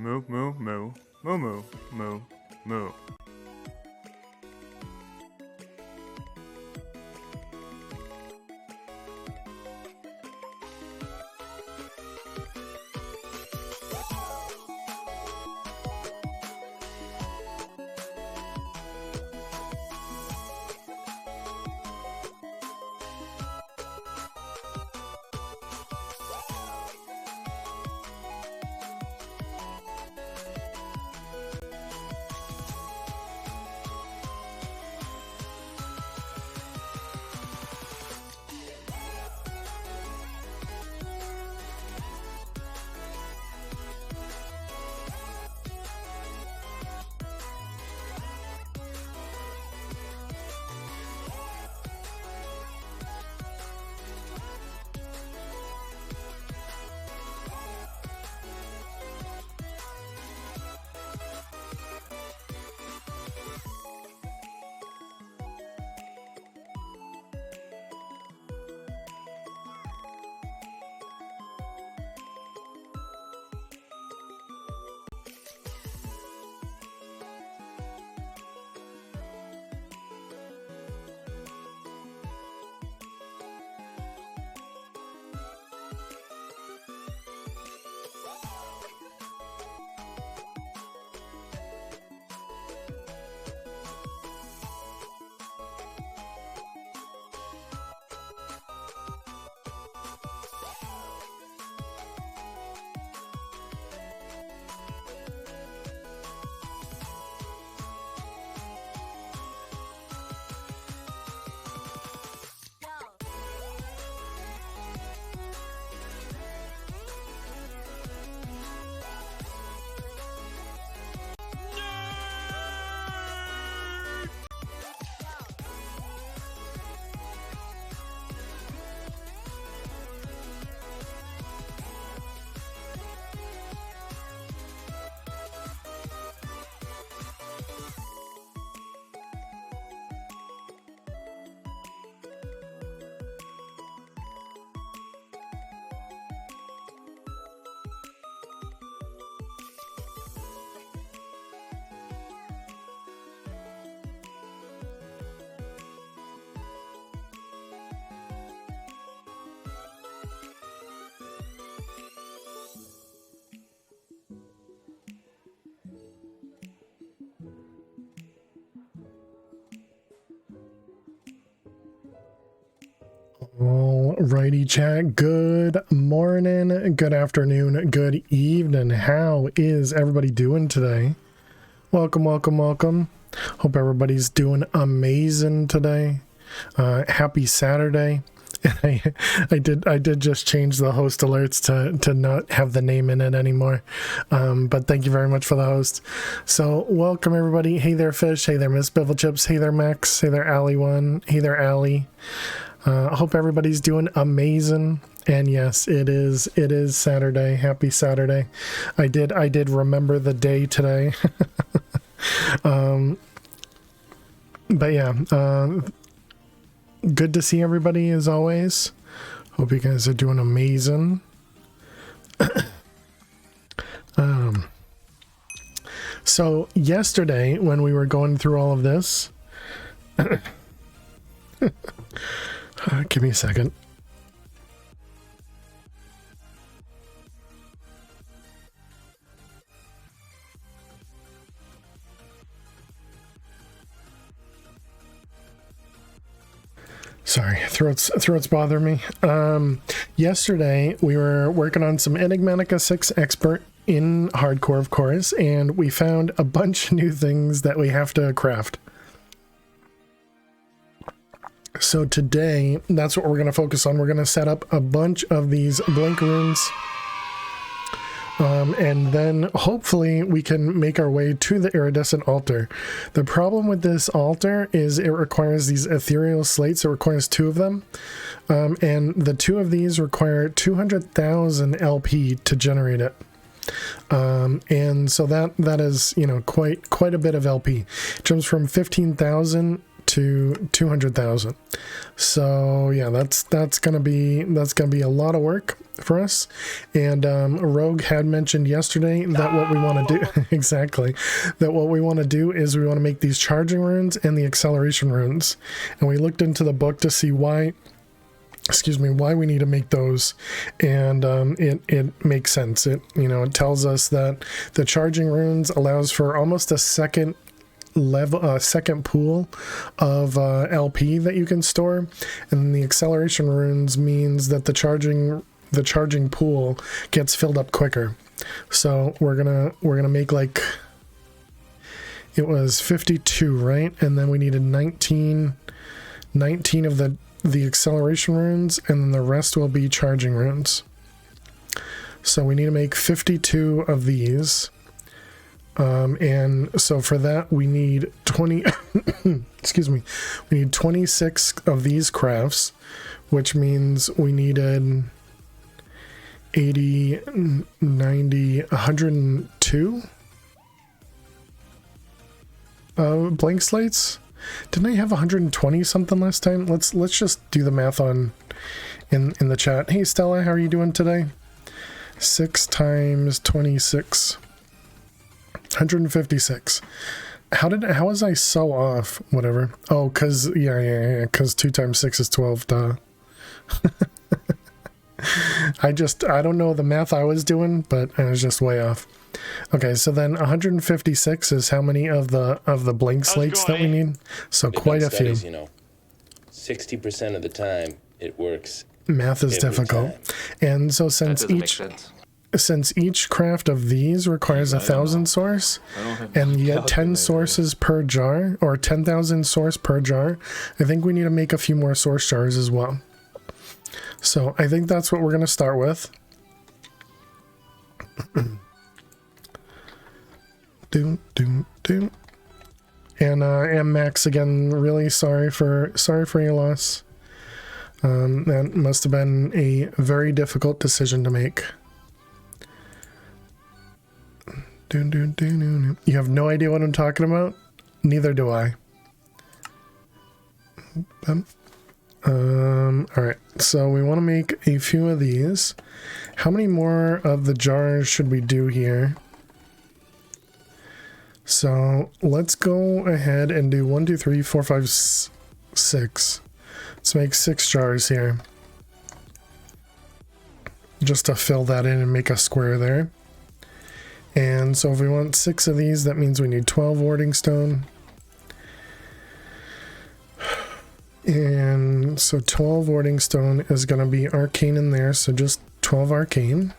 Moo, moo, moo. Moo, moo, moo, moo. Alrighty, chat. Good morning, good afternoon, good evening. How is everybody doing today? Welcome, welcome, welcome. Hope everybody's doing amazing today. Happy Saturday. I did just change the host alerts to not have the name in it anymore. But thank you very much for the host. So welcome everybody. Hey there, Fish. Hey there, Miss Biffle Chips. Hey there, Max. Hey there, Allie1. Hey there, Allie. Hope everybody's doing amazing. And yes, it is Saturday. Happy Saturday. I did remember the day today. But yeah, good to see everybody as always. Hope you guys are doing amazing. So yesterday when we were going through all of this, give me a second. Sorry, throats bother me. Yesterday we were working on some Enigmatica 6 Expert in hardcore, of course, and we found a bunch of new things that we have to craft. So today, that's what we're going to focus on. We're going to set up a bunch of these blink runes. And then hopefully we can make our way to the iridescent altar. The problem with this altar is it requires these ethereal slates. It requires 2 of them. And the 2 of these require 200,000 LP to generate it. And so that is, you know, quite a bit of LP. It jumps from 15,000 to 200,000. So yeah, that's gonna be a lot of work for us. And Rogue had mentioned yesterday that what we want to do exactly that what we want to do is we want to make these charging runes and the acceleration runes. And we looked into the book to see why we need to make those, and it makes sense. It tells us that the charging runes allows for almost a second pool of LP that you can store, and the acceleration runes means that the charging pool gets filled up quicker. So we're gonna make, like, it was 52, right? And then we needed 19 of the acceleration runes, and then the rest will be charging runes. So we need to make 52 of these. And so for that we need 20 excuse me, we need 26 of these crafts, which means we needed 80, 90, 102 blank slates. Didn't I have 120 something last time? Let's just do the math in the chat. Hey Stella, how are you doing today? 6 times 26. 156. How was I so off? Whatever. Oh, cause yeah, cause 2 times 6 is 12, duh. I don't know the math I was doing, but I was just way off. Okay, so then 156 is how many of the blank slates that we need? So quite a few. 60% of the time it works. Math is difficult. And so since each craft of these requires 1,000 source, and you get 10 sources per jar, or 10,000 source per jar, I think we need to make a few more source jars as well. So I think that's what we're going to start with. And Max, again, really sorry for your loss. That must have been a very difficult decision to make. You have no idea what I'm talking about? Neither do I. Alright, so we want to make a few of these. How many more of the jars should we do here? So let's go ahead and do 1, 2, 3, 4, 5, 6. Let's make 6 jars here. Just to fill that in and make a square there. And so if we want 6 of these, that means we need 12 warding stone. And so 12 warding stone is going to be arcane in there, so just 12 arcane.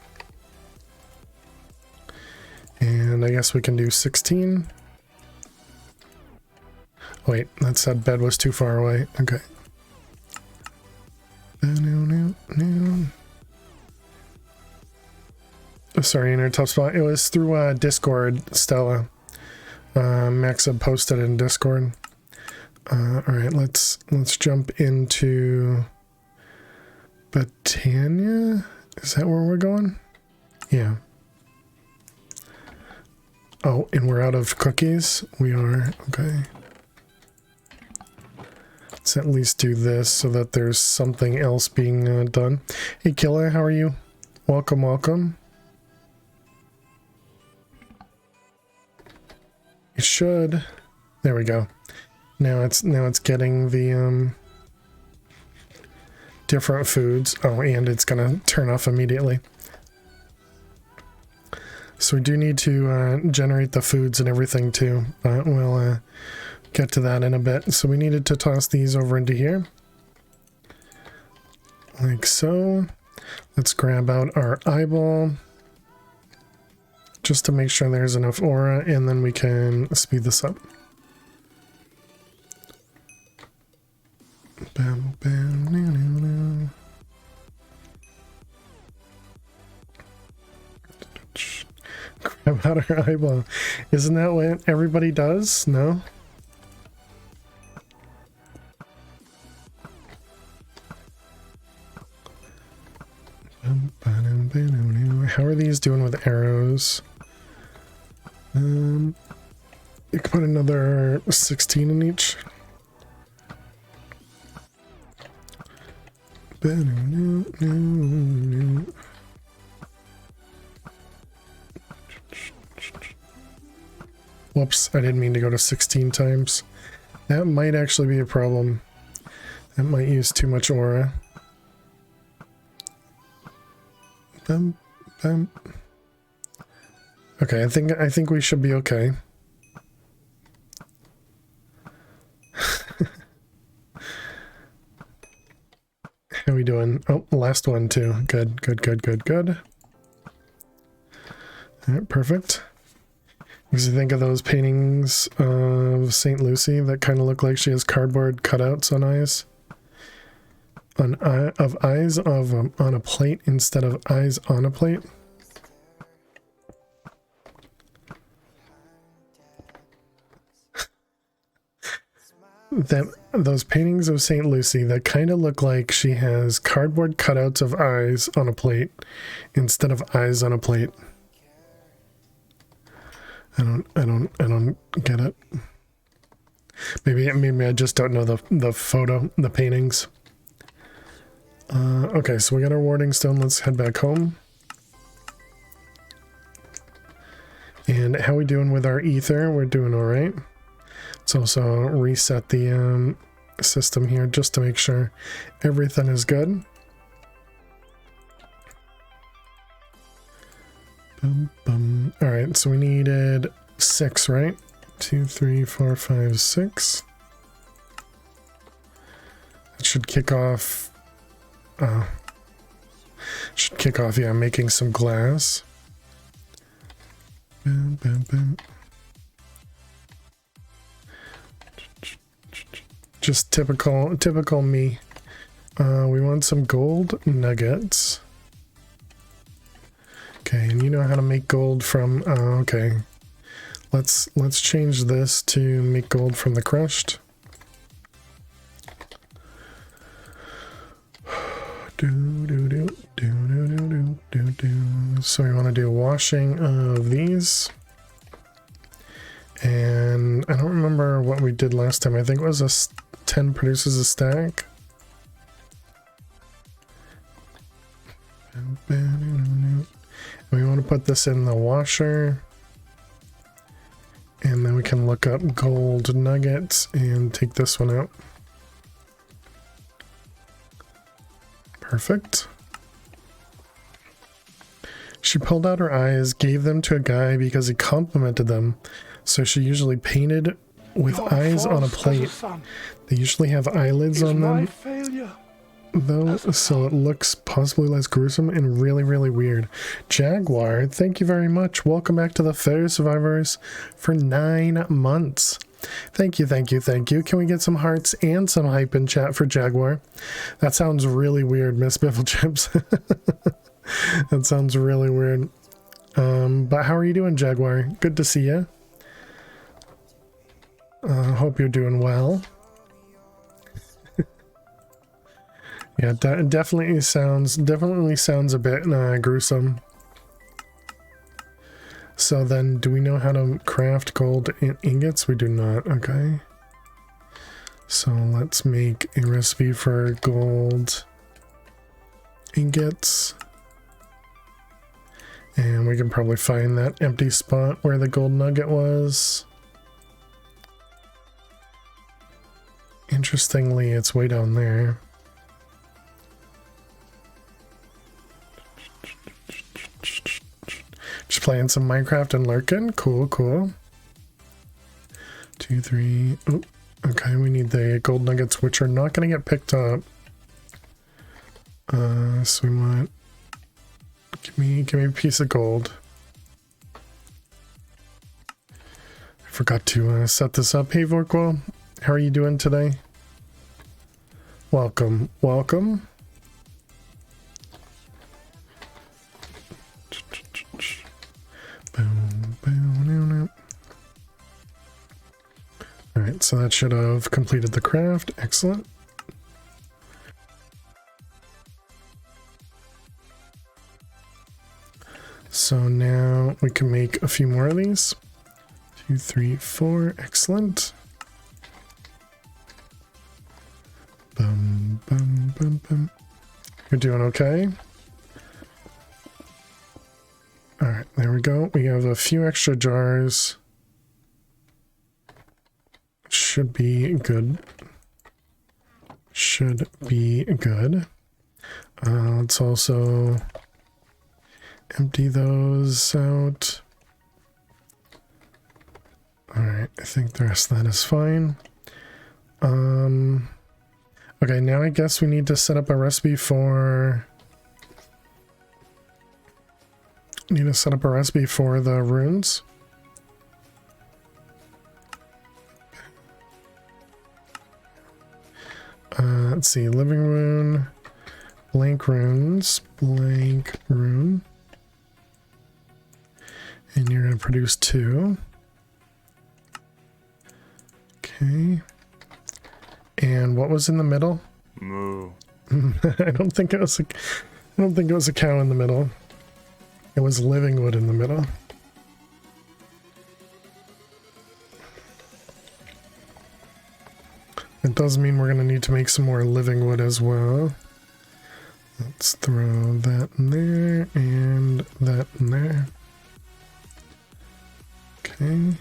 And I guess we can do 16. Wait, that said bed was too far away. Okay. Sorry, in a tough spot. It was through Discord, Stella. Max had posted in Discord. Alright, let's jump into Botania. Is that where we're going? Yeah. Oh, and we're out of cookies? We are. Okay. Let's at least do this so that there's something else being done. Hey Killa, how are you? Welcome, welcome. It should. There we go. Now it's getting the different foods. Oh, and it's gonna turn off immediately. So we do need to generate the foods and everything too, but we'll get to that in a bit. So we needed to toss these over into here. Like so. Let's grab out our eyeball. Just to make sure there's enough aura, and then we can speed this up. Bam, bam, no. Grab out our eyeball. Isn't that what everybody does? No? How are these doing with arrows? You can put another 16 in each. Whoops, I didn't mean to go to 16 times. That might actually be a problem. That might use too much aura. Okay, I think we should be okay. How we doing? Oh, last one too. Good, good, good, good, good. Alright, perfect. Because you think of those paintings of St. Lucy that kind of look like she has cardboard cutouts on eyes? On a plate instead of eyes on a plate? Those paintings of St. Lucy that kind of look like she has cardboard cutouts of eyes on a plate instead of eyes on a plate. I don't get it. Maybe I just don't know the paintings. Okay, so we got our warding stone. Let's head back home. And how we doing with our ether? We're doing all right. Let's also reset the system here just to make sure everything is good. All right, so we needed 6, right? 2, 3, 4, 5, 6. That should kick off. Yeah, making some glass. Bam, bam, bam. Just typical me. We want some gold nuggets. Okay, and you know how to make gold from. Okay, let's change this to make gold from the crushed. So we want to do a washing of these. And I don't remember what we did last time. I think it was 10 produces a stack. And we want to put this in the washer. And then we can look up gold nuggets and take this one out. Perfect. She pulled out her eyes, gave them to a guy because he complimented them. So she usually painted with eyes on a plate. They usually have eyelids on them, though, so it looks possibly less gruesome and really, really weird. Jaguar, thank you very much. Welcome back to the Fair Survivors for 9 months. Thank you, thank you, thank you. Can we get some hearts and some hype in chat for Jaguar? That sounds really weird, Miss Biffle Chips. That sounds really weird. But how are you doing, Jaguar? Good to see you. Hope you're doing well. Yeah, definitely sounds a bit gruesome. So then, do we know how to craft gold ingots? We do not. Okay. So let's make a recipe for gold ingots. And we can probably find that empty spot where the gold nugget was. Interestingly, it's way down there. Just playing some Minecraft and lurking. Cool, cool. 2, 3. Oh, okay, we need the gold nuggets, which are not going to get picked up. So we want. Give me a piece of gold. I forgot to set this up. Hey, Vorqual, how are you doing today? Welcome, welcome. Alright, so that should have completed the craft. Excellent. So now we can make a few more of these. 2, 3, 4. Excellent. Bum, bum, bum, bum. You're doing okay? Alright, there we go. We have a few extra jars. Should be good. Should be good. Let's also empty those out. Alright, I think the rest of that is fine. Okay, now I guess we need to set up a recipe for... Need to set up a recipe for the runes. Let's see, living rune, blank runes, blank rune. And you're going to produce 2. Okay. And what was in the middle? Moo. I don't think it was a cow in the middle. It was living wood in the middle. It does mean we're going to need to make some more living wood as well. Let's throw that in there and that in there. Okay.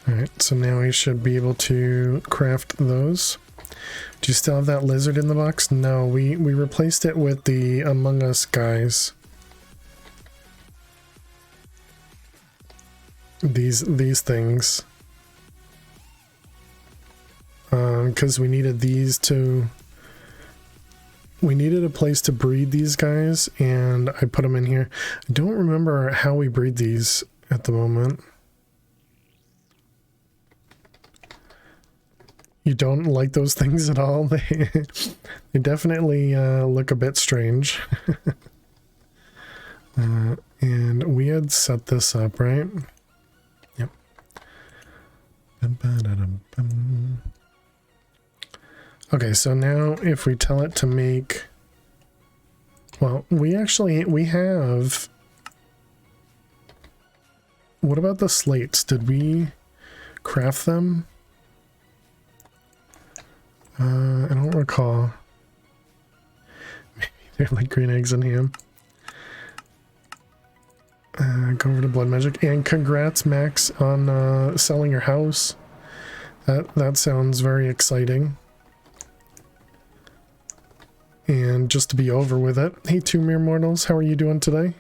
Alright, so now we should be able to craft those. Do you still have that lizard in the box? No, we replaced it with the Among Us guys. These things. Because we needed these to... We needed a place to breed these guys, and I put them in here. I don't remember how we breed these at the moment. You don't like those things at all? They definitely look a bit strange. And we had set this up, right? Yep. Okay, so now if we tell it to make... Well, we have... What about the slates? Did we craft them? I don't recall. Maybe they're like green eggs and ham. Go over to Blood Magic. And congrats, Max, on selling your house. That sounds very exciting. And just to be over with it. Hey, 2 Mere Mortals, how are you doing today?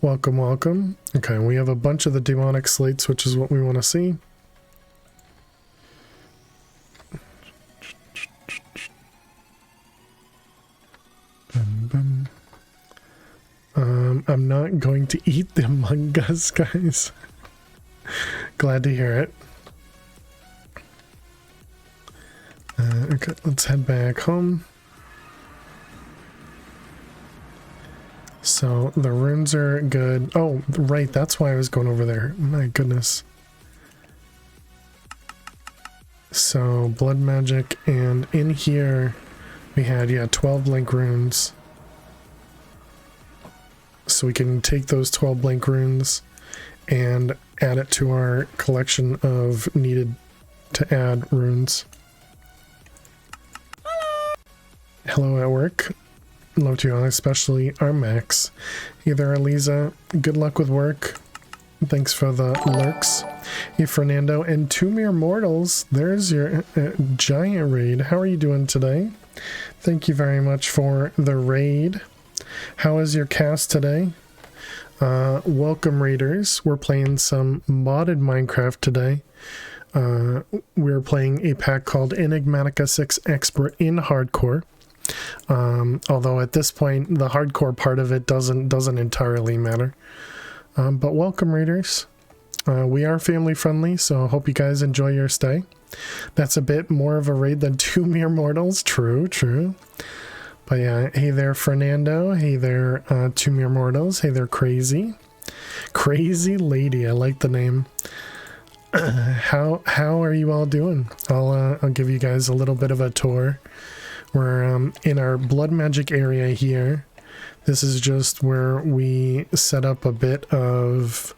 Welcome, welcome. Okay, we have a bunch of the demonic slates, which is what we want to see. I'm not going to eat the Among Us, guys. Glad to hear it. Okay, let's head back home. So the runes are good. Oh, right, that's why I was going over there. My goodness. So blood magic, and in here we had 12 blank runes. So we can take those 12 blank runes and add it to our collection of needed to add runes. Hello at work. Love to you all, especially our Max. Hey there, Eliza. Good luck with work. Thanks for the lurks. Hey, Fernando. And 2 Mere Mortals. There's your giant raid. How are you doing today? Thank you very much for the raid. How is your cast today? Welcome, raiders. We're playing some modded Minecraft today. We're playing a pack called Enigmatica 6 Expert in Hardcore. Although at this point the hardcore part of it doesn't entirely matter. But welcome, raiders. We are family friendly, so I hope you guys enjoy your stay. That's a bit more of a raid than 2 Mere Mortals. True. But yeah, hey there, Fernando. Hey there, 2 Mere Mortals. Hey there, Crazy Lady. I like the name. How are you all doing? I'll give you guys a little bit of a tour. We're in our blood magic area here. This is just where we set up a bit of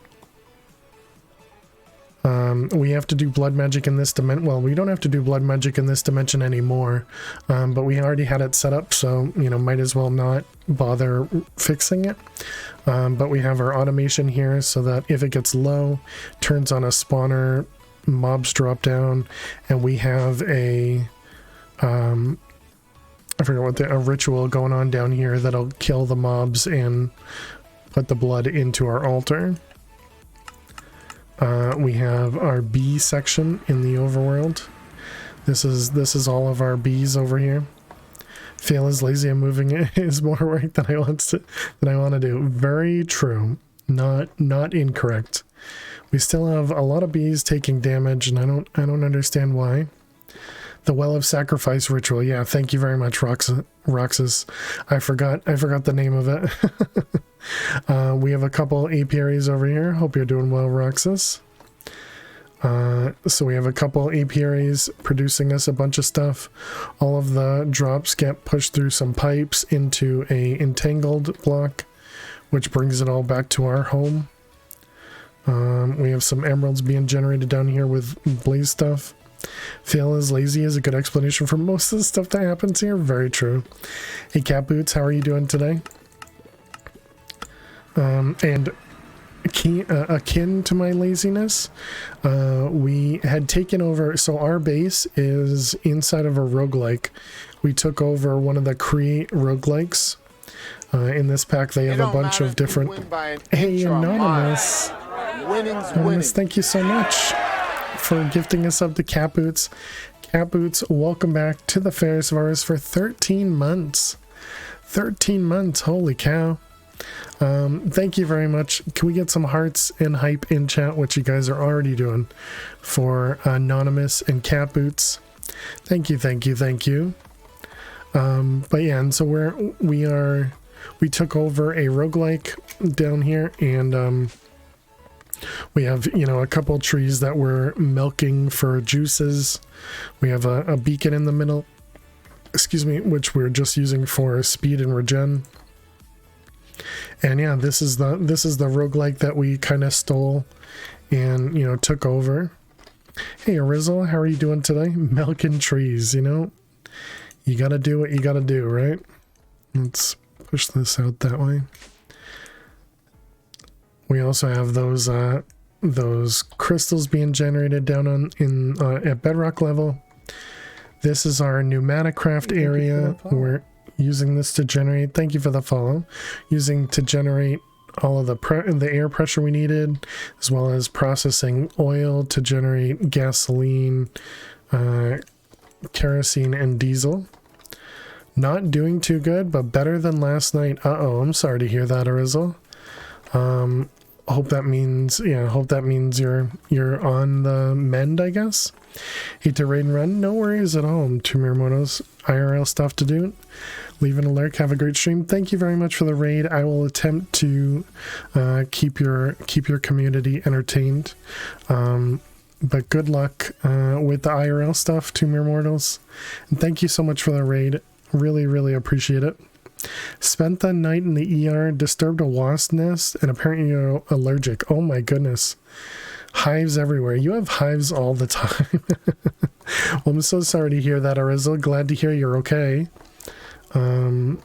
We have to do blood magic in this dimension. Well, we don't have to do blood magic in this dimension anymore, but we already had it set up, so, you know, might as well not bother fixing it. But we have our automation here so that if it gets low, turns on a spawner, mobs drop down, and we have a, I forget what a ritual going on down here that'll kill the mobs and put the blood into our altar. We have our bee section in the overworld. This is all of our bees over here. Fail is lazy and moving it is more work than I want to do. Very true. Not incorrect. We still have a lot of bees taking damage, and I don't understand why. The Well of Sacrifice ritual. Yeah, thank you very much, Roxas. I forgot the name of it. We have a couple apiaries over here. Hope you're doing well, Roxas. So we have a couple apiaries producing us a bunch of stuff. All of the drops get pushed through some pipes into a entangled block, which brings it all back to our home. We have some emeralds being generated down here with blaze stuff. Fail is lazy is a good explanation for most of the stuff that happens here. Very true. Hey, Cat Boots, how are you doing today? And akin to my laziness, we had taken over, so our base is inside of a roguelike. We took over one of the create roguelikes. In this pack they have a bunch of different... Hey, Anonymous! Anonymous, thank you so much for gifting us up to Cat Boots. Cat Boots, welcome back to the Ferris of ours for 13 months. 13 months, holy cow. Thank you very much. Can we get some hearts and hype in chat, which you guys are already doing, for Anonymous and Cat Boots? Thank you, thank you, thank you. But yeah, and so we took over a roguelike down here, and we have, you know, a couple trees that we're milking for juices. We have a beacon in the middle, excuse me, which we're just using for speed and regen. And yeah, this is the roguelike that we kind of stole and, you know, took over. Hey, Arizzle, how are you doing today? Milking trees, you know? You gotta do what you gotta do, right? Let's push this out that way. We also have those crystals being generated down at bedrock level. This is our Enigmatica area. We're using this to generate. Thank you for the follow. Using to generate all of the air pressure we needed, as well as processing oil to generate gasoline, kerosene, and diesel. Not doing too good, but better than last night. I'm sorry to hear that, Arizzle. Hope that means you're on the mend, I guess. Hate to raid and run. No worries at all. Two Miramoto's IRL stuff to do. Leave an alert. Have a great stream. Thank you very much for the raid. I will attempt to keep your community entertained. But good luck with the IRL stuff, Two Mere Mortals. And thank you so much for the raid. Really, really appreciate it. Spent the night in the ER, disturbed a wasp nest, and apparently you're allergic. Oh my goodness. Hives everywhere. You have hives all the time. Well, I'm so sorry to hear that, Arizzle. Glad to hear you're okay. You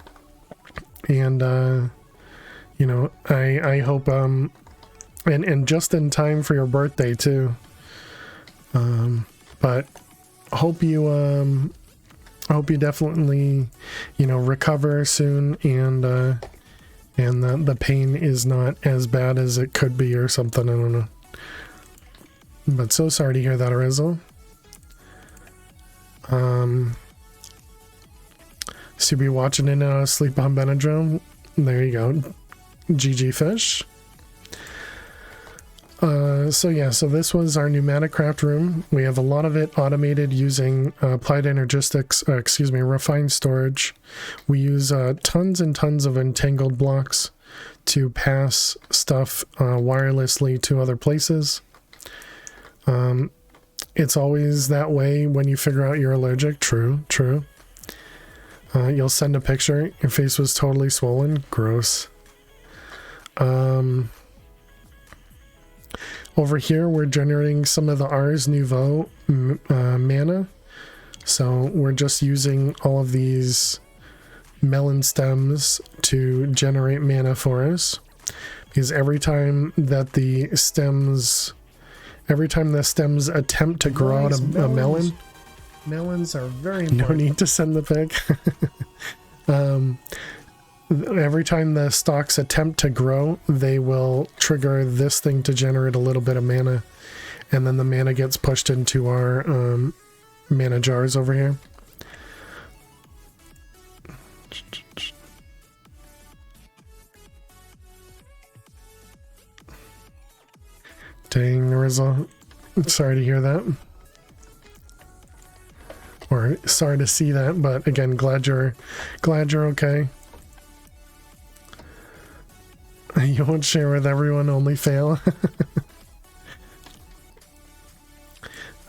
know, I hope, and just in time for your birthday too. But hope you definitely, you know, recover soon, and the pain is not as bad as it could be or something. I don't know. But so sorry to hear that, Arizzle. So you be watching in sleep on Benadryl. There you go. GG fish. So this was our Enigmatica room. We have a lot of it automated using applied refined storage. We use tons and tons of entangled blocks to pass stuff wirelessly to other places. It's always that way when you figure out you're allergic. True. You'll send a picture. Your face was totally swollen. Gross. Over here, we're generating some of the Ars Nouveau mana. So we're just using all of these melon stems to generate mana for us. Because every time the stems attempt to grow out a melon, melons are very important. No need to send the pic. Every time the stalks attempt to grow, they will trigger this thing to generate a little bit of mana, and then the mana gets pushed into our mana jars over here. Dang, Rizzo. Sorry to hear that. Or sorry to see that, but again, glad you're okay. You won't share with everyone, only fail.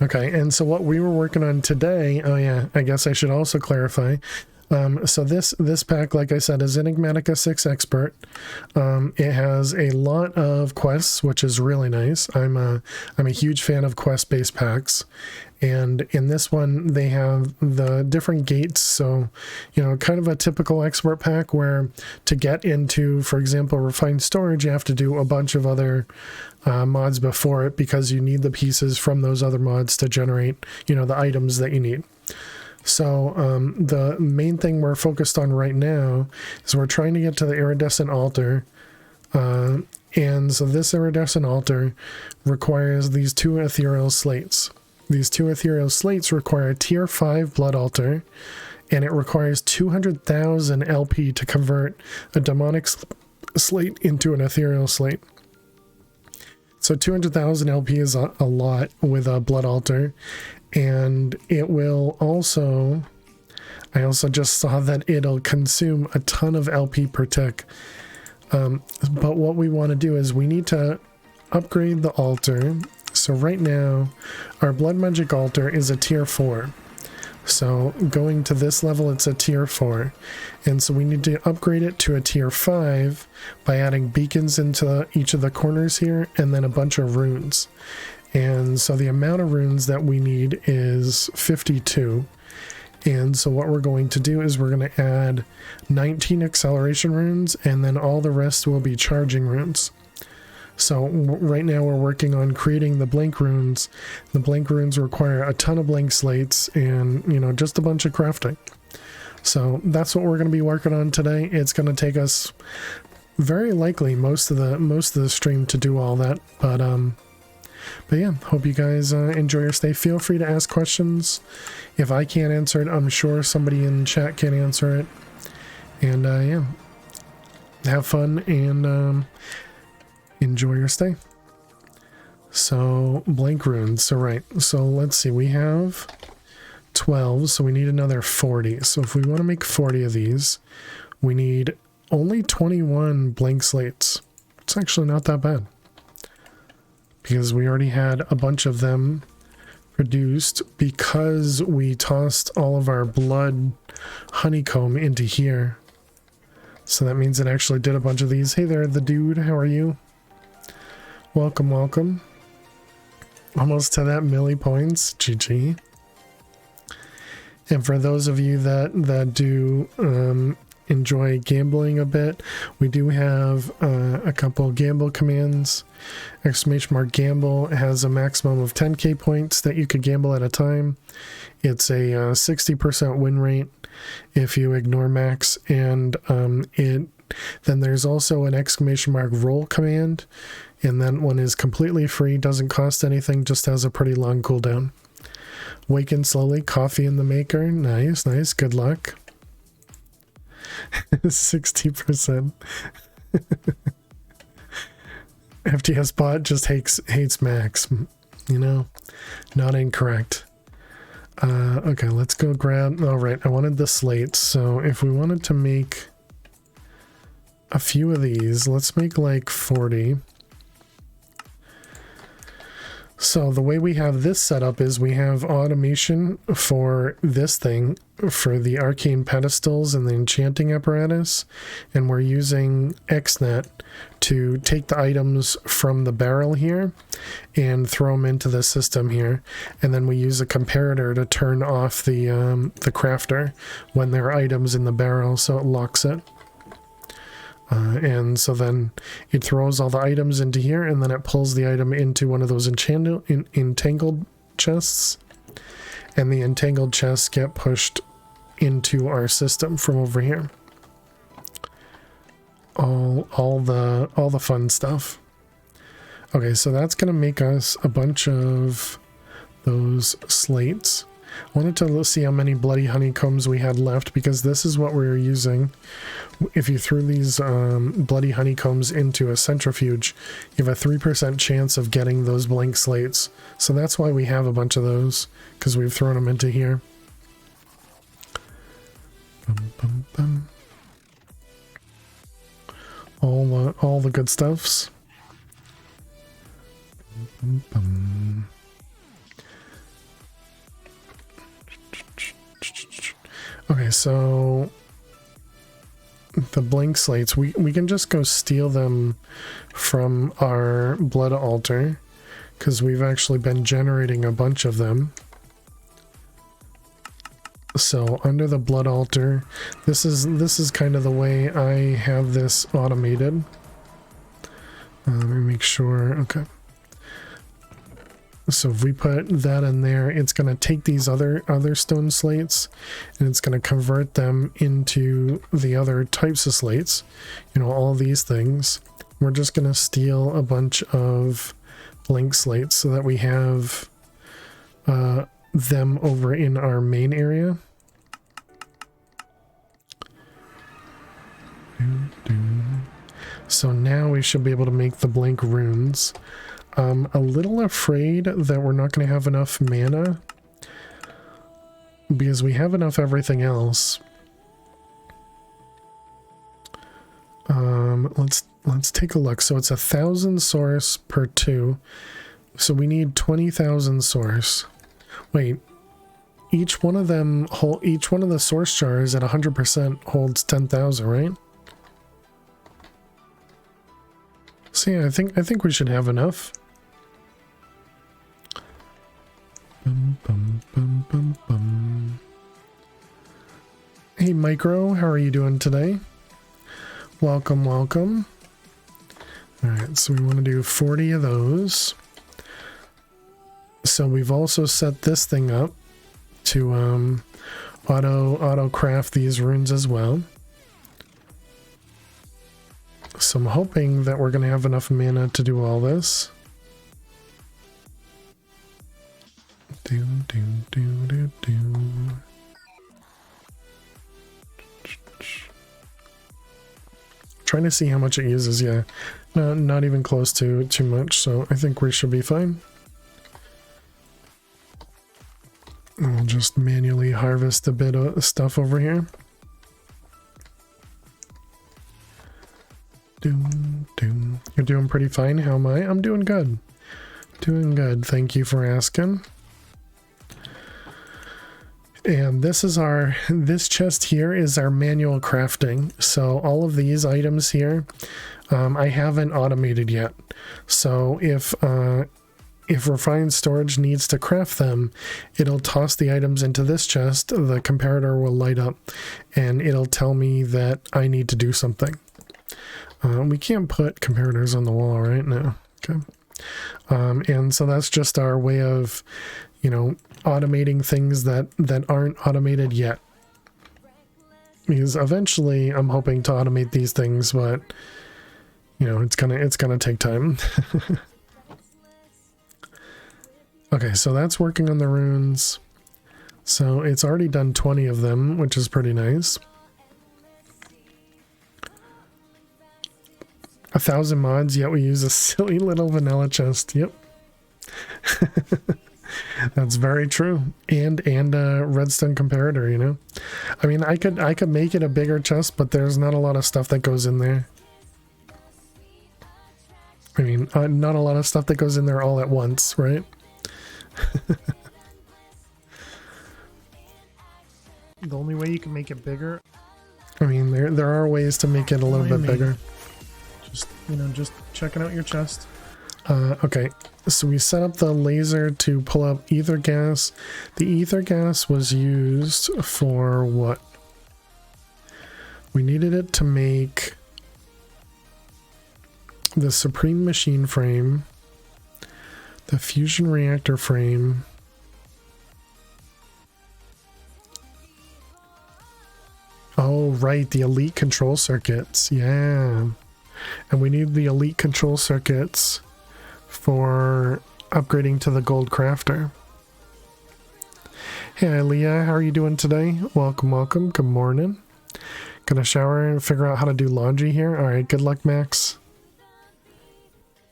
Okay, and so what we were working on today, oh yeah, I guess I should also clarify. So this pack, like I said, is Enigmatica 6 Expert. It has a lot of quests, which is really nice. I'm a huge fan of quest-based packs. And in this one, they have the different gates. So, you know, kind of a typical expert pack where to get into, for example, refined storage, you have to do a bunch of other mods before it because you need the pieces from those other mods to generate, you know, the items that you need. So the main thing we're focused on right now is we're trying to get to the iridescent altar. And so this iridescent altar requires these 2 ethereal slates. These 2 ethereal slates require a tier 5 blood altar, and it requires 200,000 LP to convert a demonic slate into an ethereal slate. So 200,000 LP is a lot with a blood altar. And it will also, I also just saw that it'll consume a ton of LP per tick. But what we want to do is we need to upgrade the altar. So right now, our blood magic altar is a tier 4. So going to this level, it's a tier 4. And so we need to upgrade it to a tier 5 by adding beacons into each of the corners here and then a bunch of runes. And so the amount of runes that we need is 52. And so what we're going to do is we're going to add 19 acceleration runes, and then all the rest will be charging runes. So right now we're working on creating the blank runes. The blank runes require a ton of blank slates and, you know, just a bunch of crafting. So that's what we're going to be working on today. It's going to take us very likely most of the stream to do all that, but yeah, hope you guys enjoy your stay. Feel free to ask questions. If I can't answer it, I'm sure somebody in chat can answer it. And yeah, have fun and enjoy your stay. So blank runes. So right. So let's see. We have 12. So we need another 40. So if we want to make 40 of these, we need only 21 blank slates. It's actually not that bad, because we already had a bunch of them produced because we tossed all of our blood honeycomb into here. So that means it actually did a bunch of these. Hey there, the dude, how are you? Welcome, welcome. Almost to that milli points, GG. And for those of you that do enjoy gambling a bit, we do have a couple gamble commands. !gamble has a maximum of 10k points that you could gamble at a time. It's a 60% win rate if you ignore max, and then there's also an ! Roll command, and that one is completely free, doesn't cost anything, just has a pretty long cooldown. Waken slowly, coffee in the maker. Nice, nice, good luck. 60%. FTS bot just hates max, you know, not incorrect. Okay, let's go grab, all right, I wanted the slates. So if we wanted to make a few of these, let's make like 40. So the way we have this set up is we have automation for this thing, for the arcane pedestals and the enchanting apparatus, and we're using XNet to take the items from the barrel here and throw them into the system here, and then we use a comparator to turn off the crafter when there are items in the barrel, so it locks it. And so then it throws all the items into here, and then it pulls the item into one of those entangled chests, and the entangled chests get pushed into our system from over here. All the fun stuff. Okay, so that's gonna make us a bunch of those slates. I wanted to see how many bloody honeycombs we had left, because this is what we were using. If you threw these bloody honeycombs into a centrifuge, you have a 3% chance of getting those blank slates. So that's why we have a bunch of those, because we've thrown them into here. Bum, bum, bum. All the good stuffs. Bum, bum. Okay, so the blank slates, we can just go steal them from our blood altar, because we've actually been generating a bunch of them. So under the blood altar, this is kind of the way I have this automated. Let me make sure. Okay. So if we put that in there, it's going to take these other stone slates and it's going to convert them into the other types of slates. You know, all these things. We're just going to steal a bunch of blank slates so that we have them over in our main area. So now we should be able to make the blank runes. I'm a little afraid that we're not going to have enough mana, because we have enough everything else. Let's take a look. So it's 1,000 source per 2. So we need 20,000 source. Wait, each one of the source jars at 100% holds 10,000, right? So yeah, I think we should have enough. Bum, bum, bum, bum, bum. Hey Micro, how are you doing today? Welcome, welcome. Alright, so we want to do 40 of those. So we've also set this thing up to auto craft these runes as well. So I'm hoping that we're going to have enough mana to do all this. Trying to see how much it uses. Yeah, no, not even close to too much, so I think we should be fine. And we'll just manually harvest a bit of stuff over here. You're doing pretty fine. How am I? I'm doing good. Doing good. Thank you for asking. And this chest here is our manual crafting. So all of these items here, I haven't automated yet. So if refined storage needs to craft them, it'll toss the items into this chest, the comparator will light up, and it'll tell me that I need to do something. We can't put comparators on the wall right now. Okay. And so that's just our way of, you know, automating things that aren't automated yet. Because eventually I'm hoping to automate these things, but you know, it's gonna take time. Okay, so that's working on the runes. So it's already done 20 of them, which is pretty nice. 1,000 mods, yet we use a silly little vanilla chest. Yep. That's very true. And a redstone comparator, you know. I mean, I could make it a bigger chest, but there's not a lot of stuff that goes in there. I mean, not a lot of stuff that goes in there all at once, right? The only way you can make it bigger, I mean, there are ways to make it a little bit bigger. Just, you know, just checking out your chest. Okay, so we set up the laser to pull up ether gas. The ether gas was used for what? We needed it to make the Supreme Machine frame, the fusion reactor frame, oh right, the elite control circuits, yeah. And we need the elite control circuits for upgrading to the gold crafter. Hey Leah, how are you doing today? Welcome, welcome, good morning. Gonna shower and figure out how to do laundry here. Alright, good luck, Max.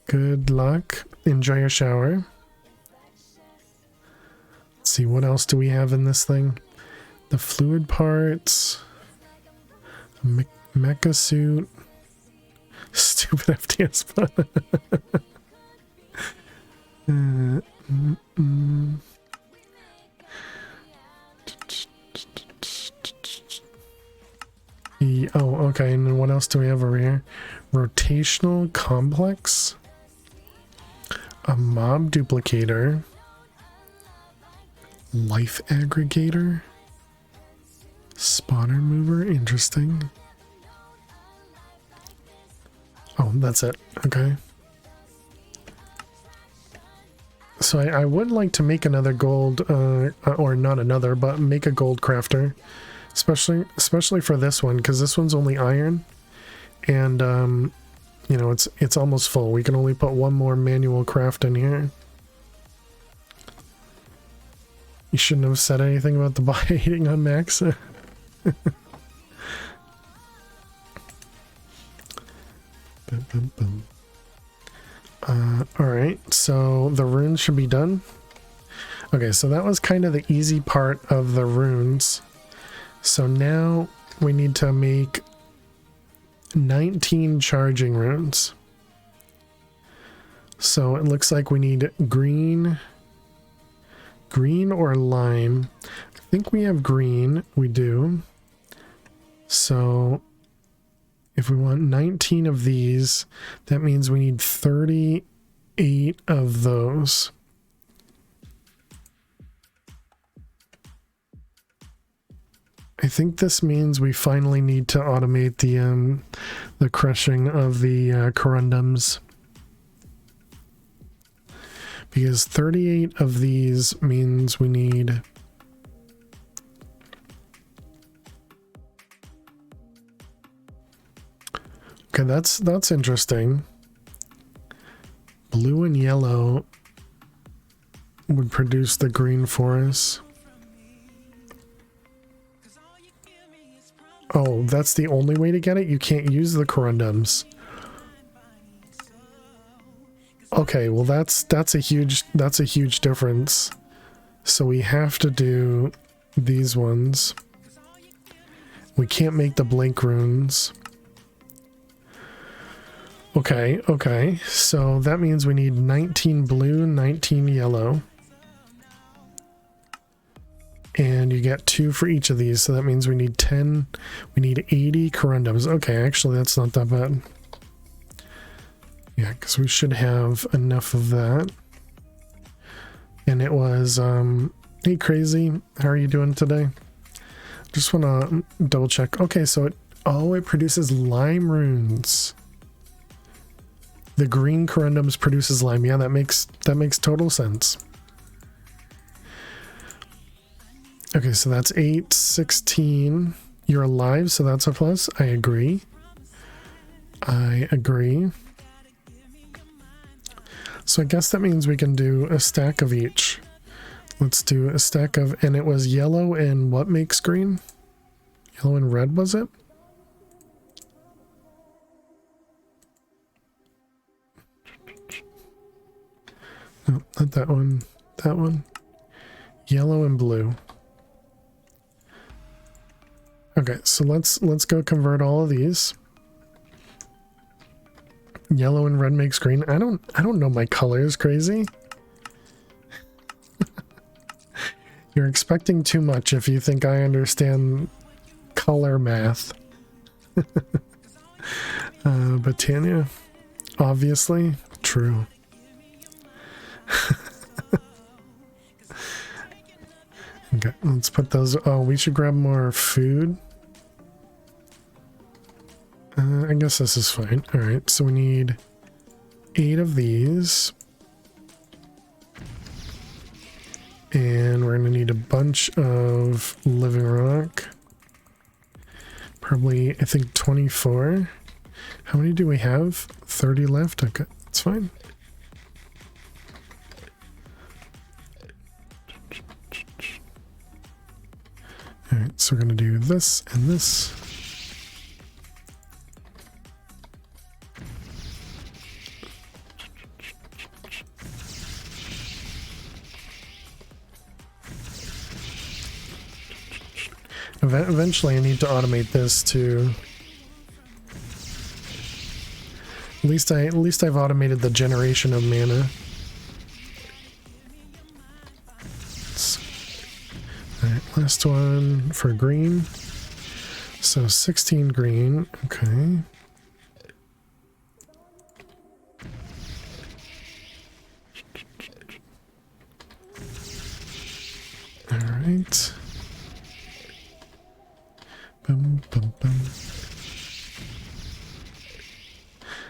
Good luck. Enjoy your shower. Let's see, what else do we have in this thing? The fluid parts. Mecha suit. Stupid FTS fun. Oh, okay, and then what else do we have over here? Rotational complex. A mob duplicator. Life aggregator. Spotter mover, interesting. Oh, that's it. Okay. So I would like to make another gold, or not another, but make a gold crafter, especially for this one, because this one's only iron, and you know, it's almost full. We can only put one more manual craft in here. You shouldn't have said anything about the body hating on Max. Alright, so the runes should be done. Okay, so that was kind of the easy part of the runes. So now we need to make 19 charging runes. So it looks like we need green or lime. I think we have green, we do. So if we want 19 of these, that means we need 38 of those. I think this means we finally need to automate the crushing of the corundums. Because 38 of these means we need... Okay, that's interesting. Blue and yellow would produce the green for us. Oh, that's the only way to get it? You can't use the corundums. Okay, well that's a huge difference. So we have to do these ones. We can't make the blink runes. Okay, so that means we need 19 blue, 19 yellow. And you get 2 for each of these, so that means we need 10, we need 80 corundums. Okay, actually that's not that bad. Yeah, because we should have enough of that. And it was, hey Crazy, how are you doing today? Just want to double check. Okay, so it produces lime runes. The green corundums produces lime. Yeah, that makes total sense. Okay, so that's 8, 16. You're alive, so that's a plus. I agree. So I guess that means we can do a stack of each. Let's do a stack of, and it was yellow and what makes green? Yellow and red, was it? No, not that one. That one. Yellow and blue. Okay, so let's go convert all of these. Yellow and red makes green. I don't know my colors, Crazy. You're expecting too much if you think I understand color math. Britannia, obviously, true. Okay, let's put those. Oh, we should grab more food. I guess this is fine. All right, so we need 8 of these. And we're going to need a bunch of living rock. Probably, I think 24. How many do we have? 30 left? Okay, that's fine. Alright, so we're going to do this and this. Eventually I need to automate this too. At least I've automated the generation of mana. Alright, last one for green. So 16 green, okay. Alright. Bum, bum, bum.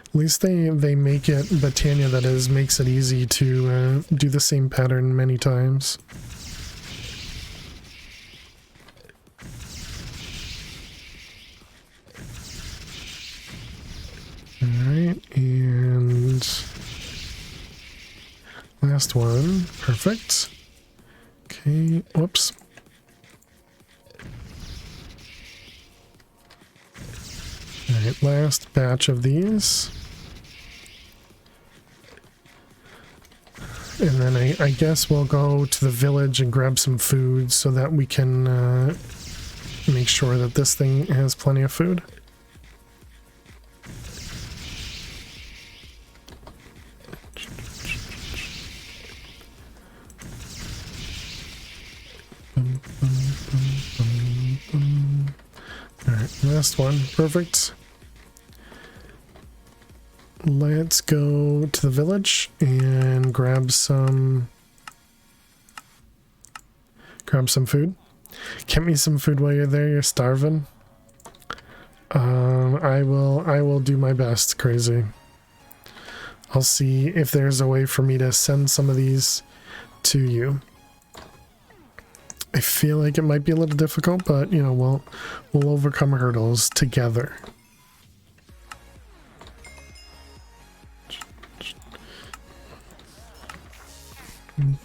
At least they make it, Britannia that is, makes it easy to do the same pattern many times. Alright, and last one, perfect. Okay, whoops. Alright, last batch of these. And then I guess we'll go to the village and grab some food so that we can make sure that this thing has plenty of food. Alright, last one. Perfect. Let's go to the village and grab some food. Get me some food while you're there. You're starving. I will do my best, Crazy. I'll see if there's a way for me to send some of these to you. I feel like it might be a little difficult, but you know, we'll overcome hurdles together.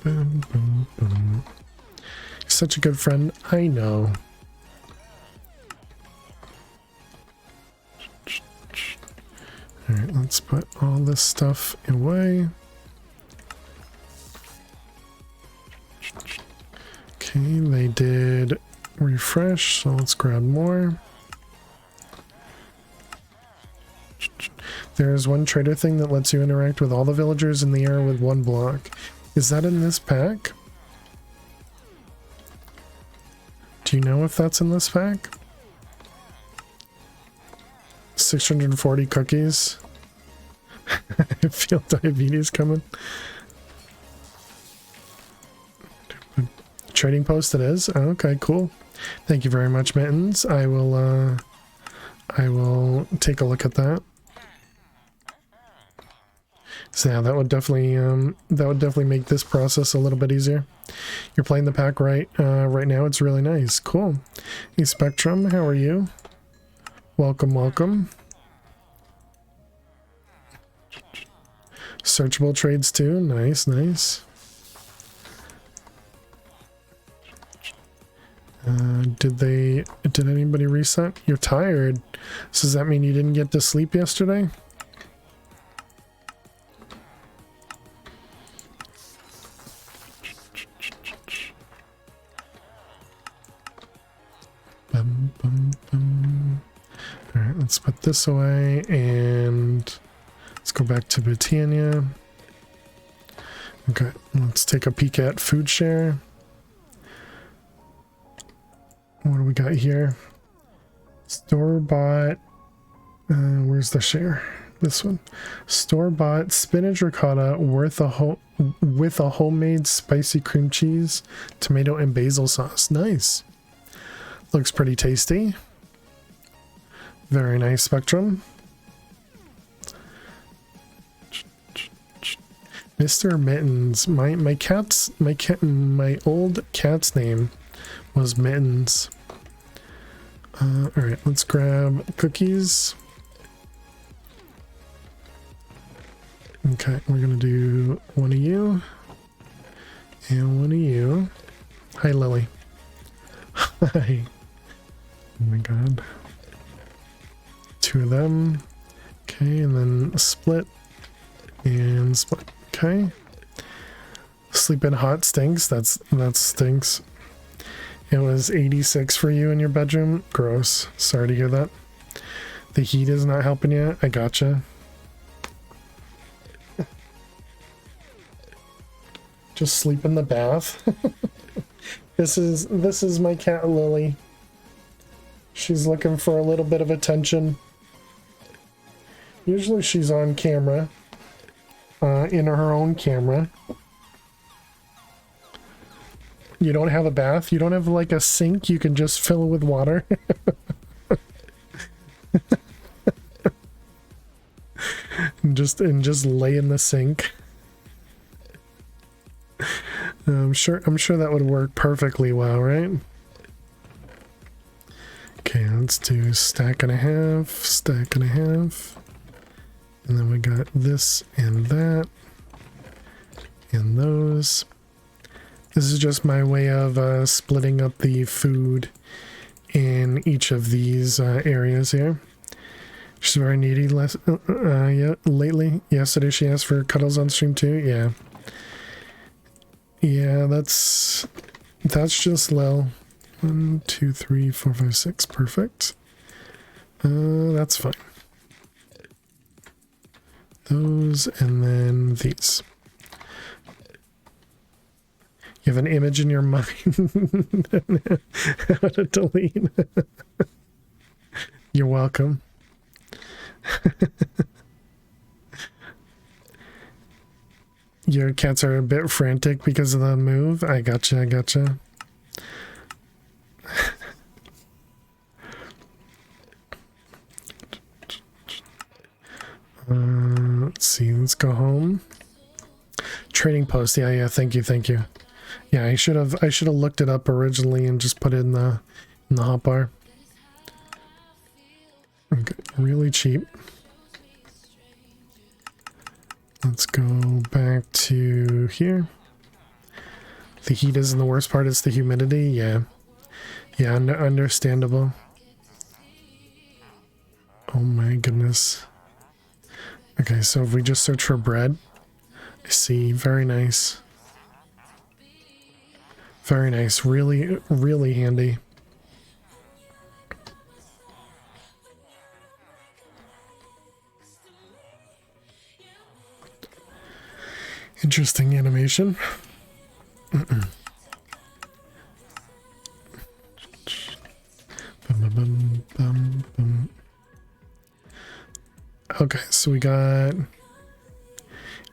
Boom, boom, boom. You're such a good friend. I know. Alright, let's put all this stuff away. Okay, they did refresh, so let's grab more. There's one trader thing that lets you interact with all the villagers in the area with one block. Is that in this pack? Do you know if that's in this pack? 640 cookies. I feel diabetes coming. Trading post it is. Oh, okay, cool. Thank you very much, Mittens. I will take a look at that. So yeah, that would definitely make this process a little bit easier. You're playing the pack right now. It's really nice. Cool. Hey Spectrum, how are you? Welcome, welcome. Searchable trades too. Nice, nice. Did anybody reset? You're tired. So does that mean you didn't get to sleep yesterday? Bum, bum, bum. All right, let's put this away and let's go back to Britannia. Okay, let's take a peek at food share. What do we got here? Store-bought. Where's the share? This one. Store-bought spinach ricotta with a homemade spicy cream cheese, tomato, and basil sauce. Nice. Looks pretty tasty. Very nice, Spectrum. Mr. Mittens. My old cat's name was Mittens. All right, let's grab cookies. Okay, we're gonna do one of you and one of you. Hi, Lily. Hi. Oh my god. Two of them. Okay, and then split and split. Okay. Sleeping hot stinks. That stinks. It was 86 for you in your bedroom. Gross. Sorry to hear that. The heat is not helping you. I gotcha. Just sleep in the bath. This is my cat Lily. She's looking for a little bit of attention. Usually she's on camera. In her own camera. You don't have a bath? You don't have like a sink you can just fill with water? and just lay in the sink. I'm sure that would work perfectly well, right? Okay, let's do stack and a half, stack and a half. And then we got this and that. And those. This is just my way of splitting up the food in each of these areas here. She's very needy yeah, lately. Yesterday she asked for cuddles on stream too. Yeah. Yeah, that's just Lil. 1, 2, 3, 4, 5, 6. Perfect. That's fine. Those and then these. You have an image in your mind. How to delete. You're welcome. Your cats are a bit frantic because of the move. I gotcha, I gotcha. Let's see, let's go home. Trading post, yeah, thank you. Yeah, I should have looked it up originally and just put it in the hotbar. Okay, really cheap. Let's go back to here. The heat isn't the worst part, it's the humidity. Yeah, understandable. Oh my goodness. Okay, so if we just search for bread, I see. Very nice. Very nice. Really, really handy. Interesting animation. Okay, so we got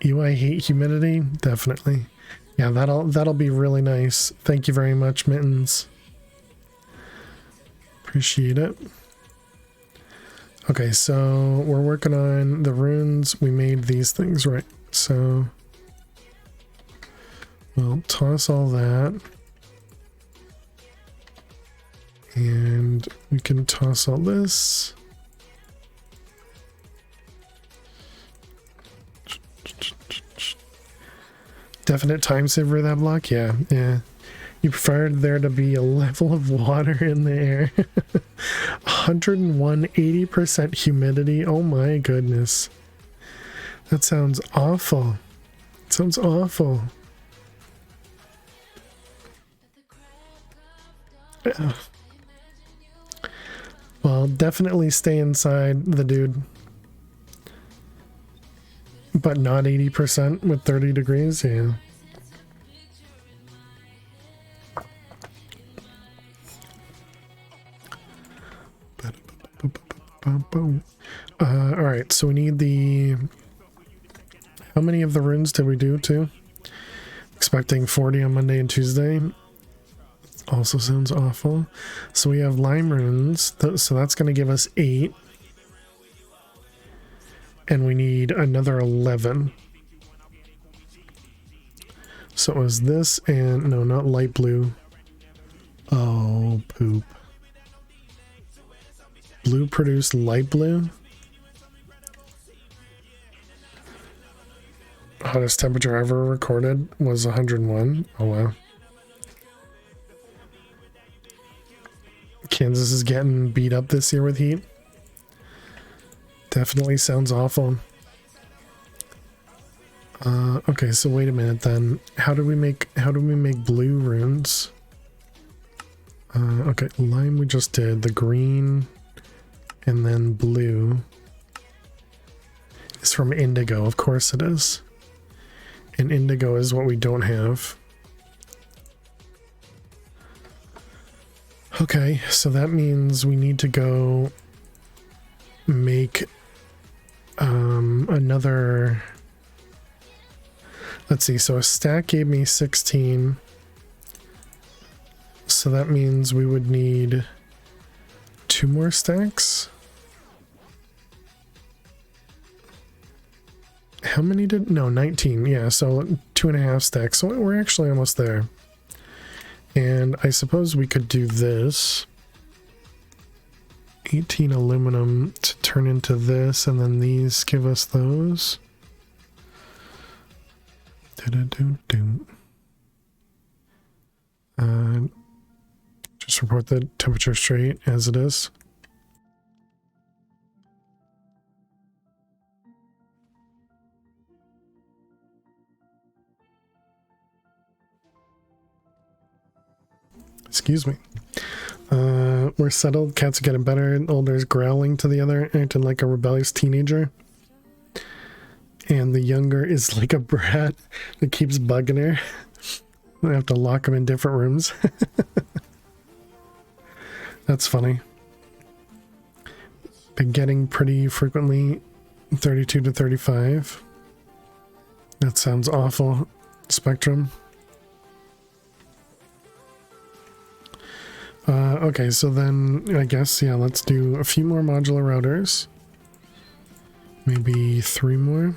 ew, I hate humidity. Definitely. Yeah, that'll be really nice. Thank you very much, Mittens. Appreciate it. Okay, so we're working on the runes. We made these things, right? So we'll toss all that. And we can toss all this. Definite time saver that block? Yeah. You preferred there to be a level of water in the air. 101, 80% humidity. Oh my goodness. That sounds awful. It sounds awful. Ugh. Well, definitely stay inside the dude. But not 80% with 30 degrees, yeah. All right, so we need the... How many of the runes did we do too? Expecting 40 on Monday and Tuesday. Also sounds awful. So we have lime runes, so that's going to give us 8. And we need another 11. So it was this and... No, not light blue. Oh, poop. Blue produced light blue? Hottest temperature ever recorded was 101. Oh, wow. Kansas is getting beat up this year with heat. Definitely sounds awful. Okay, so wait a minute then. How do we make blue runes? Okay, lime we just did. The green and then blue is from indigo. Of course it is. And indigo is what we don't have. Okay, so that means we need to go make another... Let's see, so a stack gave me 16. So that means we would need 2 more stacks. How many did... No, 19. Yeah, so 2.5 stacks. So we're actually almost there. And I suppose we could do this. 18 aluminum to turn into this, and then these give us those. Just report the temperature straight as it is. Excuse me. We're settled. Cats are getting better. Older's growling to the other, acting like a rebellious teenager. And the younger is like a brat that keeps bugging her. I have to lock them in different rooms. That's funny. Been getting pretty frequently 32 to 35. That sounds awful. Spectrum. Okay, so then I guess, yeah, let's do a few more modular routers. Maybe 3 more.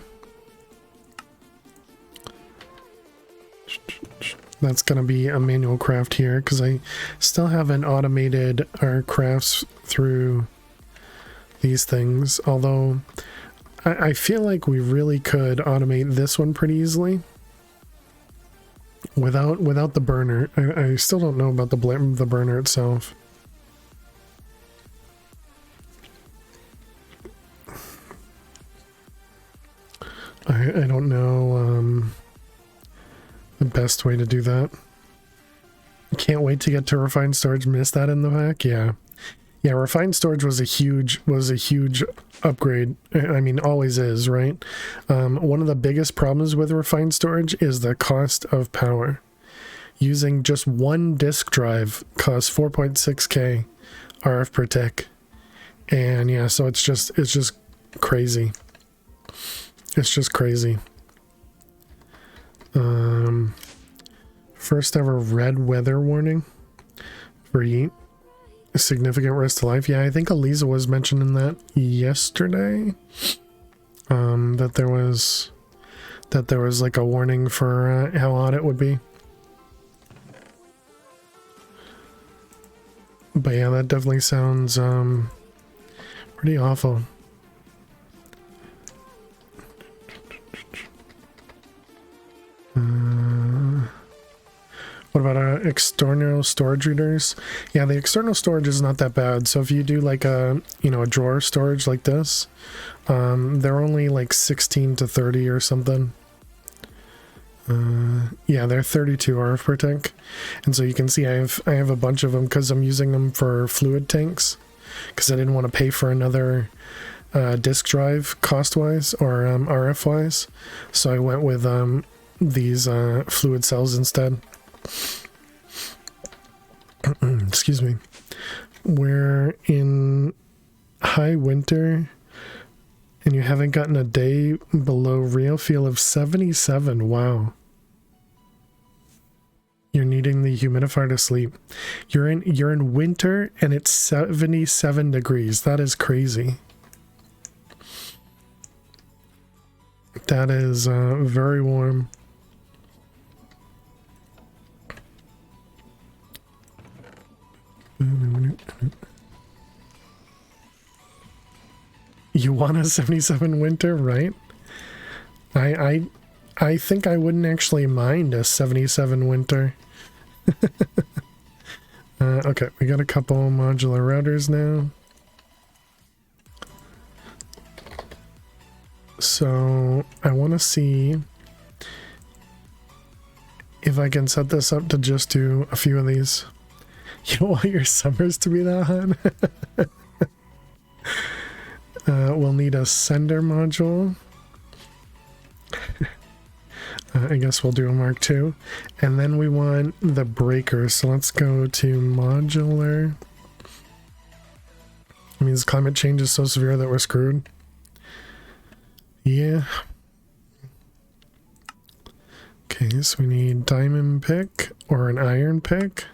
That's going to be a manual craft here because I still haven't automated our crafts through these things. Although I feel like we really could automate this one pretty easily without the burner. I still don't know about the burner itself. I don't know the best way to do that. Can't wait to get to refined storage. Missed that in the pack. Yeah, refined storage was a huge upgrade. I mean, always is, right? One of the biggest problems with refined storage is the cost of power. Using just one disk drive costs 4.6k RF per tick, and yeah, so it's just crazy. It's just crazy. First ever red weather warning for heat. A significant risk to life. Yeah, I think Eliza was mentioning that yesterday. That there was like a warning for how hot it would be. But yeah, that definitely sounds pretty awful. What about external storage readers? Yeah, the external storage is not that bad. So if you do like a drawer storage like this, they're only like 16 to 30 or something. Yeah, they're 32 RF per tank, and so you can see I have a bunch of them because I'm using them for fluid tanks because I didn't want to pay for another disk drive cost-wise or RF-wise, so I went with these fluid cells instead. Excuse me. We're in high winter and you haven't gotten a day below real feel of 77. Wow. You're needing the humidifier to sleep. You're in winter and it's 77 degrees. That is crazy. That is very warm. You want a 77 winter, right? I think I wouldn't actually mind a 77 winter. Okay, we got a couple modular routers now. So I want to see if I can set this up to just do a few of these. You don't want your summers to be that hot? We'll need a sender module. I guess we'll do a Mark II. And then we want the breaker. So let's go to modular. I mean, this climate change is so severe that we're screwed. Yeah. Okay, so we need diamond pick or an iron pick.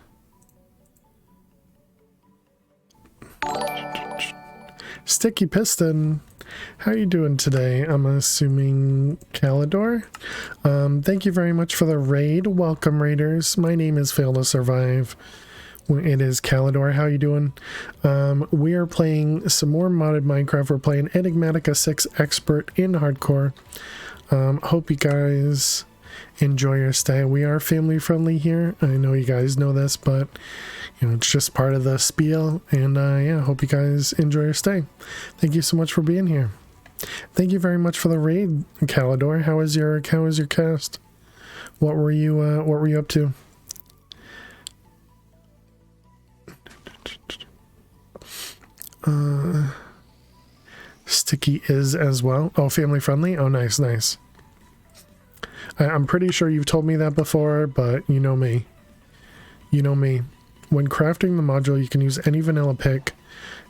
Sticky Piston, how are you doing today? I'm assuming Calidor. Thank you very much for the raid. Welcome, raiders. My name is Fail to Survive. It is Calidor. How you doing? We are playing some more modded Minecraft. We're playing Enigmatica 6 Expert in Hardcore. Hope you guys enjoy your stay. We are family friendly here. I know you guys know this, but you know, it's just part of the spiel. And yeah, hope you guys enjoy your stay. Thank you so much for being here. Thank you very much for the raid, Calidor. How was your cast? What were you up to? Sticky is as well. Oh, family friendly. Oh, nice. I'm pretty sure you've told me that before, but you know me. When crafting the module, you can use any vanilla pick,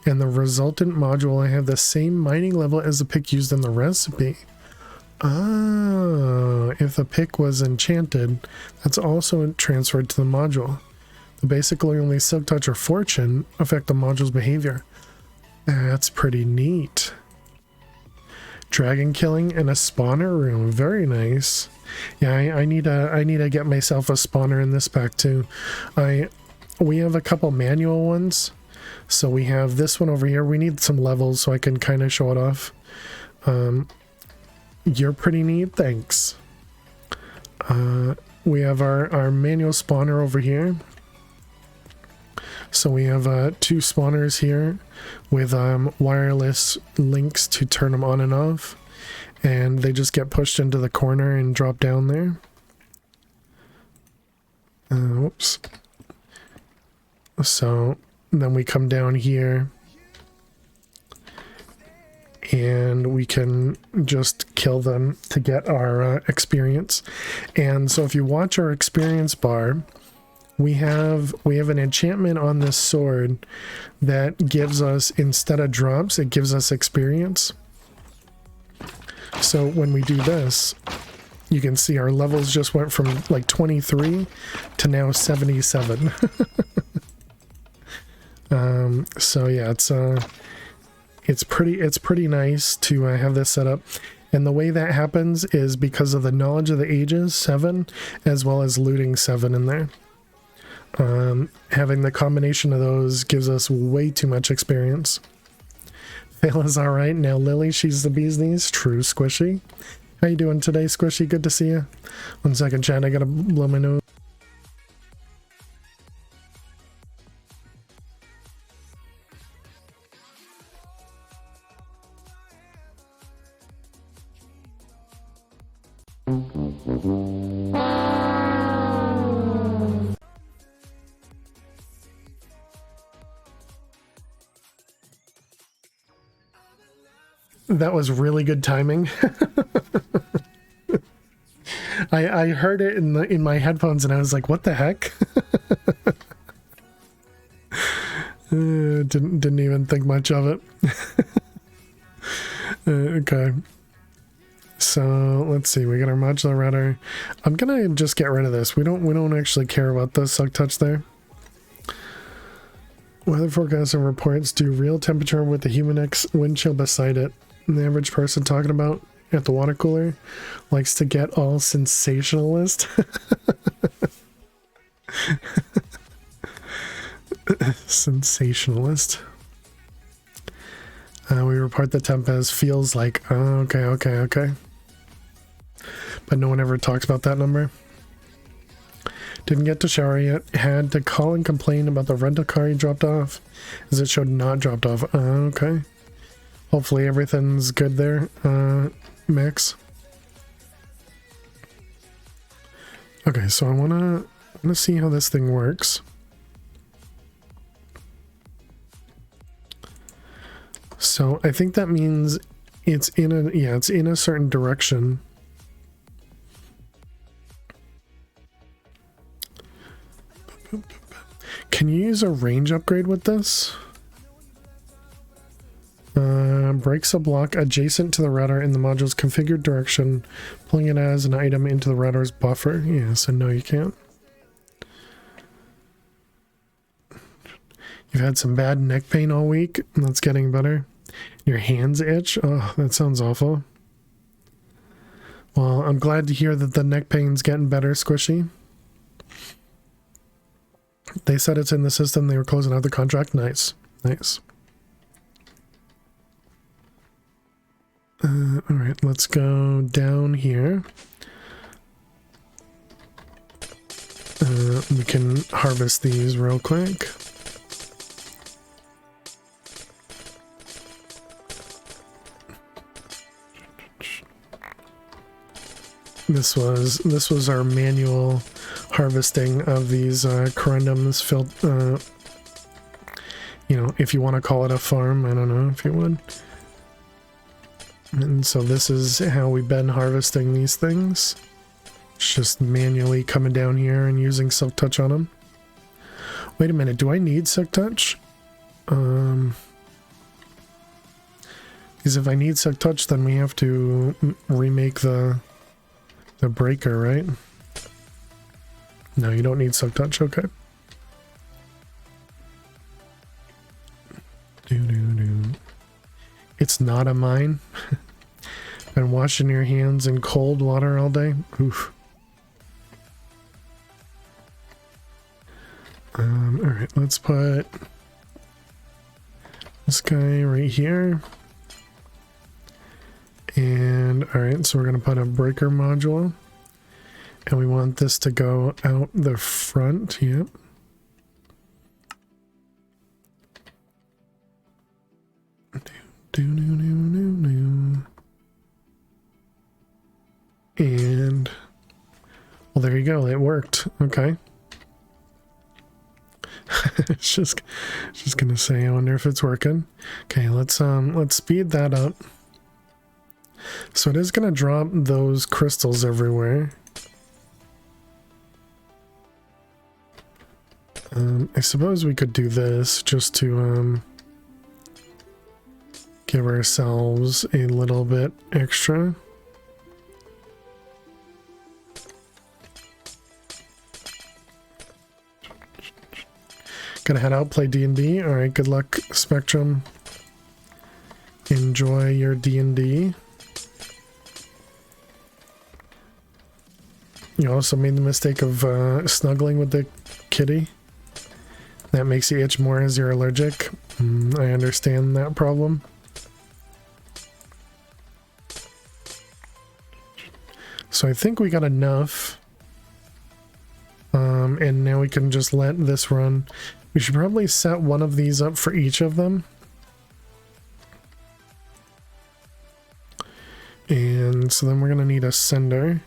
and the resultant module will have the same mining level as the pick used in the recipe. Ah, if the pick was enchanted, that's also transferred to the module. The basically only Silk Touch or Fortune affect the module's behavior. That's pretty neat. Dragon killing in a spawner room. Very nice. Yeah, I need to get myself a spawner in this pack too. We have a couple manual ones. So we have this one over here. We need some levels so I can kind of show it off. You're pretty neat. Thanks. We have our manual spawner over here. So we have 2 spawners here with wireless links to turn them on and off. And they just get pushed into the corner and drop down there. Whoops. So then we come down here and we can just kill them to get our experience. And so if you watch our experience bar, we have an enchantment on this sword that gives us, instead of drops, it gives us experience. So when we do this, you can see our levels just went from like 23 to now 77. So yeah, it's pretty nice to have this set up. And the way that happens is because of the Knowledge of the Ages 7, as well as Looting 7 in there. Having the combination of those gives us way too much experience. Fail is alright. Now Lily, she's the bee's knees. True, Squishy. How you doing today, Squishy? Good to see you. 1 second, chat. I gotta blow my nose. That was really good timing. I heard it in my headphones and I was like, what the heck? Didn't even think much of it. Okay. So let's see. We got our modular router. I'm gonna just get rid of this. We don't actually care about the suck touch there. Weather forecasts and reports do real temperature with the Humanix wind chill beside it. And the average person talking about at the water cooler likes to get all sensationalist. Sensationalist. We report the temp as feels like. Oh, okay. But no one ever talks about that number. Didn't get to shower yet. Had to call and complain about the rental car you dropped off, as it showed not dropped off. Okay. Hopefully everything's good there, Max. Okay, so I wanna see how this thing works. So I think that means it's in a certain direction. Can you use a range upgrade with this? Breaks a block adjacent to the router in the module's configured direction, pulling it as an item into the router's buffer. Yeah, so no, you can't. You've had some bad neck pain all week, and that's getting better. Your hands itch? Oh, that sounds awful. Well, I'm glad to hear that the neck pain's getting better, Squishy. They said it's in the system. They were closing out the contract. Nice. Nice. All right, let's go down here. We can harvest these real quick. This was our manual harvesting of these corundums filled, you know, if you want to call it a farm. I don't know if you would. And so this is how we've been harvesting these things. It's just manually coming down here and using silk touch on them. Wait a minute, do I need silk touch? Because if I need silk touch, then we have to remake the breaker, right? No, you don't need silk touch. Okay. It's not a mine. Been washing your hands in cold water all day. Oof. All right, let's put this guy right here. And all right, so we're gonna put a breaker module, and we want this to go out the front. Yep. And well, there you go. It worked. Okay. it's just gonna say, I wonder if it's working. Okay, let's speed that up. So it is gonna drop those crystals everywhere. I suppose we could do this just to give ourselves a little bit extra. Gonna head out, play D&D. All right, good luck, Spectrum. Enjoy your D&D. You also made the mistake of snuggling with the kitty. That makes you itch more as you're allergic. I understand that problem. So I think we got enough. And now we can just let this run. We should probably set one of these up for each of them. And so then we're going to need a sender.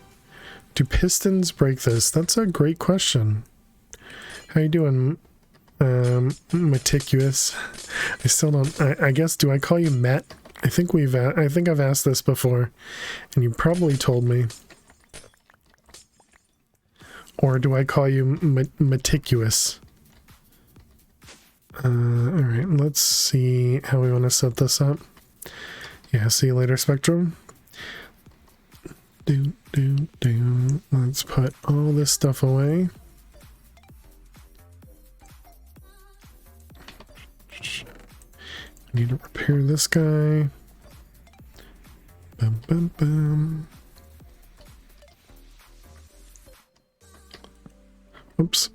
Do pistons break this? That's a great question. How you doing, meticulous? I still don't. I guess, do I call you Met? I think I've asked this before, and you probably told me. Or do I call you meticulous? Alright, let's see how we want to set this up. Yeah, see you later, Spectrum. Let's put all this stuff away. I need to repair this guy. Bum, bum, bum. Oops.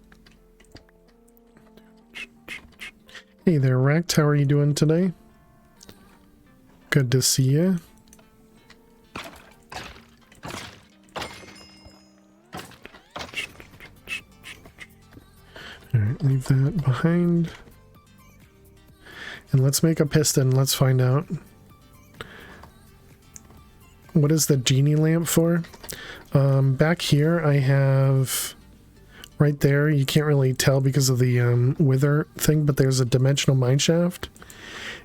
Hey there, Rex. How are you doing today? Good to see you. Alright, leave that behind. And let's make a piston. Let's find out. What is the genie lamp for? Back here I have... Right there, you can't really tell because of the wither thing, but there's a dimensional mine shaft.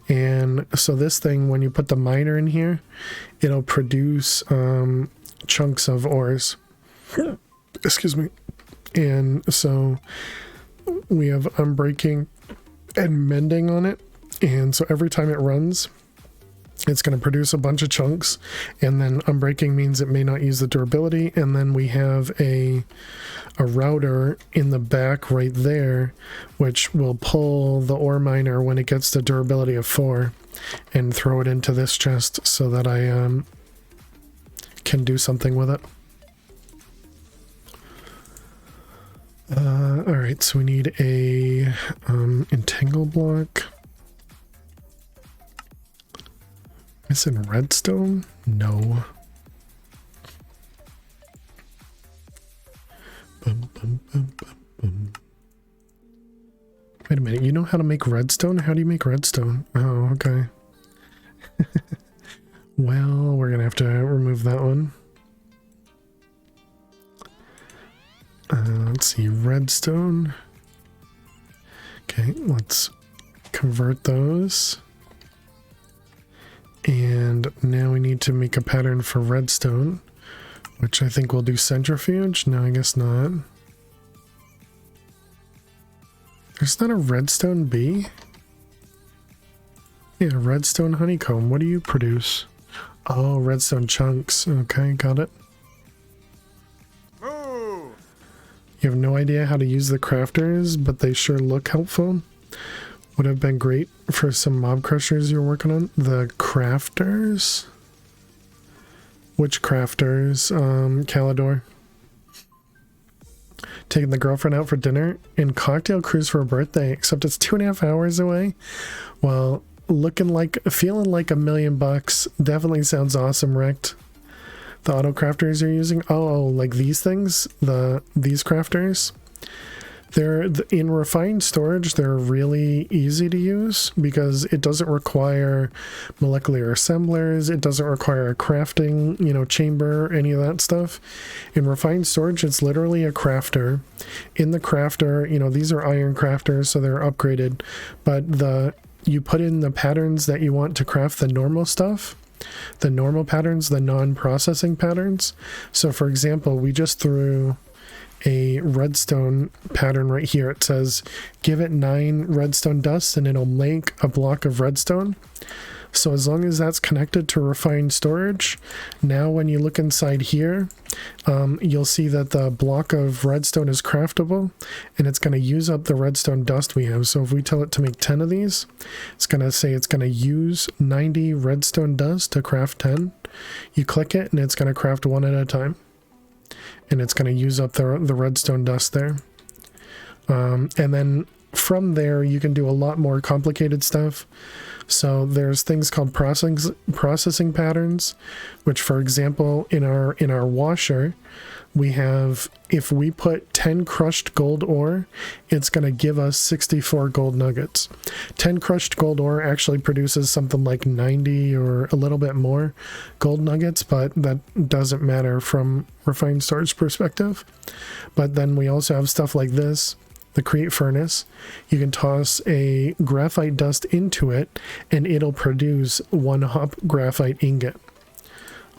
And so this thing, when you put the miner in here, it'll produce chunks of ores. Excuse me. And so we have unbreaking and mending on it. And so every time it runs, it's going to produce a bunch of chunks. And then unbreaking means it may not use the durability. And then we have a router in the back right there, which will pull the ore miner when it gets the durability of 4 and throw it into this chest so that I can do something with it. All right, so we need a entangle block. Missing redstone? No. Wait a minute, you know how to make redstone? How do you make redstone? Oh, okay. Well, we're gonna have to remove that one. Let's see, redstone. Okay, let's convert those. And now we need to make a pattern for redstone, which I think we'll do centrifuge. No, I guess not. There's not a redstone bee? Yeah, redstone honeycomb. What do you produce? Oh, redstone chunks. Okay, got it. Moo! You have no idea how to use the crafters, but they sure look helpful. Would have been great for some mob crushers you're working on. The crafters? Which crafters? Calidor. Taking the girlfriend out for dinner and cocktail cruise for a birthday, except it's 2.5 hours away. Well, feeling like $1,000,000. Definitely sounds awesome, Rect. The auto crafters you're using? Oh, like these things? These crafters? They're in refined storage. They're really easy to use because it doesn't require molecular assemblers. It doesn't require a crafting, chamber, any of that stuff. In refined storage, it's literally a crafter. In the crafter, these are iron crafters, so they're upgraded. But you put in the patterns that you want to craft the normal stuff. The normal patterns, the non-processing patterns. So, for example, we just threw a redstone pattern right here. It says give it 9 redstone dust and it'll make a block of redstone. So as long as that's connected to refined storage, now when you look inside here, you'll see that the block of redstone is craftable and it's going to use up the redstone dust we have. So if we tell it to make 10 of these, it's going to say it's going to use 90 redstone dust to craft 10. You click it and it's going to craft 1 at a time. And it's going to use up the redstone dust there. And then from there, you can do a lot more complicated stuff. So there's things called processing patterns, which, for example, in our washer, we have, if we put 10 crushed gold ore, it's going to give us 64 gold nuggets. 10 crushed gold ore actually produces something like 90 or a little bit more gold nuggets, but that doesn't matter from refined storage perspective. But then we also have stuff like this, the create furnace. You can toss a graphite dust into it and it'll produce 1 hop graphite ingot.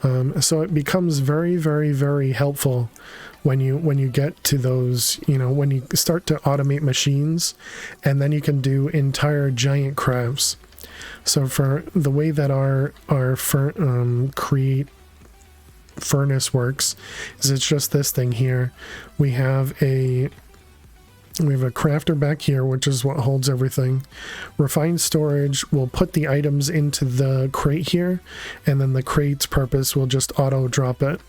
So it becomes very, very, very helpful when you get to those, when you start to automate machines, and then you can do entire giant crafts. So for the way that our create furnace works is it's just this thing here. We have a crafter back here, which is what holds everything. Refined storage will put the items into the crate here, and then the crate's purpose will just auto drop it.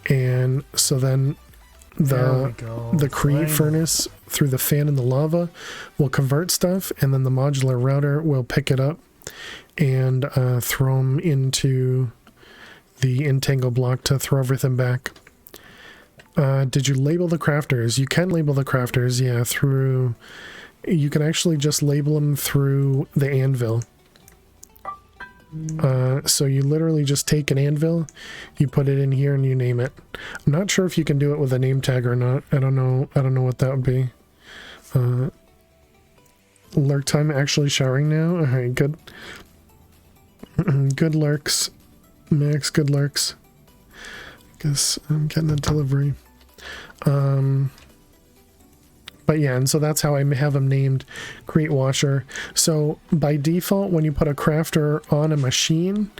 And so then the create furnace through the fan and the lava will convert stuff, and then the modular router will pick it up and throw them into the entangle block to throw everything back. Did you label the crafters? You can label the crafters, yeah, through... You can actually just label them through the anvil. So you literally just take an anvil, you put it in here, and you name it. I'm not sure if you can do it with a name tag or not. I don't know what that would be. Lurk time, actually showering now? Alright, good. Good lurks. Max, good lurks. Guess I'm getting a delivery. But yeah, and so that's how I have them named Crate Washer. So by default, when you put a crafter on a machine,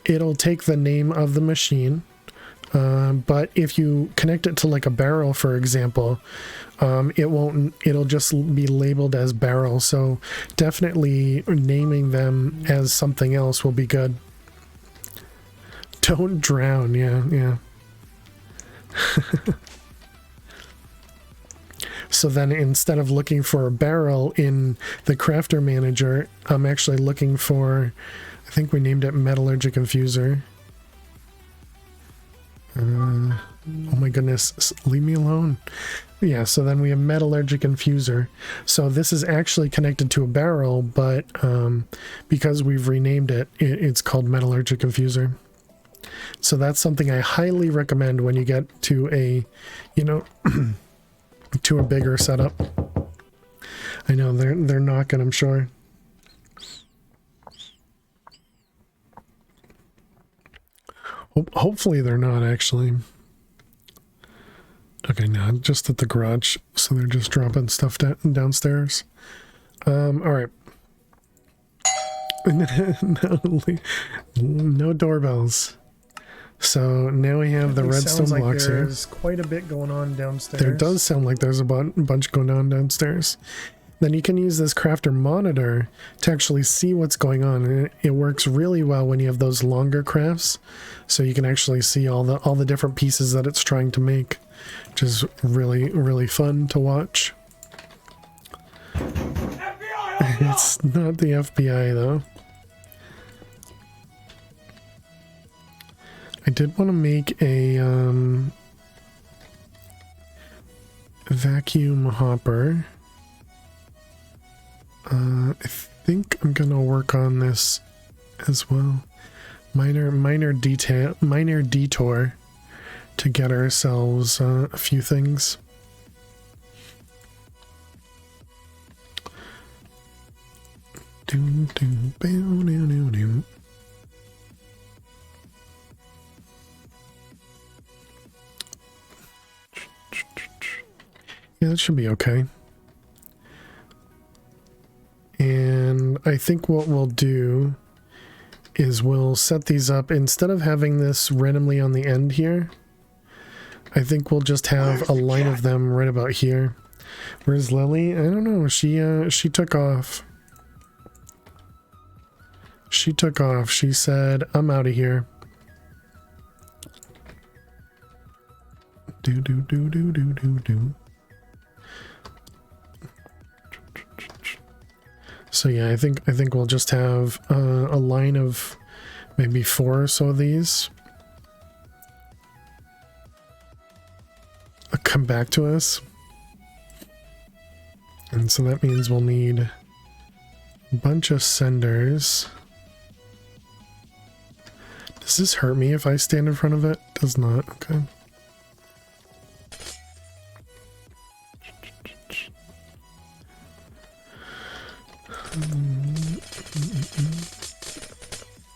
it'll take the name of the machine. But if you connect it to like a barrel, for example, it'll just be labeled as barrel. So definitely naming them as something else will be good. Don't drown, yeah. So then instead of looking for a barrel in the crafter manager, I'm actually looking for, I think we named it metallurgic infuser. Oh my goodness, leave me alone. Yeah, so then we have metallurgic infuser. So this is actually connected to a barrel, but because we've renamed it, it's called metallurgic infuser. So that's something I highly recommend when you get to a, to a bigger setup. I know they're knocking, I'm sure. Hopefully they're not, actually. Okay, now just at the garage, so they're just dropping stuff downstairs. All right. No doorbells. So now we have the redstone blocks here. There's quite a bit going on downstairs. There does sound like there's a bunch going on downstairs. Then you can use this crafter monitor to actually see what's going on. And it works really well when you have those longer crafts, so you can actually see all the different pieces that it's trying to make, which is really, really fun to watch. It's not the FBI though. I did want to make a vacuum hopper. I think I'm gonna work on this as well. Minor detour to get ourselves a few things. Yeah, that should be okay. And I think what we'll do is we'll set these up instead of having this randomly on the end here. I think we'll just have a line of them right about here. Where's Lily? I don't know. She took off. She took off. She said, "I'm out of here." Do. So yeah, I think we'll just have a line of maybe 4 or so of these. Come back to us. And so that means we'll need a bunch of senders. Does this hurt me if I stand in front of it? Does not. Okay.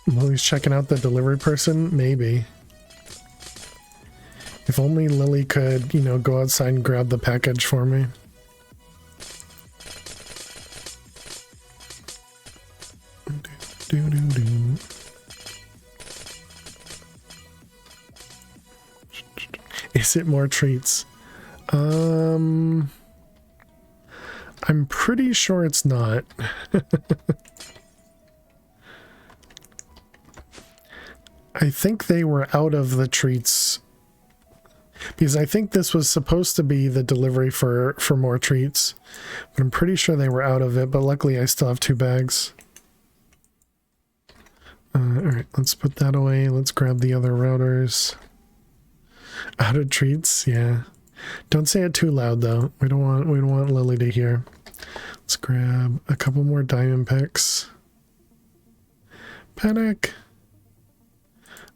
Well, he's checking out the delivery person? Maybe. If only Lily could, you know, go outside and grab the package for me. Is it more treats? I'm pretty sure it's not. I think they were out of the treats because I think this was supposed to be the delivery for more treats, but I'm pretty sure they were out of it, but luckily I still have 2 bags. All right, let's put that away. Let's grab the other routers. Out of treats, yeah. Don't say it too loud though. We don't want Lily to hear. Let's grab a couple more diamond picks. Panic.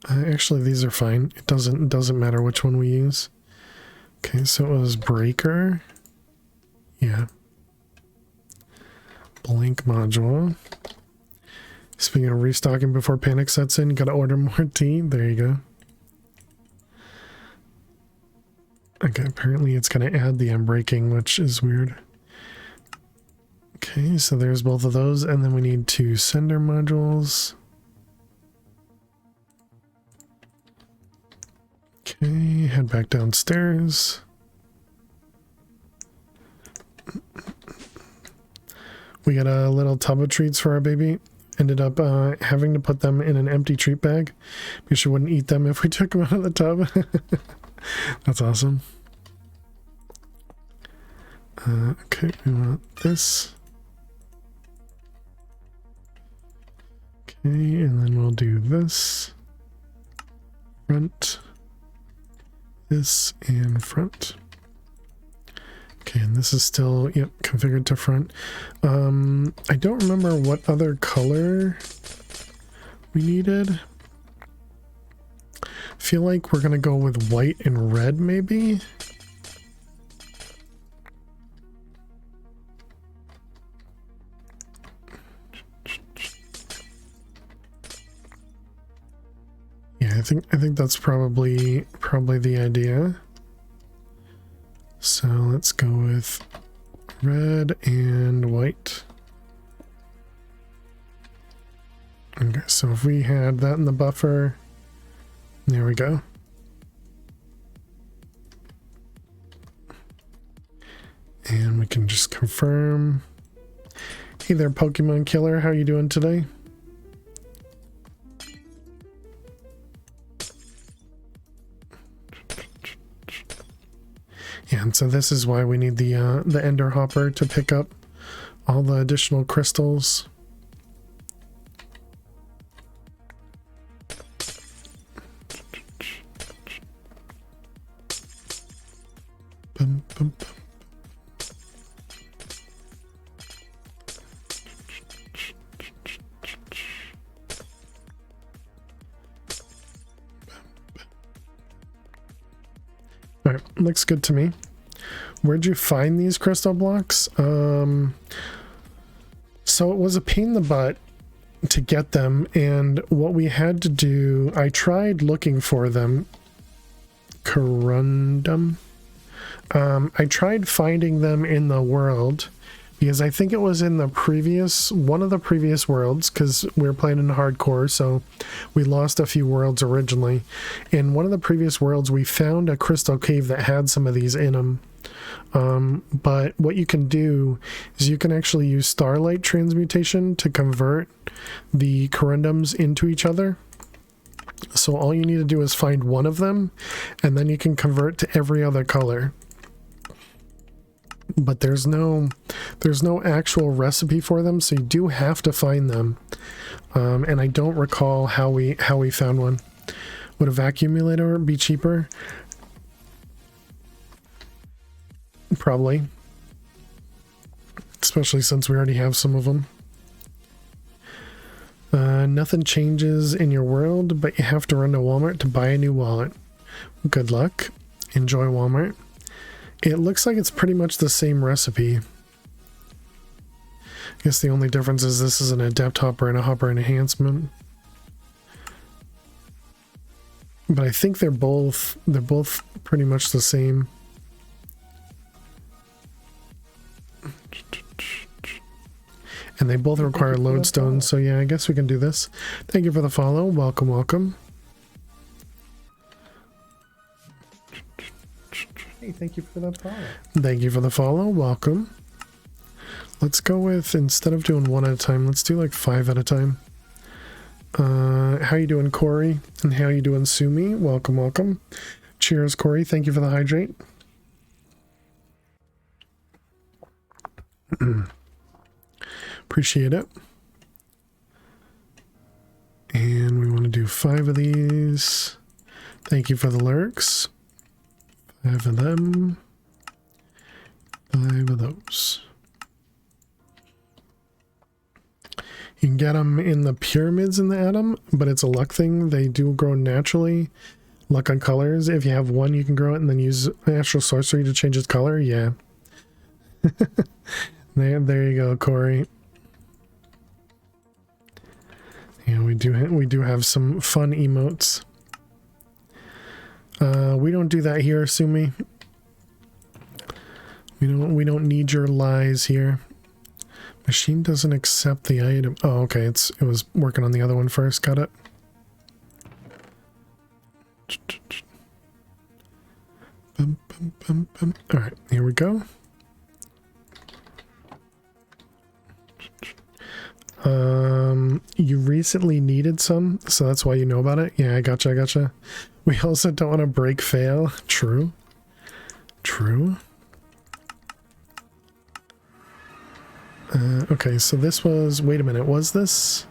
Actually, these are fine. It doesn't matter which one we use. Okay, so it was breaker. Yeah. Blank module. Speaking of restocking before panic sets in, gotta order more tea. There you go. Okay, apparently it's gonna add the unbreaking, which is weird. Okay, so there's both of those, and then we need 2 sender modules. Okay, head back downstairs. We got a little tub of treats for our baby. Ended up having to put them in an empty treat bag because she wouldn't eat them if we took them out of the tub. That's awesome. Okay, we want this. Okay, and then we'll do this. Front. This and front. Okay, and this is still, yep, configured to front. I don't remember what other color we needed. Feel like we're gonna go with white and red, maybe? Yeah, I think that's probably the idea. So let's go with red and white. Okay, so if we had that in the buffer, there we go. And we can just confirm. Hey there, Pokemon Killer, how you doing today? Yeah, and so this is why we need the Ender Hopper to pick up all the additional crystals. Bum, bum, bum. All right, looks good to me. Where'd you find these crystal blocks? So it was a pain in the butt to get them, and what we had to do, I tried looking for them. Corundum. I tried finding them in the world because I think it was in the one of the previous worlds, because we were playing in hardcore, so we lost a few worlds originally. In one of the previous worlds, we found a crystal cave that had some of these in them. But what you can do is you can actually use starlight transmutation to convert the corundums into each other. So all you need to do is find one of them, and then you can convert to every other color. But there's no actual recipe for them, so you do have to find them. And I don't recall how we found one. Would a vacuumulator be cheaper? Probably. Especially since we already have some of them. Nothing changes in your world, but you have to run to Walmart to buy a new wallet. Good luck. Enjoy Walmart. It looks like it's pretty much the same recipe. I guess the only difference is this is an adept hopper and a hopper enhancement. But I think they're both pretty much the same. And they both require lodestone, so yeah, I guess we can do this. Thank you for the follow. Welcome, welcome. Hey, thank you for the follow. Thank you for the follow. Welcome. Let's go with, instead of doing one at a time, let's do like 5 at a time. How you doing, Corey? And how you doing, Sumi? Welcome, welcome. Cheers, Corey. Thank you for the hydrate. Appreciate it. And we want to do 5 of these. Thank you for the lurks. 5 of them. 5 of those. You can get them in the pyramids in the atom, but it's a luck thing. They do grow naturally. Luck on colors. If you have one, you can grow it and then use astral sorcery to change its color. Yeah. There you go, Corey. Yeah, we do have some fun emotes. We don't do that here, Sumi. We don't need your lies here. Machine doesn't accept the item. Oh, okay. It was working on the other one first. Got it. Bum, bum, bum, bum. All right, here we go. You recently needed some, so that's why you know about it. Yeah, I gotcha. We also don't want to break fail. True. Okay, so this was, wait a minute, was this?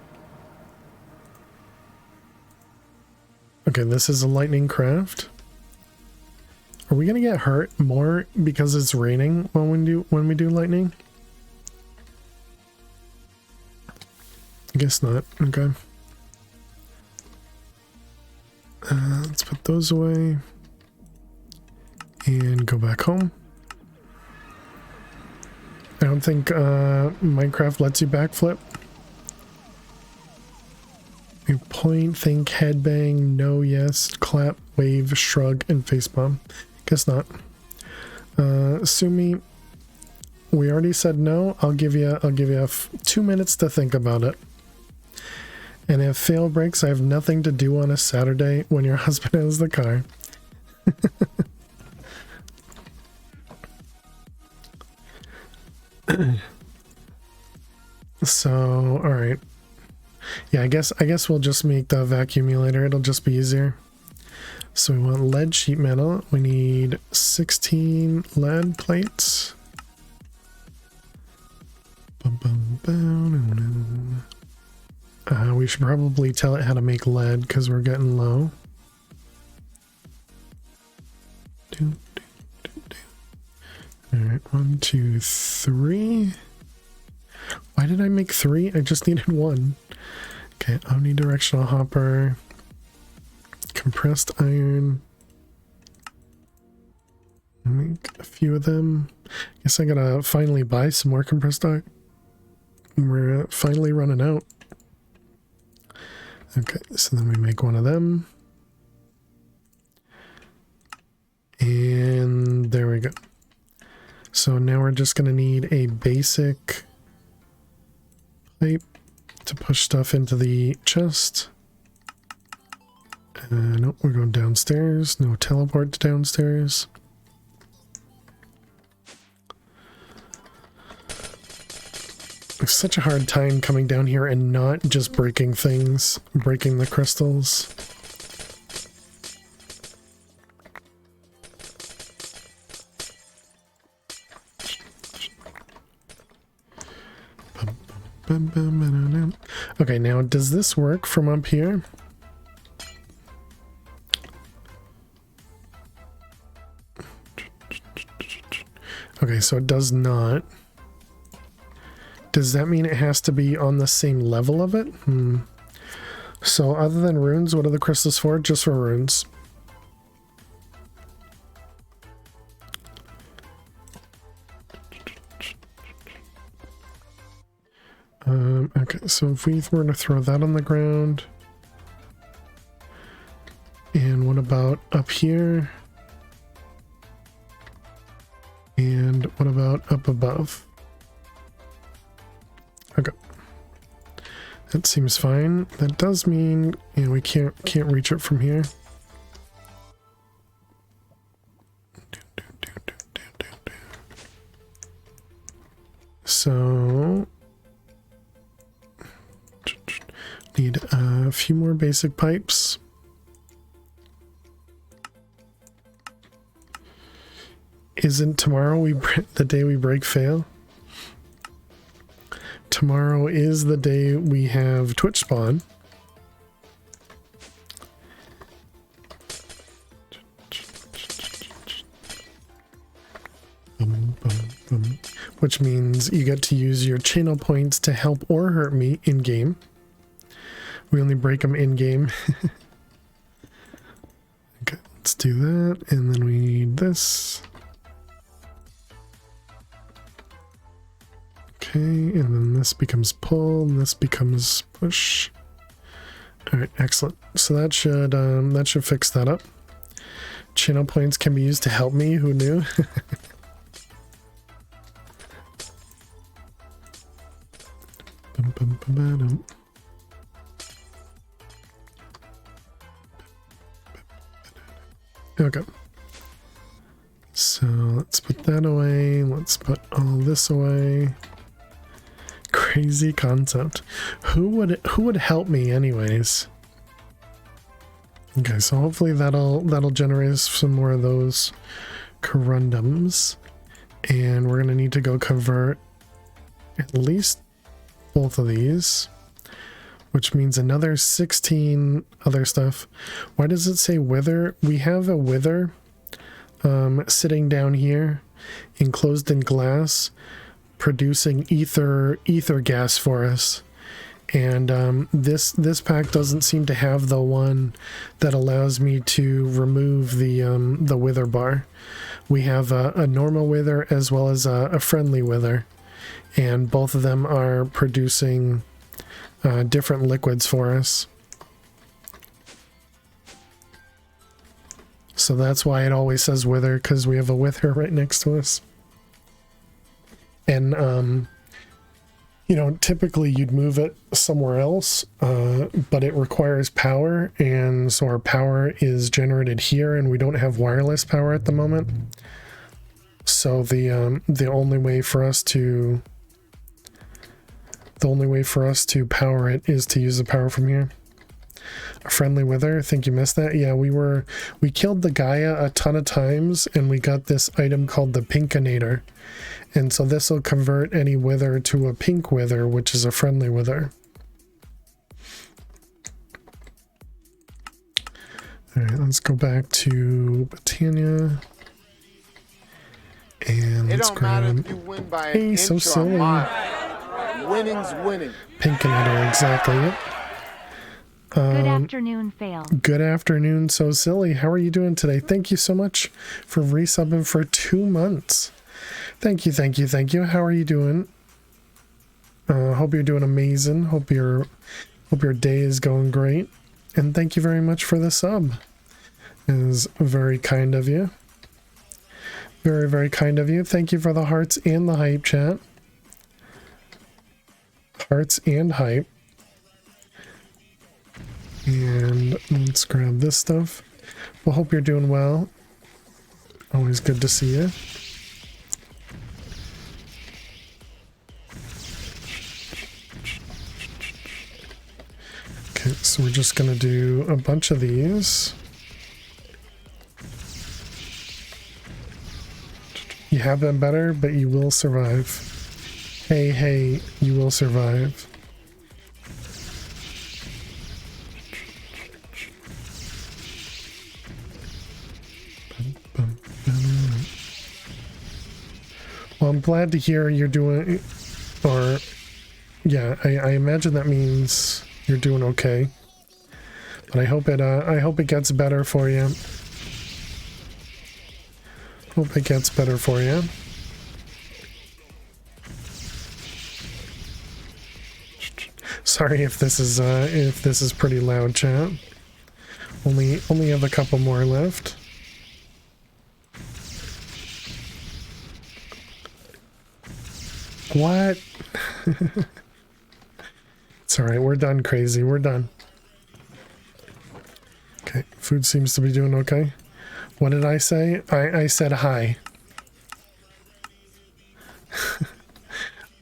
Okay, this is a lightning craft. Are we gonna get hurt more because it's raining when we do lightning? I guess not. Okay. Let's put those away and go back home. I don't think Minecraft lets you backflip. You point, think, headbang, no, yes, clap, wave, shrug, and facepalm. Guess not. Sumi, we already said no. I'll give you 2 minutes to think about it. And if fail breaks, I have nothing to do on a Saturday when your husband has the car. So, all right. Yeah, I guess we'll just make the vacuumulator. It'll just be easier. So we want lead sheet metal. We need 16 lead plates. We should probably tell it how to make lead because we're getting low. All right, 1, 2, 3. Why did I make 3? I just needed 1. Okay, omnidirectional hopper, compressed iron. Make a few of them. Guess I gotta finally buy some more compressed iron. We're finally running out. Okay, so then we make 1 of them. And there we go. So now we're just gonna need a basic pipe to push stuff into the chest. Nope, we're going downstairs. No teleport to downstairs. I have such a hard time coming down here and not just breaking things, breaking the crystals. Okay, now does this work from up here? Okay, so it does not. Does that mean it has to be on the same level of it? So other than runes, what are the crystals for? Just for runes. Okay, so if we were to throw that on the ground. And what about up here? And what about up above? Okay. That seems fine. That does mean, you know, we can't reach it from here. So need a few more basic pipes. Isn't tomorrow the day we break fail? Tomorrow is the day we have Twitch spawn. Which means you get to use your channel points to help or hurt me in game. We only break them in game. Okay, let's do that. And then we need this. Okay, and then this becomes pull, and this becomes push. All right, excellent. So that should fix that up. Channel points can be used to help me. Who knew? Okay. So let's put that away. Let's put all this away. Crazy concept. Who would help me anyways? Okay, so hopefully that'll generate some more of those corundums. And we're gonna need to go convert at least both of these, which means another 16 other stuff. Why does it say wither? We have a wither sitting down here, enclosed in glass, producing ether gas for us. And this pack doesn't seem to have the one that allows me to remove the wither bar. We have a normal wither as well as a friendly wither, and both of them are producing different liquids for us. So that's why it always says wither, because we have a wither right next to us. And you know, typically you'd move it somewhere else, but it requires power, and so our power is generated here, and we don't have wireless power at the moment. So the only way for us to power it is to use the power from here. A friendly wither, I think you missed that. Yeah, we killed the Gaia a ton of times, and we got this item called the Pinkinator. And so this will convert any wither to a pink wither, which is a friendly wither. All right, let's go back to Britannia. And let's grab... Hey, so silly. Winning's winning. Pinkinator, exactly. Yep. Good afternoon, Fail. Good afternoon, so silly. How are you doing today? Thank you so much for resubbing for 2 months. Thank you, thank you, thank you. How are you doing? Hope you're doing amazing. Hope your day is going great. And thank you very much for the sub. It is very kind of you. Very, very kind of you. Thank you for the hearts and the hype, chat. Hearts and hype. And let's grab this stuff. Well, hope you're doing well. Always good to see you. Okay, so we're just gonna do a bunch of these. You have been better, but you will survive. Hey, you will survive. Well, I'm glad to hear you're doing, or yeah, I imagine that means you're doing okay. But I hope it gets better for you. Hope it gets better for you. Sorry if this is pretty loud, chat. Only have a couple more left. What? It's alright, we're done, crazy. We're done. Okay, food seems to be doing okay. What did I say? I said hi.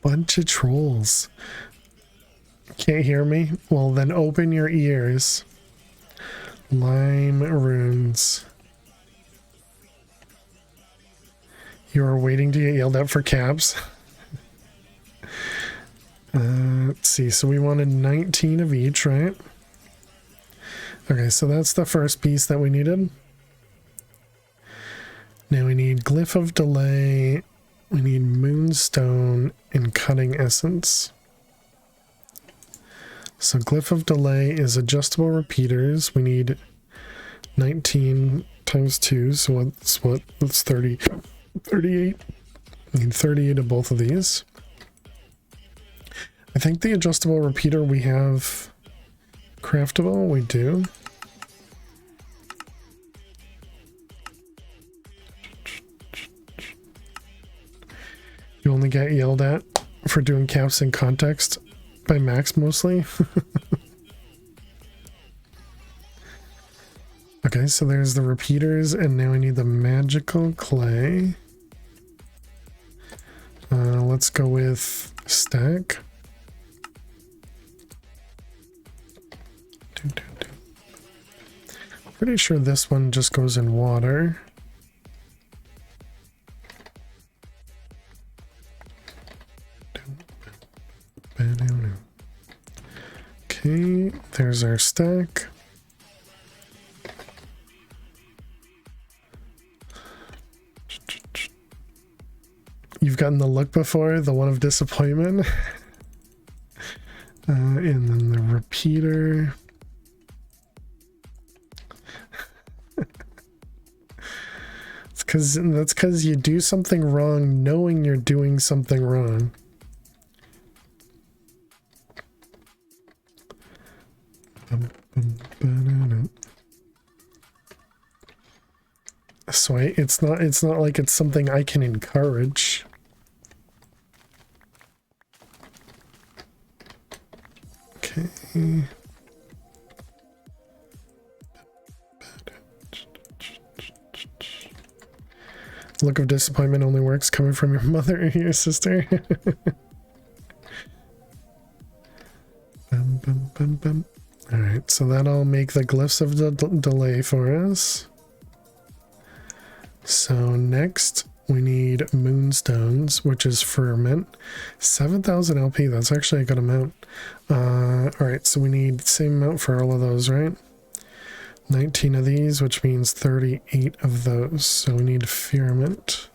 Bunch of trolls. Can't hear me? Well, then open your ears. Lime runes. You are waiting to get yelled at for caps. Let's see. So we wanted 19 of each, right? Okay, so that's the first piece that we needed. Now we need Glyph of Delay. We need Moonstone and Cutting Essence. So Glyph of Delay is adjustable repeaters. We need 19 times 2, so that's 30, 38. We need 38 of both of these. I think the adjustable repeater we have craftable, we do. You only get yelled at for doing caps in context by Max mostly. Okay, so there's the repeaters, and now I need the magical clay. Let's go with stack. Pretty sure this one just goes in water. Okay, there's our stack. You've gotten the look before, the one of disappointment. And then the repeater. That's because you do something wrong knowing you're doing something wrong. So it's not like it's something I can encourage. Okay. Look of disappointment only works coming from your mother or your sister. Alright, so that'll make the glyphs of the delay for us. So next we need moonstones, which is ferment. 7,000 LP, that's actually a good amount. Alright, so we need the same amount for all of those, right? 19 of these, which means 38 of those. So we need firmament.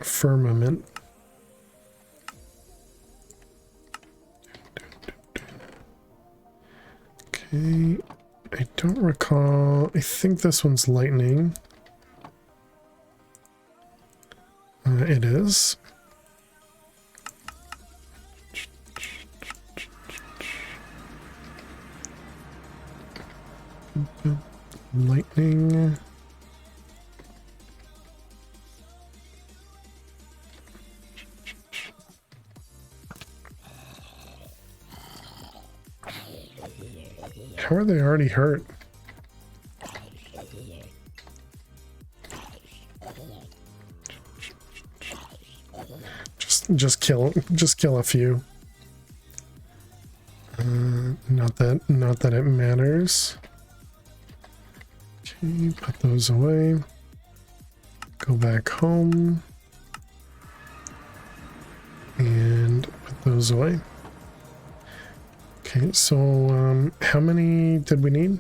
Firmament. Okay, I don't recall. I think this one's lightning. It is. Lightning. How are they already hurt? Just kill a few. Not that it matters. Okay, put those away. Go back home. And put those away. Okay, so how many did we need?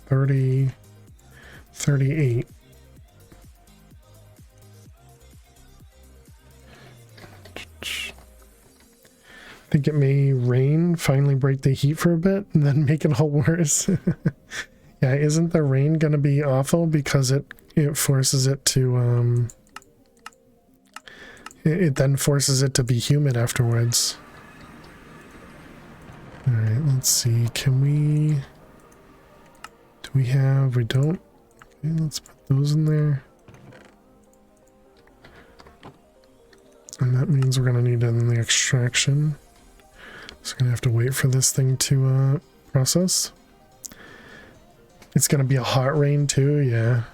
38. I think it may rain, finally break the heat for a bit, and then make it all worse. Yeah, isn't the rain gonna be awful because it forces it to it then forces it to be humid afterwards. Alright, let's see. Can we... Do we have... We don't... Okay, let's put those in there. And that means we're going to need it in the extraction. So we're going to have to wait for this thing to process. It's going to be a hot rain too, yeah.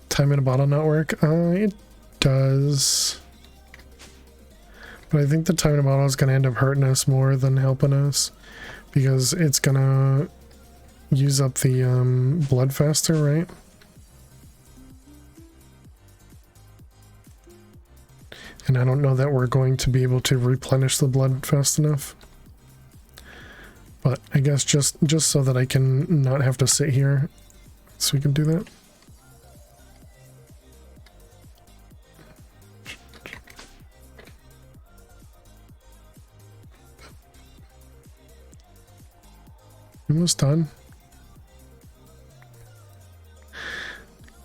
Time in a bottle not work? It does. But I think the time in a bottle is going to end up hurting us more than helping us. Because it's going to use up the blood faster, right? And I don't know that we're going to be able to replenish the blood fast enough. But I guess just so that I can not have to sit here, so we can do that. Almost done.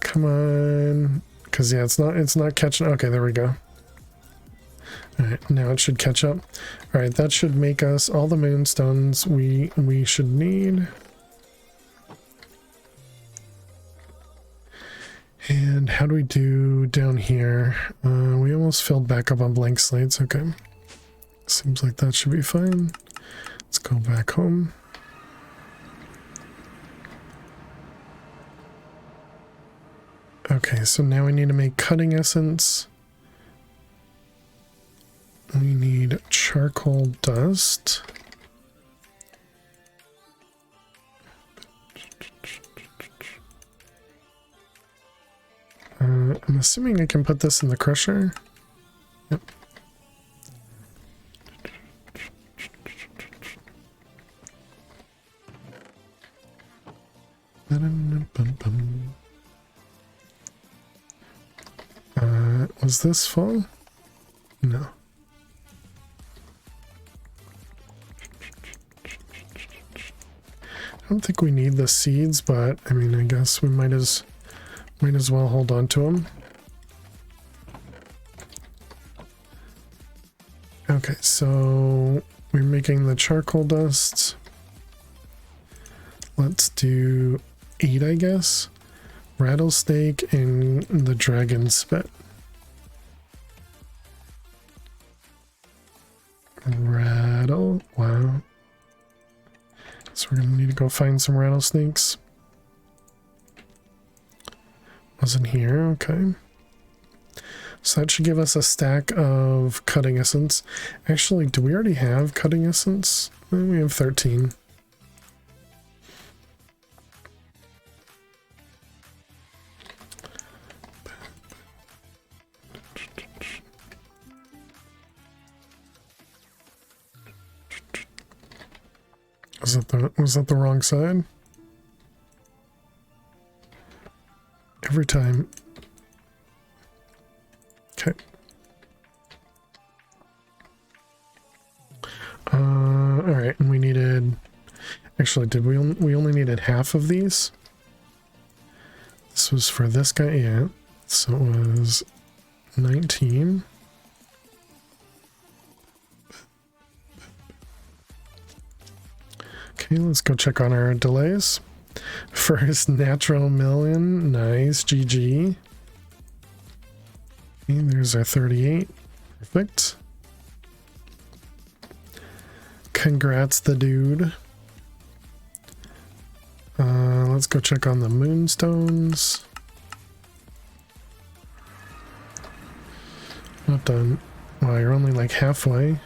Come on. Cause yeah, it's not catching. Okay, there we go. Alright, now it should catch up. Alright, that should make us all the moonstones we should need. And how do we do down here? We almost filled back up on blank slates. Okay. Seems like that should be fine. Let's go back home. Okay, so now we need to make cutting essence. We need charcoal dust. I'm assuming I can put this in the crusher. Yep. Was this full? No. I don't think we need the seeds, but I mean, I guess we might as well hold on to them. Okay, so we're making the charcoal dust. Let's do 8, I guess. Rattlesnake and the dragon spit. Rattle, wow. So we're gonna need to go find some rattlesnakes. Wasn't here, okay. So that should give us a stack of cutting essence. Actually, do we already have cutting essence? We have 13. Was that the wrong side? Every time. Okay. All right, and we needed. Actually, did we only needed half of these? This was for this guy, yeah. So it was 19. Okay, let's go check on our delays. First natural million, nice, GG. Okay, there's our 38, perfect. Congrats, the dude. Let's go check on the moonstones. Not done. Wow, you're only like halfway.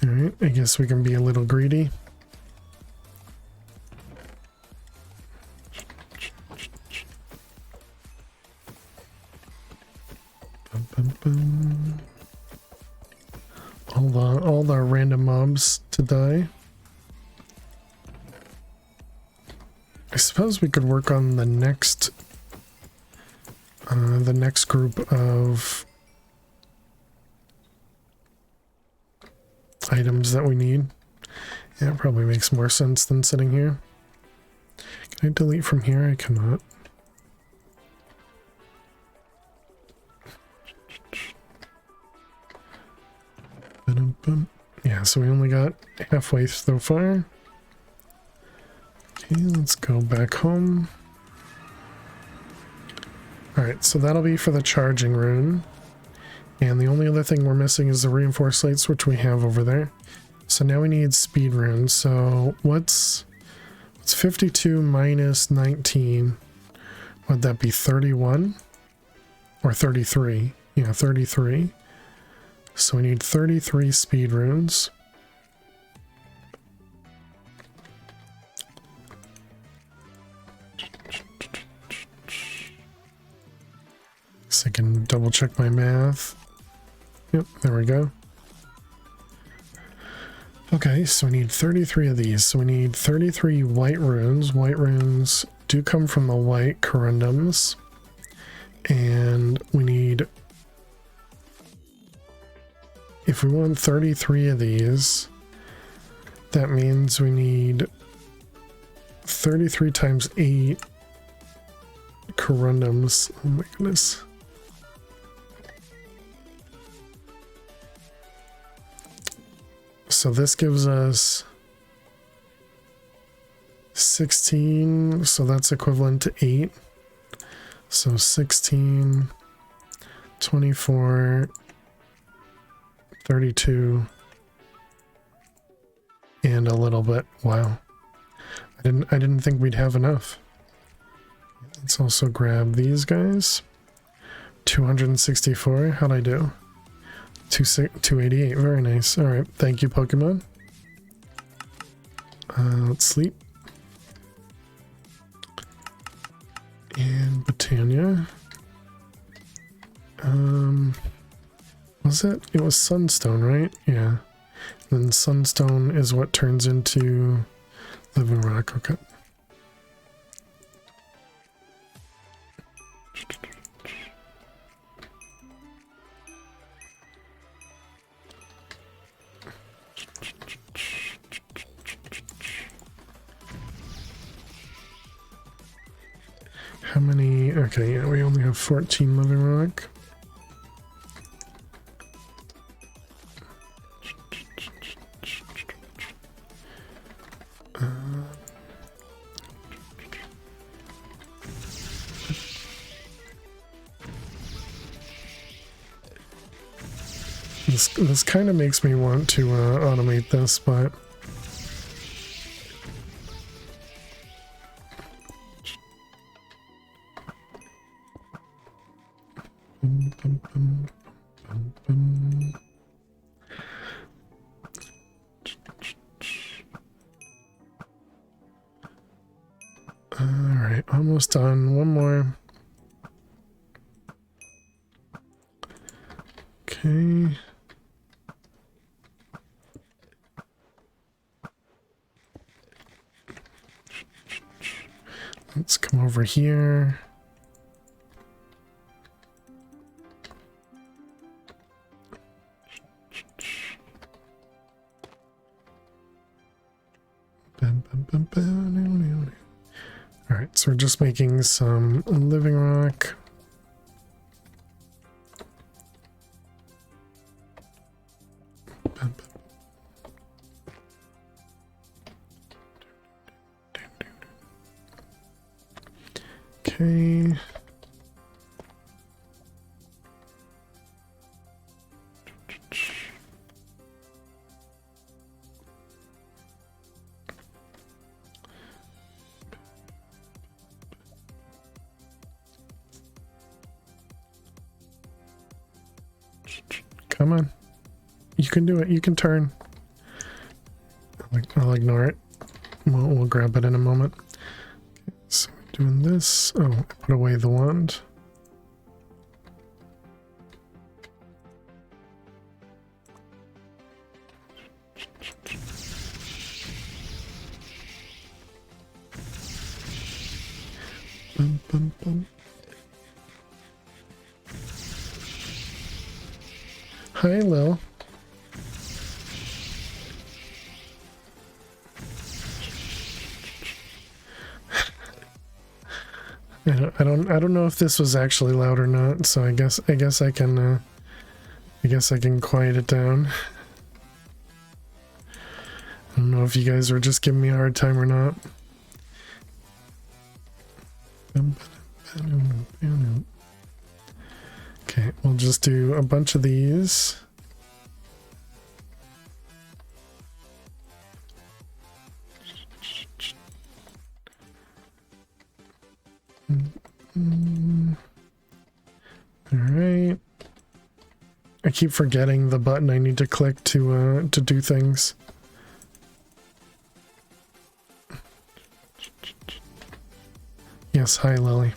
Alright, I guess we can be a little greedy. Bum, bum, bum. All the random mobs to die. I suppose we could work on the next group of items that we need. Yeah, it probably makes more sense than sitting here. Can I delete from here? I cannot. Yeah, so we only got halfway so far. Okay, let's go back home. Alright, so that'll be for the charging room. And the only other thing we're missing is the reinforced slates, which we have over there. So now we need speed runes. So what's 52 minus 19? Would that be 31? Or 33? Yeah, 33. So we need 33 speed runes. So I can double check my math. Yep, there we go. Okay, so we need 33 of these. So we need 33 white runes. White runes do come from the white corundums. And we need... If we want 33 of these, that means we need 33 times 8 corundums. Oh my goodness. So this gives us 16, so that's equivalent to 8. So 16, 24, 32, and a little bit. Wow. I didn't think we'd have enough. Let's also grab these guys. 264. How'd I do? 288. Very nice. All right. Thank you, Pokemon. Let's sleep. And Botania. Was it? It was Sunstone, right? Yeah. Then Sunstone is what turns into Living Rock. Okay. How many? Okay, yeah, we only have 14 Living Rock. This kind of makes me want to automate this, but all right, almost done. One more. Okay. Let's come over here. All right, so we're just making some Living Rock. Okay. Come on. You can do it. You can turn. I'll ignore it. We'll grab it in a moment. Okay, so doing this. Oh, I put away the wand. Bum, bum, bum. Hi, Lil. I don't know if this was actually loud or not, so I guess I can quiet it down. I don't know if you guys are just giving me a hard time or not. Okay, we'll just do a bunch of these. All right. I keep forgetting the button I need to click to do things. Yes, hi Lily.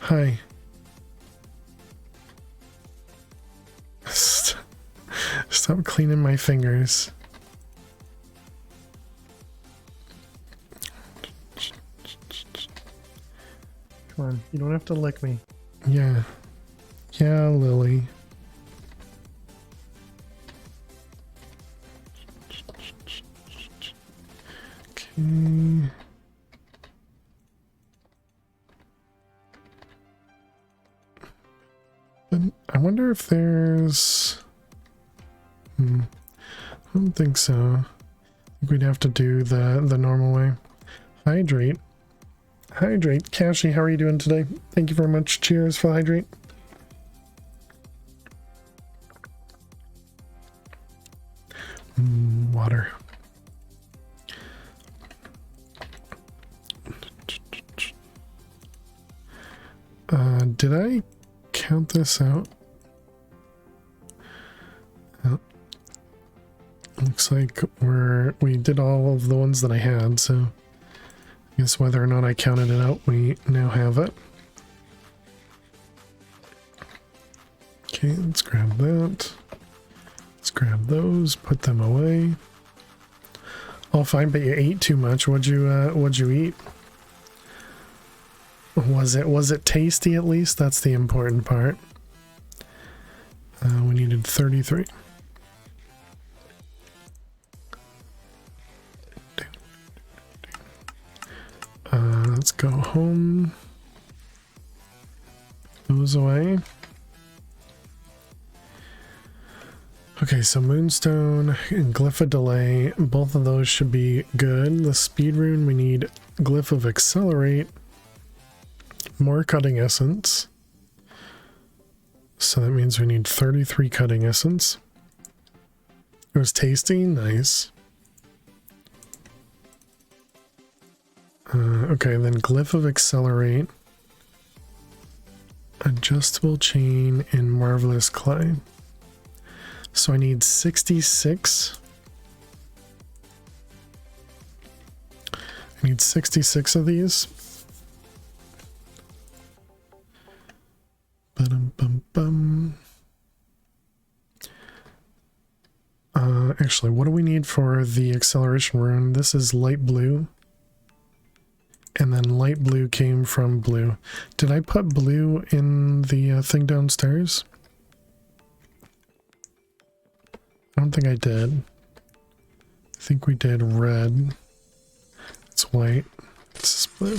Hi. Stop cleaning my fingers. Come on, you don't have to lick me. Yeah. Yeah, Lily. Okay. I wonder if there's... I don't think so. I think we'd have to do the normal way. Hydrate. Hydrate. Cashy, how are you doing today? Thank you very much. Cheers for the hydrate. Water. Did I count this out? Looks like we did all of the ones that I had, so I guess whether or not I counted it out, we now have it. Okay, let's grab that. Let's grab those, put them away. All fine, but you ate too much. What'd you eat? Was it tasty at least? That's the important part. We needed 33. Let's go home. Those away. Okay, so Moonstone and Glyph of Delay, both of those should be good. The Speed Rune, we need Glyph of Accelerate, more Cutting Essence. So that means we need 33 Cutting Essence. It was tasty, nice. Okay, then Glyph of Accelerate, Adjustable Chain, and Marvelous Clay. So I need 66. I need 66 of these. Ba-dum-bum-bum. Actually, what do we need for the acceleration rune? This is light blue. And then light blue came from blue. Did I put blue in the thing downstairs? I don't think I did. I think we did red. It's white. This is blue.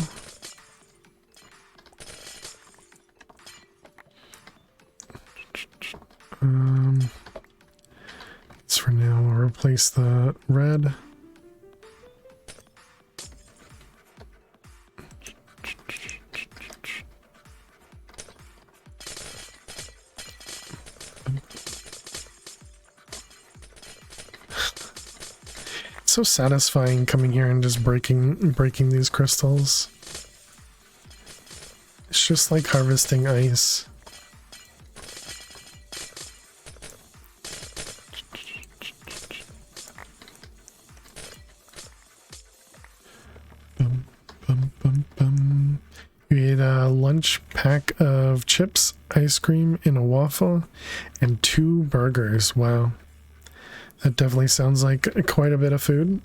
So for now, we'll replace the red. It's so satisfying coming here and just breaking these crystals. It's just like harvesting ice. Bum, bum, bum, bum. You ate a lunch pack of chips, ice cream, and a waffle, and 2 burgers. Wow. That definitely sounds like quite a bit of food.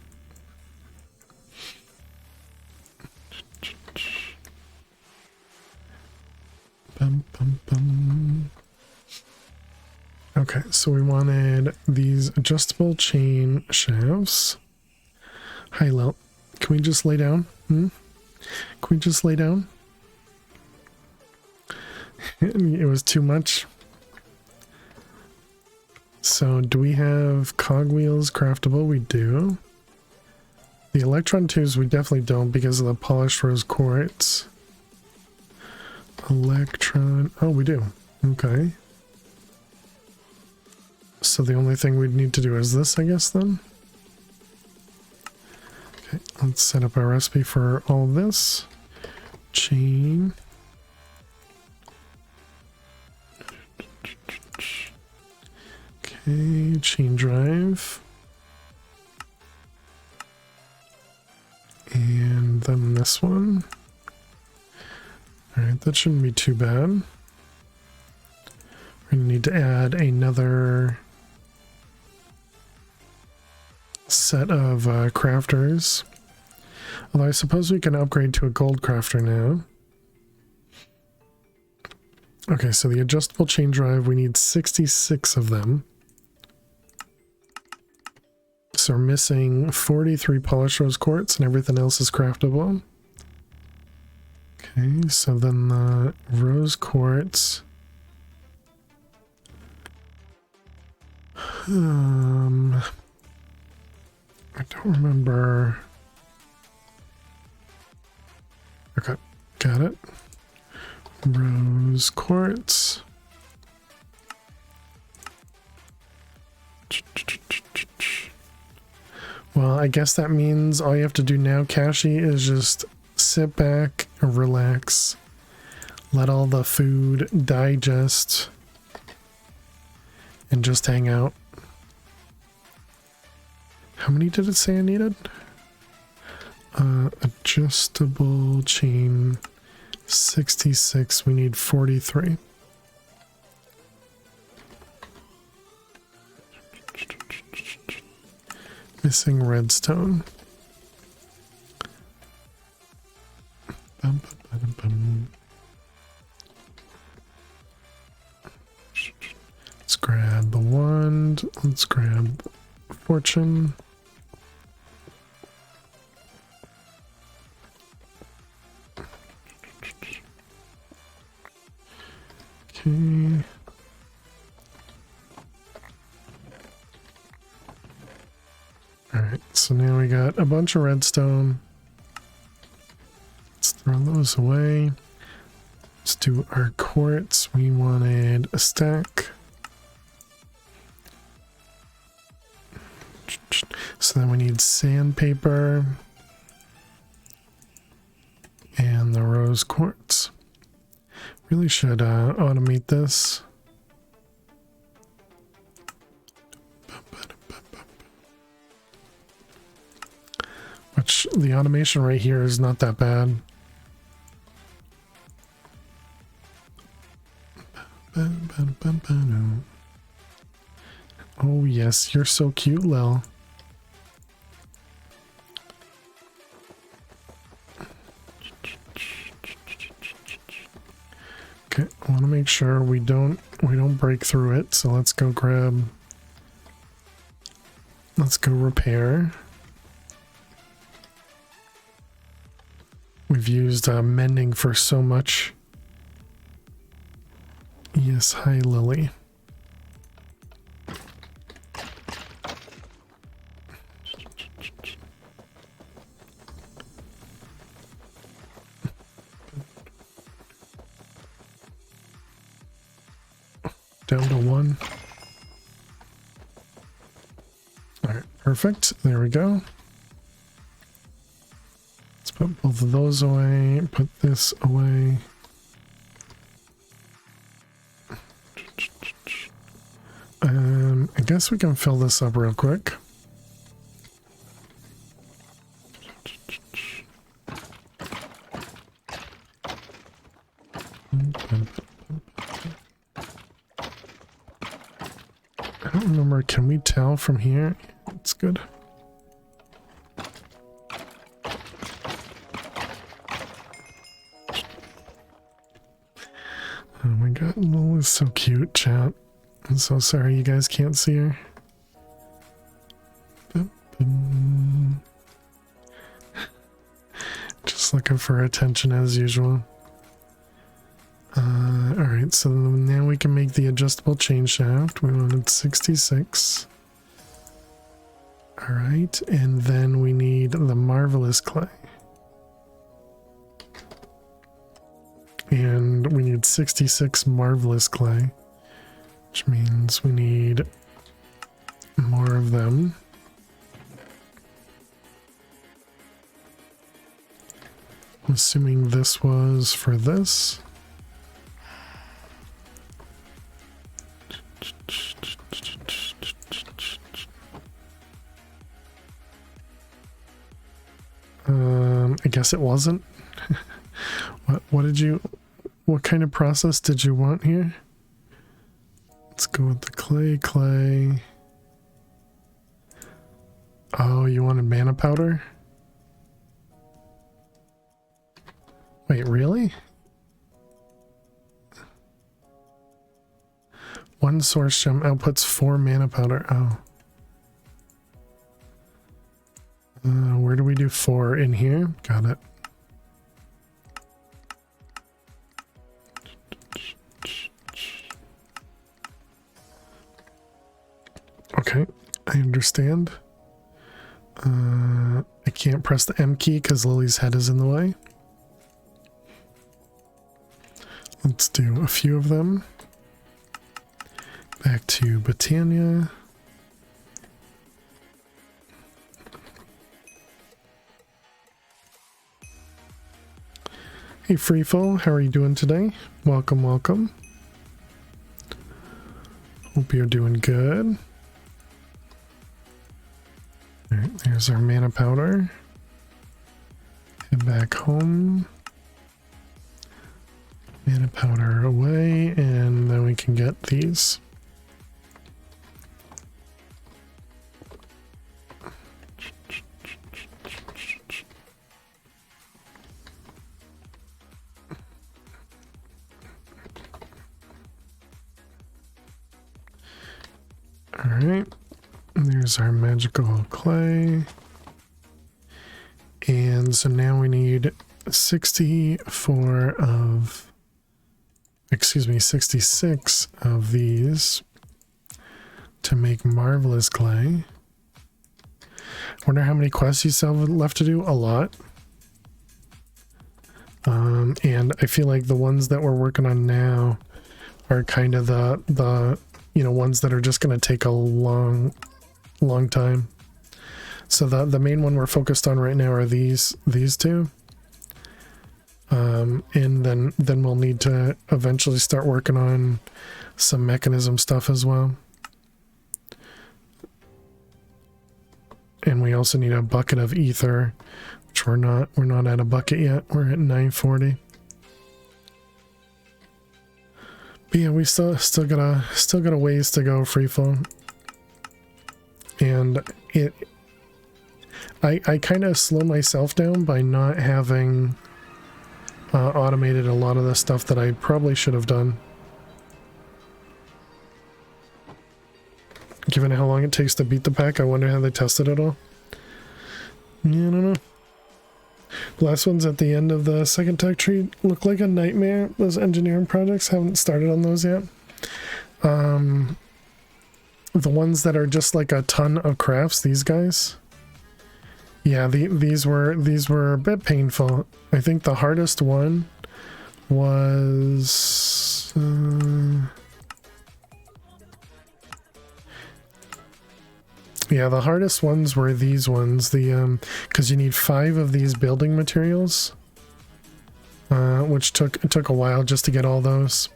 Bum, bum, bum. Okay, so we wanted these adjustable chain shafts. Hi, Lil. Can we just lay down? Can we just lay down? It was too much. So do we have cogwheels craftable? We do. The electron tubes we definitely don't because of the polished rose quartz. Electron, oh we do. Okay. So the only thing we'd need to do is this, I guess, then. Okay, let's set up our recipe for all this. Chain. Okay, chain drive. And then this one. Alright, that shouldn't be too bad. We're going to need to add another set of crafters. Although I suppose we can upgrade to a gold crafter now. Okay, so the adjustable chain drive, we need 66 of them. So we're missing 43 polished rose quartz and everything else is craftable. Okay, so then the rose quartz. I don't remember. Okay, got it. Rose quartz. Well, I guess that means all you have to do now, Kashi, is just sit back and relax. Let all the food digest. And just hang out. How many did it say I needed? Adjustable chain 66. We need 43. Missing redstone. Let's grab the wand. Let's grab fortune. Okay. Alright, so now we got a bunch of redstone. Let's throw those away. Let's do our quartz. We wanted a stack. So then we need sandpaper and the rose quartz. Really should automate this. Which the automation right here is not that bad. Oh yes, you're so cute, Lil. Okay, I want to make sure we don't break through it, so let's go repair. We've used mending for so much. Yes, hi Lily. Down to 1. Alright, perfect. There we go. Let's put both of those away. Put this away. I guess we can fill this up real quick. I don't remember, can we tell from here? It's good. Oh my god, Lil is so cute, chat. I'm so sorry you guys can't see her. Just Just looking for attention as usual. Alright, so now we can make the adjustable chain shaft. We wanted 66. Alright, and then we need the marvelous clay. And we need 66 marvelous clay, which means we need more of them. I'm assuming this was for this. I guess it wasn't. What kind of process did you want here? Let's go with the clay. Oh, you wanted mana powder? Wait, really? One source gem outputs 4 mana powder. Oh. Where do we do 4? In here? Got it. Okay, I understand. I can't press the M key because Lily's head is in the way. Let's do a few of them. Back to Britannia. Hey Freefall, how are you doing today? Welcome, welcome. Hope you're doing good. Alright, there's our mana powder. Head back home. Mana powder away, and then we can get these. Alright, there's our magical clay. And so now we need 64 of, 66 of these to make marvelous clay. Wonder how many quests you still have left to do? A lot. And I feel like the ones that we're working on now are kind of the ones that are just going to take a long time. So the main one we're focused on right now are these two. And then we'll need to eventually start working on some mechanism stuff as well. And we also need a bucket of ether, which we're not at a bucket yet. We're at 940. But yeah, we still got a ways to go, Freefall. And I kind of slow myself down by not having automated a lot of the stuff that I probably should have done. Given how long it takes to beat the pack, I wonder how they tested it all. Yeah, I don't know. The last ones at the end of the second tech tree look like a nightmare. Those engineering projects, haven't started on those yet. The ones that are just like a ton of crafts, these guys. Yeah, these were a bit painful. I think the hardest one was yeah, the hardest ones were these ones, the because you need 5 of these building materials, which took a while just to get all those.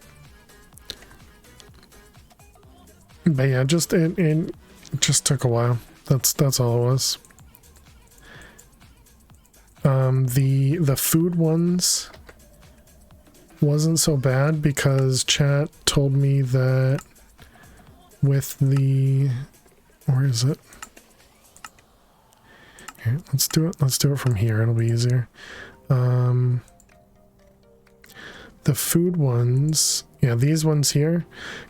But yeah, it just took a while. That's all it was. The food ones wasn't so bad because chat told me that with the, where is it? Here, let's do it from here. It'll be easier. The food ones, yeah, these ones here,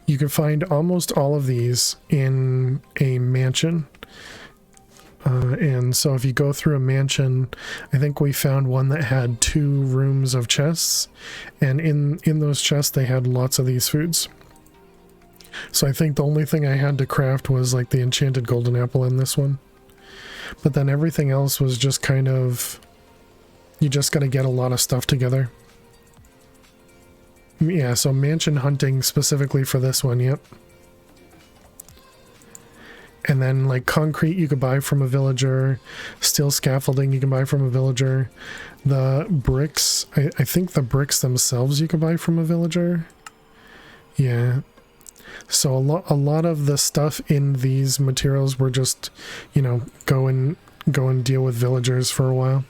you can find almost all of these in a mansion. And so if you go through a mansion, I think we found one that had 2 rooms of chests, and in those chests they had lots of these foods. So I think the only thing I had to craft was like the enchanted golden apple in this one. But then everything else was just kind of, you just gotta get a lot of stuff together. Yeah, so mansion hunting specifically for this one, yep. And then like concrete you could buy from a villager, steel scaffolding you can buy from a villager. The bricks, I think the bricks themselves you could buy from a villager. Yeah. So a lot of the stuff in these materials were just, you know, go and deal with villagers for a while.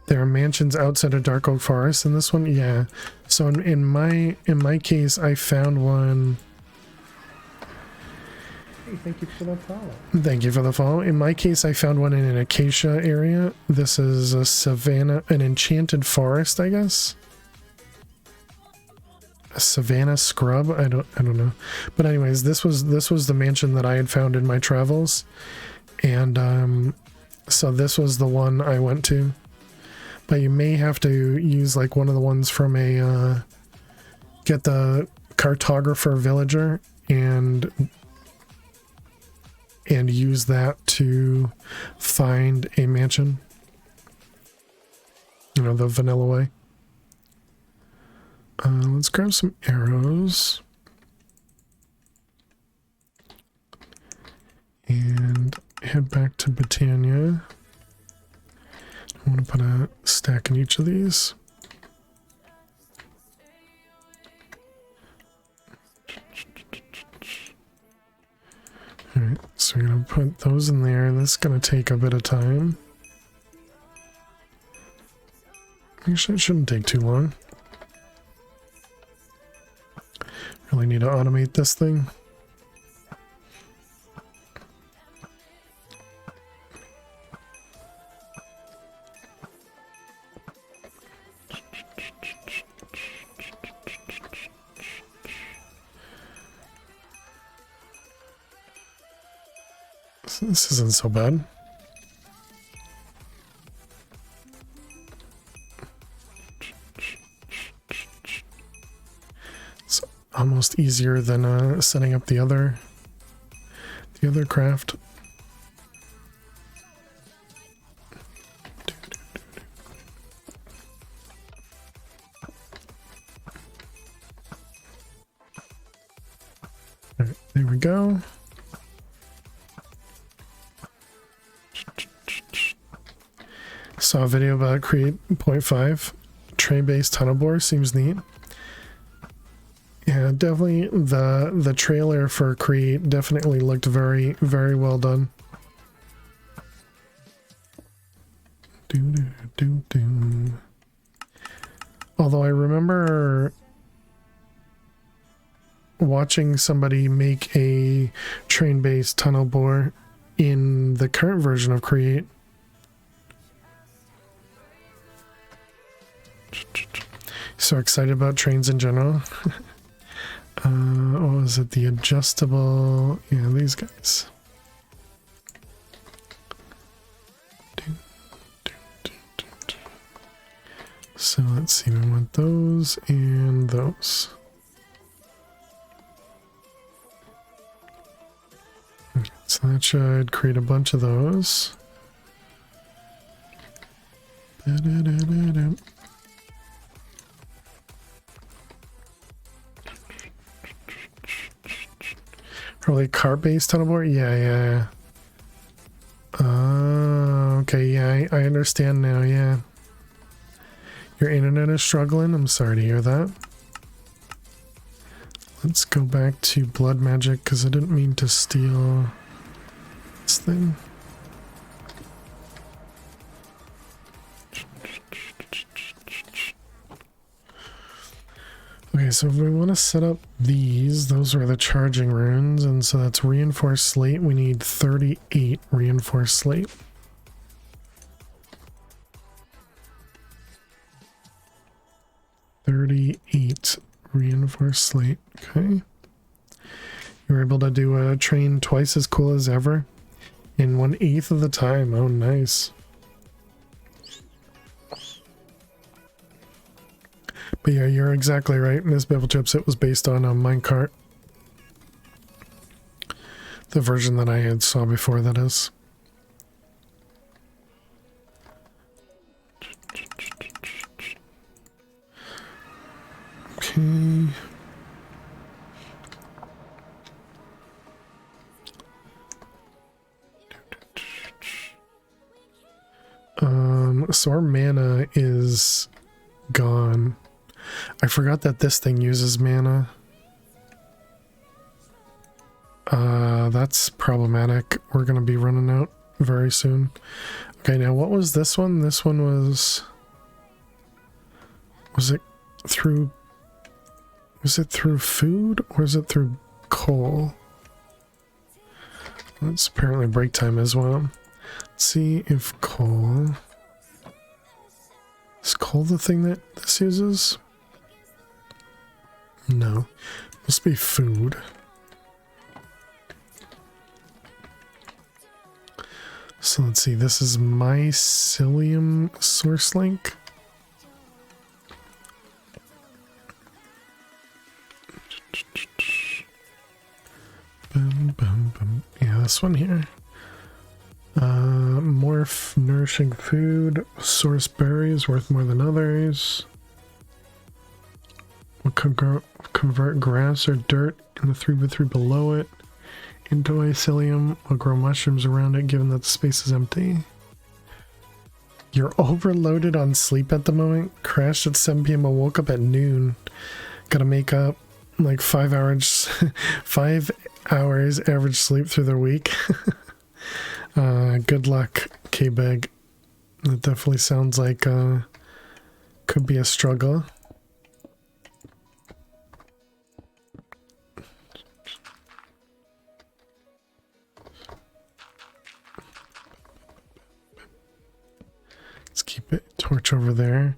There are mansions outside of Dark Oak Forest in this one. Yeah. So in my case, I found one. Hey, thank you for the follow. Thank you for the follow. In my case, I found one in an acacia area. This is a savanna, an enchanted forest, I guess. A savanna scrub. I don't know. But anyways, this was the mansion that I had found in my travels, and so this was the one I went to. But you may have to use like one of the ones from a get the cartographer villager and use that to find a mansion. You know, the vanilla way. Let's grab some arrows. And head back to Britannia. I want to put a stack in each of these. Alright, so we're going to put those in there. This is going to take a bit of time. Actually, it shouldn't take too long. Really need to automate this thing. This isn't so bad. It's almost easier than setting up the other craft. All right, there we go. Saw a video about Create 0.5 tray-based tunnel bore. Seems neat. Yeah, definitely the trailer for Create definitely looked very, very well done. Although I remember watching somebody make a train-based tunnel bore in the current version of Create. So excited about trains in general. What was it? The adjustable... Yeah, these guys. So let's see, we want those and those. Okay, so that should create a bunch of those. Probably cart-based tunnel bore? Yeah. Okay, yeah, I understand now, yeah. Your internet is struggling? I'm sorry to hear that. Let's go back to blood magic, because I didn't mean to steal this thing. Okay, so if we want to set up these, those are the charging runes, and so that's reinforced slate. We need 38 reinforced slate. Reinforced slate. Okay. You were able to do a train twice as cool as ever. In 1/8 of the time. Oh, nice. But yeah, you're exactly right. Miss Bibble Chips, it was based on a minecart. The version that I had saw before, that is. Okay. So our mana is gone. I forgot that this thing uses mana. That's problematic. We're gonna be running out very soon. Okay, now what was this one? This one was it through food or is it through coal? That's apparently break time as well. Let's see if coal... Is coal the thing that this uses? No. Must be food. So let's see, this is mycelium source link. Boom, boom, boom. Yeah, this one here. More nourishing food. Source berries worth more than others. Will convert grass or dirt in the 3x3 below it into mycelium. Will grow mushrooms around it given that the space is empty. You're overloaded on sleep at the moment. Crashed at 7 p.m. I woke up at noon. Gotta make up like 5 hours 5 hours average sleep through the week. Good luck, K-Bag. That definitely sounds like could be a struggle. Let's keep it torch over there.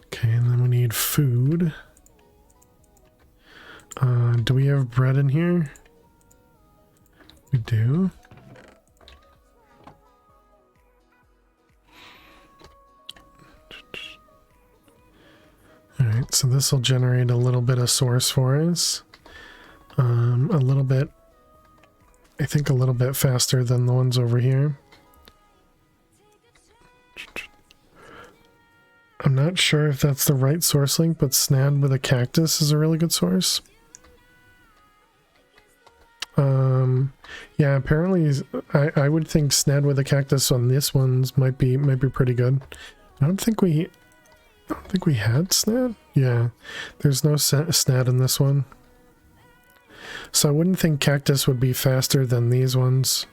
Okay, and then we need food. Do we have bread in here? We do. Alright, so this will generate a little bit of source for us. A little bit, I think a little bit faster than the ones over here. I'm not sure if that's the right source link, but Snad with a cactus is a really good source. Yeah, apparently I would think Snad with a cactus on this one's might be pretty good. I don't think we had Snad. Yeah, there's no Snad in this one. So I wouldn't think cactus would be faster than these ones.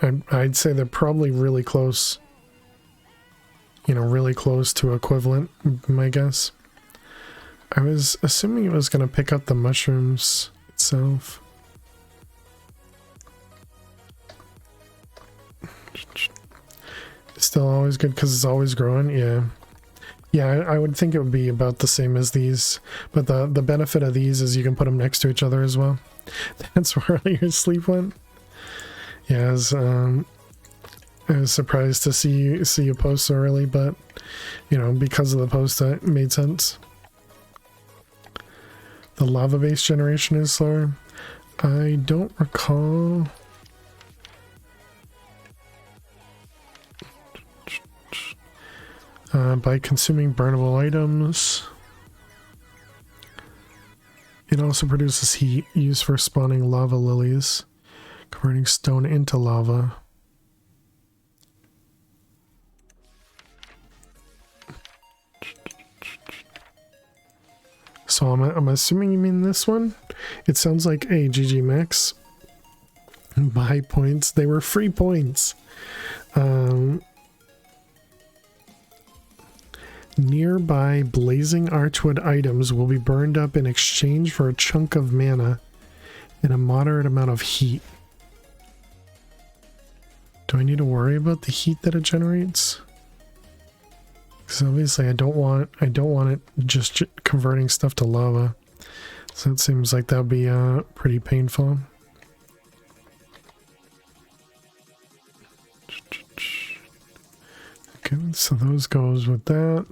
I'd say they're probably really close. You know, really close to equivalent, my guess. I was assuming it was going to pick up the mushrooms itself. It's still always good because it's always growing, yeah. Yeah, I would think it would be about the same as these, but the benefit of these is you can put them next to each other as well. That's where your sleep went. Yeah, I was surprised to see you post so early, but you know, because of the post, it made sense. The lava-based generation is slower. I don't recall. By consuming burnable items. It also produces heat used for spawning lava lilies, converting stone into lava. So I'm assuming you mean this one? It sounds like a GG Max. Buy points. They were free points. Nearby blazing archwood items will be burned up in exchange for a chunk of mana and a moderate amount of heat. Do I need to worry about the heat that it generates? Because obviously I don't want it just converting stuff to lava. So it seems like that would be pretty painful. Okay, so those goes with that.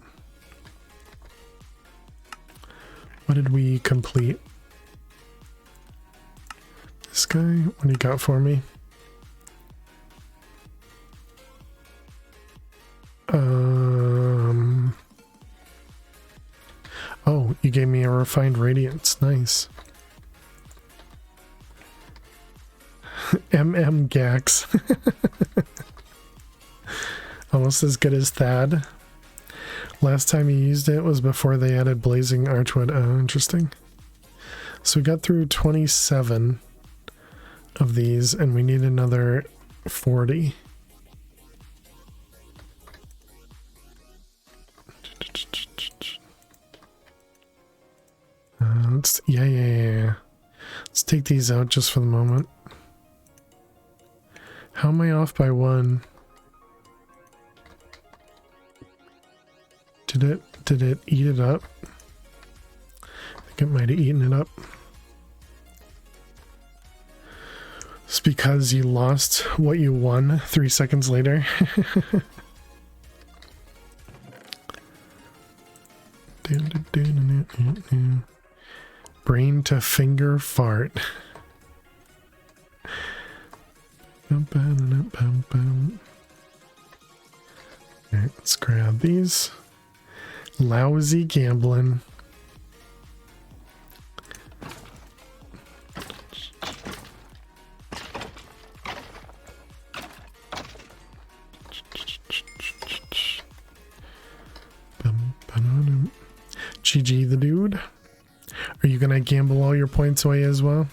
What did we complete? This guy, what do you got for me? Oh, you gave me a refined radiance. Nice. Gax. Almost as good as Thad. Last time you used it was before they added Blazing Archwood. Oh, interesting. So we got through 27 of these, and we need another 40. Yeah. Let's take these out just for the moment. How am I off by one? Did it eat it up? I think it might have eaten it up. It's because you lost what you won 3 seconds later. Brain to finger fart. Alright, let's grab these. Lousy gambling. GG the dude. Are you gonna gamble all your points away as well?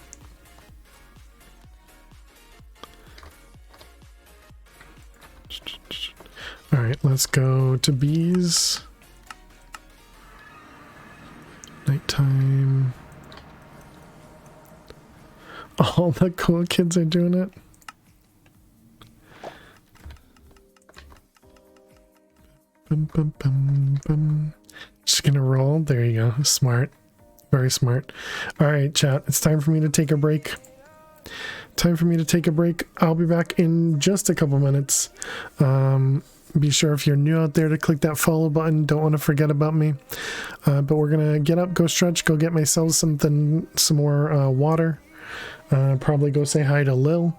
Alright, let's go to bees. Nighttime. All the cool kids are doing it. Bum, bum, bum, bum. Just gonna roll. There you go. Smart. Very smart. Alright, chat. It's time for me to take a break. I'll be back in just a couple minutes. Be sure if you're new out there to click that follow button. Don't want to forget about me. But we're gonna get up, go stretch, go get myself some more water. Probably go say hi to Lil.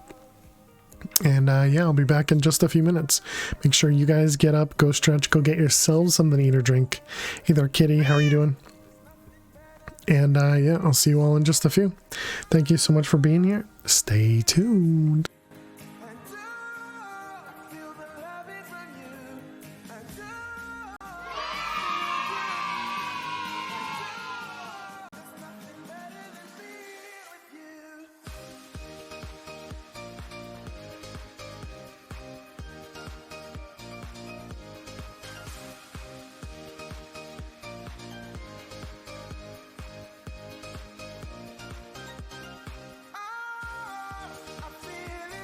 And yeah, I'll be back in just a few minutes. Make sure you guys get up, go stretch, go get yourselves something to eat or drink. Hey there, Kitty. How are you doing? And yeah, I'll see you all in just a few. Thank you so much for being here. Stay tuned. I feel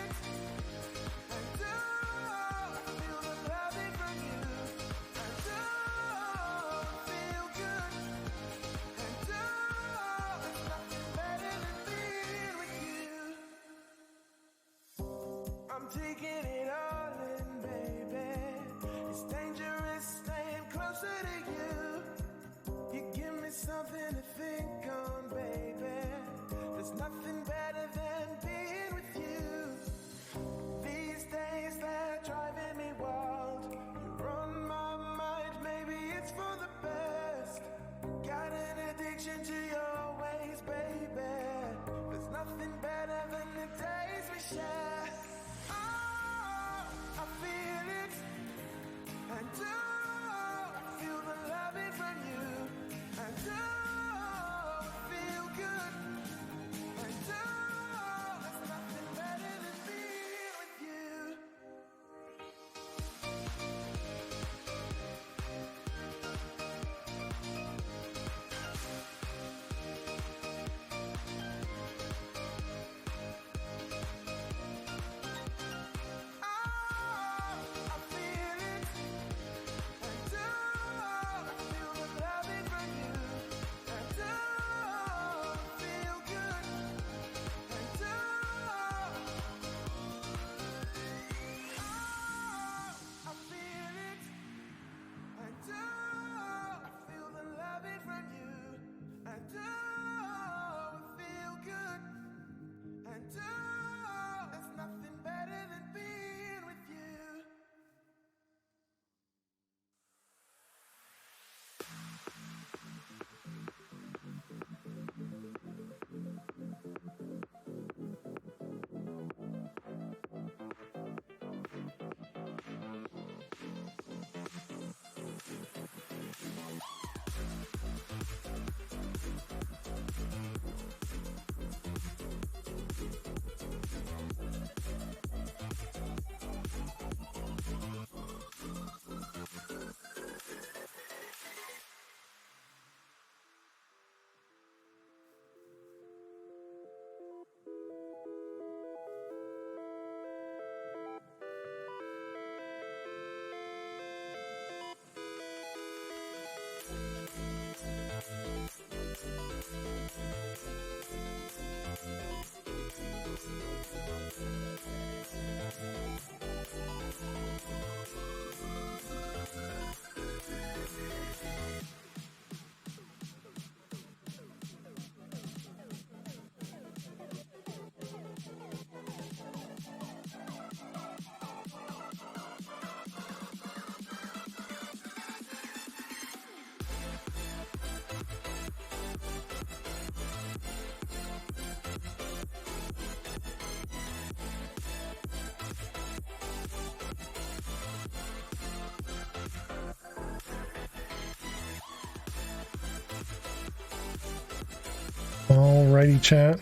Alrighty, chat.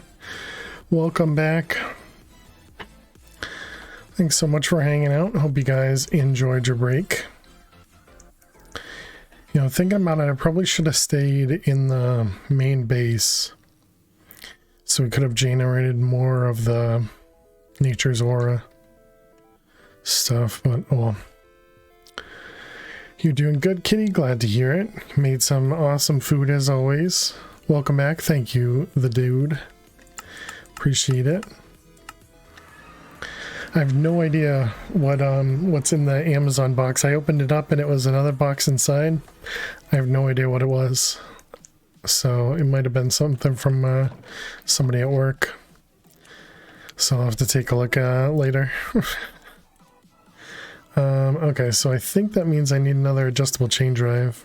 Welcome back. Thanks so much for hanging out. Hope you guys enjoyed your break. You know, thinking about it, I probably should have stayed in the main base so we could have generated more of the Nature's Aura stuff, but oh well. You're doing good, Kitty. Glad to hear it. Made some awesome food as always. Welcome back. Thank you, the dude. Appreciate it. I have no idea what's in the Amazon box. I opened it up and it was another box inside. I have no idea what it was. So it might have been something from somebody at work. So I'll have to take a look later. Okay, so I think that means I need another adjustable chain drive.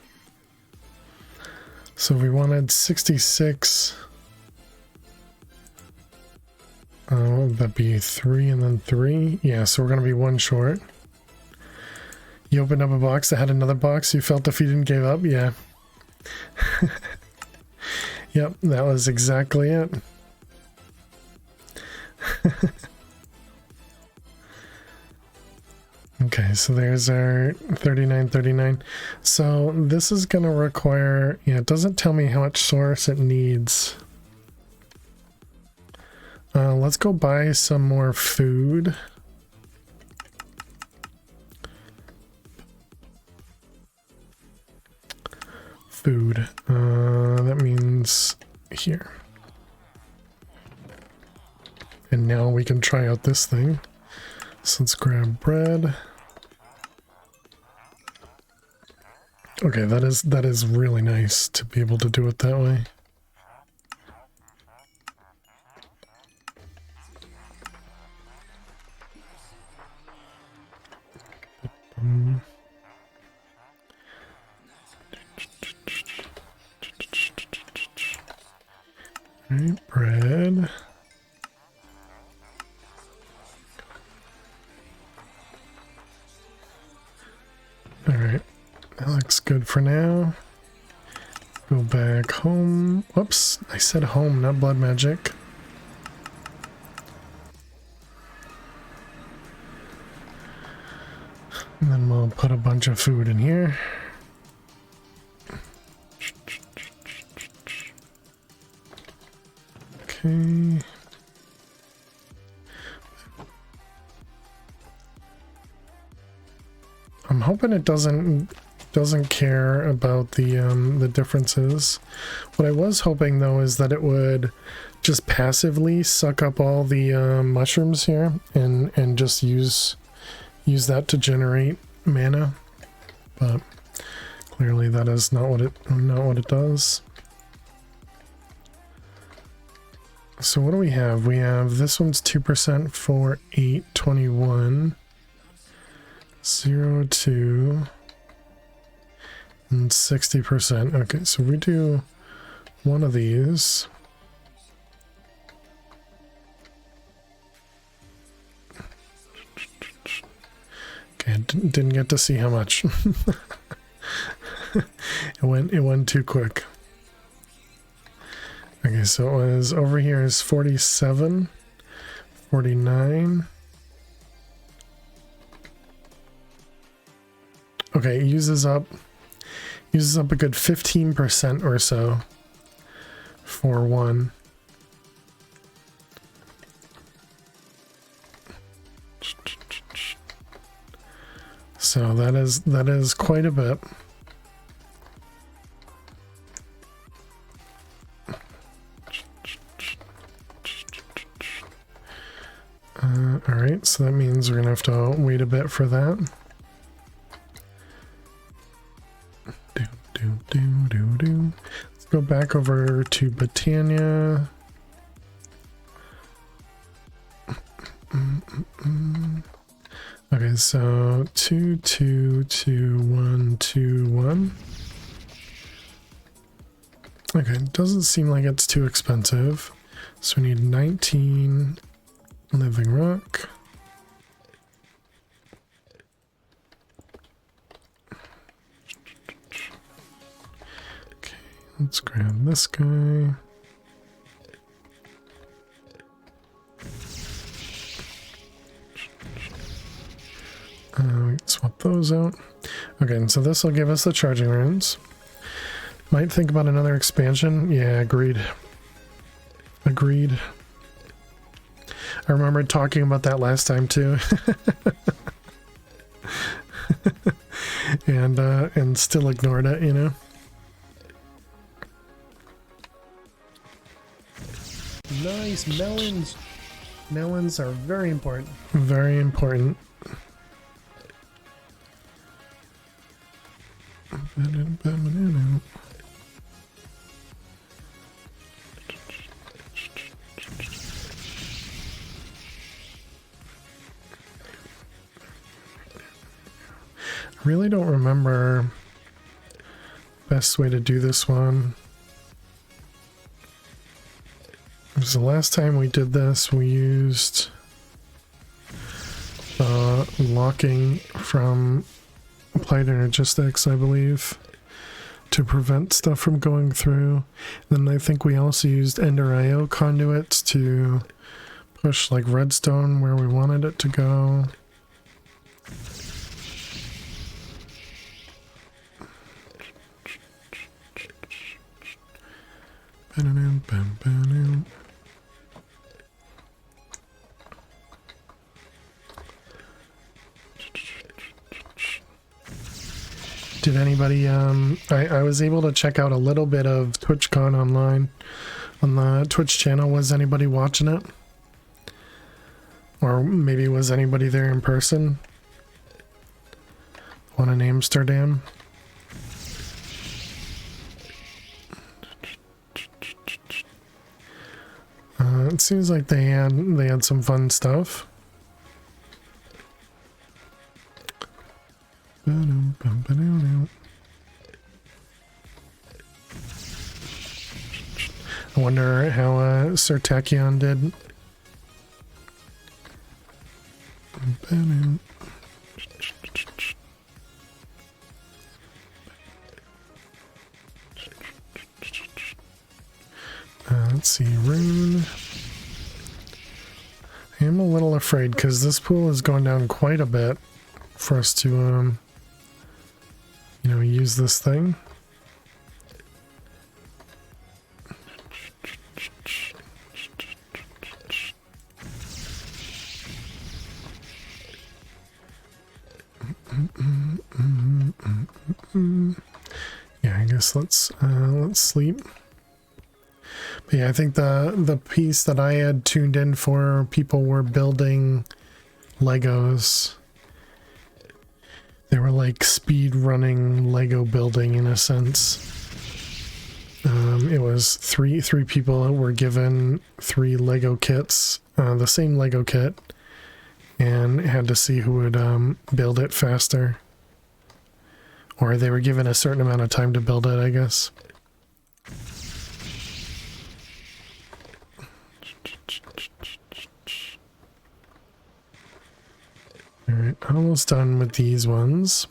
So we wanted 66. Would that be 3 and then 3? Yeah, so we're going to be 1 short. You opened up a box that had another box. You felt defeated and gave up? Yeah. Yep, that was exactly it. Okay, so there's our 3939. So this is going to require, yeah, it doesn't tell me how much source it needs. Let's go buy some more food. Food. That means here. And now we can try out this thing. So let's grab bread. Okay, that is really nice to be able to do it that way. Alright, bread. Alright, that looks good for now. Go back home. Whoops, I said home, not blood magic. And then we'll put a bunch of food in here. Okay. I'm hoping it doesn't care about the differences. What I was hoping though is that it would just passively suck up all the mushrooms here and just use that to generate mana, but clearly that is not what it does. So what do we have? We have this one's 2% for 821, 02, and 60%. Okay, so we do one of these. Okay, didn't get to see how much. It went too quick. Okay, so it was over here is 47, 49. Okay, it uses up a good 15% or so for one. So that is quite a bit. Alright, so that means we're gonna have to wait a bit for that. Let's go back over to Britannia. Okay, so 222121. Okay, it doesn't seem like it's too expensive. So we need 19 living rock. Okay, let's grab this guy. those out. Okay, so this will give us the charging runes. Might think about another expansion. Yeah, agreed. Agreed. I remember talking about that last time too. And still ignored it, you know. Nice melons. Melons are very important. Very important. Really don't remember best way to do this one. Because the last time we did this, we used locking from applied energistics, I believe, to prevent stuff from going through. Then I think we also used Ender IO conduits to push like redstone where we wanted it to go. Did anybody, I was able to check out a little bit of TwitchCon online on the Twitch channel. Was anybody watching it? Or maybe was anybody there in person? One in Amsterdam? It seems like they had some fun stuff. I wonder how Sir Tachyon did. Let's see, rune. I am a little afraid because this pool is going down quite a bit for us to, you know, use this thing. Yeah, I guess let's sleep. But yeah, I think the piece that I had tuned in for, people were building Legos. They were like speed running Lego building in a sense. It was three people were given 3 Lego kits, the same Lego kit, and had to see who would build it faster. Or they were given a certain amount of time to build it, I guess. Alright, almost done with these ones.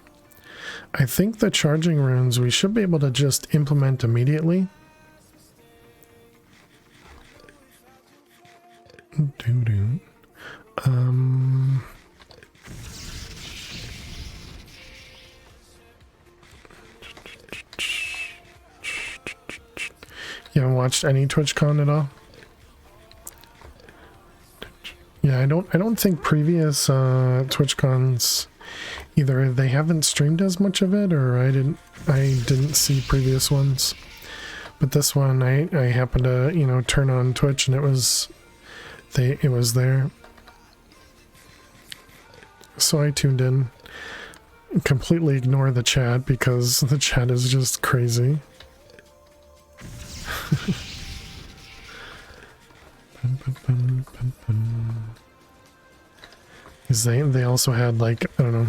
I think the charging runes we should be able to just implement immediately. You haven't watched any TwitchCon at all? Yeah, I don't think previous TwitchCons either they haven't streamed as much of it, or I didn't see previous ones. But this one I happened to, you know, turn on Twitch and it was there. So I tuned in. Completely ignore the chat because the chat is just crazy. Because they also had like, I don't know,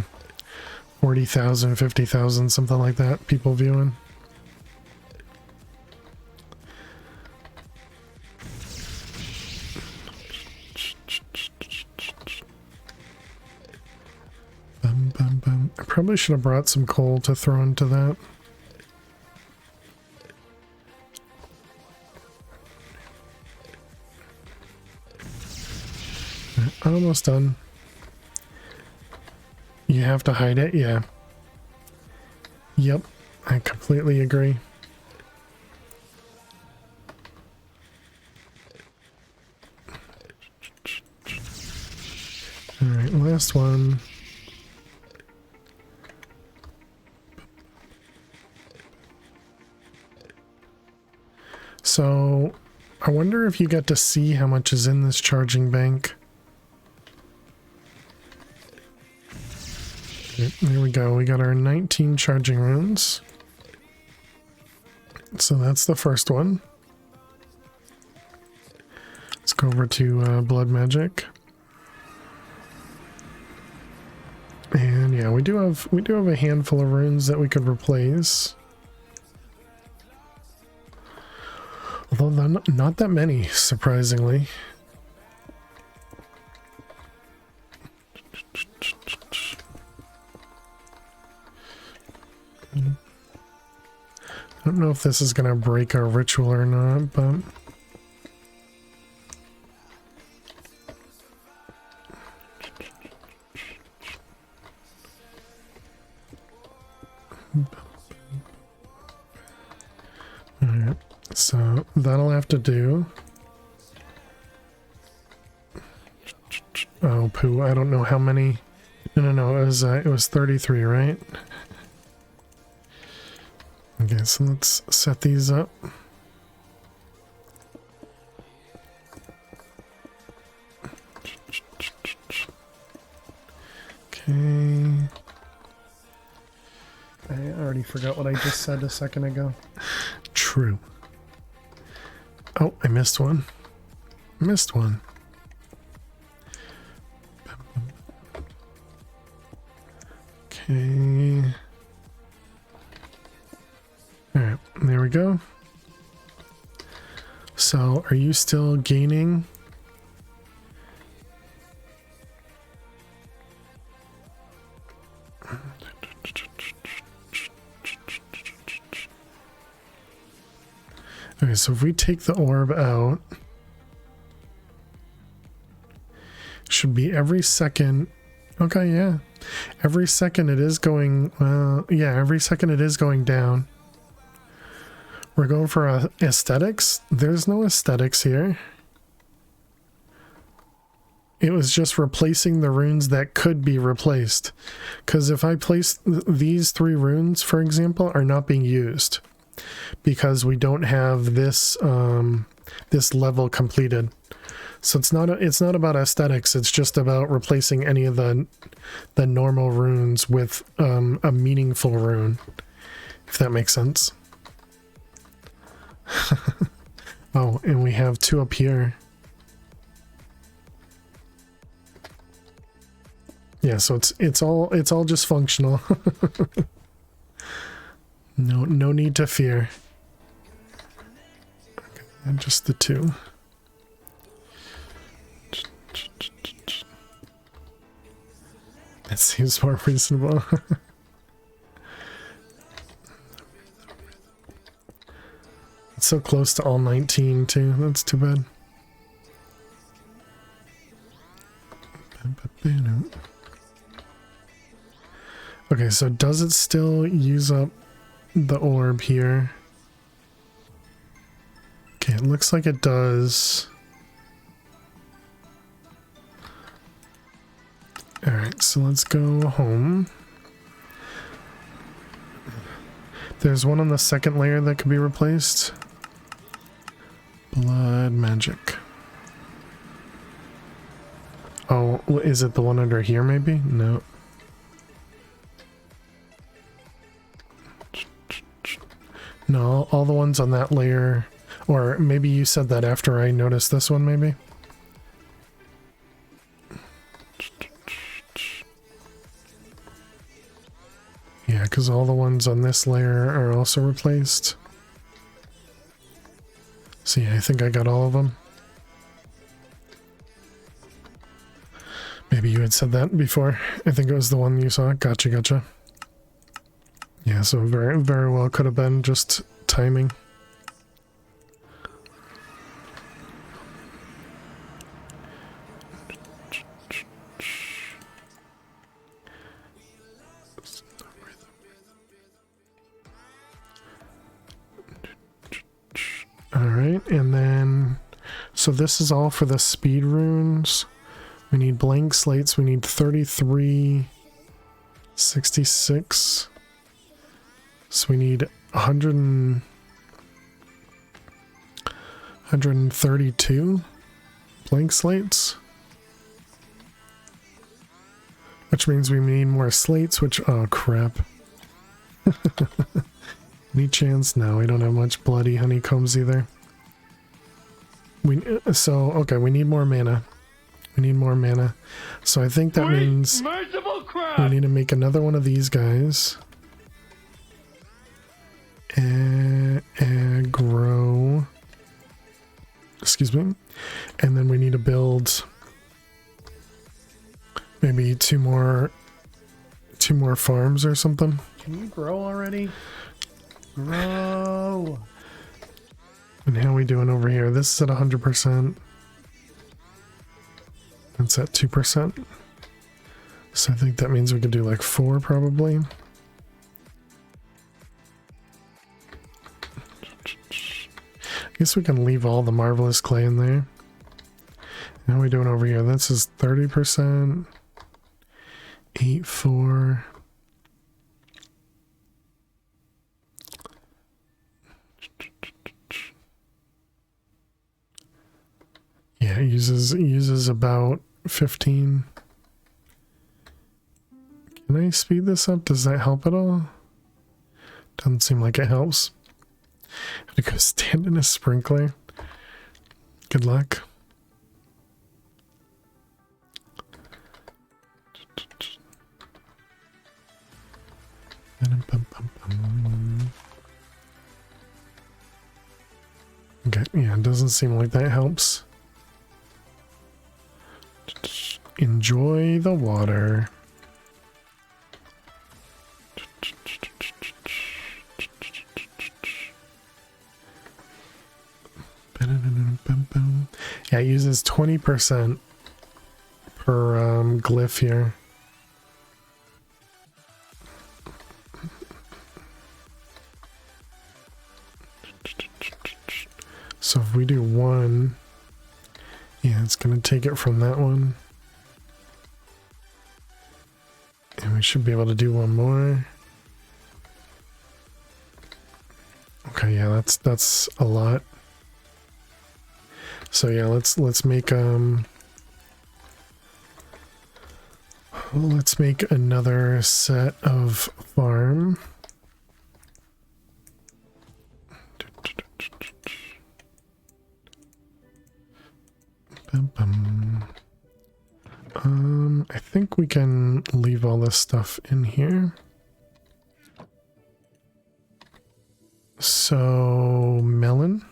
40,000, 50,000, something like that, people viewing. I probably should have brought some coal to throw into that. Almost done. Yeah, have to hide it, yeah. Yep, I completely agree. Alright, last one. So, I wonder if you get to see how much is in this charging bank. There we go. We got our 19 charging runes. So that's the first one. Let's go over to blood magic. And yeah, we do have a handful of runes that we could replace. Although not that many, surprisingly. I don't know if this is going to break our ritual or not, but... Alright, so that'll have to do. Oh, poo, I don't know how many... No, it was 33, right? Okay, so let's set these up. Okay. I already forgot what I just said a second ago. True. Oh, I missed one. Missed one. Okay. Alright, there we go. So, are you still gaining? Okay, so if we take the orb out, should be every second. Okay, yeah. Every second it is going, yeah, every second it is going down. We're going for aesthetics. There's no aesthetics here. It was just replacing the runes that could be replaced. Because if I place these 3 runes, for example, are not being used. Because we don't have this this level completed. So it's not about aesthetics, it's just about replacing any of the normal runes with a meaningful rune. If that makes sense. Oh, and we have 2 up here. Yeah, so it's all just functional. No need to fear. Okay, and just the 2. That seems more reasonable. It's so close to all 19 too. That's too bad. Okay, so does it still use up the orb here? Okay, it looks like it does. Alright, so let's go home. There's one on the second layer that could be replaced. Blood magic. Oh, is it the one under here maybe? No. No, all the ones on that layer. Or maybe you said that after I noticed this one maybe? Yeah, because all the ones on this layer are also replaced. So yeah, I think I got all of them. Maybe you had said that before. I think it was the one you saw. Gotcha. Yeah, so very, very well could have been just timing. right, and then so this is all for the speed runes. We need blank slates. We need 33, 66. So we need 132 blank slates. Which means we need more slates, which, oh crap. Any chance? No, we don't have much bloody honeycombs either. Okay, we need more mana. We need more mana. So I think that means we need to make another one of these guys. Aggro. Excuse me. And then we need to build maybe two more farms or something. Can you grow already? Grow. And how are we doing over here? This is at 100%. It's at 2%. So I think that means we could do like 4 probably. I guess we can leave all the marvelous clay in there. How are we doing over here? This is 30%. 8, 4. Yeah, it uses about 15. Can I speed this up? Does that help at all? Doesn't seem like it helps. I have to go stand in a sprinkler. Good luck. Okay, yeah, it doesn't seem like that helps. Just enjoy the water. Yeah, it uses 20% per glyph here. So if we do 1, yeah, it's going to take it from that one. And we should be able to do 1 more. Okay, yeah, that's a lot. So yeah, let's make another set of farm. I think we can leave all this stuff in here. So melon.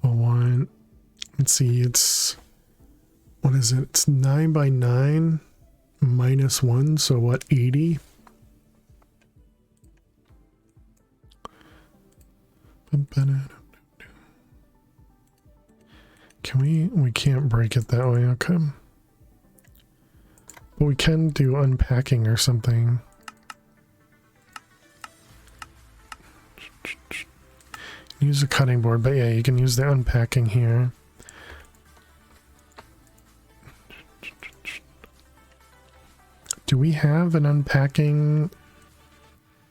One. Let's see. What is it? It's 9 by 9 minus 1. So what? 80. Can we can't break it that way, okay. But we can do unpacking or something. Use a cutting board, but yeah, you can use the unpacking here. Do we have an unpacking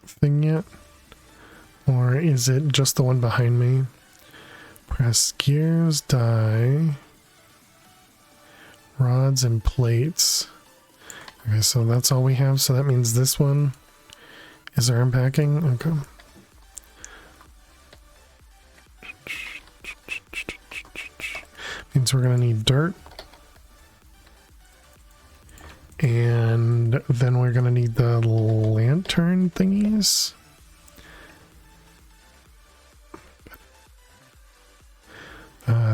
thing yet? Or is it just the one behind me? Press gears, die, rods, and plates. Okay, so that's all we have. So that means this one is our unpacking. Okay. Means we're gonna need dirt. And then we're gonna need the lantern thingies.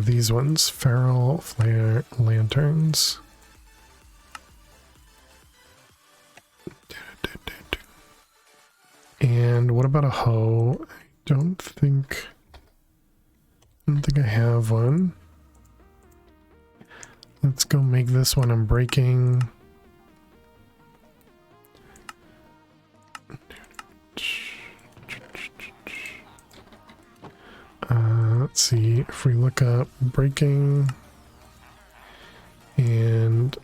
These ones, feral flare lanterns. And what about a hoe? I don't think I have one. Let's go make this one unbreaking. let's see if we look up breaking and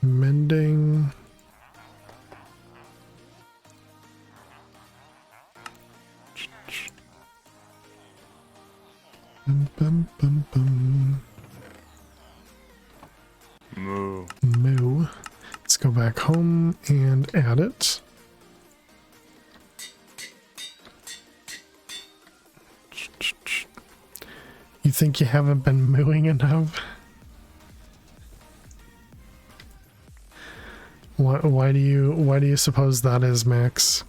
mending. Bum, bum, bum, bum. Moo. Moo. Let's go back home and add it. You think you haven't been mooing enough? Why do you suppose that is, Max?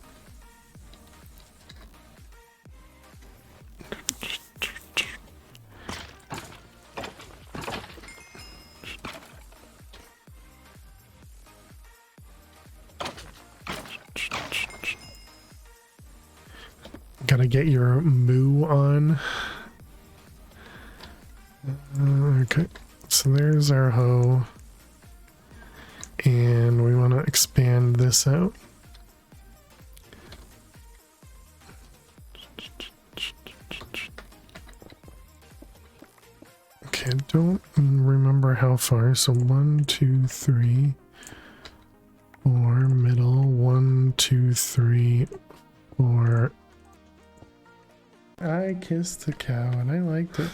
Gotta get your moo on. Okay, so there's our hoe. And we want to expand this out. Okay, I don't remember how far. So 1, 2, 3, 4, middle, 1, 2, 3, 4. I kissed the cow and I liked it.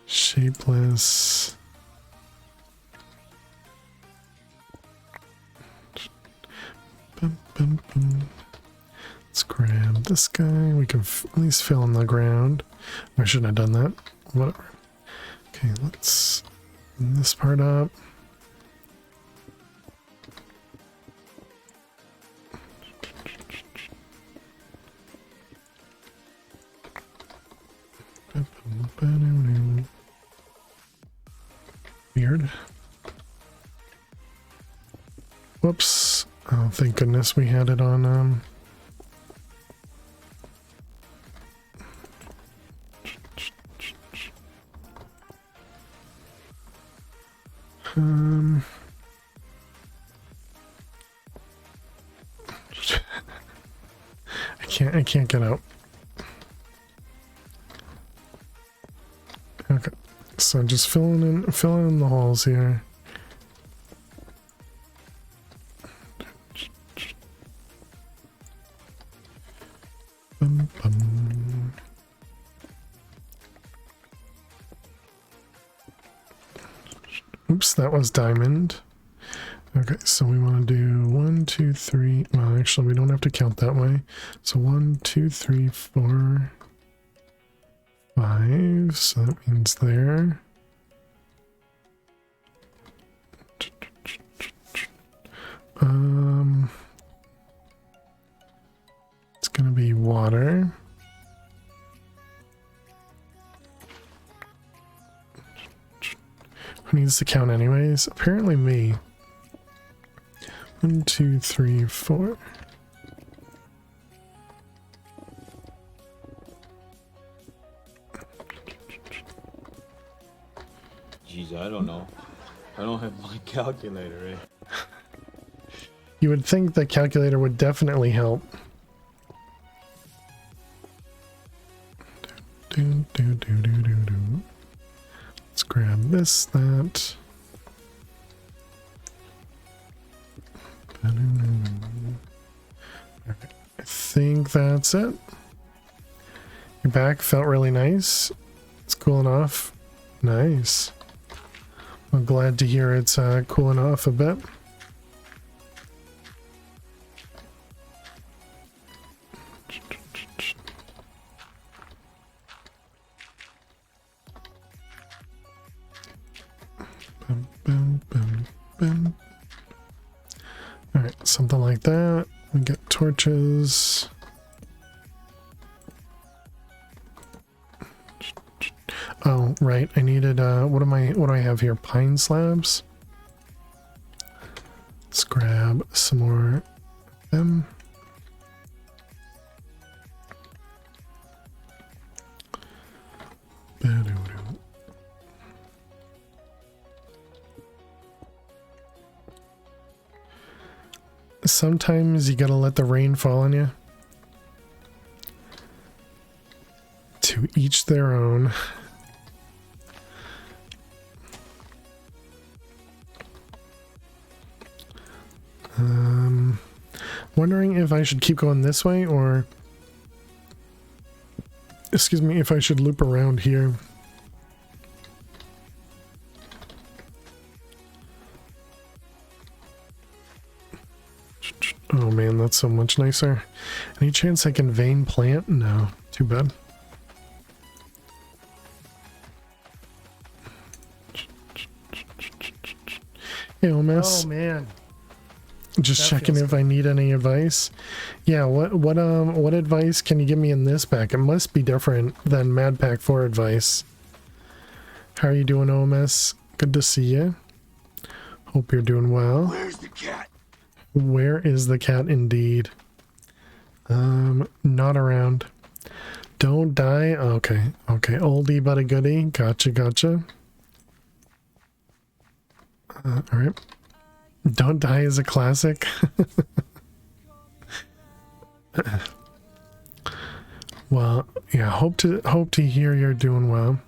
Shapeless. Bum, bum, bum. Let's grab this guy. We can at least fill in the ground. I shouldn't have done that. Whatever. Okay, let's clean this part up. Weird. Whoops. Oh, thank goodness we had it on, I can't get out. Okay. So just filling in the holes here. Bum, bum. Oops, that was diamond. Okay, so we want to do 1, 2, 3. Well, actually, we don't have to count that way. So 1, 2, 3, 4, 5. So that means there. It's gonna be water. Who needs to count anyways? Apparently me. 1, 2, 3, 4. Jeez, I don't know. I don't have my calculator, eh? You would think the calculator would definitely help. Let's grab this, that. I think that's it. Your back felt really nice. It's cooling off. Nice. I'm glad to hear it's cooling off a bit. Bum, bum, bum, bum. All right, something like that. We get torches. Oh, right. I needed what do I have here? Pine slabs. Let's grab some more of them. Sometimes you gotta let the rain fall on you To each their own. Wondering if I should keep going this way or, excuse me, if I should loop around here. Oh man, that's so much nicer. Any chance I can vein plant? No, too bad. Hey, Omis. Oh man. Just That checking feels if I need any advice. Yeah, what advice can you give me in this pack? It must be different than Mad Pack 4 advice. How are you doing, OMS? Good to see you. Hope you're doing well. Where's the cat? Where is the cat indeed? Not around. Don't die. Okay, okay. Oldie but a goodie. Gotcha, gotcha. Alright. Don't Die is a classic. Well, yeah, hope to hear you're doing well.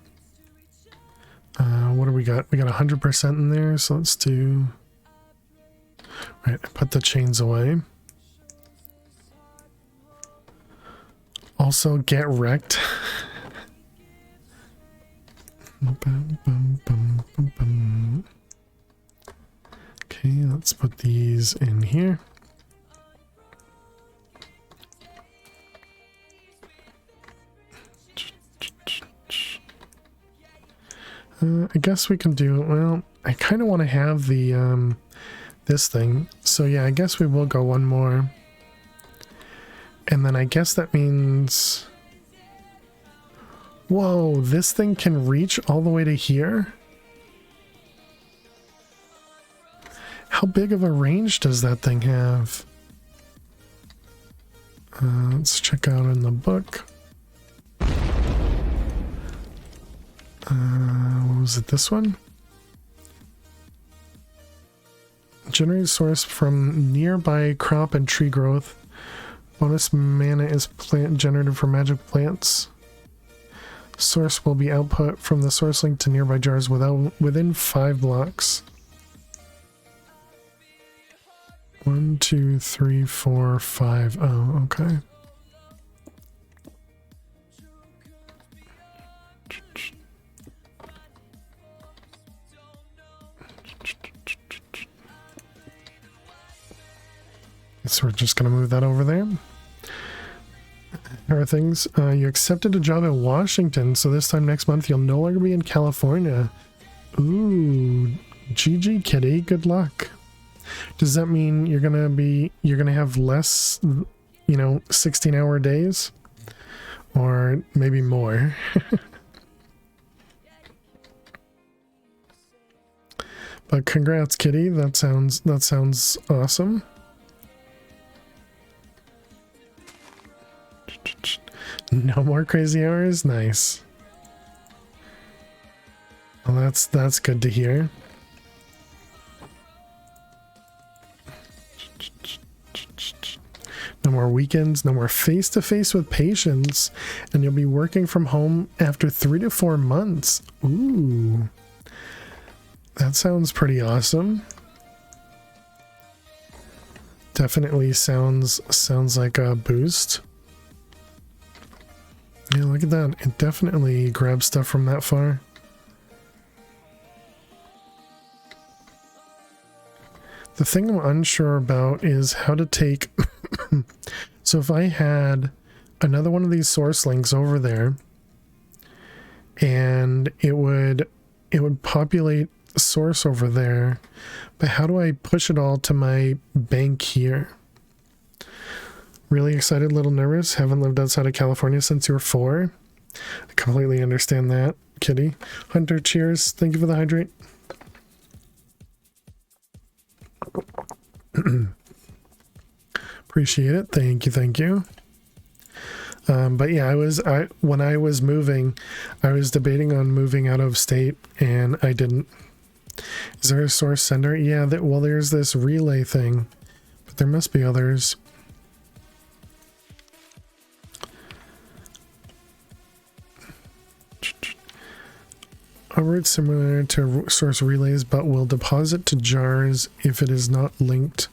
What do we got? We got 100% in there, so let's do... Right, put the chains away. Also, get wrecked. Okay, let's put these in here. I guess we can do, well, I kind of want to have the, this thing. So yeah, I guess we will go one more. And then I guess that means... Whoa, this thing can reach all the way to here? How big of a range does that thing have? Let's check out in the book. What was it, this one? Generate source from nearby crop and tree growth. Bonus mana is plant generated from magic plants. Source will be output from the source link to nearby jars within 5 blocks. 1, 2, 3, 4, 5. Oh, okay. So we're just going to move that over there. How are things? You accepted a job in Washington, so this time next month you'll no longer be in California. Ooh, GG kitty, good luck. Does that mean you're gonna have less, 16-hour days? Or maybe more? But congrats, kitty. That sounds awesome. No more crazy hours? Nice. Well, that's good to hear. No more weekends, no more face-to-face with patients, and you'll be working from home after 3 to 4 months. Ooh. That sounds pretty awesome. Definitely sounds like a boost. Yeah, look at that. It definitely grabs stuff from that far. The thing I'm unsure about is how to take... So if I had another one of these source links over there, and it would populate source over there, but how do I push it all to my bank here? Really excited, little nervous. Haven't lived outside of California since you were 4. I completely understand that, kitty. Hunter, cheers. Thank you for the hydrate. Appreciate it. Thank you. But yeah, when I was moving, I was debating on moving out of state, and I didn't. Is there a source sender? Yeah, well, there's this relay thing, but there must be others. Operate similar to source relays, but will deposit to jars if it is not linked.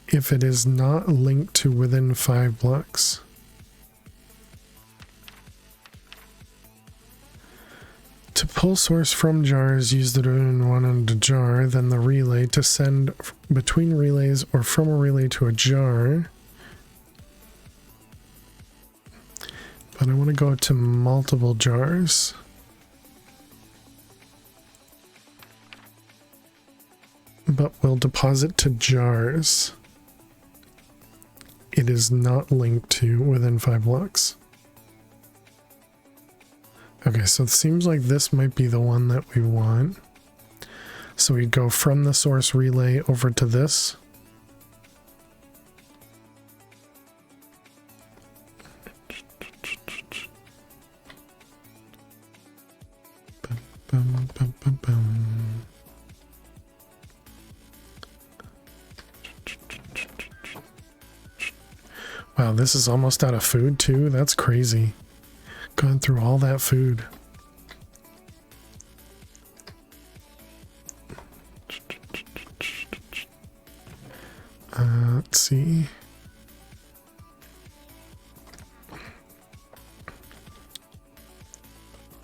If it is not linked to within 5 blocks. To pull source from jars, use the one on the jar, then the relay to send between relays or from a relay to a jar. But I want to go to multiple jars. But will deposit to jars. It is not linked to within 5 blocks. Okay, so it seems like this might be the one that we want. So we go from the source relay over to this. Bum, bum, bum, bum. Wow, this is almost out of food too? That's crazy. Gone through all that food. Let's see.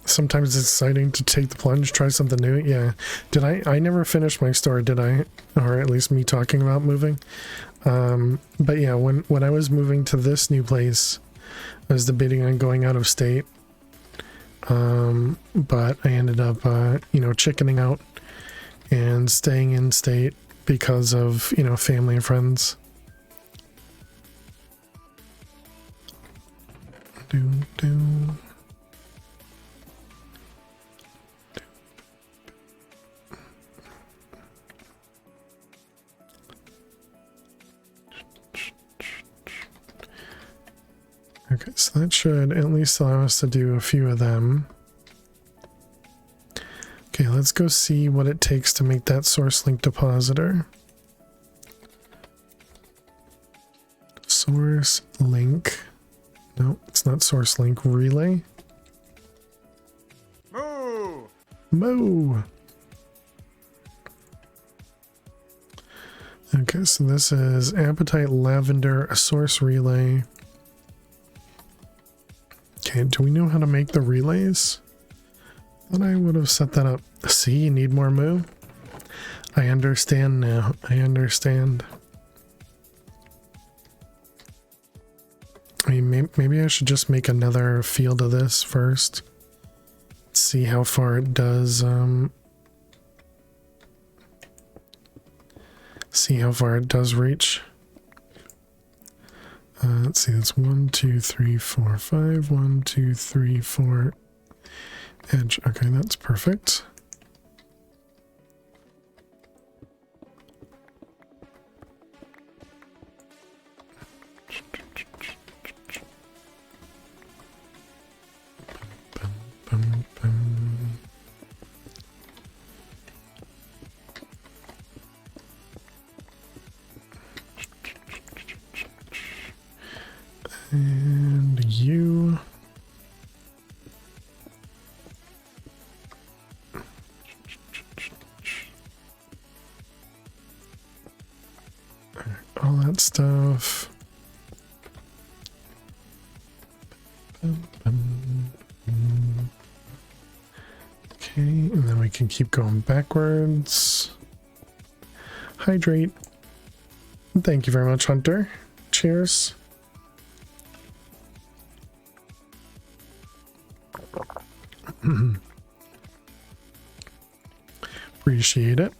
Sometimes it's exciting to take the plunge, try something new. Yeah. Did I never finished my story, did I? Or at least me talking about moving. But yeah, when I was moving to this new place, I was debating on going out of state. But I ended up, chickening out and staying in state because of, family and friends. Okay, so that should at least allow us to do a few of them. Okay, let's go see what it takes to make that source link depositor. Source link. No, it's not source link. Relay. Moo! Moo! Okay, so this is Appetite Lavender, a source relay. Okay, do we know how to make the relays? Thought I would have set that up. See, you need more moo? I understand now. I understand. I mean, maybe I should just make another field of this first. See how far it does, see how far it does reach. Let's see, that's 1, 2, 3, 4, 5. 1, 2, 3, 4. Edge. Okay, that's perfect. Bum, bum. And you. All that stuff. Okay, and then we can keep going backwards. Hydrate. Thank you very much, Hunter. Cheers. Appreciate it.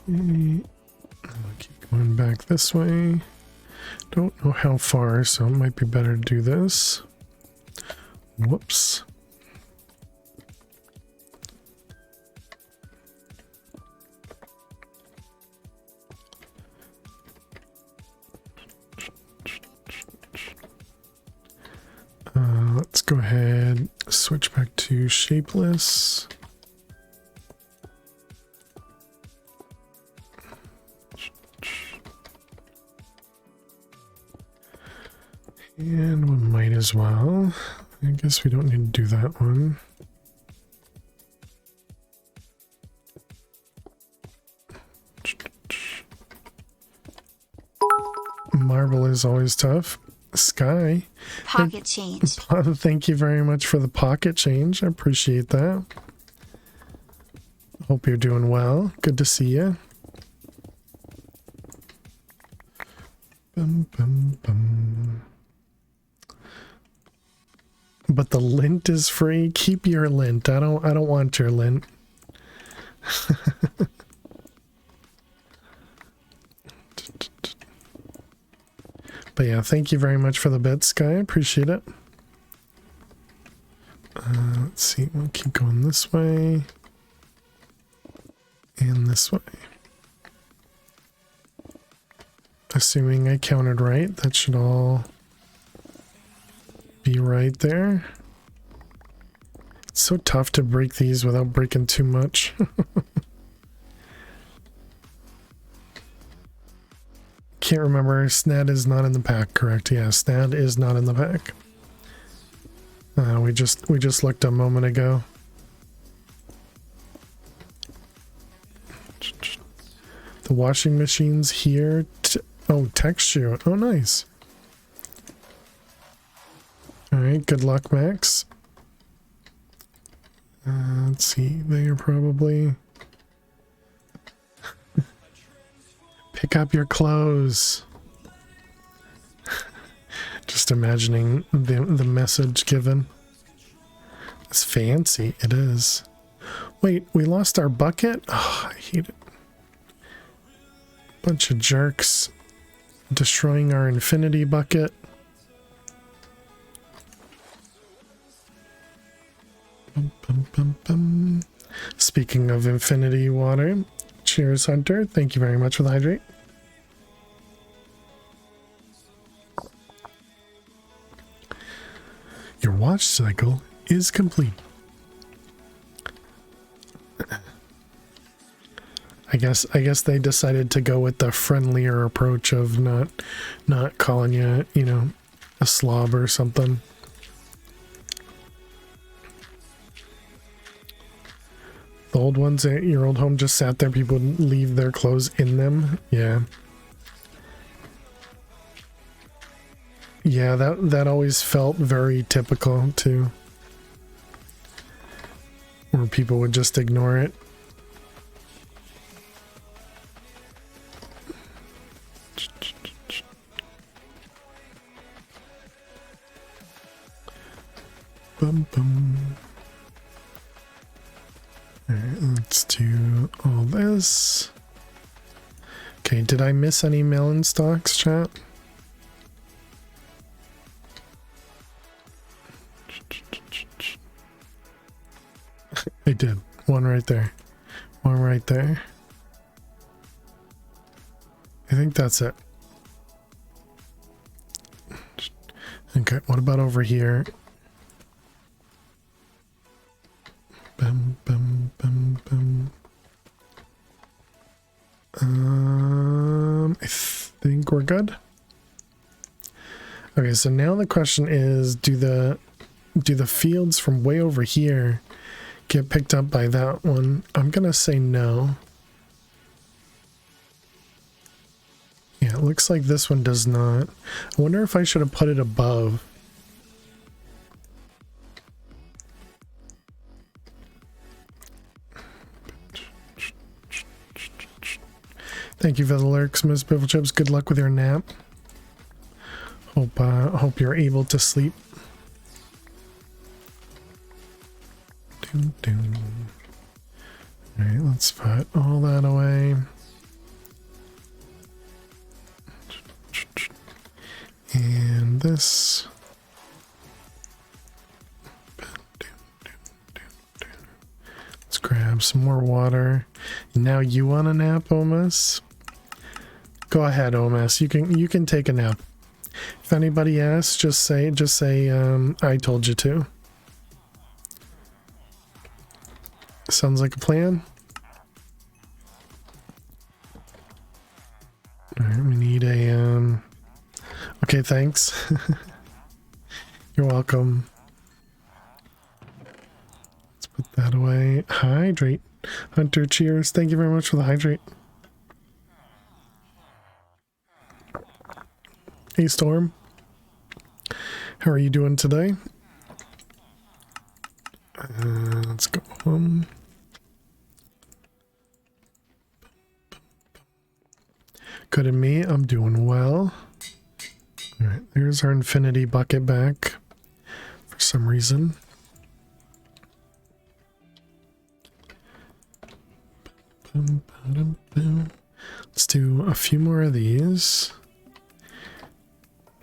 Okay. I'll keep going back this way. Don't know how far, so it might be better to do this. Whoops. Let's go ahead, switch back to shapeless. And we might as well. I guess we don't need to do that one. Marble is always tough. Sky. Pocket change. Thank you very much for the pocket change. I appreciate that. Hope you're doing well. Good to see you. Bum, bum, bum. But the lint is free. Keep your lint. I don't want your lint. But yeah, thank you very much for the bits, Sky. Appreciate it. Let's see. We'll keep going this way. And this way. Assuming I counted right, that should all be right there. It's so tough to break these without breaking too much. Can't remember. Snad is not in the pack, correct? Yeah, Snad is not in the pack. We just looked a moment ago. The washing machine's here. Oh, text you. Oh, nice. Alright, good luck, Max. Let's see. They are probably... Pick up your clothes. Just imagining the message given. It's fancy. It is. Wait, we lost our bucket? Oh, I hate it. Bunch of jerks. Destroying our infinity bucket. Bum, bum, bum, bum. Speaking of infinity water, cheers, Hunter. Thank you very much for the hydrate. Your watch cycle is complete. I guess they decided to go with the friendlier approach of not calling you, you know, a slob or something. The old ones at your old home just sat there, people would leave their clothes in them. Yeah. Yeah, that always felt very typical too. Where people would just ignore it. Bum, bum. Alright, let's do all this. Okay, did I miss any melon stalks, chat? I did. One right there. One right there. I think that's it. Okay, what about over here? Bum, bum, bum, bum. I think we're good. Okay, so now the question is, do the fields from way over here get picked up by that one? I'm gonna say no. Yeah, it looks like this one does not. I wonder if I should have put it above. Thank you for the lurks, Miss Biffle Chips. Good luck with your nap. Hope you're able to sleep. Alright, let's put all that away. And this. Let's grab some more water. Now you want a nap, Omas? Go ahead, Omas. You can take a nap. If anybody asks, just say I told you to. Sounds like a plan. All right, we need a okay, thanks. You're welcome. Let's put that away. Hydrate. Hunter, cheers. Thank you very much for the hydrate. Hey, Storm. How are you doing today? Let's go home. Good, and me, I'm doing well. All right, there's our infinity bucket back for some reason. Let's do a few more of these.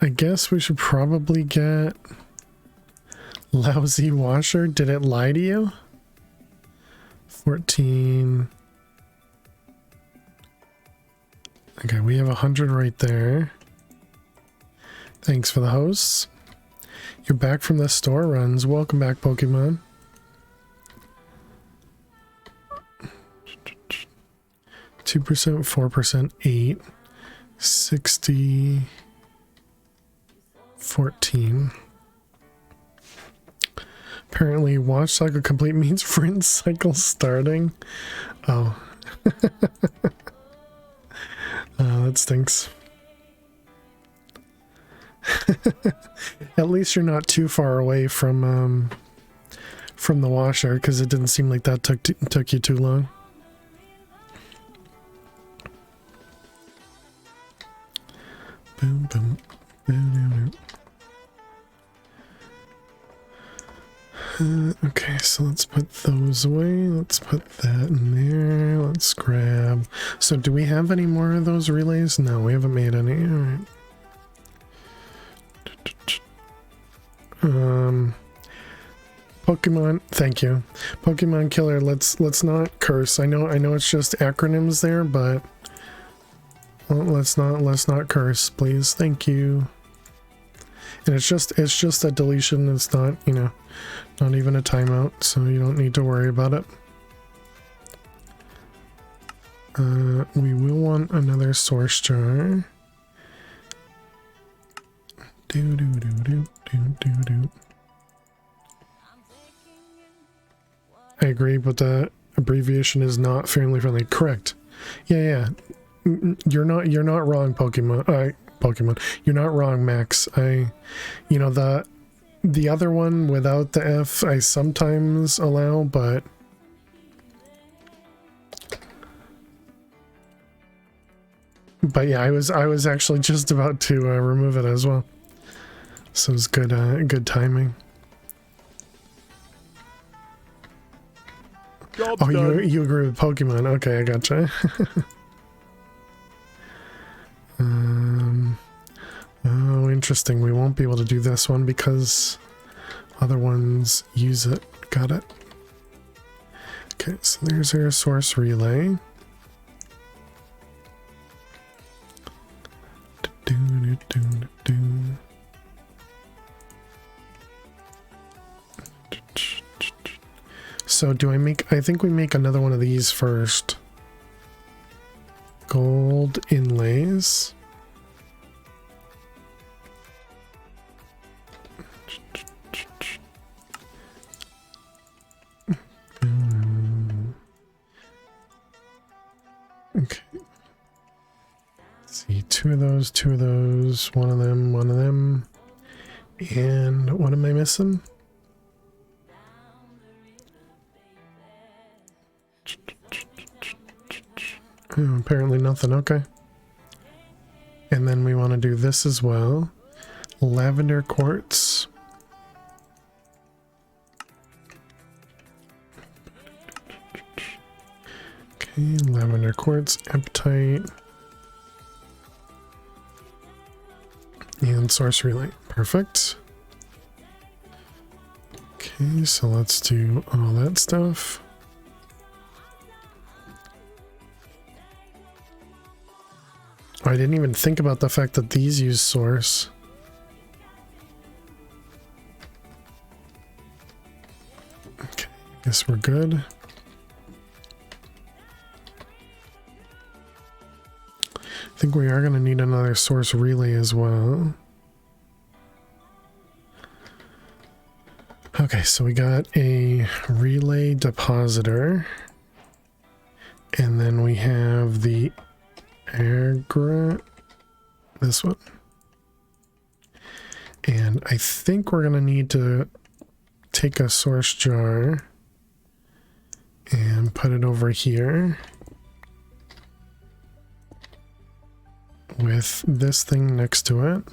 I guess we should probably get lousy washer. Did it lie to you? 14. Okay, we have 100 right there. Thanks for the hosts. You're back from the store runs. Welcome back, Pokemon. Two %, 4%, 8, 60, 14. Apparently, watch cycle complete means sprint cycle starting. Oh. That stinks. At least you're not too far away from the washer, because it didn't seem like that took you too long. Boom, boom, boom, boom, boom. Okay, so let's put those away. Let's put that in there. Let's grab. So, do we have any more of those relays? No, we haven't made any. All right. Pokemon, thank you. Pokemon Killer, let's not curse. I know it's just acronyms there, but well, let's not curse, please. Thank you. And it's just a deletion. It's not, not even a timeout, so you don't need to worry about it. We will want another source jar. I agree, but the abbreviation is not family friendly. Correct. Yeah. You're not wrong, Pokemon. You're not wrong, Max. The other one without the F I sometimes allow, but yeah, I was actually just about to remove it as well. So it's good timing. Job's Oh, done. you agree with Pokemon? Okay, I gotcha. Oh, interesting. We won't be able to do this one because other ones use it. Got it. Okay, so there's our source relay. So I think we make another one of these first. Gold inlays. Okay. Let's see, two of those, one of them. And what am I missing? Oh, apparently nothing. Okay. And then we want to do this as well. Lavender quartz. Okay, lavender quartz, apatite. And source relay. Perfect. Okay, so let's do all that stuff. I didn't even think about the fact that these use source. Okay, guess we're good. I think we are going to need another source relay as well. Okay, so we got a relay depositor. And then we have the aggregate, this one. And I think we're going to need to take a source jar and put it over here with this thing next to it.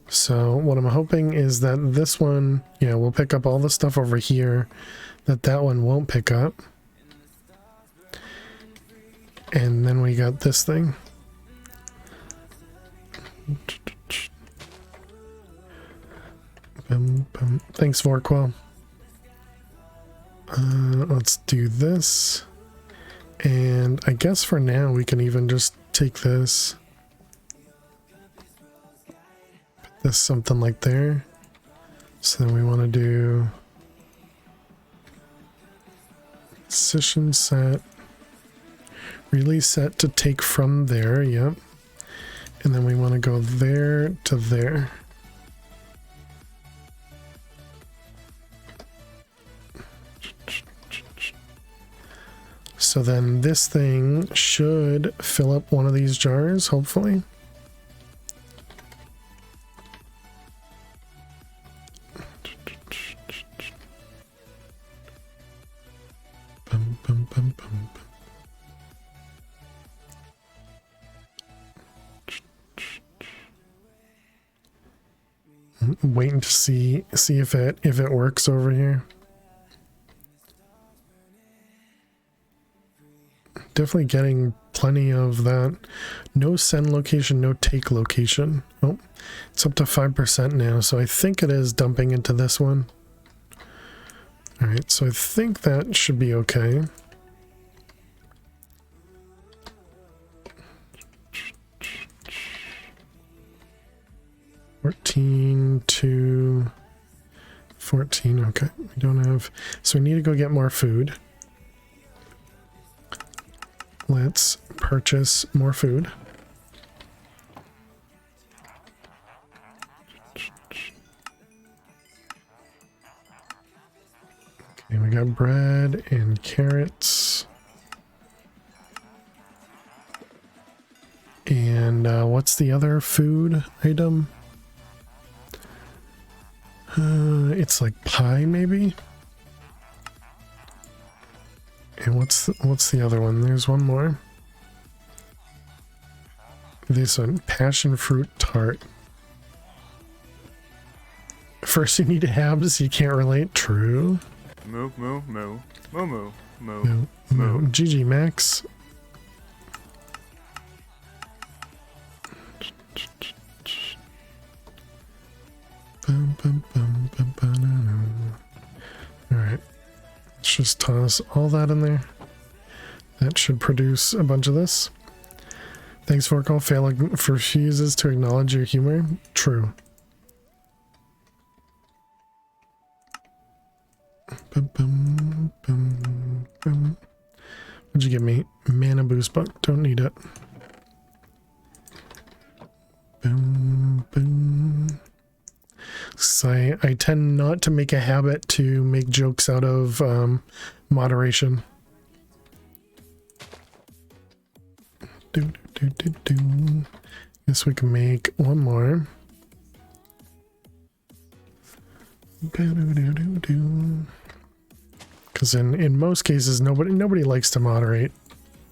So what I'm hoping is that this one, yeah, will pick up all the stuff over here that one won't pick up. And then we got this thing. Thanks, Vorquell. Let's do this. And I guess for now we can even just take this. Put this something like there. So then we want to do position set. Release set to take from there, yep. And then we want to go there to there. So then this thing should fill up one of these jars, hopefully. Bum, bum, bum, bum, bum. Waiting to see if it works over here. Definitely getting plenty of that. No send location, no take location. Oh, it's up to 5% now, so I think it is dumping into this one. All right, so I think that should be okay. to 14. Okay, we don't have, so we need to go get more food. Let's purchase more food. Okay, we got bread and carrots. And what's the other food item? It's like pie, maybe. And what's the other one? There's one more. This one, passion fruit tart. First you need to have so you can't relate. True. Moo, moo, moo. Moo, moo, moo. No, no. GG, Max. Alright. Let's just toss all that in there. That should produce a bunch of this. Thanks for call. Failing refuses to acknowledge your humor. True. What'd you give me? Mana boost, but don't need it. Boom, boom. So I tend not to make a habit to make jokes out of moderation. Guess we can make one more. Because in most cases, nobody likes to moderate.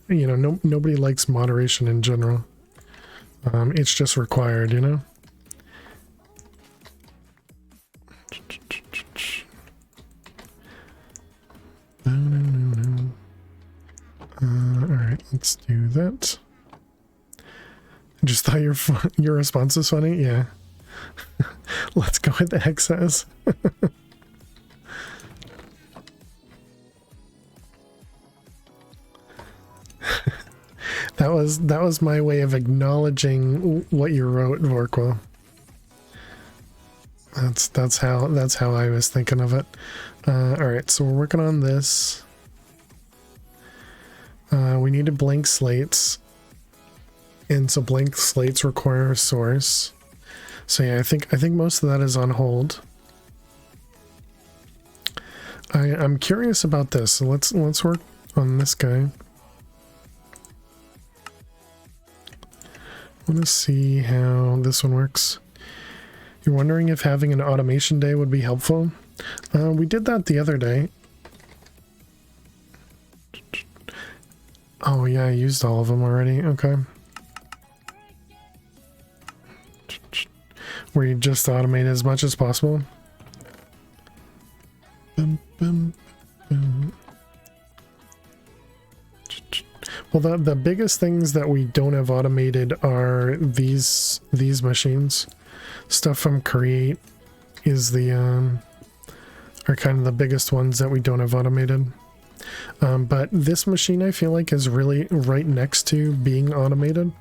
You know, nobody likes moderation in general. It's just required, you know. Alright, let's do that. I just thought your response was funny. Yeah. Let's go with the excess. That was my way of acknowledging what you wrote, Vorquell. That's how I was thinking of it. All right, so we're working on this. We need to blank slates, And so blank slates require a source. So yeah, I think most of that is on hold. I'm curious about this. So let's work on this guy. I want to see how this one works. You're wondering if having an automation day would be helpful? We did that the other day. Oh yeah, I used all of them already. Okay. Where you just automate as much as possible. Bum, bum, bum. Well, the biggest things that we don't have automated are these machines. Stuff from Create is are kind of the biggest ones that we don't have automated. But this machine I feel like is really right next to being automated.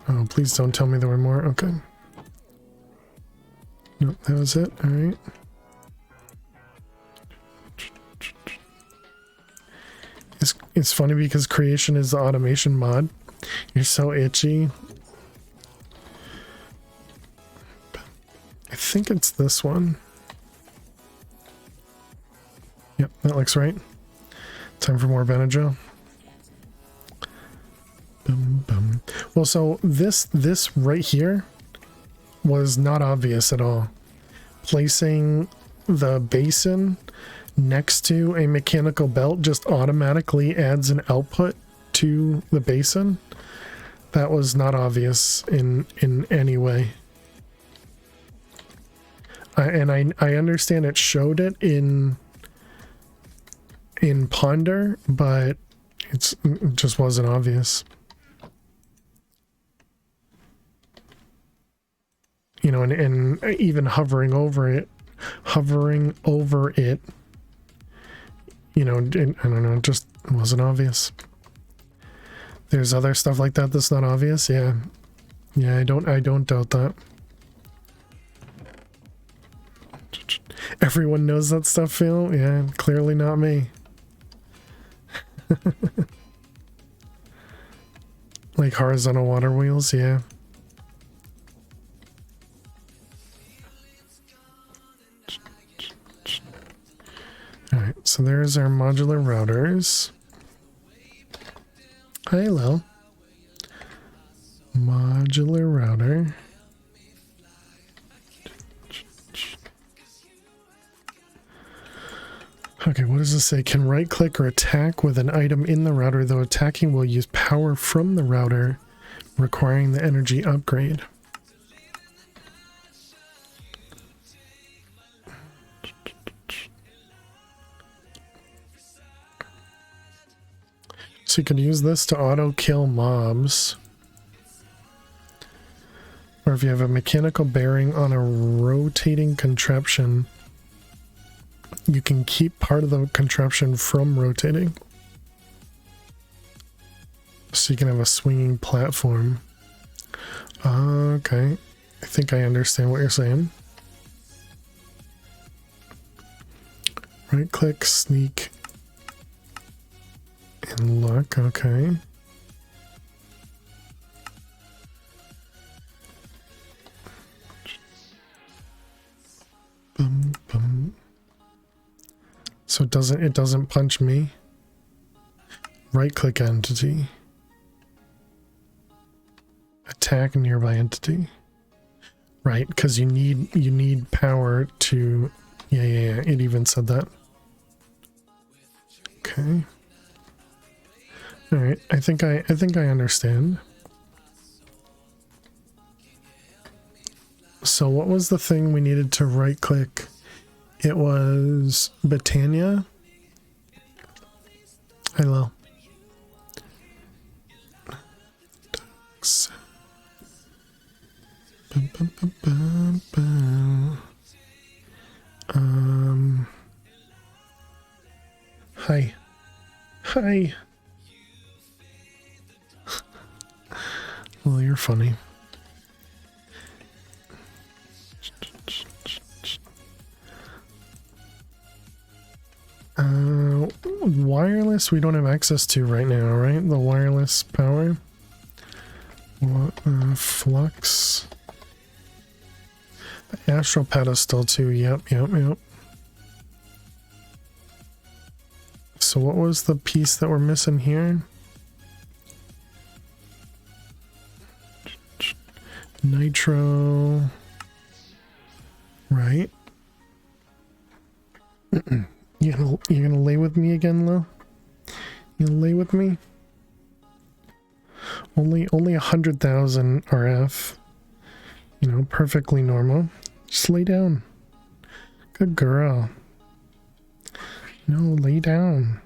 Oh, please don't tell me there were more. Okay. Nope, that was it. All right. It's funny because creation is the automation mod. You're so itchy. I think it's this one. Yep, that looks right. Time for more Benadryl. Bum, bum. Well, so this right here was not obvious at all. Placing the basin next to a mechanical belt just automatically adds an output to the basin. That was not obvious in any way. I understand it showed it in Ponder, but it just wasn't obvious. You know, and even hovering over it, you know, I don't know, it just wasn't obvious. There's other stuff like that that's not obvious. Yeah, I don't doubt that. Everyone knows that stuff, Phil. Yeah, clearly not me. Like horizontal water wheels, yeah. Alright, so there's our modular routers. Hello. Modular router. Okay, what does this say? Can right click or attack with an item in the router, though attacking will use power from the router, requiring the energy upgrade. So you can use this to auto kill mobs. Or if you have a mechanical bearing on a rotating contraption, you can keep part of the contraption from rotating. So you can have a swinging platform. Okay. I think I understand what you're saying. Right click, sneak, and look. Okay. Bum, bum. So it doesn't punch me. Right click entity. Attack nearby entity. Right, because you need power to yeah, it even said that. Okay. Alright, I think I understand. So what was the thing we needed to right click? It was Britannia. Hello. Bum, bum, bum, bum, bum. Hi. Hi. Well, you're funny. wireless we don't have access to right now, right? The wireless power. Flux. The astral pedestal too. Yep. So what was the piece that we're missing here? Nitro. Right. You gonna lay with me again, Lo? You gonna lay with me? Only 100,000 RF. You know, perfectly normal. Just lay down. Good girl. No, lay down.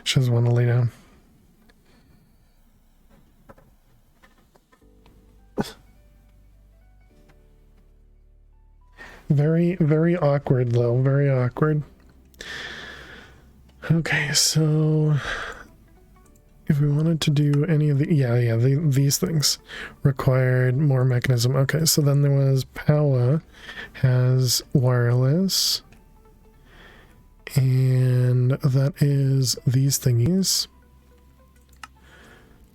She doesn't want to lay down. Very, very awkward, though. Very awkward. Okay, so if we wanted to do any of the these things required more mechanism. Okay, so then there was Power has wireless, and that is these thingies,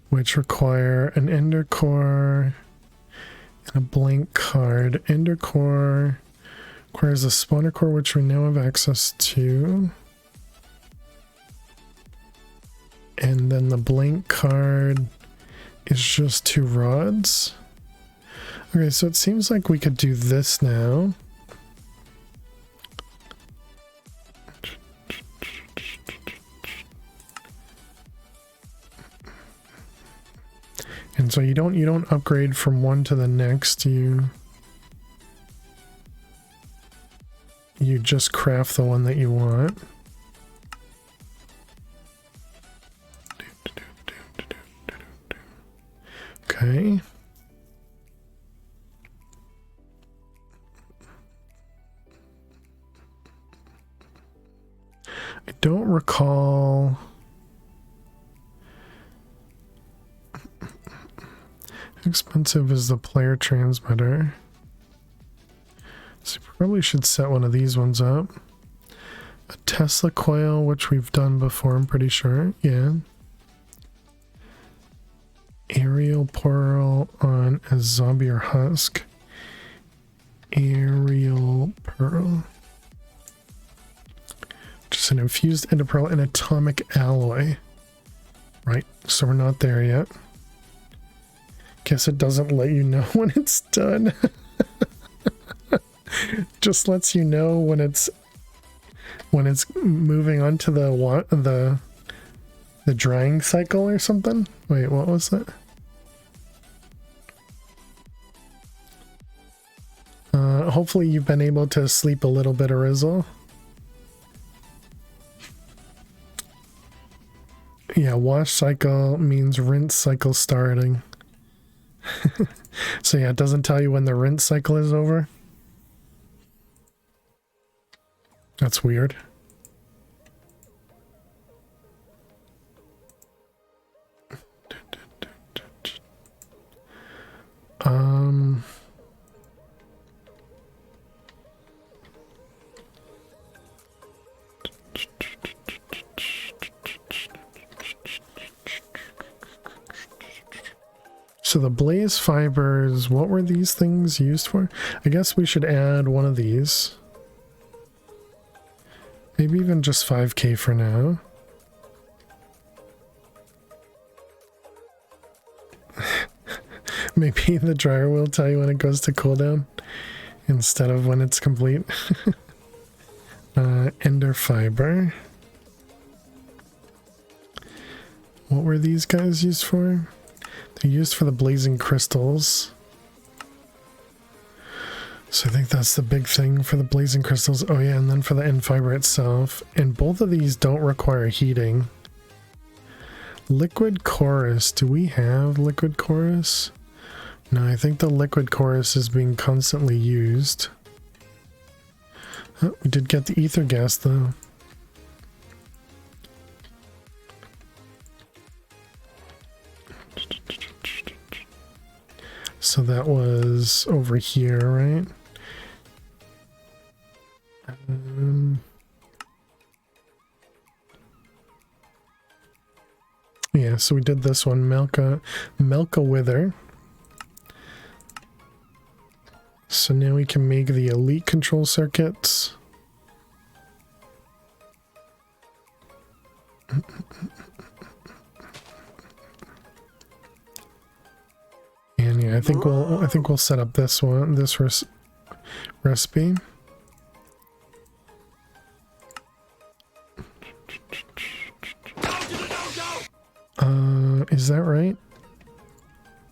which require an ender core and a blank card. Ender core requires a spawner core, which we now have access to. And then the blank card is just 2 rods. Okay, so it seems like we could do this now. And so you don't upgrade from one to the next, you just craft the one that you want. Okay. I don't recall. How expensive is the player transmitter? So you probably should set one of these ones up. A Tesla coil, which we've done before, I'm pretty sure. Yeah. Aerial pearl on a zombie or husk. Aerial pearl. Just an infused ender pearl and atomic alloy. Right, so we're not there yet. Guess it doesn't let you know when it's done. Just lets you know when it's moving on to the drying cycle or something. Wait, what was that? Hopefully you've been able to sleep a little bit, Arizzle. Yeah, wash cycle means rinse cycle starting. So yeah, it doesn't tell you when the rinse cycle is over. That's weird. So the blaze fibers, what were these things used for? I guess we should add one of these. Maybe even just 5k for now. Maybe the dryer will tell you when it goes to cooldown instead of when it's complete. Ender fiber. What were these guys used for? They're used for the blazing crystals. So I think that's the big thing for the blazing crystals. Oh yeah, and then for the end fiber itself. And both of these don't require heating. Liquid chorus. Do we have liquid chorus? No, I think the liquid chorus is being constantly used. Oh, we did get the ether gas though. So that was over here, right? so we did this one, Melka Wither. So now we can make the elite control circuits. And yeah, I think we'll set up this one, this recipe. Is that right?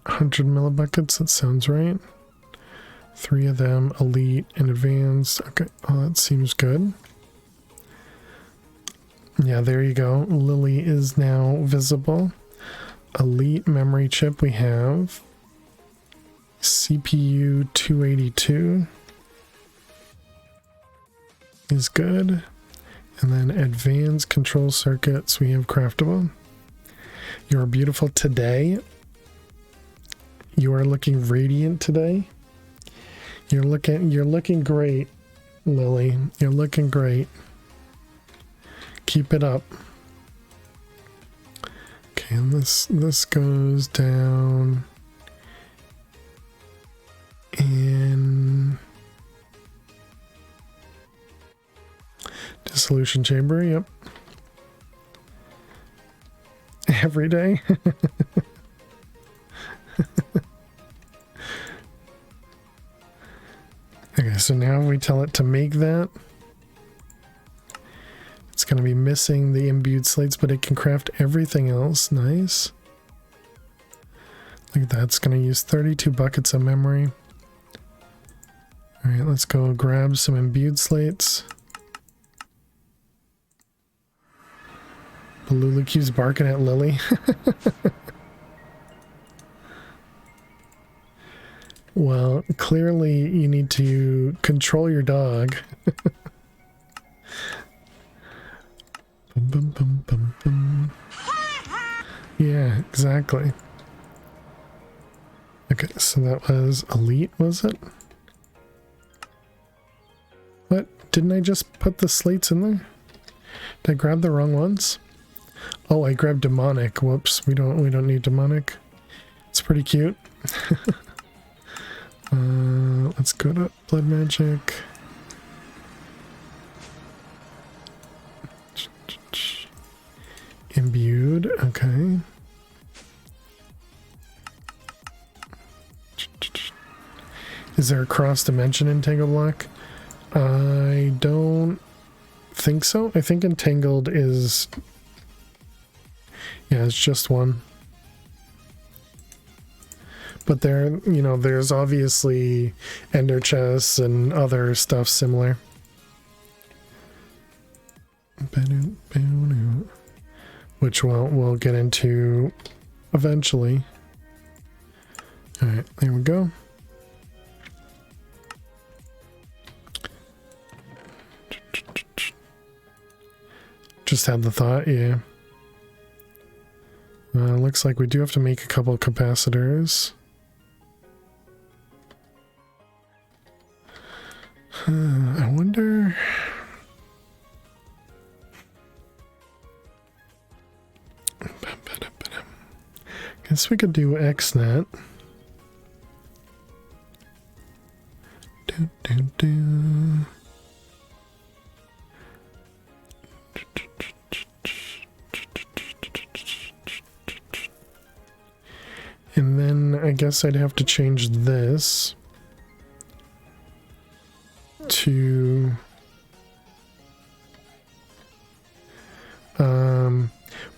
100 millibuckets, that sounds right. 3 of them, elite and advanced. Okay, oh, that seems good. Yeah, there you go. Lily is now visible. Elite memory chip we have. CPU 282 is good. And then advanced control circuits we have craftable. You're beautiful today. You are looking radiant today. You're looking great, Lily. You're looking great. Keep it up. Okay, and this goes down in dissolution chamber. Yep. Every day. Okay, so now we tell it to make that. It's going to be missing the imbued slates, but it can craft everything else. Nice. Look at that. It's going to use 32 buckets of memory. All right, let's go grab some imbued slates. Balula keeps barking at Lily. Well, clearly you need to control your dog. Bum, bum, bum, bum. Yeah, exactly. Okay, so that was elite, was it? What? Didn't I just put the slates in there? Did I grab the wrong ones? Oh, I grabbed demonic. Whoops, we don't need demonic. It's pretty cute. Let's go to blood magic. Imbued, okay. Is there a cross dimension entangled block? I don't think so. I think entangled is, yeah, it's just one. But there, you know, there's obviously ender chests and other stuff similar. Which we'll get into eventually. All right, there we go. Just had the thought, yeah. Looks like we do have to make a couple of capacitors. I wonder... Guess we could do XNet. And then I guess I'd have to change this to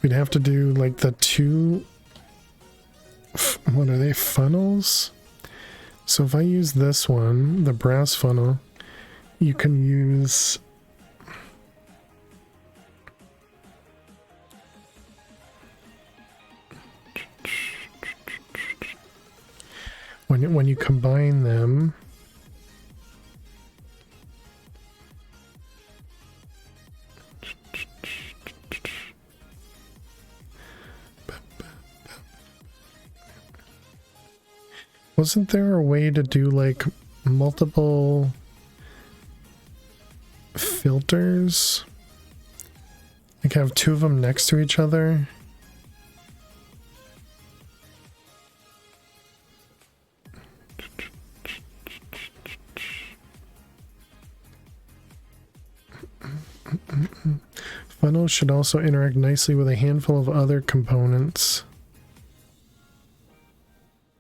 we'd have to do like the two, what are they, funnels? So if I use this one, the brass funnel, you can use when you combine them. Wasn't there a way to do like multiple filters? Like have two of them next to each other? Funnel should also interact nicely with a handful of other components.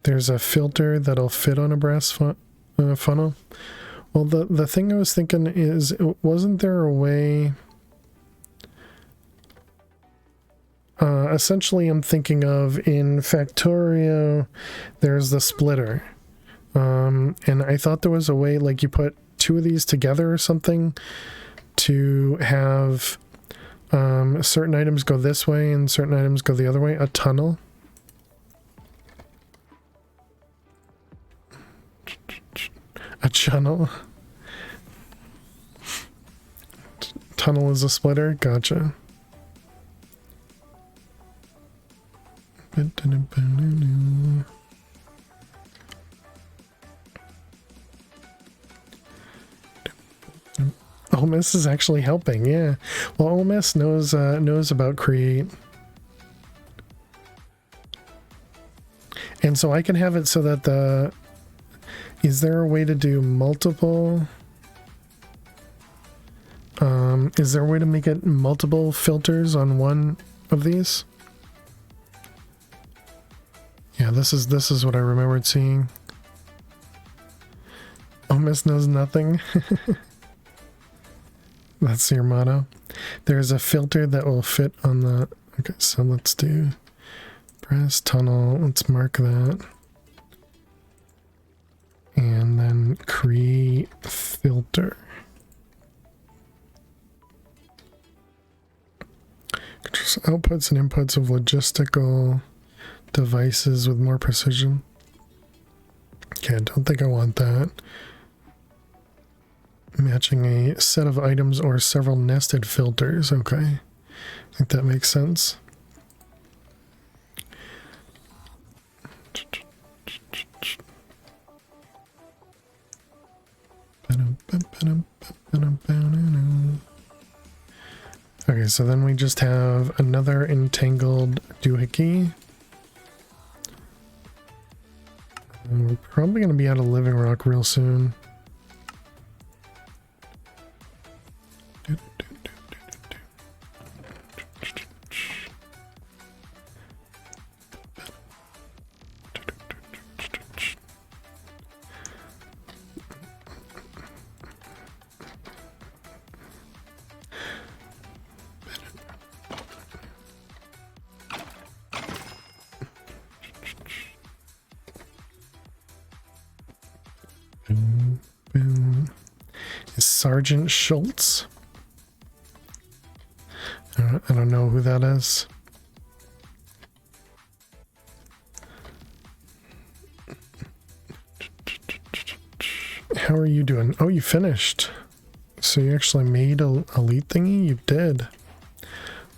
There's a filter that'll fit on a brass funnel. Well, the thing I was thinking is, wasn't there a way... essentially, I'm thinking of in Factorio, there's the splitter. And I thought there was a way, like you put two of these together or something to have certain items go this way and certain items go the other way. A tunnel. A channel. Tunnel is a splitter. Gotcha. OMS is actually helping, yeah. Well, OMS knows about create. And so I can have it so that the... Is there a way to do multiple... is there a way to make it multiple filters on one of these? Yeah, this is what I remembered seeing. OMS knows nothing. That's your motto. There's a filter that will fit on the... Okay, so let's do brass tunnel. Let's mark that. And then create filter. Controls outputs and inputs of logistical devices with more precision. Okay, I don't think I want that. Matching a set of items or several nested filters. Okay. I think that makes sense. Okay, so then we just have another entangled doohickey. And we're probably going to be out of living rock real soon. Sergeant Schultz. I don't know who that is. How are you doing? Oh, you finished. So you actually made a elite thingy? You did.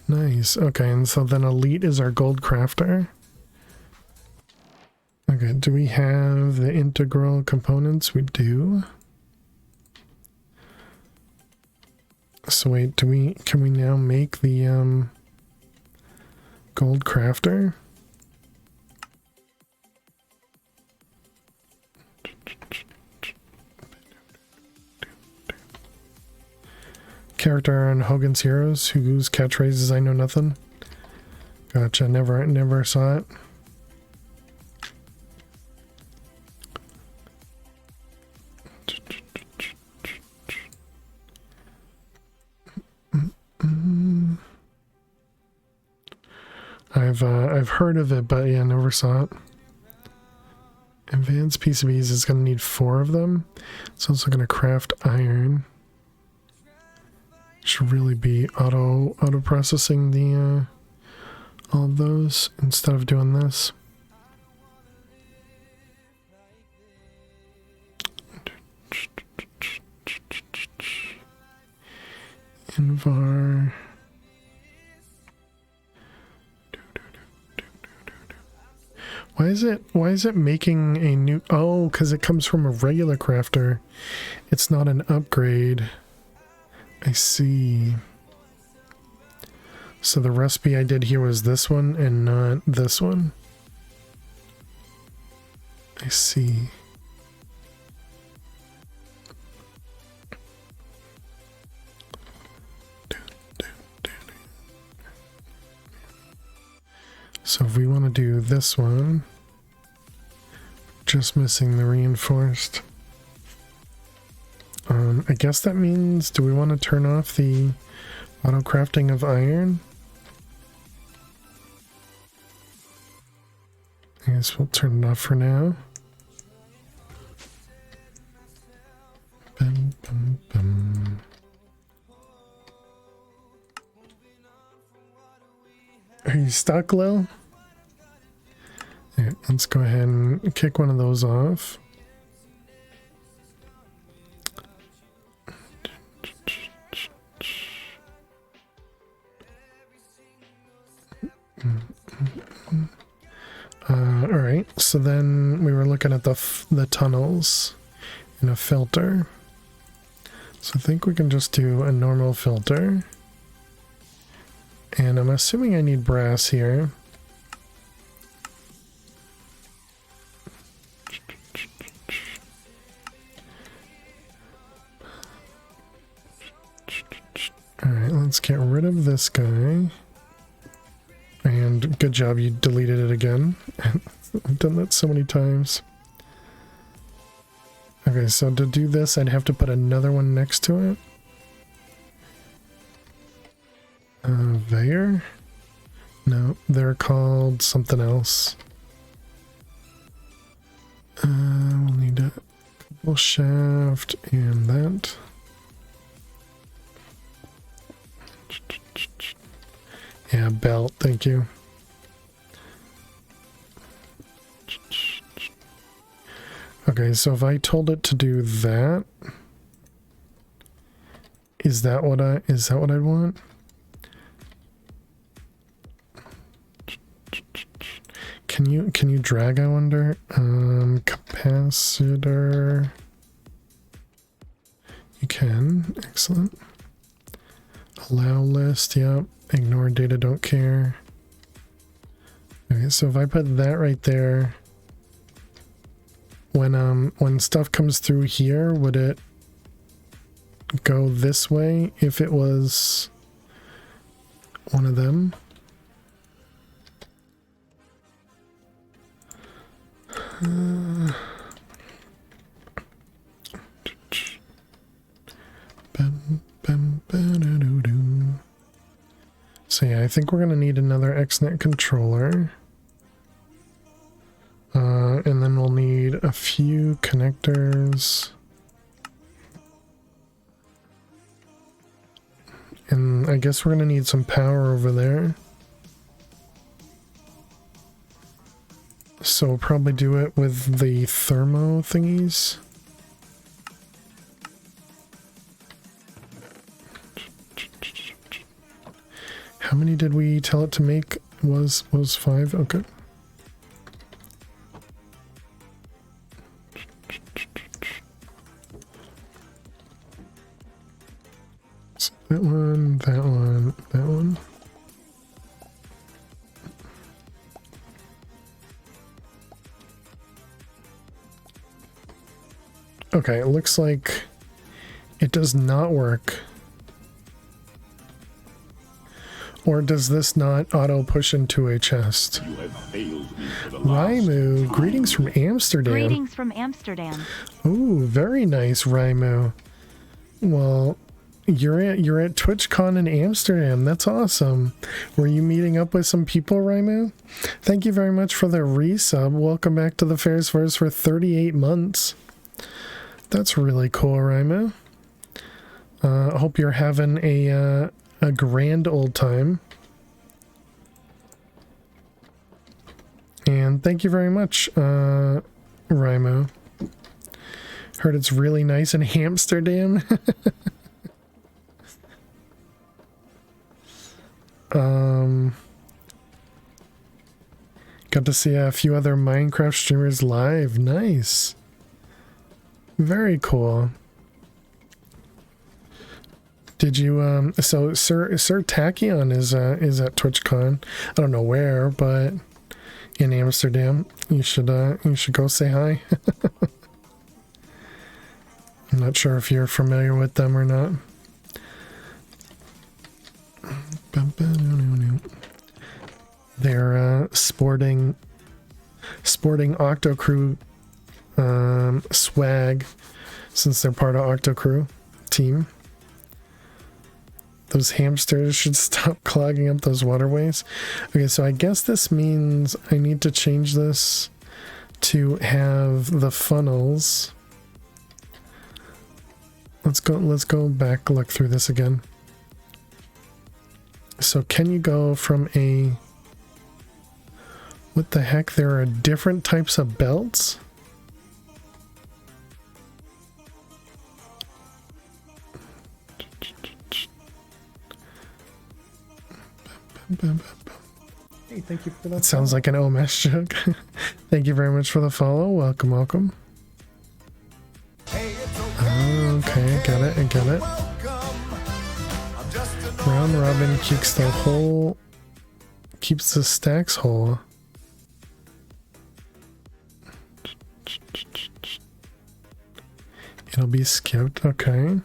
Nice. Okay, and so then elite is our gold crafter. Okay, do we have the integral components? We do. So wait, can we now make the gold crafter? Character on Hogan's Heroes whose catchphrase is "I know nothing." Gotcha. Never saw it. I've heard of it, but yeah, never saw it. Advanced PCBs is going to need 4 of them. It's also going to craft iron. Should really be auto processing the all of those instead of doing this. Invar. Why is it making a new... Oh, because it comes from a regular crafter. It's not an upgrade. I see. So the recipe I did here was this one and not this one. I see. this one. Just missing the reinforced. I guess that means, do we want to turn off the auto crafting of iron? I guess we'll turn it off for now. Bum, bum, bum. Are you stuck, Lil? Yeah, let's go ahead and kick one of those off. Alright, so then we were looking at the tunnels in a filter. So I think we can just do a normal filter. And I'm assuming I need brass here. Alright, let's get rid of this guy. And good job, you deleted it again. I've done that so many times. Okay, so to do this, I'd have to put another one next to it. There? No, they're called something else. We'll need a couple shaft and that. Yeah, belt, thank you. Okay, so if I told it to do that, is that what I'd want? Can you drag, I wonder? Capacitor. You can, excellent. Allow list, yep. Ignore data, don't care. Okay, so if I put that right there, when stuff comes through here, would it go this way if it was one of them? So yeah, I think we're gonna need another XNet controller. And then we'll need a few connectors. And I guess we're gonna need some power over there. So we'll probably do it with the thermo thingies. How many did we tell it to make? Was 5? Okay. So that one, that one, that one. Okay, it looks like it does not work. Or does this not auto push into a chest? Raimu, greetings from Amsterdam. Greetings from Amsterdam. Ooh, very nice, Raimu. Well, you're at TwitchCon in Amsterdam. That's awesome. Were you meeting up with some people, Raimu? Thank you very much for the resub. Welcome back to the Fairs for 38 months. That's really cool, Raimu. I hope you're having a grand old time. And thank you very much, Raimu. Heard it's really nice in Amsterdam. Got to see a few other Minecraft streamers live. Nice. Very cool. Did you so Sir Tachyon is at TwitchCon. I don't know where, but in Amsterdam. You should go say hi. I'm not sure if you're familiar with them or not. They're sporting sporting Octo Crew swag since they're part of Octo Crew team. Those hamsters should stop clogging up those waterways. Okay, so I guess this means I need to change this to have the funnels. Let's go back, look through this again. So can you go from a... What the heck? There are different types of belts? Hey, thank you for that. Sounds like an OMS joke. Thank you very much for the follow. Welcome, welcome. Okay, I get it. Round robin keeps the stacks whole. It'll be skipped, okay.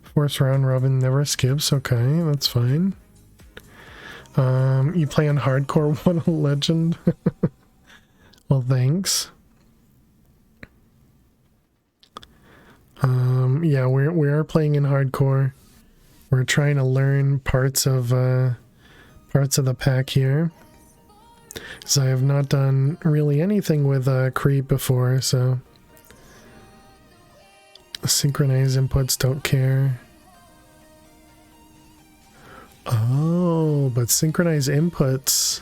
Force round robin never skips, okay, that's fine. You play on hardcore, what a legend. Well, thanks. Yeah, we are playing in hardcore. We're trying to learn parts of the pack here. So I have not done really anything with creep before, so synchronize inputs, don't care. Oh, but synchronize inputs.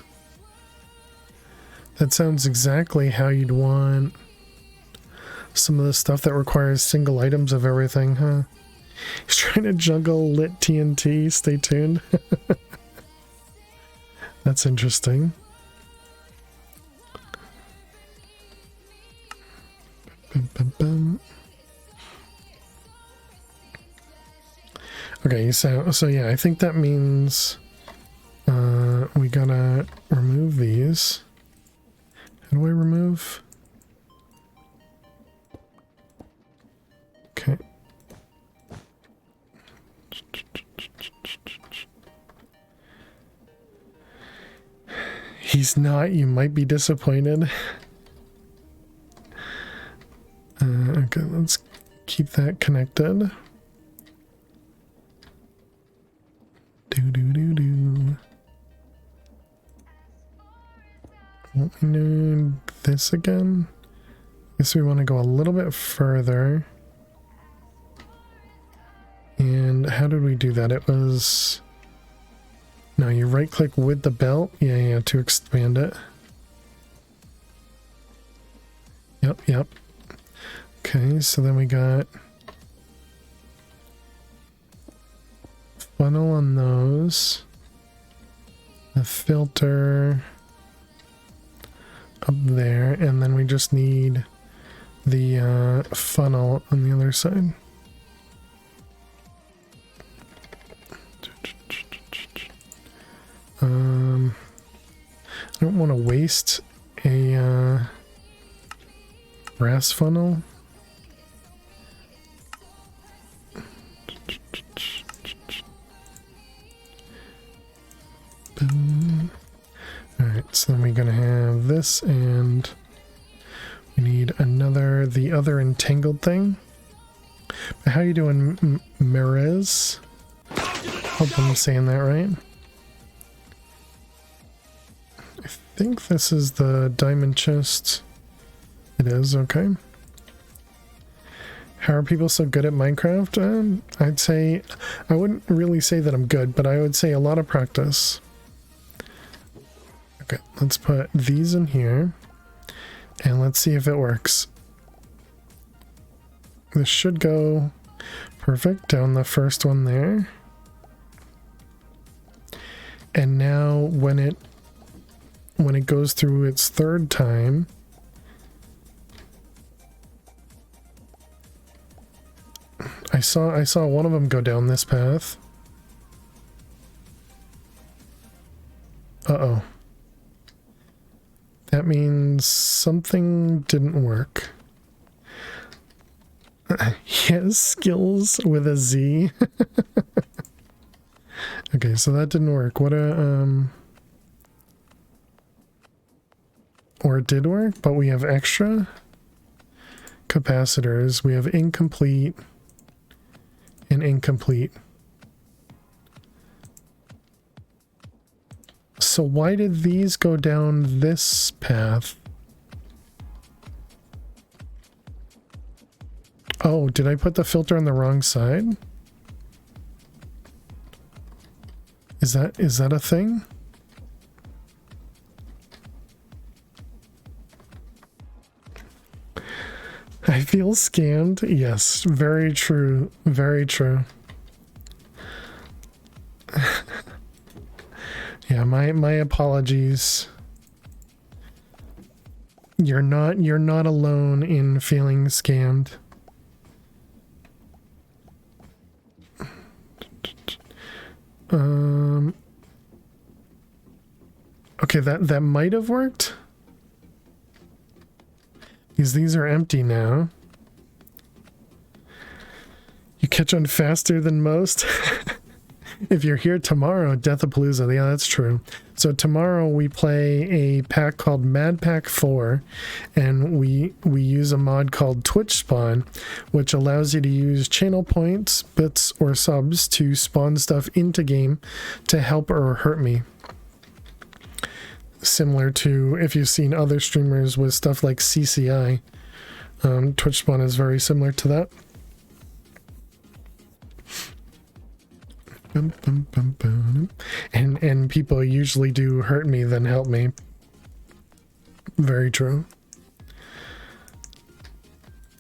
That sounds exactly how you'd want some of the stuff that requires single items of everything, huh? He's trying to juggle lit TNT. Stay tuned. That's interesting. Bum, bum, bum. Okay, so yeah, I think that means we gotta remove these. How do I remove? Okay. He's not, you might be disappointed. Okay, let's keep that connected. Do. We need this again. Guess we want to go a little bit further. And how did we do that? It was... No, you right click with the belt. Yeah, to expand it. Yep. Okay, so then we got funnel on those. The filter up there, and then we just need the funnel on the other side. I don't want to waste a brass funnel. Alright, so then we're gonna have this, and we need the other entangled thing. But how you doing, Merez? Hope I'm saying that right. I think this is the diamond chest. It is, okay. How are people so good at Minecraft? I'd say, I wouldn't really say that I'm good, but I would say a lot of practice. Okay, let's put these in here, and let's see if it works. This should go perfect down the first one there. And now when it goes through its third time, I saw one of them go down this path. Uh-oh. That means something didn't work. He has skills with a Z. Okay, so that didn't work. What Or it did work, but we have extra capacitors. We have incomplete and incomplete. So why did these go down this path? Oh, did I put the filter on the wrong side? Is that a thing? I feel scammed. Yes, very true. Very true. Yeah, my apologies. You're not alone in feeling scammed. Okay, that might have worked. Because these are empty now. You catch on faster than most. If you're here tomorrow, Deathapalooza, yeah, that's true. So tomorrow we play a pack called Mad Pack 4, and we use a mod called Twitch Spawn, which allows you to use channel points, bits, or subs to spawn stuff into game to help or hurt me. Similar to if you've seen other streamers with stuff like CCI. Twitch Spawn is very similar to that. And people usually do hurt me than help me. Very true.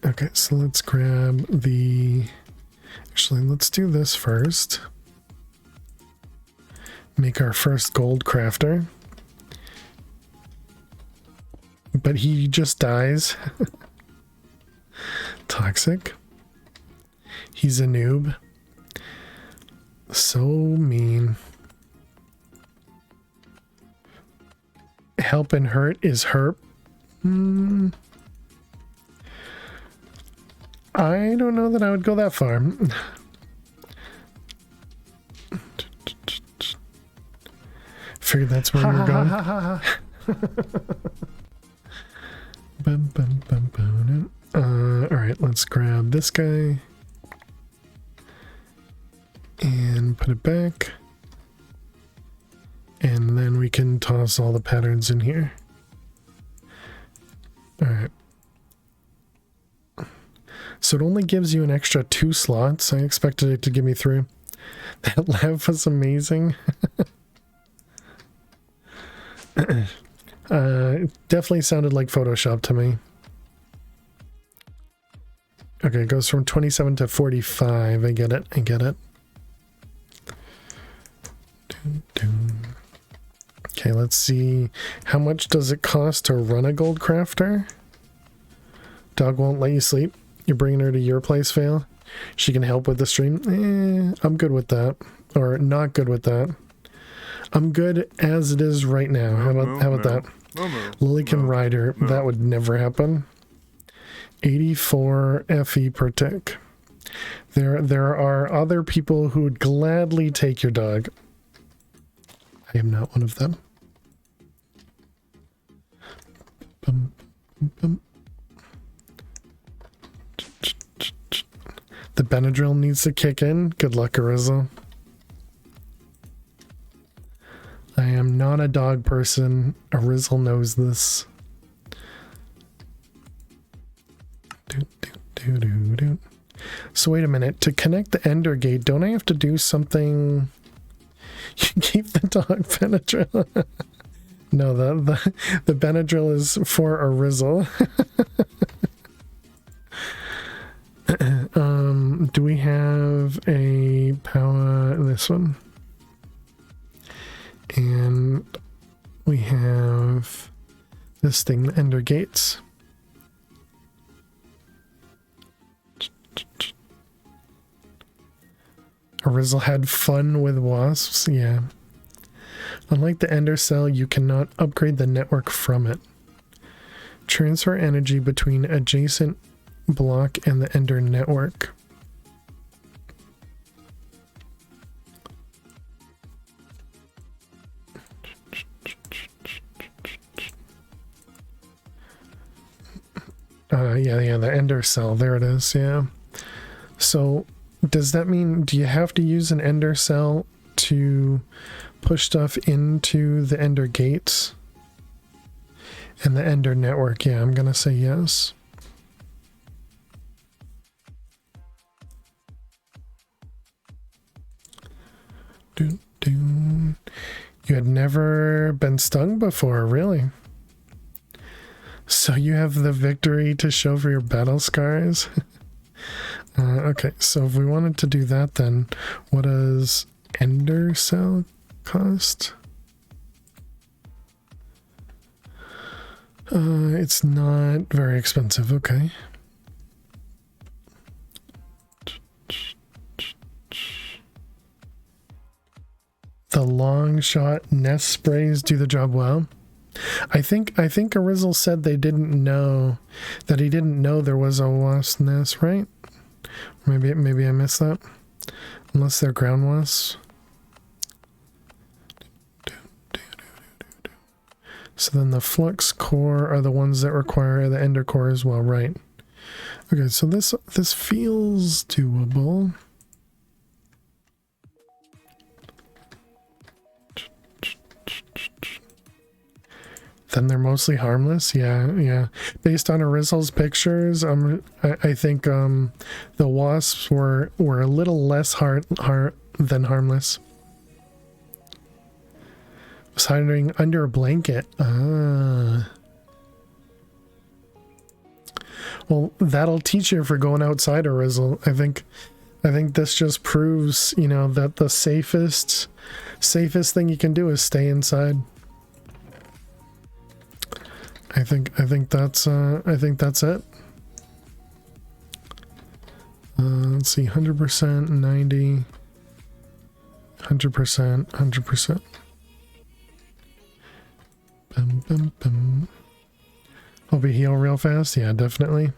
Okay, so let's grab the... Actually, let's do this first. Make our first gold crafter. But he just dies. Toxic. He's a noob. So mean. Help and hurt is herp. I don't know that I would go that far. Figured that's where you're going. Alright, let's grab this guy. And put it back. And then we can toss all the patterns in here. Alright. So it only gives you an extra 2 slots. I expected it to give me 3. That laugh was amazing. It definitely sounded like Photoshop to me. Okay, it goes from 27 to 45. I get it. I get it. Okay, let's see. How much does it cost to run a gold crafter? Dog won't let you sleep. You're bringing her to your place, Fail? She can help with the stream? I'm good with that. Or not good with that. I'm good as it is right now. How about that? Lily can ride her. That would never happen. 84 FE per tick. There are other people who would gladly take your dog. I am not one of them. The Benadryl needs to kick in. Good luck, Ariza. I am not a dog person. Arizel knows this. So wait a minute. To connect the Ender Gate, don't I have to do something? You keep the dog Benadryl. No, the Benadryl is for Arizel. Do we have a power? This one. And we have this thing, the Ender Gates. Arizel had fun with wasps, yeah. Unlike the Ender Cell, you cannot upgrade the network from it. Transfer energy between adjacent block and the Ender network. Yeah, the ender cell. There it is, yeah. So, does that mean, do you have to use an ender cell to push stuff into the ender gates? And the ender network, yeah, I'm gonna say yes. Doo, doo. You had never been stung before, really? So you have the victory to show for your battle scars? Okay, so if we wanted to do that, then what does ender cell cost? It's not very expensive, okay. The long shot nest sprays do the job well. I think Arizzle said they didn't know that he didn't know there was a wasp nest, right? Maybe I missed that. Unless they're ground wasps. So then the flux core are the ones that require the ender core as well, right? Okay, so this feels doable. Then they're mostly harmless. Yeah. Based on Arizzle's pictures, I think the wasps were a little less than harmless. Was hiding under a blanket. Ah. Well, that'll teach you for going outside, Arizzle. I think this just proves, you know, that the safest thing you can do is stay inside. I think that's it. Let's see, 100%, 90, 100%, 100%. Bum, bum, bum. Hope you heal real fast. Yeah, definitely.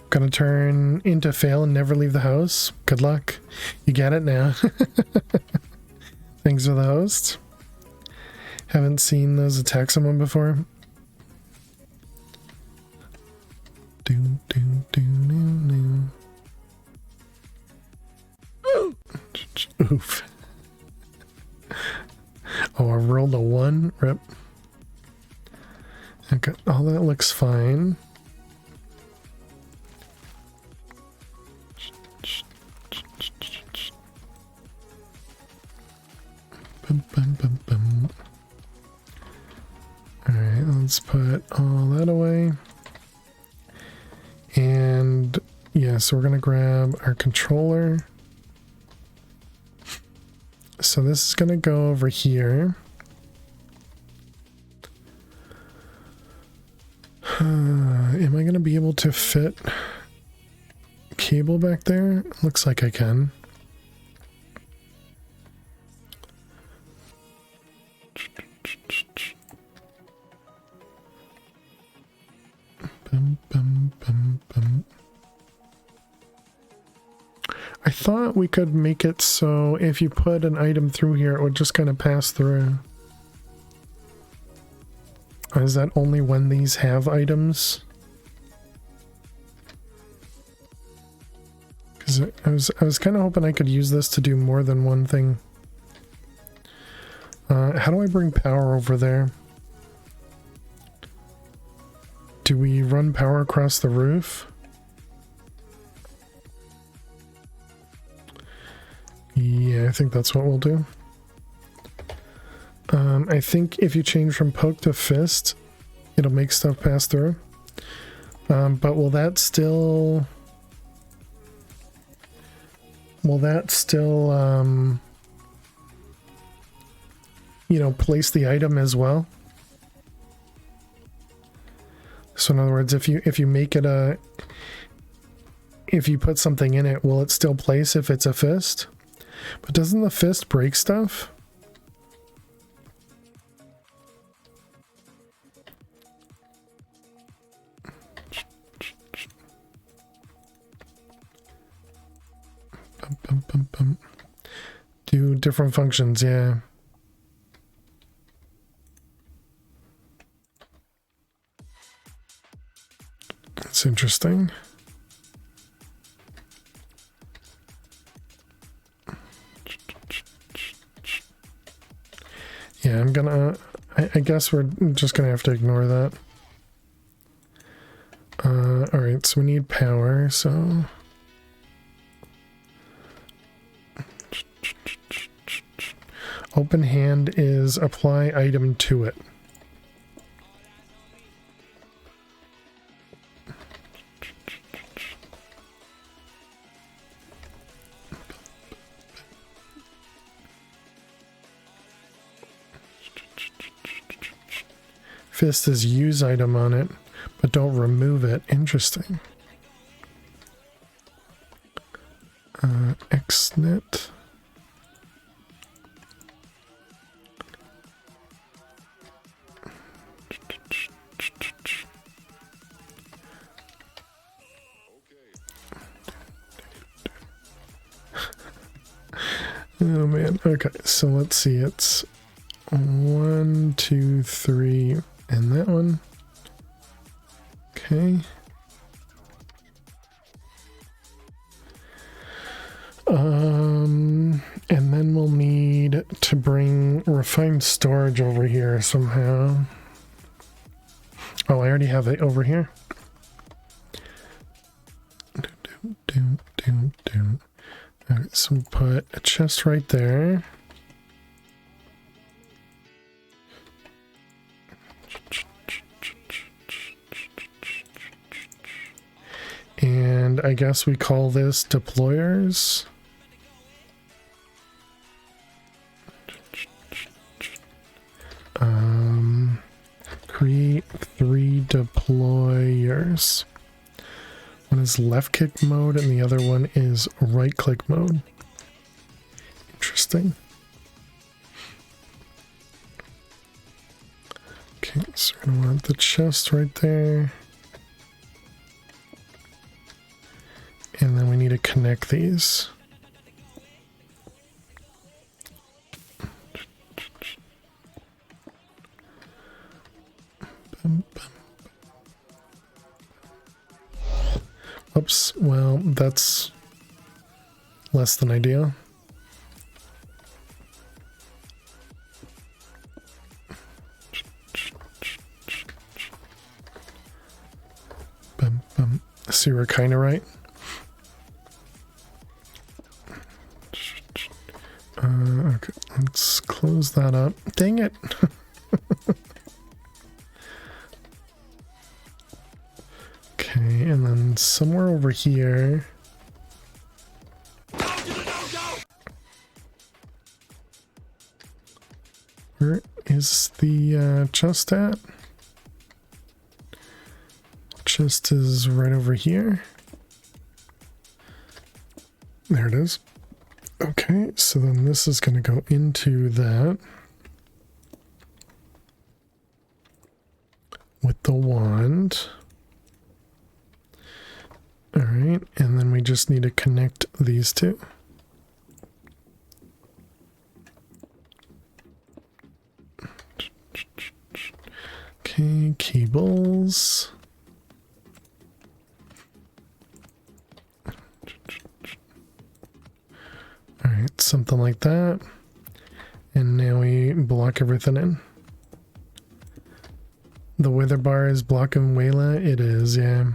Gonna turn into fail and never leave the house. Good luck. You get it now. Thanks for the host. Haven't seen those attack someone before. Oof. Oh, I rolled a 1. Rip. Okay, all that looks fine. Alright, let's put all that away. And yeah, so we're gonna grab our controller. So this is gonna go over here. Am I gonna be able to fit cable back there? Looks like I can. I thought we could make it so if you put an item through here, it would just kind of pass through. Is that only when these have items? Because I was kind of hoping I could use this to do more than one thing. How do I bring power over there? Do we run power across the roof? Yeah, I think that's what we'll do. I think if you change from poke to fist, it'll make stuff pass through. But will that still... you know, place the item as well? So in other words, if you make it a... if you put something in it, will it still place if it's a fist? But doesn't the fist break stuff? Do different functions, yeah. That's interesting. Yeah, I'm gonna... I guess we're just gonna have to ignore that. Alright, so we need power, so... Open hand is apply item to it. Fist is use item on it, but don't remove it. Interesting. XNet. Oh man. Okay, so let's see. It's 1, 2, 3, and that one. Okay. And then we'll need to bring refined storage over here somehow. Oh, I already have it over here. Alright, so we'll put a chest right there. And I guess we call this deployers. Create 3 deployers. One is left click mode and the other one is right click mode. Interesting. Okay, so we're gonna want the chest right there. And then we need to connect these. Oops, well, that's less than ideal. See, we're kind of right. Okay, let's close that up. Dang it! Okay, and then somewhere over here. Where is the chest at? Chest is right over here. There it is. Okay, so then this is going to go into that with the wand. All right, and then we just need to connect these two. Okay, cables. All right, something like that. And now we block everything in. The weather bar is blocking Wayla. It is, yeah.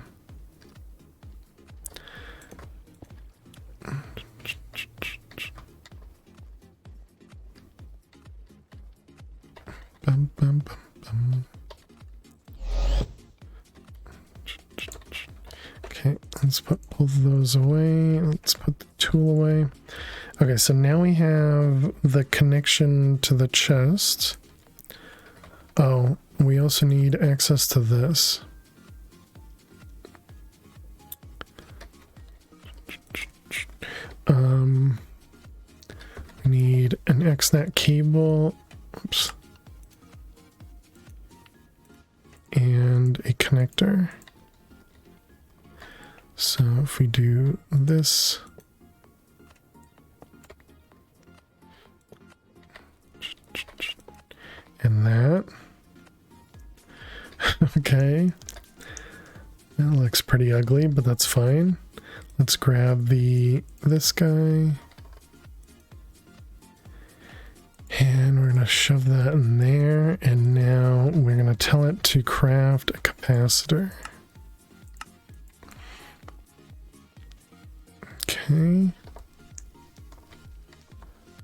Bum, bum, bum, bum. Okay, let's put both of those away. Let's put the tool away. Okay, so now we have the connection to the chest. Oh, we also need access to this. We need an XNet cable. Oops. And a connector. So if we do this, And that. Okay. That looks pretty ugly, but that's fine. Let's grab this guy. And we're going to shove that in there. And now we're going to tell it to craft a capacitor. Okay.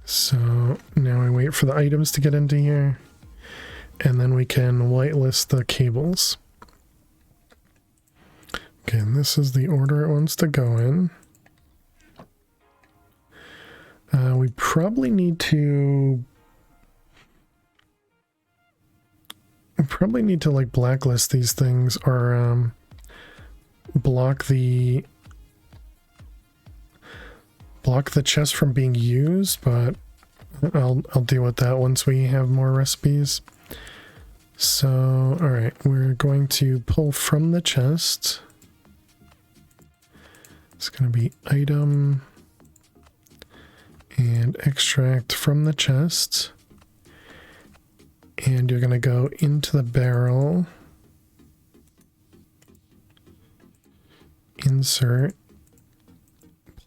So now we wait for the items to get into here. And then we can whitelist the cables. Okay, and this is the order it wants to go in. We probably need to like blacklist these things or block the chest from being used, but I'll deal with that once we have more recipes. So, all right, we're going to pull from the chest. It's going to be item and extract from the chest. And you're going to go into the barrel. Insert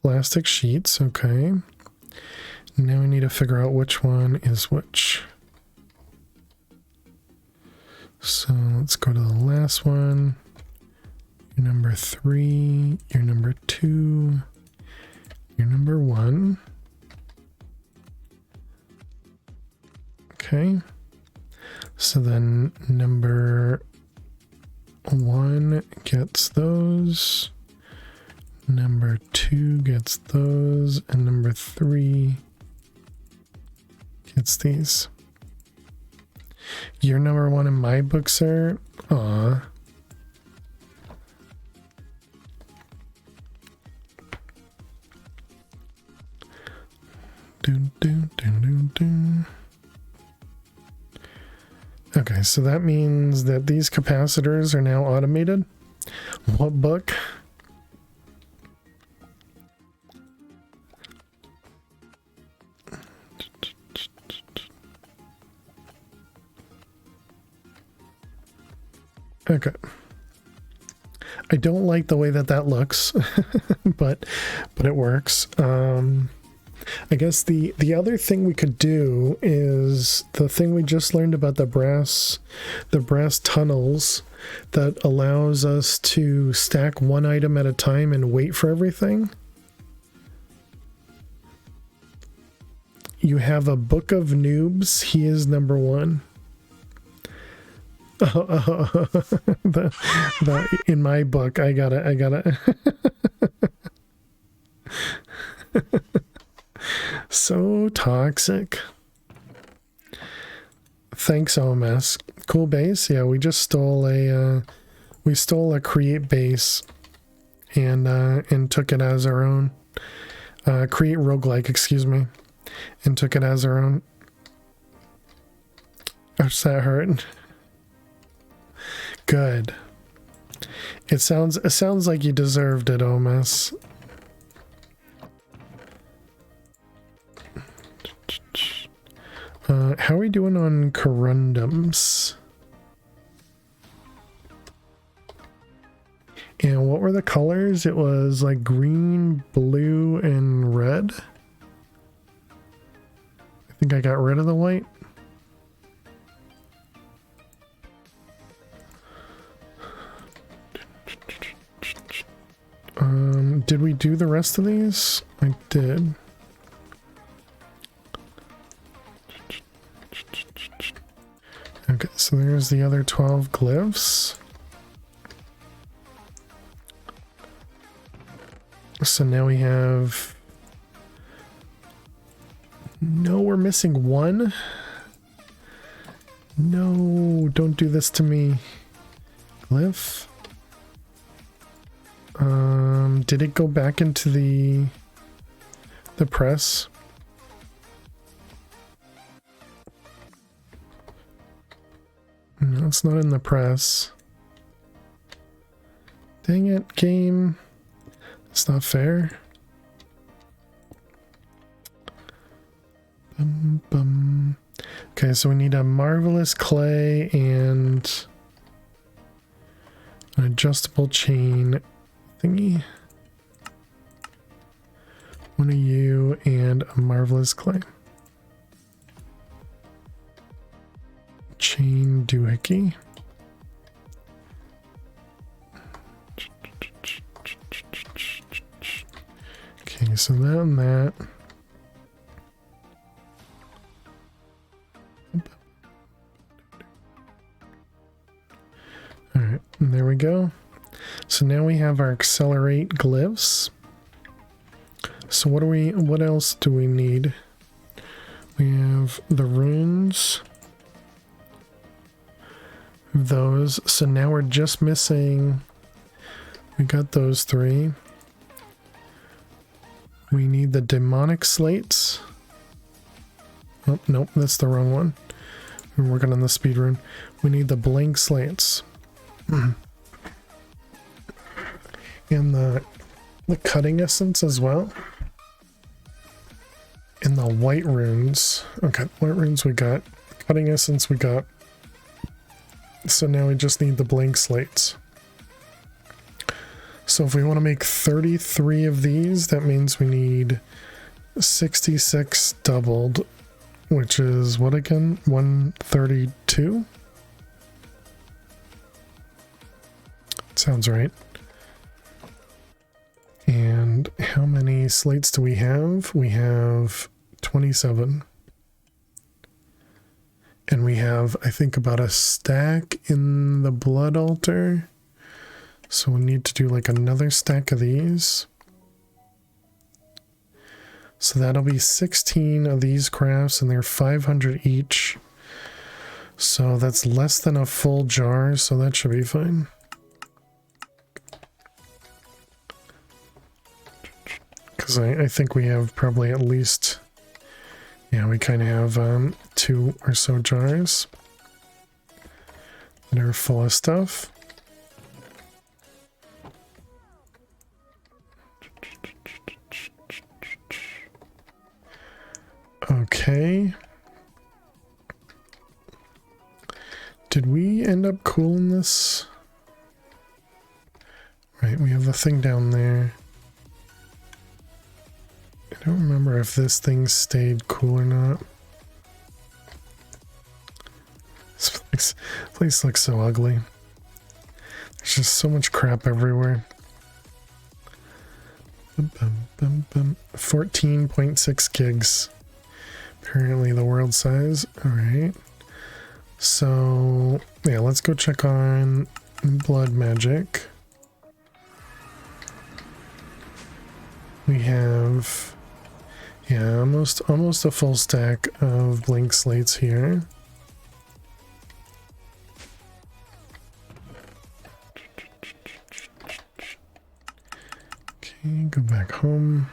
plastic sheets. Okay. Now we need to figure out which one is which. So let's go to the last one. Your number 3, your number 2, your number 1. Okay. So then number 1 gets those. Number 2 gets those. And number 3 gets these. You're number 1 in my book, sir. Aw. Okay, so that means that these capacitors are now automated. What book? Okay. I don't like the way that looks, but it works. I guess the other thing we could do is the thing we just learned about the brass tunnels that allows us to stack one item at a time and wait for everything. You have a book of noobs. He is number 1. In my book, I gotta. So toxic. Thanks, OMS. Cool base. Yeah, we just stole a create base and took it as our own. Create roguelike, excuse me, and took it as our own. Ouch, that hurt. Good. It sounds like you deserved it, OMS. How are we doing on corundums? And what were the colors? It was like green, blue, and red. I think I got rid of the white. Did we do the rest of these? I did. Okay, so there's the other 12 glyphs. So now we have... No, we're missing 1. No, don't do this to me. Glyph. Did it go back into the press? No, it's not in the press. Dang it, game. It's not fair. Okay, so we need a marvelous clay and an adjustable chain thingy. One of you and a marvelous clay. Chain doohickey. Okay, so that and that. Alright, and there we go. So now we have our accelerate glyphs. So what else do we need? We have the runes. Those. So now we're just missing, we got those 3. We need the demonic slates. Oh, nope, that's the wrong one. We're working on the speed rune. We need the blank slates. And the cutting essence as well. And the white runes. Okay, white runes we got. Cutting essence we got. So now we just need the blank slates. So if we want to make 33 of these, that means we need 66 doubled, which is what again? 132? Sounds right. And how many slates do we have? We have 27. And we have, I think, about a stack in the blood altar. So we need to do like another stack of these. So that'll be 16 of these crafts, and they're 500 each. So that's less than a full jar, so that should be fine. Because I think we have probably at least, yeah, we kind of have 2 or so jars that are full of stuff. Okay. Did we end up cooling this? Right, we have the thing down there. I don't remember if this thing stayed cool or not. This place looks so ugly. There's just so much crap everywhere. 14.6 gigs. Apparently the world size. Alright. So, yeah, let's go check on blood magic. We have, yeah, almost a full stack of blank slates here. Okay, go back home.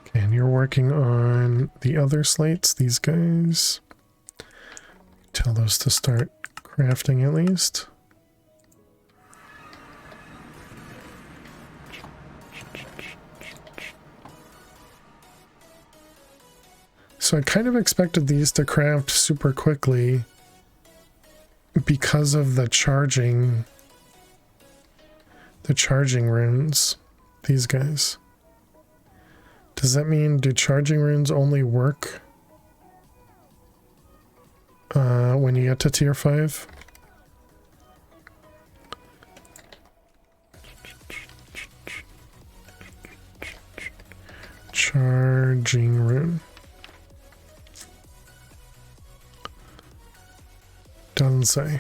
Okay, and you're working on the other slates, these guys. Tell those to start crafting at least. So I kind of expected these to craft super quickly because of the charging runes, these guys. Does that mean, do charging runes only work when you get to tier 5? Charging rune. Doesn't say.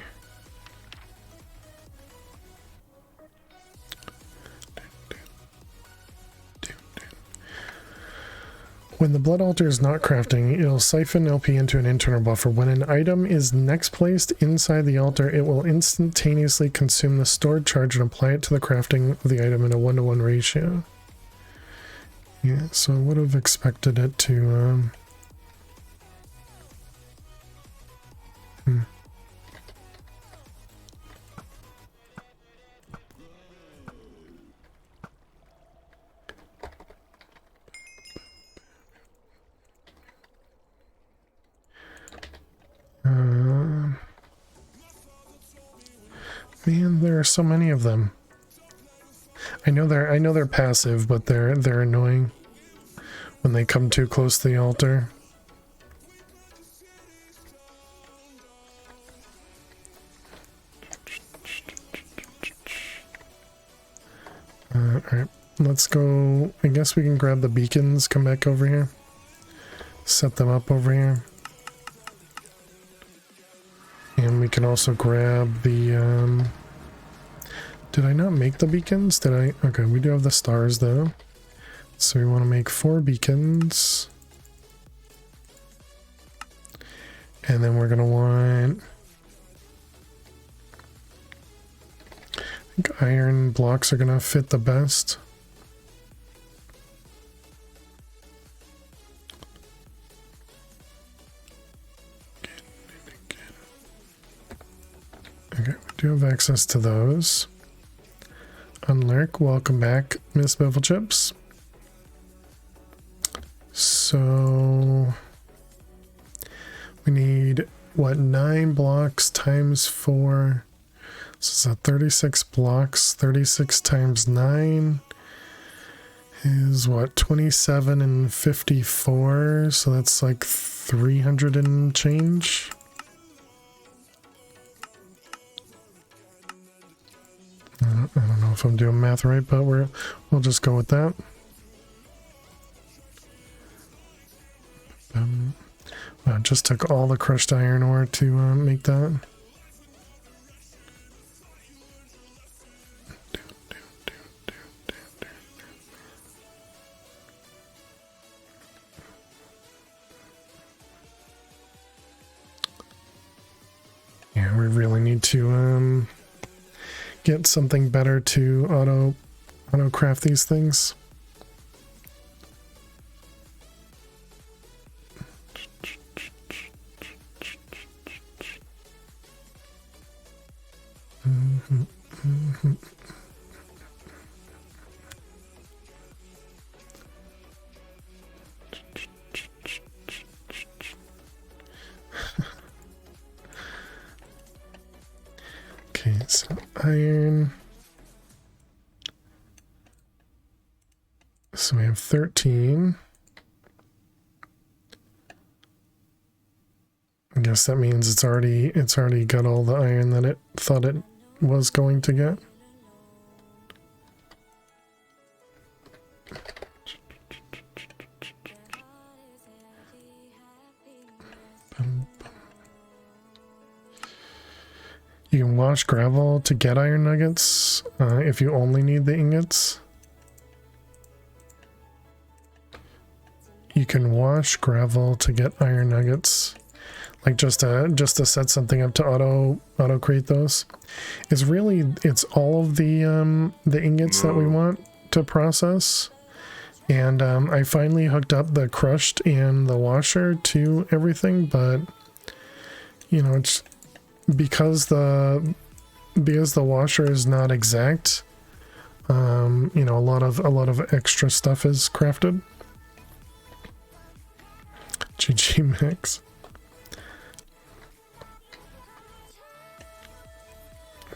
When the blood altar is not crafting, it'll siphon LP into an internal buffer. When an item is next placed inside the altar, it will instantaneously consume the stored charge and apply it to the crafting of the item in a 1-to-1 ratio. Yeah, so I would have expected it to Man, there are so many of them. I know they're passive, but they're annoying when they come too close to the altar. Alright, let's go. I guess we can grab the beacons, come back over here. Set them up over here. And we can also grab the, did I not make the beacons? Did I? Okay, we do have the stars though. So we want to make 4 beacons. And then we're going to want, I think iron blocks are going to fit the best. Okay, we do have access to those. Unlurk, welcome back, Miss Bevel Chips. So we need what, 9 blocks times 4. So it's 36 blocks. 36 times 9 is what, 27 and 54. So that's like 300 and change. I don't know if I'm doing math right, but we'll just go with that. I just took all the crushed iron ore to make that. Yeah, we really need to get something better to auto craft these things. Okay, so iron. So we have 13. I guess that means it's already got all the iron that it thought it was going to get. You can wash gravel to get iron nuggets if you only need the ingots. You can wash gravel to get iron nuggets, like just to set something up to auto create those. It's all of the ingots that we want to process, and I finally hooked up the crushed and the washer to everything, but you know, it's because the washer is not exact. You know, a lot of extra stuff is crafted. GG mix.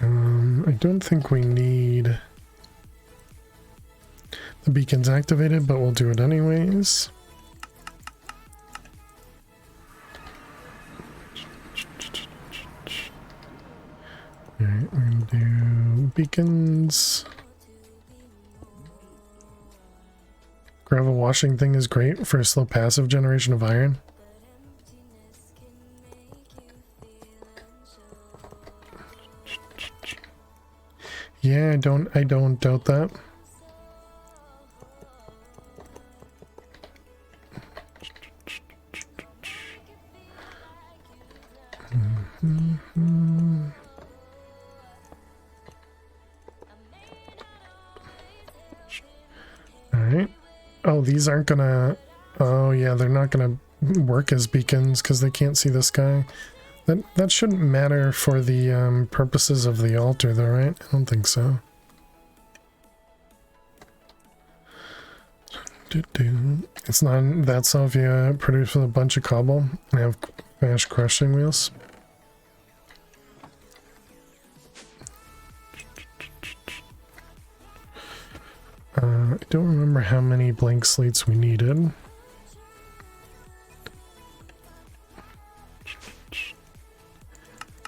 I don't think we need the beacons activated, but we'll do it anyways. Alright, we're gonna do beacons. Gravel washing thing is great for a slow passive generation of iron. Yeah, I don't doubt that. Alright. Oh, these aren't gonna... Oh, yeah, they're not gonna work as beacons because they can't see the sky. That shouldn't matter for the purposes of the altar, though, right? I don't think so. It's not that so if you produce with a bunch of cobble and have fast crushing wheels. I don't remember how many blank slates we needed.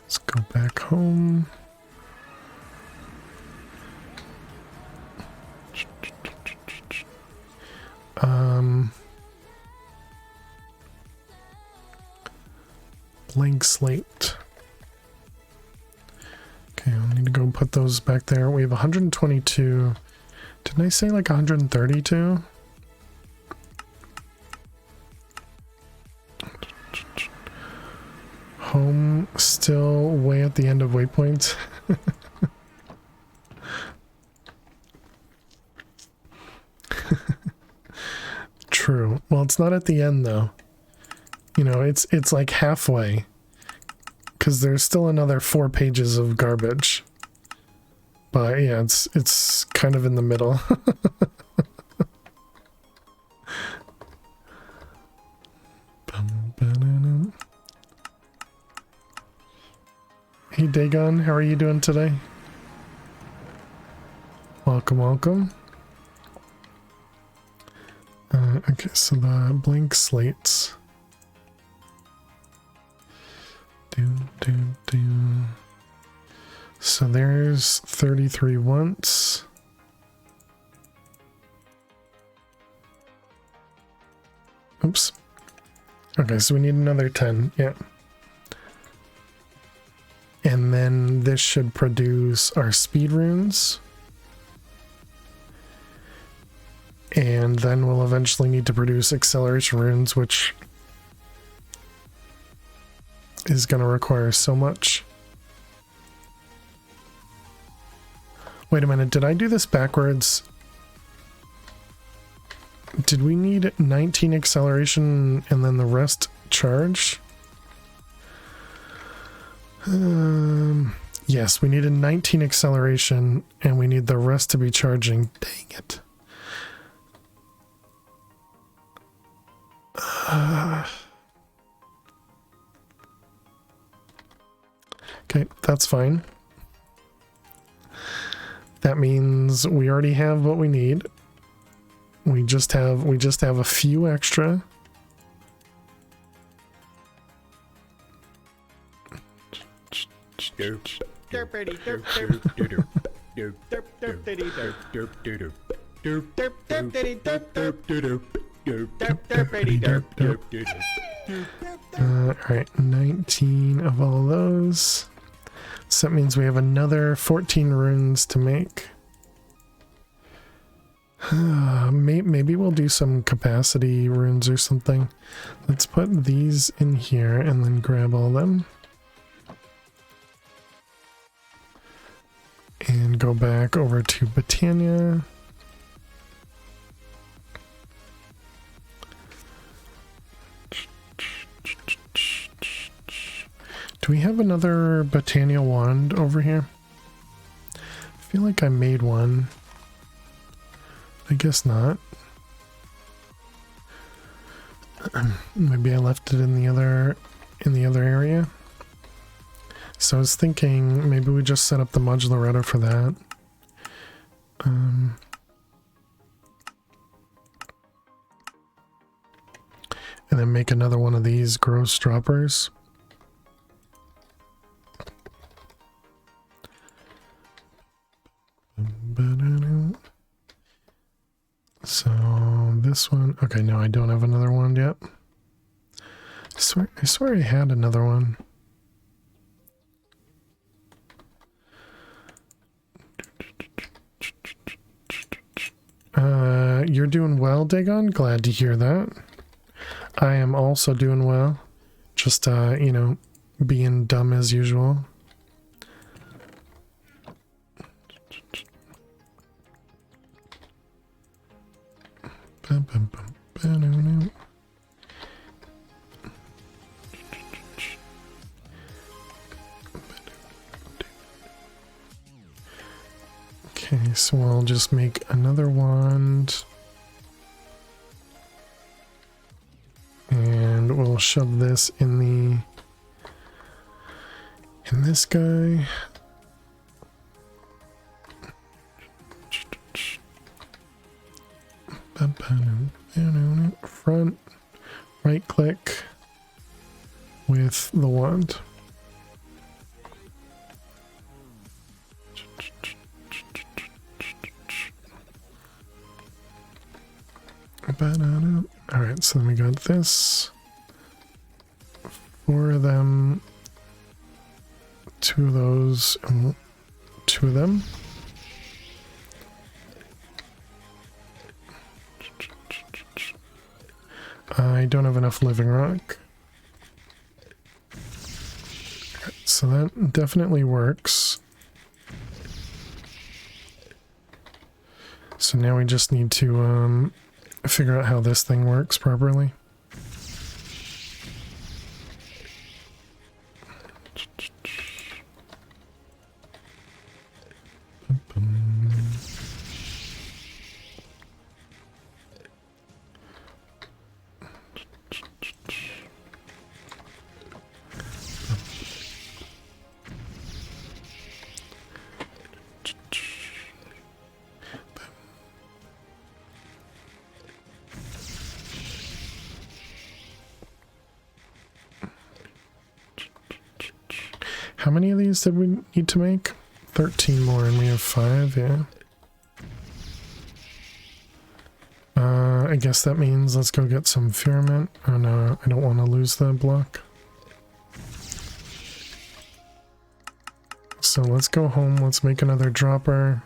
Let's go back home. Blank slate. Okay, I'll need to go put those back there. We have 122. Didn't I say like 132? Home still way at the end of waypoints. True. Well, it's not at the end though. You know, it's like halfway. Because there's still another 4 pages of garbage. But yeah, it's kind of in the middle. Hey Dagon, how are you doing today? Welcome, welcome. Okay, so the blank slates. So there's 33 once. Oops. Okay, so we need another 10. Yeah. And then this should produce our speed runes. And then we'll eventually need to produce acceleration runes, which is going to require so much. Wait a minute, did I do this backwards? Did we need 19 acceleration and then the rest charge? Yes, we needed 19 acceleration and we need the rest to be charging. Dang it. Okay, that's fine. That means we already have what we need. We just have a few extra. Alright, 19 of all those. So that means we have another 14 runes to make. Maybe we'll do some capacity runes or something. Let's put these in here and then grab all them. And go back over to Britannia. Do we have another Britannia wand over here? I feel like I made one. I guess not. Maybe I left it in the other area. So I was thinking maybe we just set up the modularetto for that. And then make another one of these gross droppers. So this one, okay, no, I don't have another one yet. I swear I had another one. You're doing well, Dagon. Glad to hear that. I am also doing well. Just, you know, being dumb as usual. Okay, so I'll just make another wand. And we'll shove this in this guy. Front, right click with the wand. Alright, so then we got this. 4 of them. 2 of those. 2 of them. I don't have enough living rock. So that definitely works. So now we just need to figure out how this thing works properly. How many of these did we need to make? 13 more, and we have 5, yeah. I guess that means let's go get some firament. Oh no, I don't want to lose that block. So let's go home, let's make another dropper.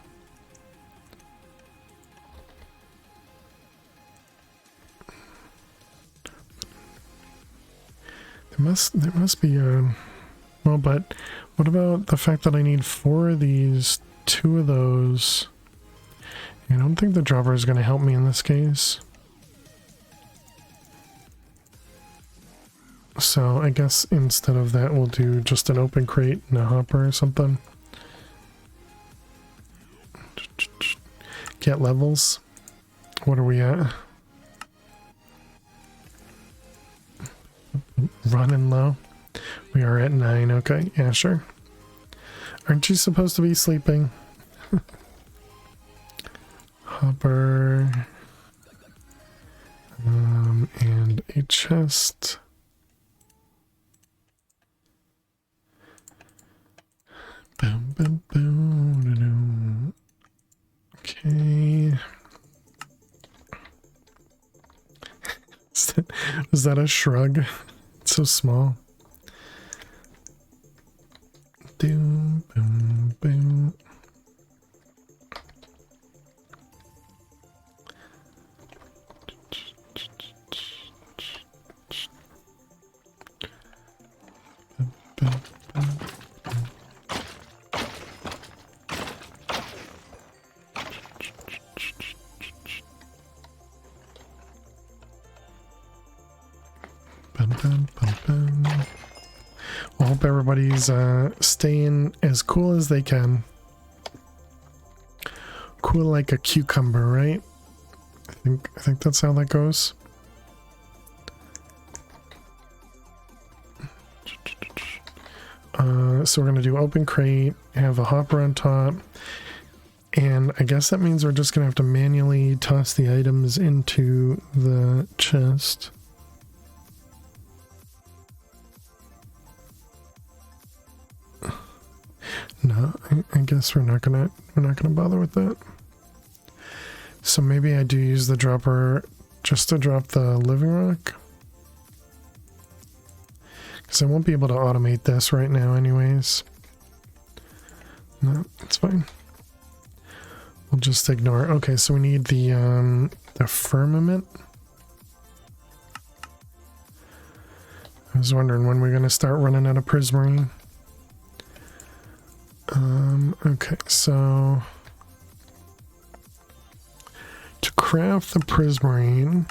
There must be a... Well, but what about the fact that I need 4 of these, 2 of those? I don't think the dropper is going to help me in this case. So I guess instead of that, we'll do just an open crate and a hopper or something. Get levels. What are we at? Running low. We are at 9. Okay, yeah, sure. Aren't you supposed to be sleeping? Hopper. And a chest. Boom, boom, boom. Okay. Was that a shrug? It's so small. Boom, boom, boom. Well, hope everybody's staying as cool as they can. Cool like a cucumber, right? I think that's how that goes. So we're gonna do open crate, have a hopper on top, and I guess that means we're just gonna have to manually toss the items into the chest. No, I guess we're not gonna bother with that. So maybe I do use the dropper just to drop the living rock, because I won't be able to automate this right now anyways. No, it's fine. We'll just ignore it. Okay, so we need the firmament. I was wondering when we're gonna start running out of prismarine. Okay, so to craft the prismarine,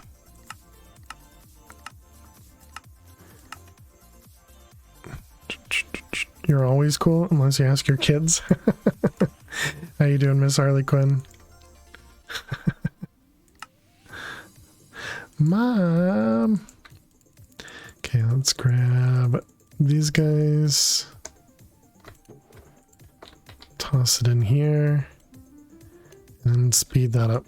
you're always cool unless you ask your kids. How you doing, Miss Harley Quinn? Mom. Okay, let's grab these guys. Toss it in here and speed that up.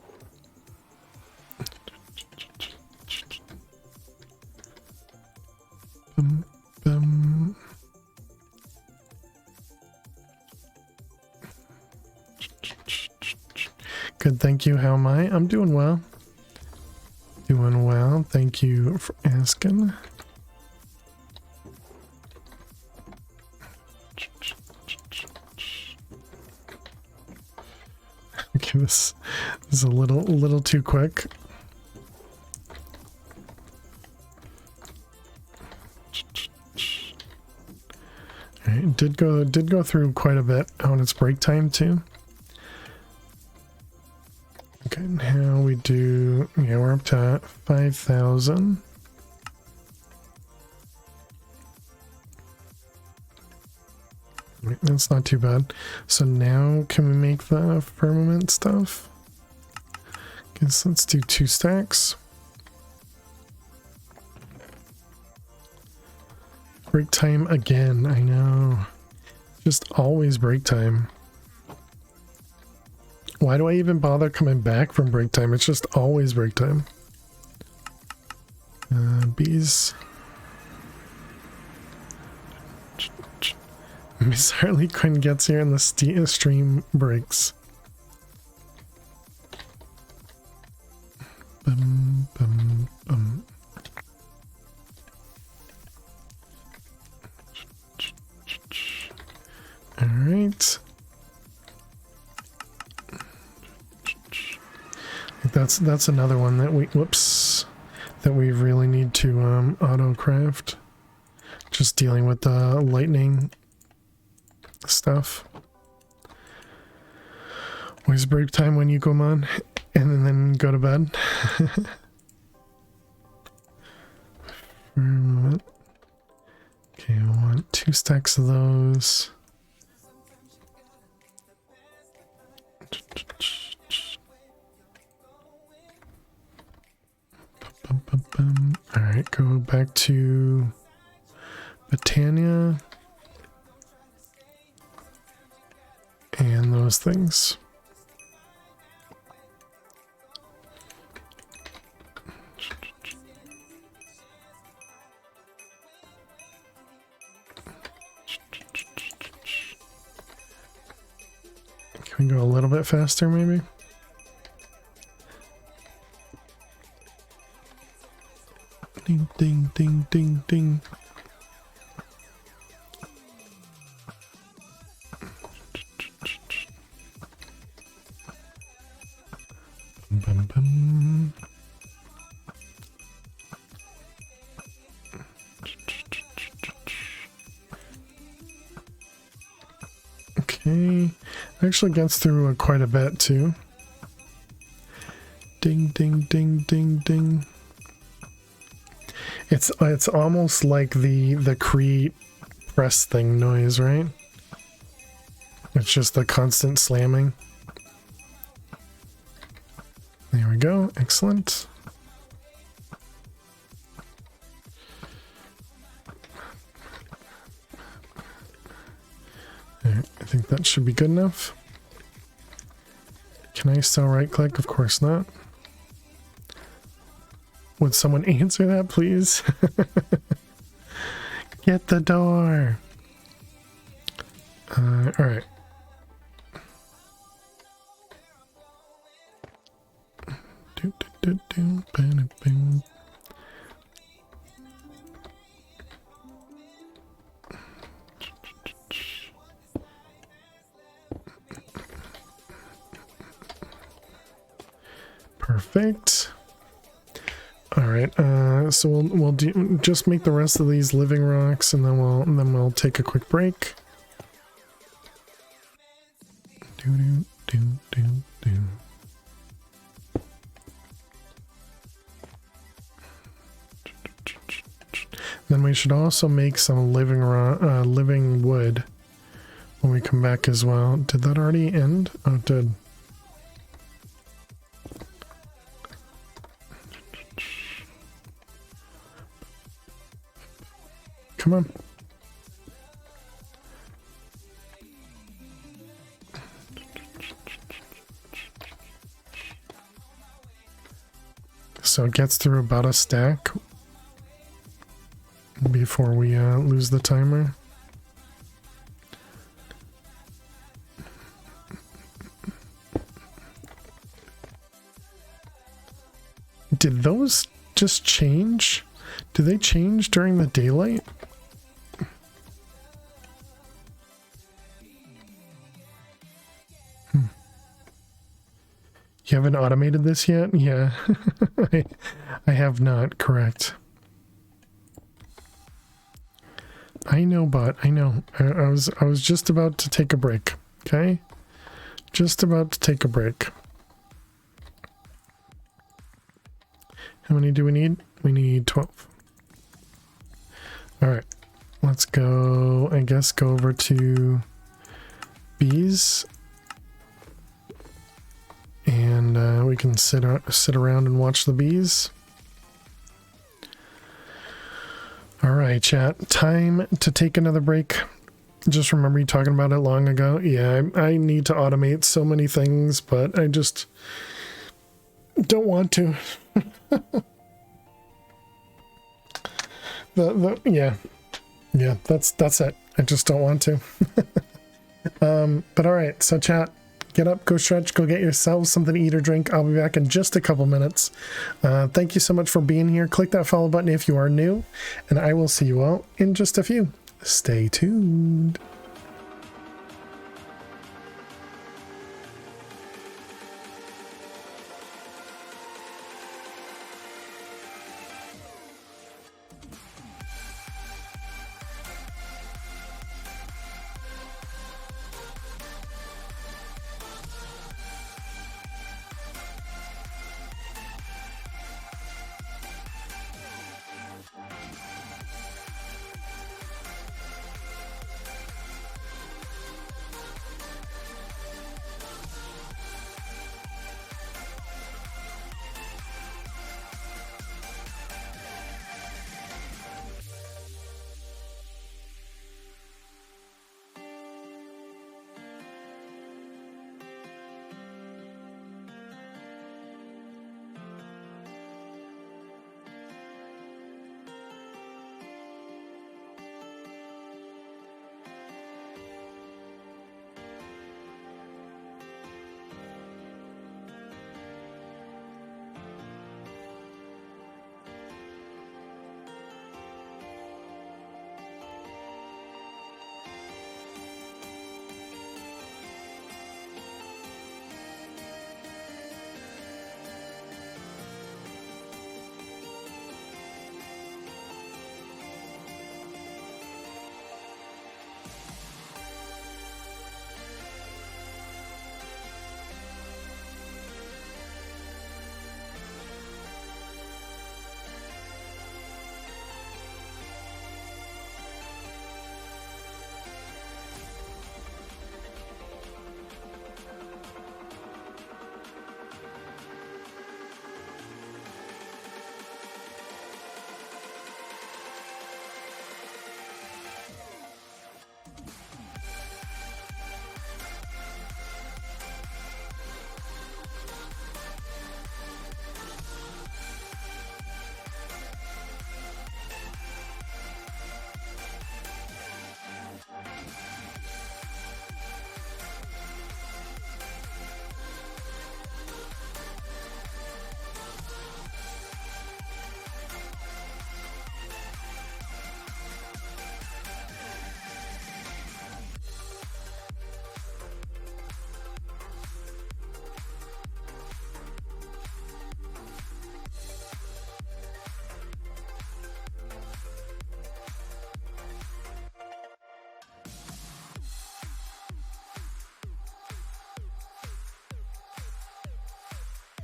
thank you. How am I? I'm doing well. Doing well. Thank you for asking. Okay, this is a little too quick. Alright, did go through quite a bit on its break time too. Okay, now we do, yeah, we're up to 5,000. That's not too bad. So now can we make the firmament stuff? Guess let's do 2 stacks. Break time again, I know. Just always break time. Why do I even bother coming back from break time? It's just always break time. Bees. Miss Harley Quinn gets here and the stream breaks. Bum, bum, bum. All right. That's another one that we really need to auto craft. Just dealing with the lightning stuff. Always break time when you come on and then go to bed. For a moment. Okay, I want 2 stacks of those. Alright, go back to Botania. And those things. Can we go a little bit faster, maybe? Ding, ding, ding, ding, ding. Bum, bum. Okay, actually gets through quite a bit too. Ding, ding, ding, ding, ding. It's almost like the create press thing noise, right? It's just the constant slamming. There we go. Excellent. Alright, I think that should be good enough. Can I still right click? Of course not. Would someone answer that, please? Get the door. All right. Perfect. All right, so we'll just make the rest of these living rocks, and then we'll take a quick break. Then we should also make some living wood when we come back as well. Did that already end? Oh, it did. Come on. So it gets through about a stack before we lose the timer. Did those just change? Do they change during the daylight? You haven't automated this yet? Yeah, I have not, correct. I know, but I know. I was just about to take a break, okay? Just about to take a break. How many do we need? We need 12. All right, let's go, I guess, go over to bees. And we can sit around and watch the bees. All right, chat. Time to take another break. Just remember you talking about it long ago. Yeah, I need to automate so many things, but I just don't want to. Yeah, that's it. I just don't want to. But all right, so chat. Get up, go stretch, go get yourselves something to eat or drink. I'll be back in just a couple minutes. Thank you so much for being here. Click that follow button if you are new, and I will see you all in just a few. Stay tuned.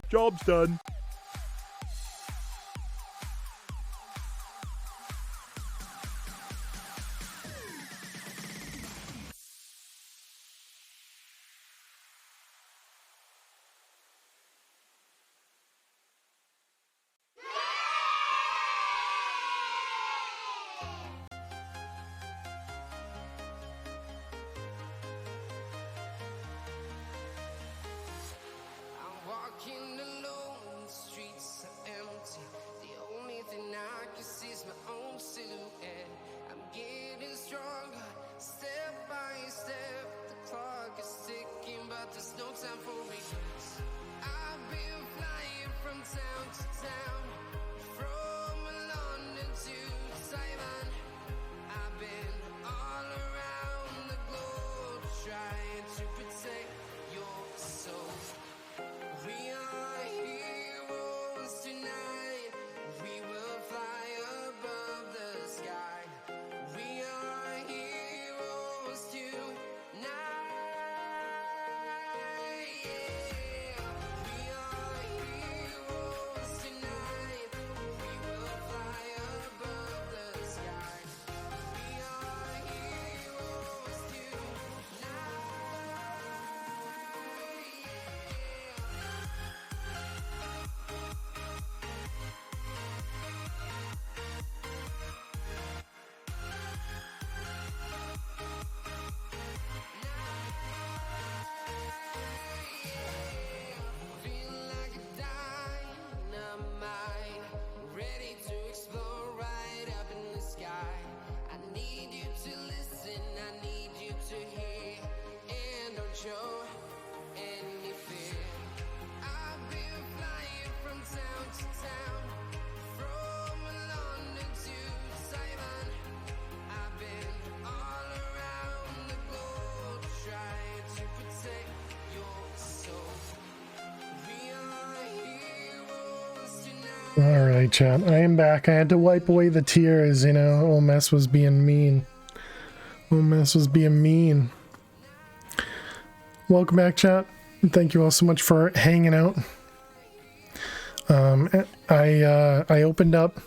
Job's done. Walking alone, All right, chat. I am back. I had to wipe away the tears, you know. Old Mess was being mean. Old Mess was being mean. Welcome back, chat. Thank you all so much for hanging out. I opened up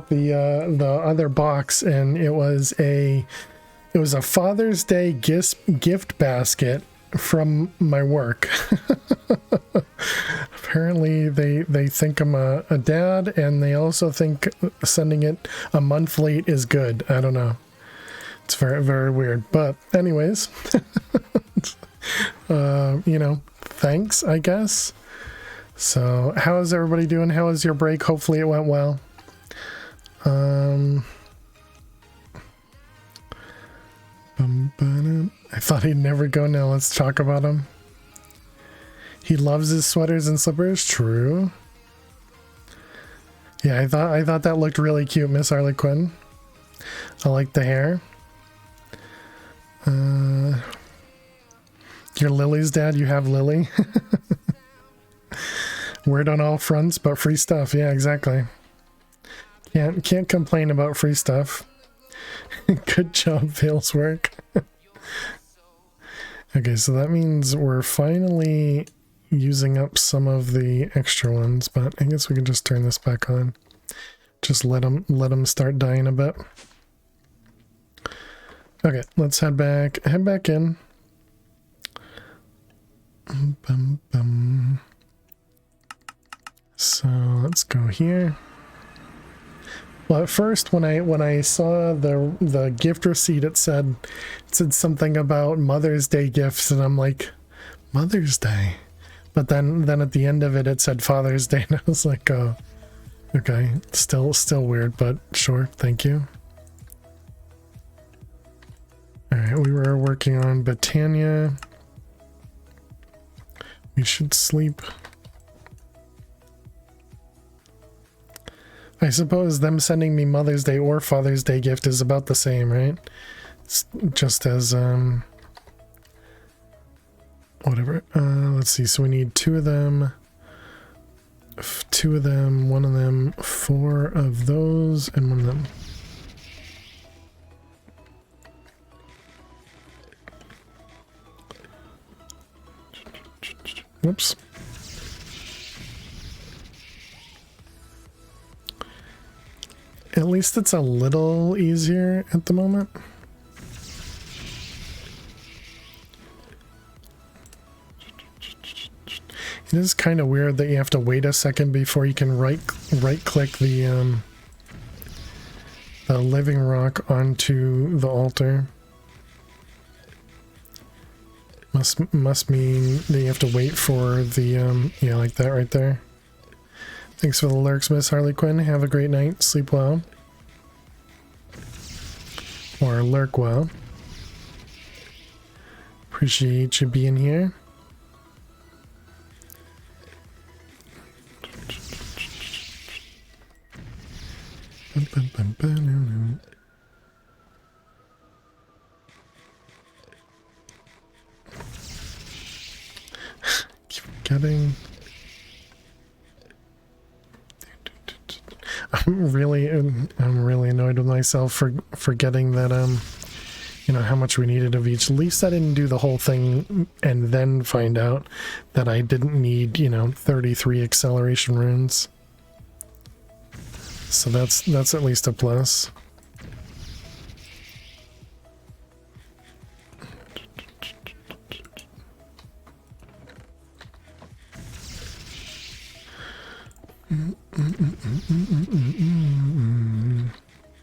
the other box, and it was a Father's Day gift basket from my work. Apparently they think I'm a dad, and they also think sending it a month late is good. I don't know. It's very, very weird. But anyways, you know, thanks, I guess. So how is everybody doing? How was your break? Hopefully it went well. I thought he'd never go. Now let's talk about him. He loves his sweaters and slippers. True. Yeah, I thought that looked really cute, Miss Harley Quinn. I like the hair. You're Lily's dad. You have Lily. Word on all fronts, but free stuff. Yeah, exactly. Can't complain about free stuff. Good job, Fails work. Okay, so that means we're finally using up some of the extra ones, but I guess we can just turn this back on. Just let them start dying a bit. Okay, let's head back in. So let's go here. Well, at first, when I saw the gift receipt, it said something about Mother's Day gifts, and I'm like, Mother's Day. But then at the end of it, it said Father's Day, and I was like, oh, okay, still weird, but sure, thank you. All right, we were working on Britannia. We should sleep. I suppose them sending me Mother's Day or Father's Day gift is about the same, right? It's just as, whatever. Let's see, so we need 2 of them, 2 of them, 1 of them, 4 of those, and 1 of them. Whoops. At least it's a little easier at the moment. It is kind of weird that you have to wait a second before you can right click the living rock onto the altar. Must mean that you have to wait for the yeah, like that right there. Thanks for the lurks, Miss Harley Quinn. Have a great night. Sleep well. Or lurk well. Appreciate you being here. Keep forgetting. I'm really annoyed with myself for forgetting that you know, how much we needed of each. At least I didn't do the whole thing and then find out that I didn't need, you know, 33 acceleration runes. So that's at least a plus.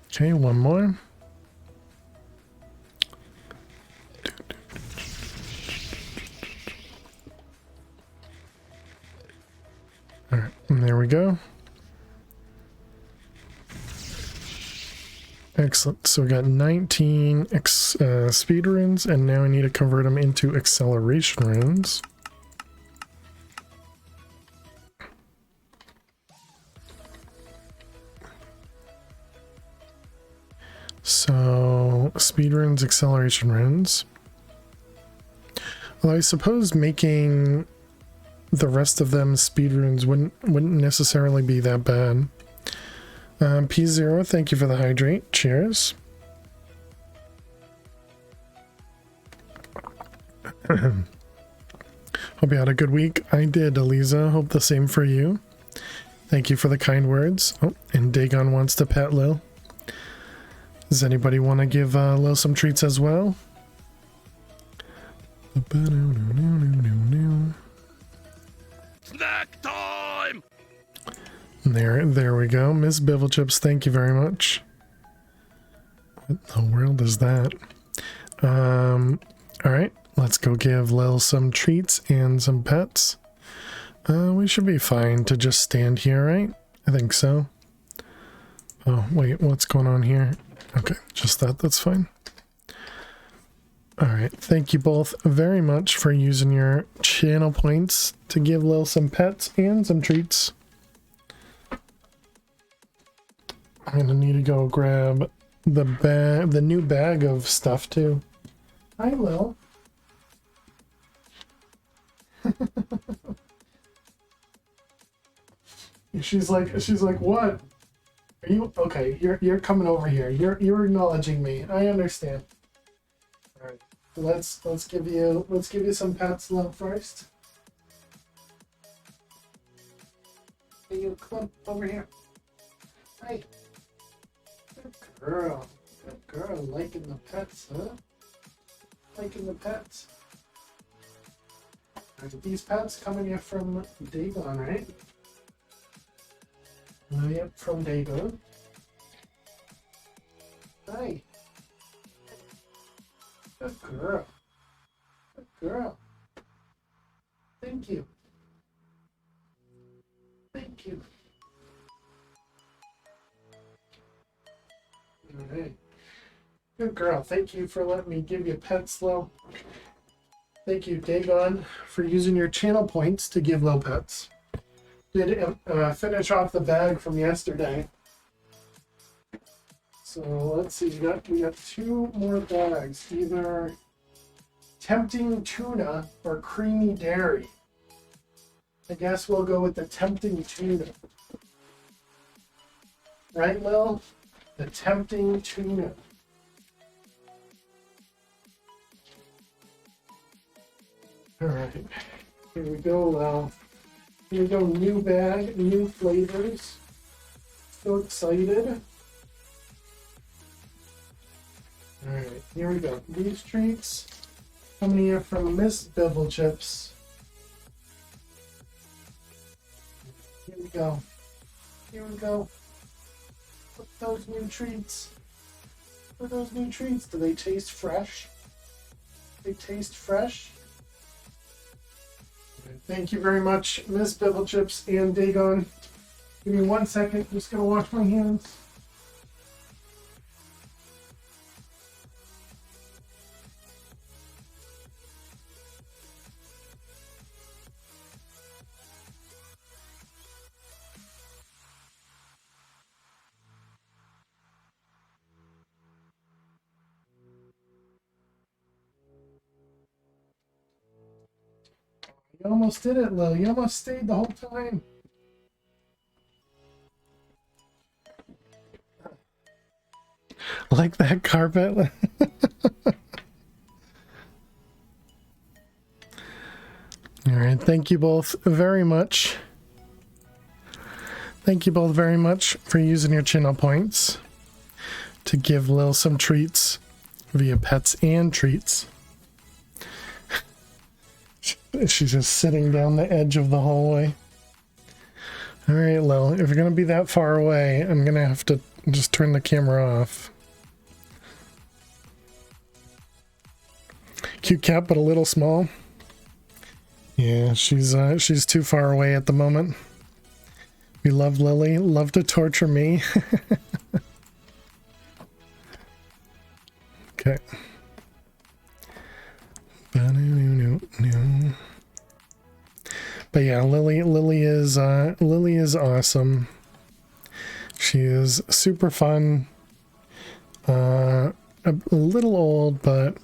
Okay, one more. All right, and there we go. Excellent. So we got 19 speed runes, and now I need to convert them into acceleration runes. So speed runes, acceleration runes. Well, I suppose making the rest of them speedruns wouldn't necessarily be that bad. P0, thank you for the hydrate. Cheers. Hope you had a good week. I did, Eliza. Hope the same for you. Thank you for the kind words. Oh, and Dagon wants to pet Lil. Does anybody want to give Lil some treats as well? Snack time! There we go. Miss Bivelchips, thank you very much. What the world is that? Alright, let's go give Lil some treats and some pets. We should be fine to just stand here, right? I think so. Oh, wait, what's going on here? Okay, just that's fine. Alright, thank you both very much for using your channel points to give Lil some pets and some treats. I'm gonna need to go grab the new bag of stuff too. Hi, Lil. She's like, what? Are you okay? You're coming over here. You're acknowledging me. I understand. All right, let's give you some pets, love first. Hey, you come over here. Hi. Good girl. Good girl. Liking the pets, huh? Liking the pets. These pets coming here from Dagon, right? Yep, from Dagon. Hi. Good girl. Good girl. Thank you. Thank you. Alright. Good girl. Thank you for letting me give you pets, Lil. Thank you, Dagon, for using your channel points to give Lil pets. Did finish off the bag from yesterday. So let's see, we got two more bags, either tempting tuna or creamy dairy. I guess we'll go with the tempting tuna. Right, Lil? The tempting tuna. Alright, here we go, Lil. Here we go, new bag, new flavors. So excited. Alright, here we go. These treats coming here from Miss Bivelchips. Here we go. Here we go. Look at those new treats. Look at those new treats. Do they taste fresh? They taste fresh? Thank you very much, Miss Bivelchips and Dagon. Give me 1 second. Just gonna wash my hands. You almost did it, Lil. You almost stayed the whole time. Like that carpet. Alright, thank you both very much. Thank you both very much for using your channel points to give Lil some treats via pets and treats. She's just sitting down the edge of the hallway. Alright, Lil, if you're going to be that far away, I'm going to have to just turn the camera off. Cute cat, but a little small. Yeah, she's too far away at the moment. We love Lily, love to torture me. Okay. But yeah, Lily is awesome. She is super fun. A little old, but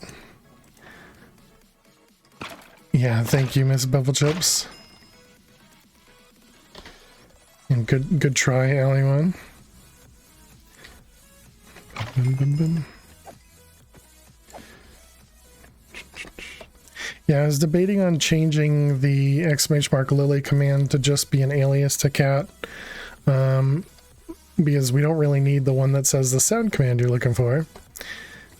yeah, thank you, Miss Bevelchips. good try, Alley One. Yeah, I was debating on changing the !Lily command to just be an alias to cat. Because we don't really need the one that says the sound command you're looking for.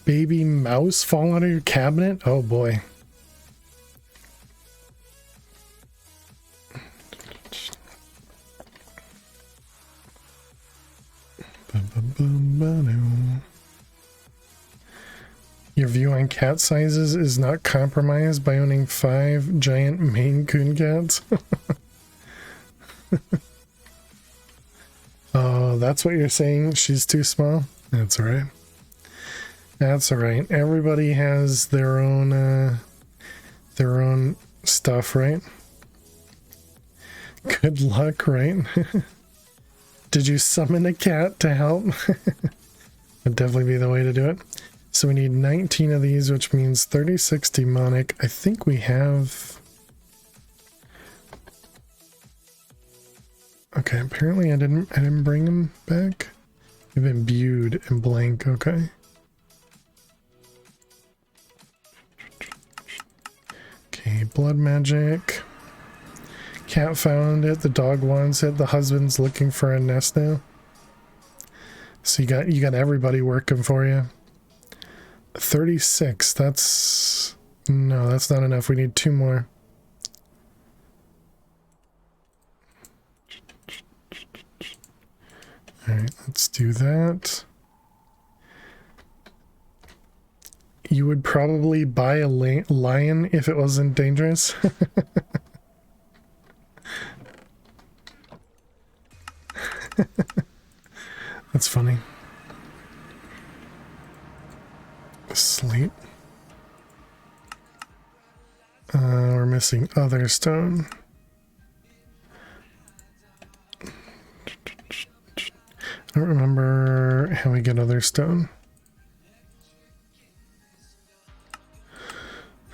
Baby mouse fall out of your cabinet? Oh boy. Your view on cat sizes is not compromised by owning 5 giant Maine Coon cats. Oh, that's what you're saying? She's too small? That's alright. That's alright. Everybody has their own stuff, right? Good luck, right? Did you summon a cat to help? Would definitely be the way to do it. So we need 19 of these, which means 36 demonic. I think we have... Okay, apparently I didn't bring them back. They've been imbued in blank, okay. Okay, blood magic. Cat found it, the dog wants it, the husband's looking for a nest now. So you got everybody working for you. 36, that's... No, that's not enough. We need 2 more. Alright, let's do that. You would probably buy a lion if it wasn't dangerous. That's funny. Sleep. We're missing other stone. I don't remember how we get other stone.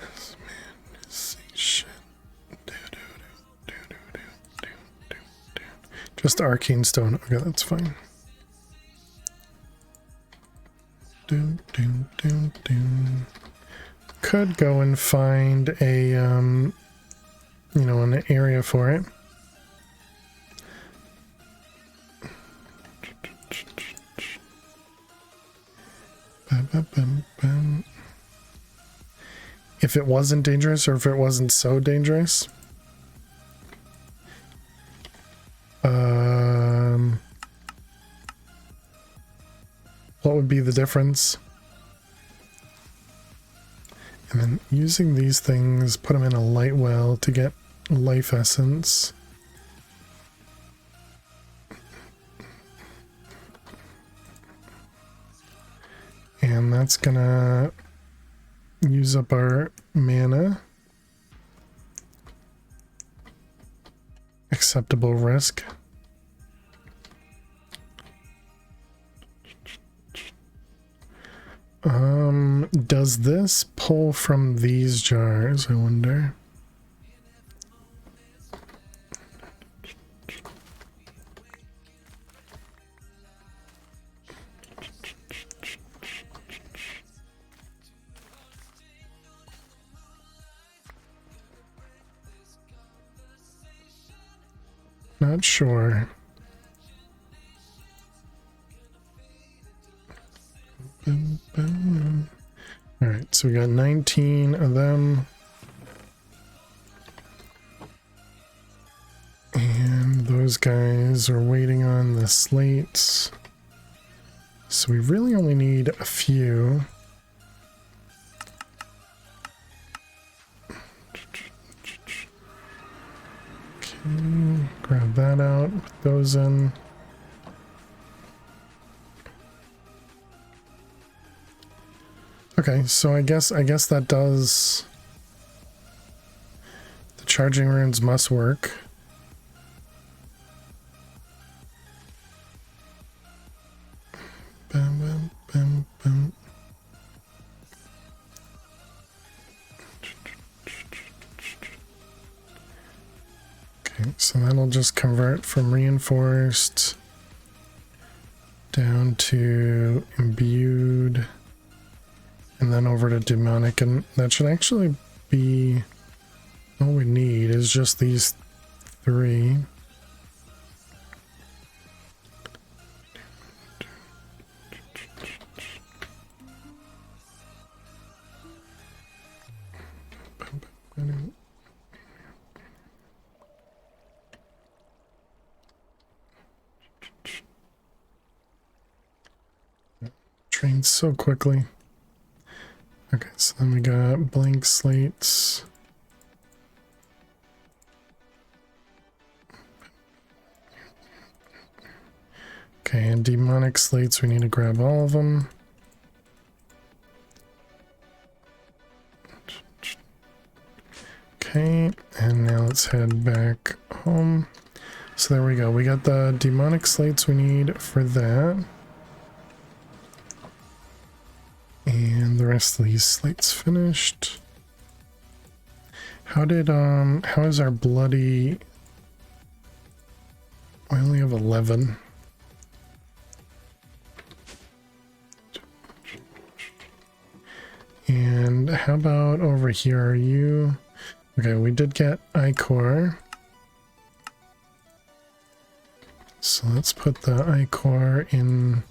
This man is shit. Just arcane stone. Okay, that's fine. Could go and find a, you know, an area for it. If it wasn't dangerous, or if it wasn't so dangerous. What would be the difference? And then using these things, put them in a light well to get life essence. And that's gonna use up our mana. Acceptable risk. Does this pull from these jars, I wonder? Not sure. Alright, so we got 19 of them. And those guys are waiting on the slates. So we really only need a few. Okay, grab that out, put those in. Okay, so I guess that does. The charging runes must work. Bam, bam, bam, bam. Okay. Okay, so that'll just convert from reinforced down to imbued and then over to demonic, and that should actually be all we need is just these 3. Trains so quickly. Okay, so then we got blank slates. Okay, and demonic slates, we need to grab all of them. Okay, and now let's head back home. So there we go. We got the demonic slates we need for that. And the rest of these slates finished. How is our bloody... We only have 11. And how about over here? Are you... Okay, we did get iCore. So let's put the iCore in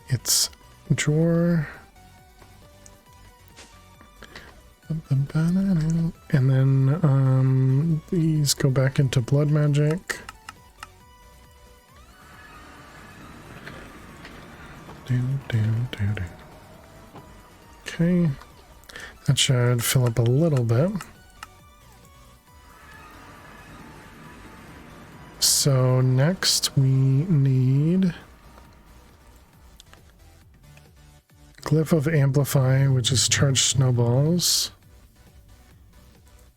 its drawer. And then these go back into blood magic. Okay, that should fill up a little bit. So next we need Glyph of Amplify, which is charged snowballs.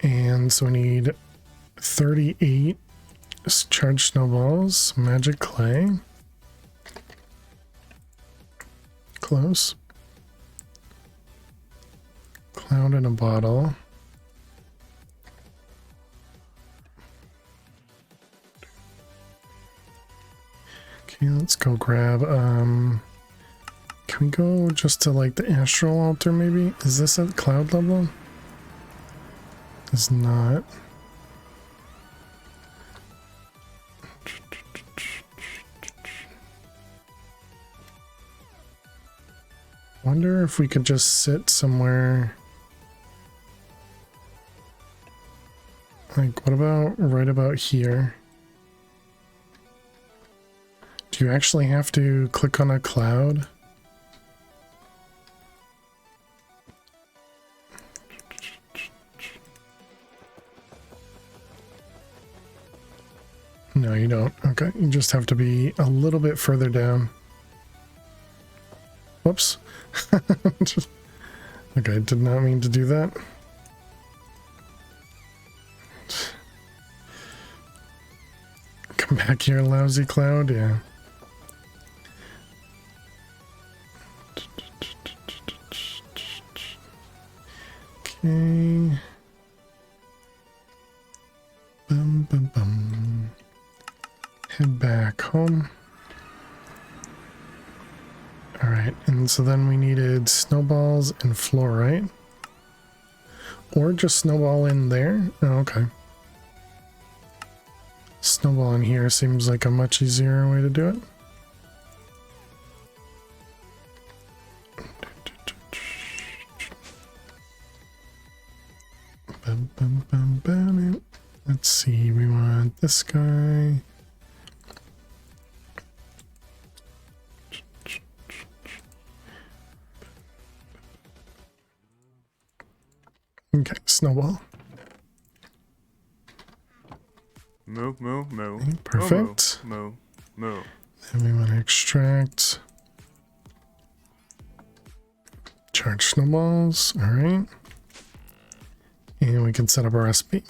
And so we need 38 charged snowballs, magic clay. Close. Cloud in a bottle. Okay, let's go grab, can we go just to like the astral altar maybe? Is this at cloud level? It's not. Wonder if we could just sit somewhere. Like, what about right about here? Do you actually have to click on a cloud? No, you don't. Okay, you just have to be a little bit further down. Whoops. Okay, did not mean to do that. Come back here, lousy cloud, yeah. Okay. Bum, bum, bum. Head back home. Alright, and so then we needed snowballs and fluorite. Or just snowball in there? Oh, okay. Snowball in here seems like a much easier way to do it. Bum, bum, bum, bum. Let's see, we want this guy. Okay, snowball. Moo, moo, moo. Okay, perfect. Moo, moo, moo. Then we want to extract. Charge snowballs. All right. And we can set up a recipe.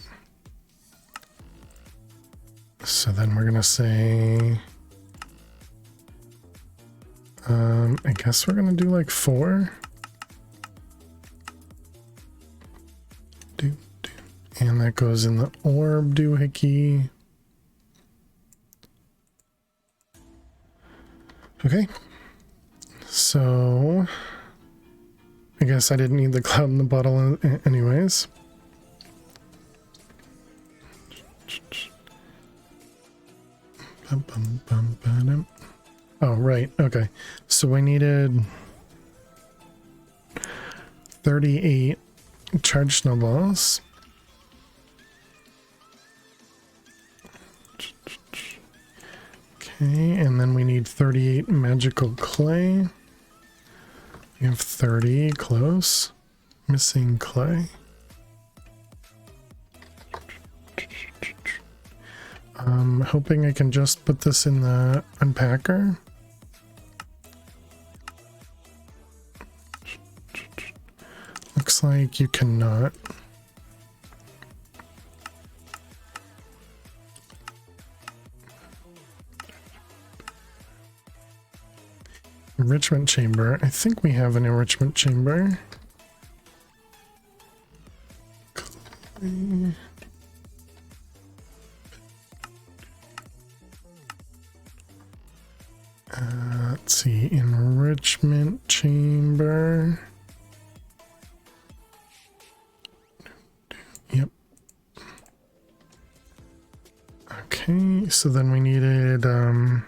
So then we're going to say, I guess we're going to do like 4. And that goes in the orb doohickey. Okay. So I guess I didn't need the cloud in the bottle anyways. Oh, right. Okay. So I needed 38 charged snowballs. Okay, and then we need 38 magical clay. We have 30, close. Missing clay. I'm hoping I can just put this in the unpacker. Looks like you cannot. Enrichment chamber. I think we have an enrichment chamber. Let's see. Enrichment chamber. Yep. Okay, so then we needed the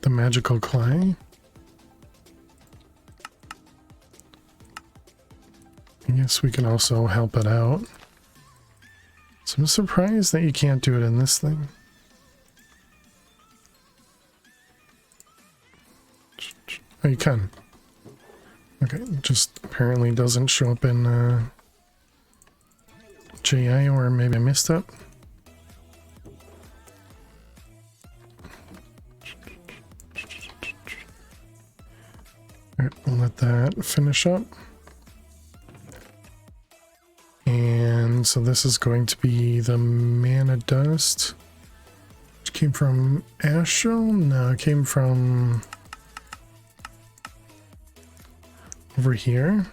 magical clay. I guess we can also help it out. So I'm surprised that you can't do it in this thing. Oh, you can. Okay, just apparently doesn't show up in JI, or maybe I missed it. Alright, we'll let that finish up. And so this is going to be the mana dust, which came from Astral? No, it came from over here.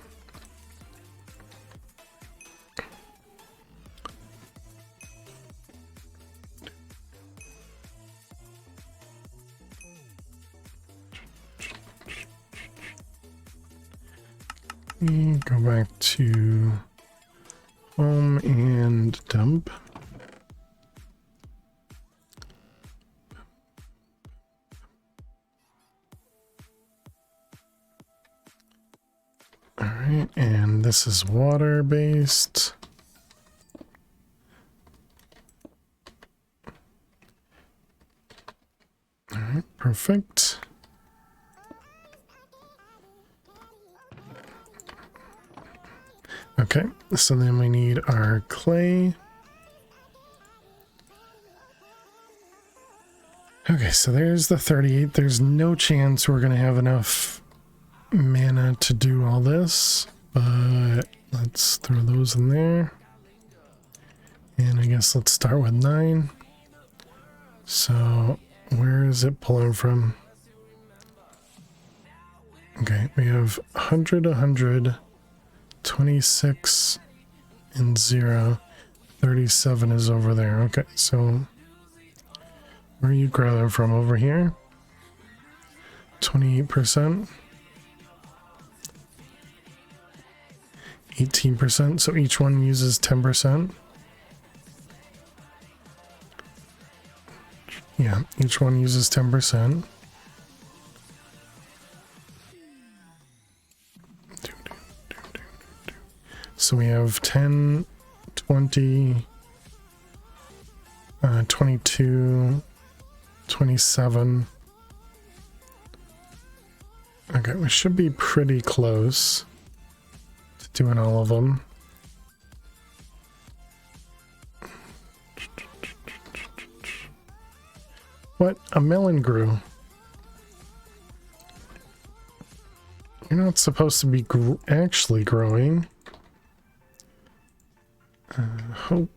Go back to home and dump. All right, and this is water based. All right, perfect. Okay, so then we need our clay. Okay, so there's the 38. There's no chance we're going to have enough mana to do all this, but let's throw those in there. And I guess let's start with 9. So where is it pulling from? Okay, we have 100, 100. 26 and 0. 37 is over there. Okay, so where are you grabbing from? Over here? 28%. 18%, so each one uses 10%. Yeah, each one uses 10%. So we have 10, 20, 22, 27. Okay, we should be pretty close to doing all of them. What? A melon grew. You're not supposed to be actually growing. Hope.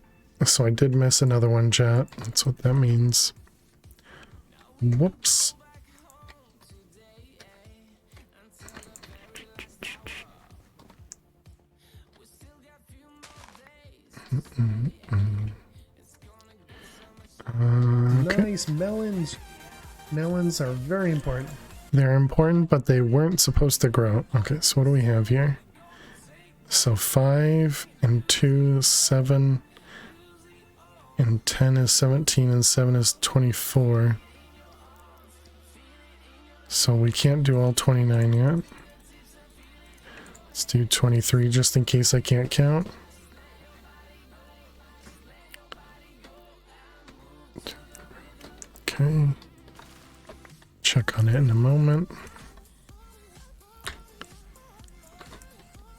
So I did miss another one, chat. That's what that means. Whoops. Okay. Nice melons. Melons are very important. They're important, but they weren't supposed to grow. Okay, so what do we have here? So 5 and 2, 7 and 10 is 17 and 7 is 24. So we can't do all 29 yet. Let's do 23 just in case I can't count. Okay. Check on it in a moment.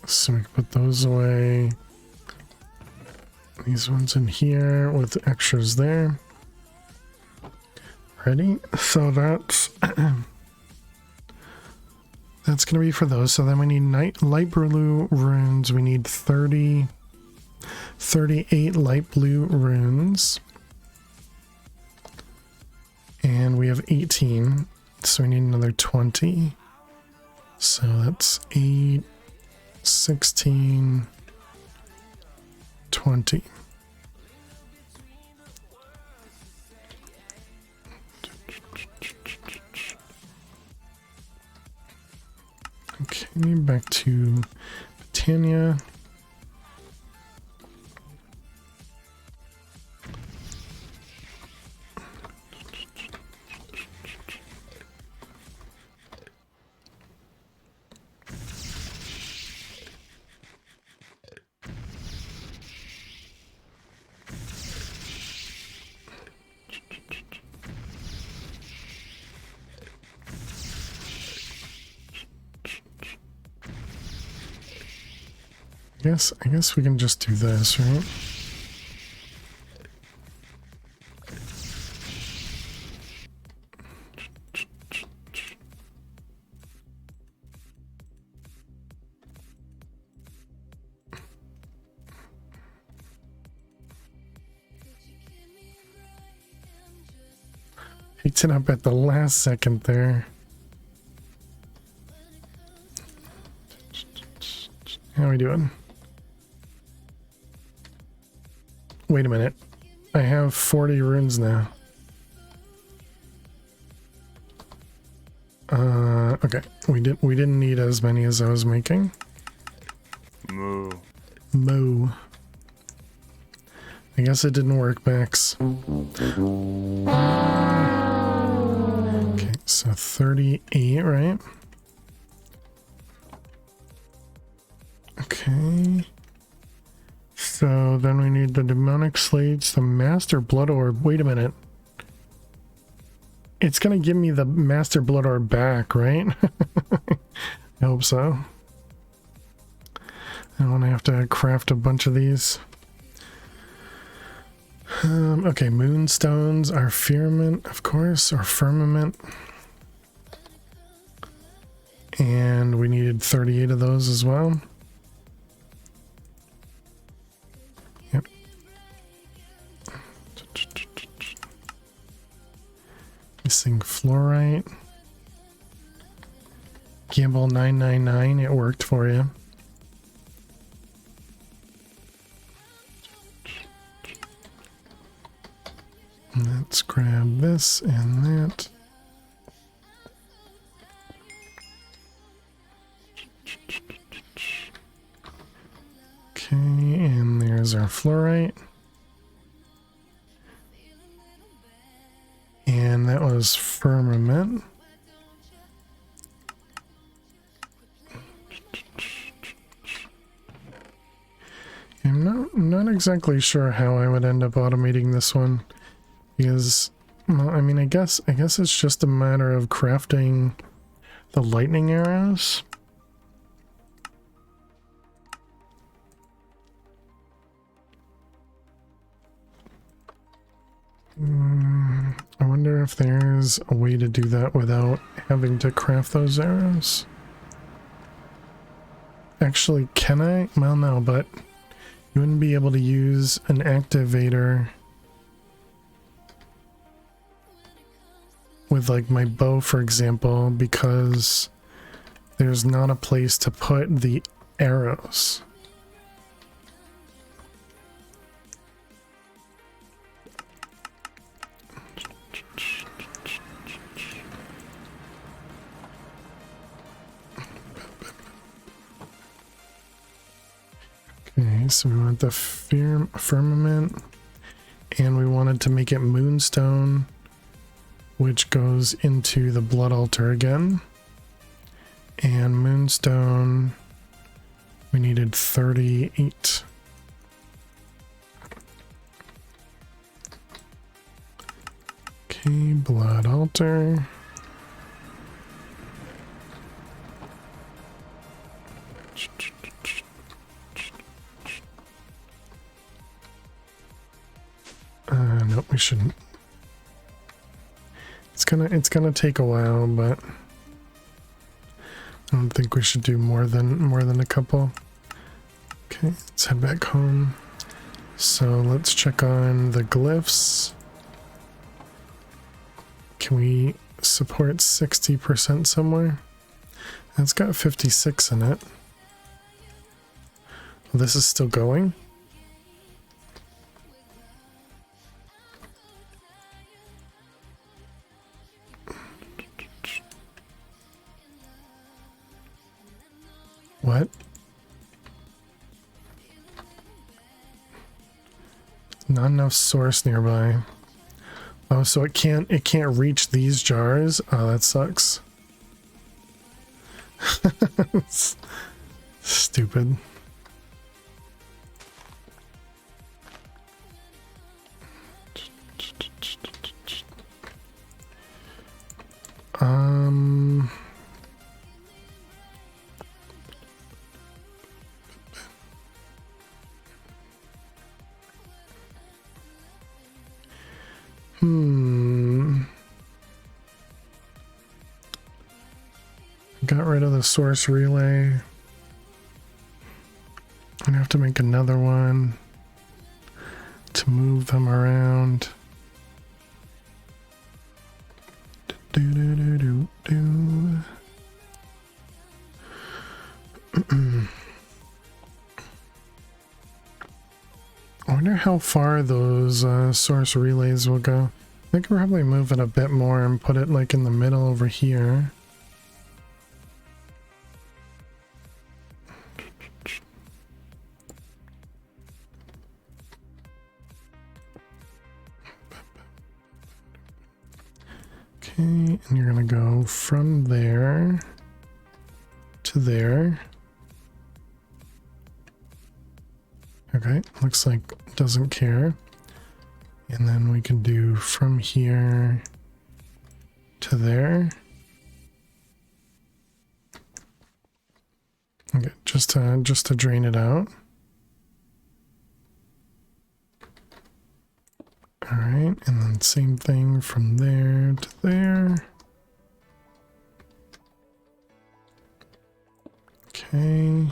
So we can put those away. These ones in here with extras there. Ready? So that's that's gonna be for those. So then we need light blue runes. We need 38 light blue runes. And we have 18. So we need another 20. So that's 8, 16, 20. Okay, back to Britannia. I guess we can just do this, right? Picked it up at the last second there. How are we doing? Wait a minute. I have 40 runes now. Okay. We didn't need as many as I was making. Moo. Moo. I guess it didn't work, Max. Okay, so 38, right? Okay. So then we need the demonic slates, the master blood orb. Wait a minute. It's gonna give me the master blood orb back, right? I hope so. I don't want to have to craft a bunch of these. Okay, moonstones are firmament, of course, or firmament. And we needed 38 of those as well. Yep. Missing fluorite. Gamble 999, it worked for you. Let's grab this and that. Okay, and there's our fluorite. And that was firmament. I'm not exactly sure how I would end up automating this one. Because, well, I mean, I guess it's just a matter of crafting the lightning arrows. I wonder if there's a way to do that without having to craft those arrows. Actually, can I? Well, no, but you wouldn't be able to use an activator with like my bow, for example, because there's not a place to put the arrows. so we want the firmament, and we wanted to make it moonstone, which goes into the blood altar again. And moonstone, we needed 38. Okay, blood altar. Nope, we shouldn't. It's gonna take a while, but I don't think we should do more than a couple. Okay, let's head back home. So let's check on the glyphs. Can we support 60% somewhere? It's got 56 in it. Well, this is still going. What? Not enough source nearby. Oh, so it can't reach these jars? Oh, that sucks. Stupid. Got rid of the source relay. I'm gonna have to make another one to move them around. I wonder how far those source relays will go. I could probably move it a bit more and put it like in the middle over here. Okay, and you're gonna go from there to there. Okay, looks like it doesn't care. And then we can do from here to there. Okay, just to drain it out. All right, and then same thing from there to there. Okay.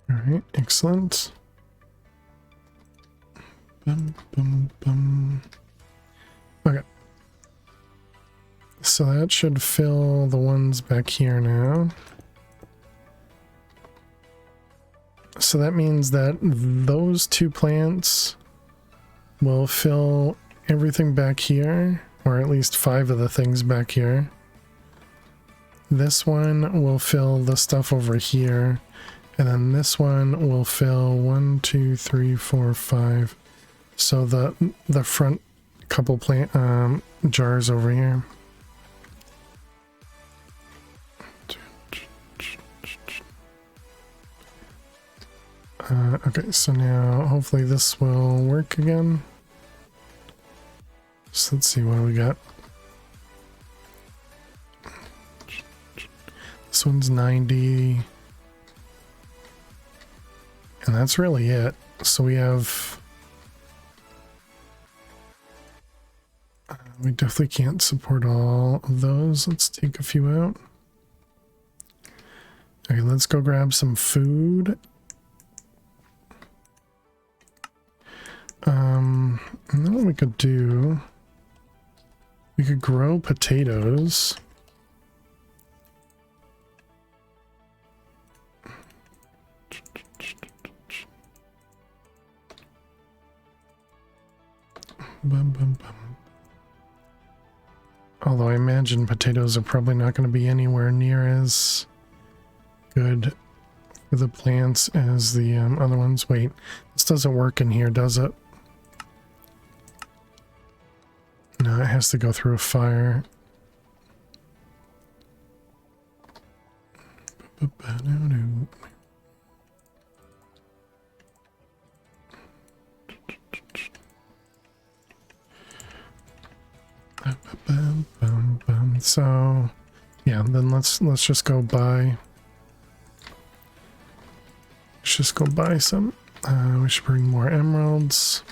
All right, excellent. Bum, bum, bum. Okay. So that should fill the ones back here now. So that means that those two plants will fill everything back here, or at least 5 of the things back here. This one will fill the stuff over here, and then this one will fill 1, 2, 3, 4, 5. So the front couple plant jars over here. Okay, so now hopefully this will work again. So let's see, what do we got? This one's 90. And that's really it. So we have... we definitely can't support all of those. Let's take a few out. Okay, let's go grab some food. And then what we could do, we could grow potatoes. Bum, bum, bum. Although I imagine potatoes are probably not going to be anywhere near as good for the plants as the other ones. Wait, this doesn't work in here, does it? No, it has to go through a fire. So, yeah, then let's just go buy. Let's just go buy some. We should bring more emeralds.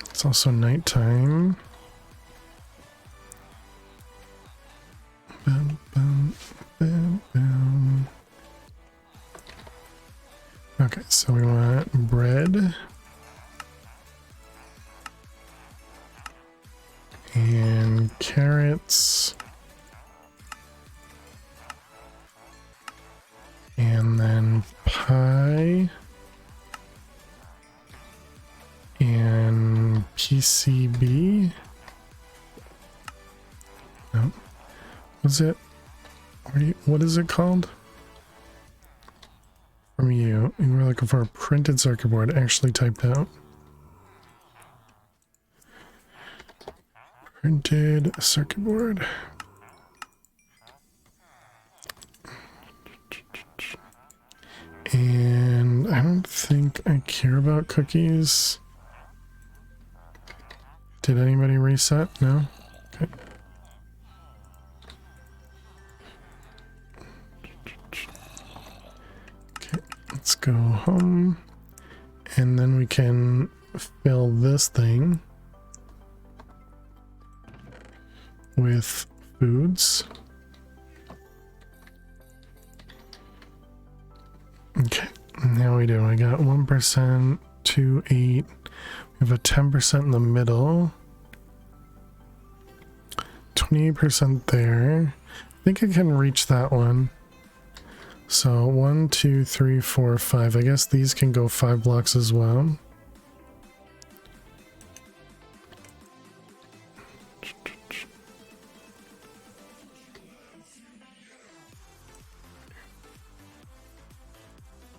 It's also nighttime. Bum, bum, bum, bum. Okay, so we want bread and carrots and then pie and PCB. No, was it? What is it called? From you were looking for a printed circuit board actually typed out. Printed circuit board. And I don't think I care about cookies. Did anybody reset? No? Okay. Let's go home, and then we can fill this thing with foods. Okay, now we do. I got 1%, 2, 8. We have a 10% in the middle, 28% there. I think I can reach that one. So 1, 2, 3, 4, 5. I guess these can go 5 blocks as well.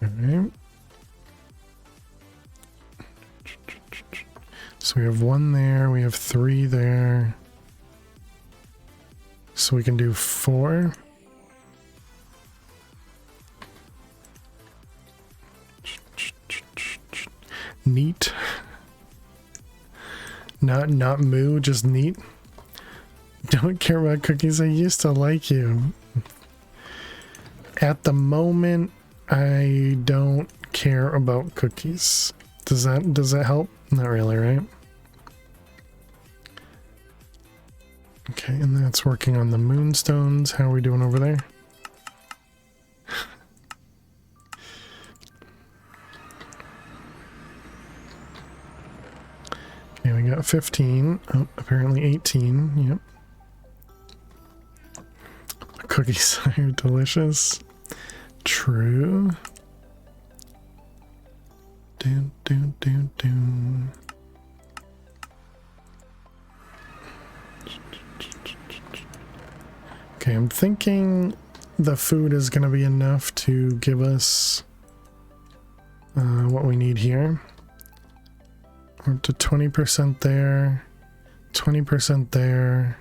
Alright. So we have 1 there, we have 3 there. So we can do 4. Neat. Not moo, just neat. Don't care about cookies. I used to like you. At the moment, I don't care about cookies. Does that help? Not really, right? Okay, and that's working on the moonstones. How are we doing over there? Okay, we got 15. Oh, apparently 18. Yep. Cookies are delicious. True. Dun, dun, dun, dun. Okay, I'm thinking the food is going to be enough to give us what we need here. We're up to 20% there, 20% there.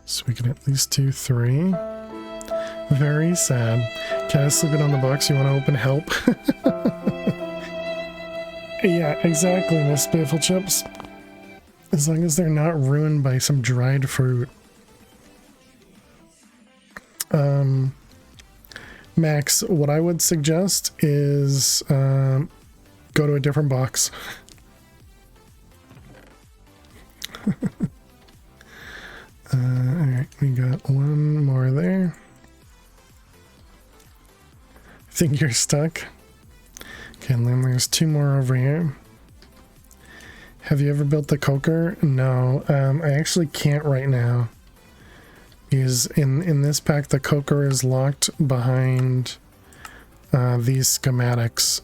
So we can at least do 3. Very sad. Can I slip it on the box? You want to open help? Yeah, exactly, Miss Spiffle Chips. As long as they're not ruined by some dried fruit. Max, what I would suggest is go to a different box. Alright, we got 1 more there. I think you're stuck. Okay, and then there's 2 more over here. Have you ever built the coker? No, I actually can't right now. is in this pack the coker is locked behind these schematics,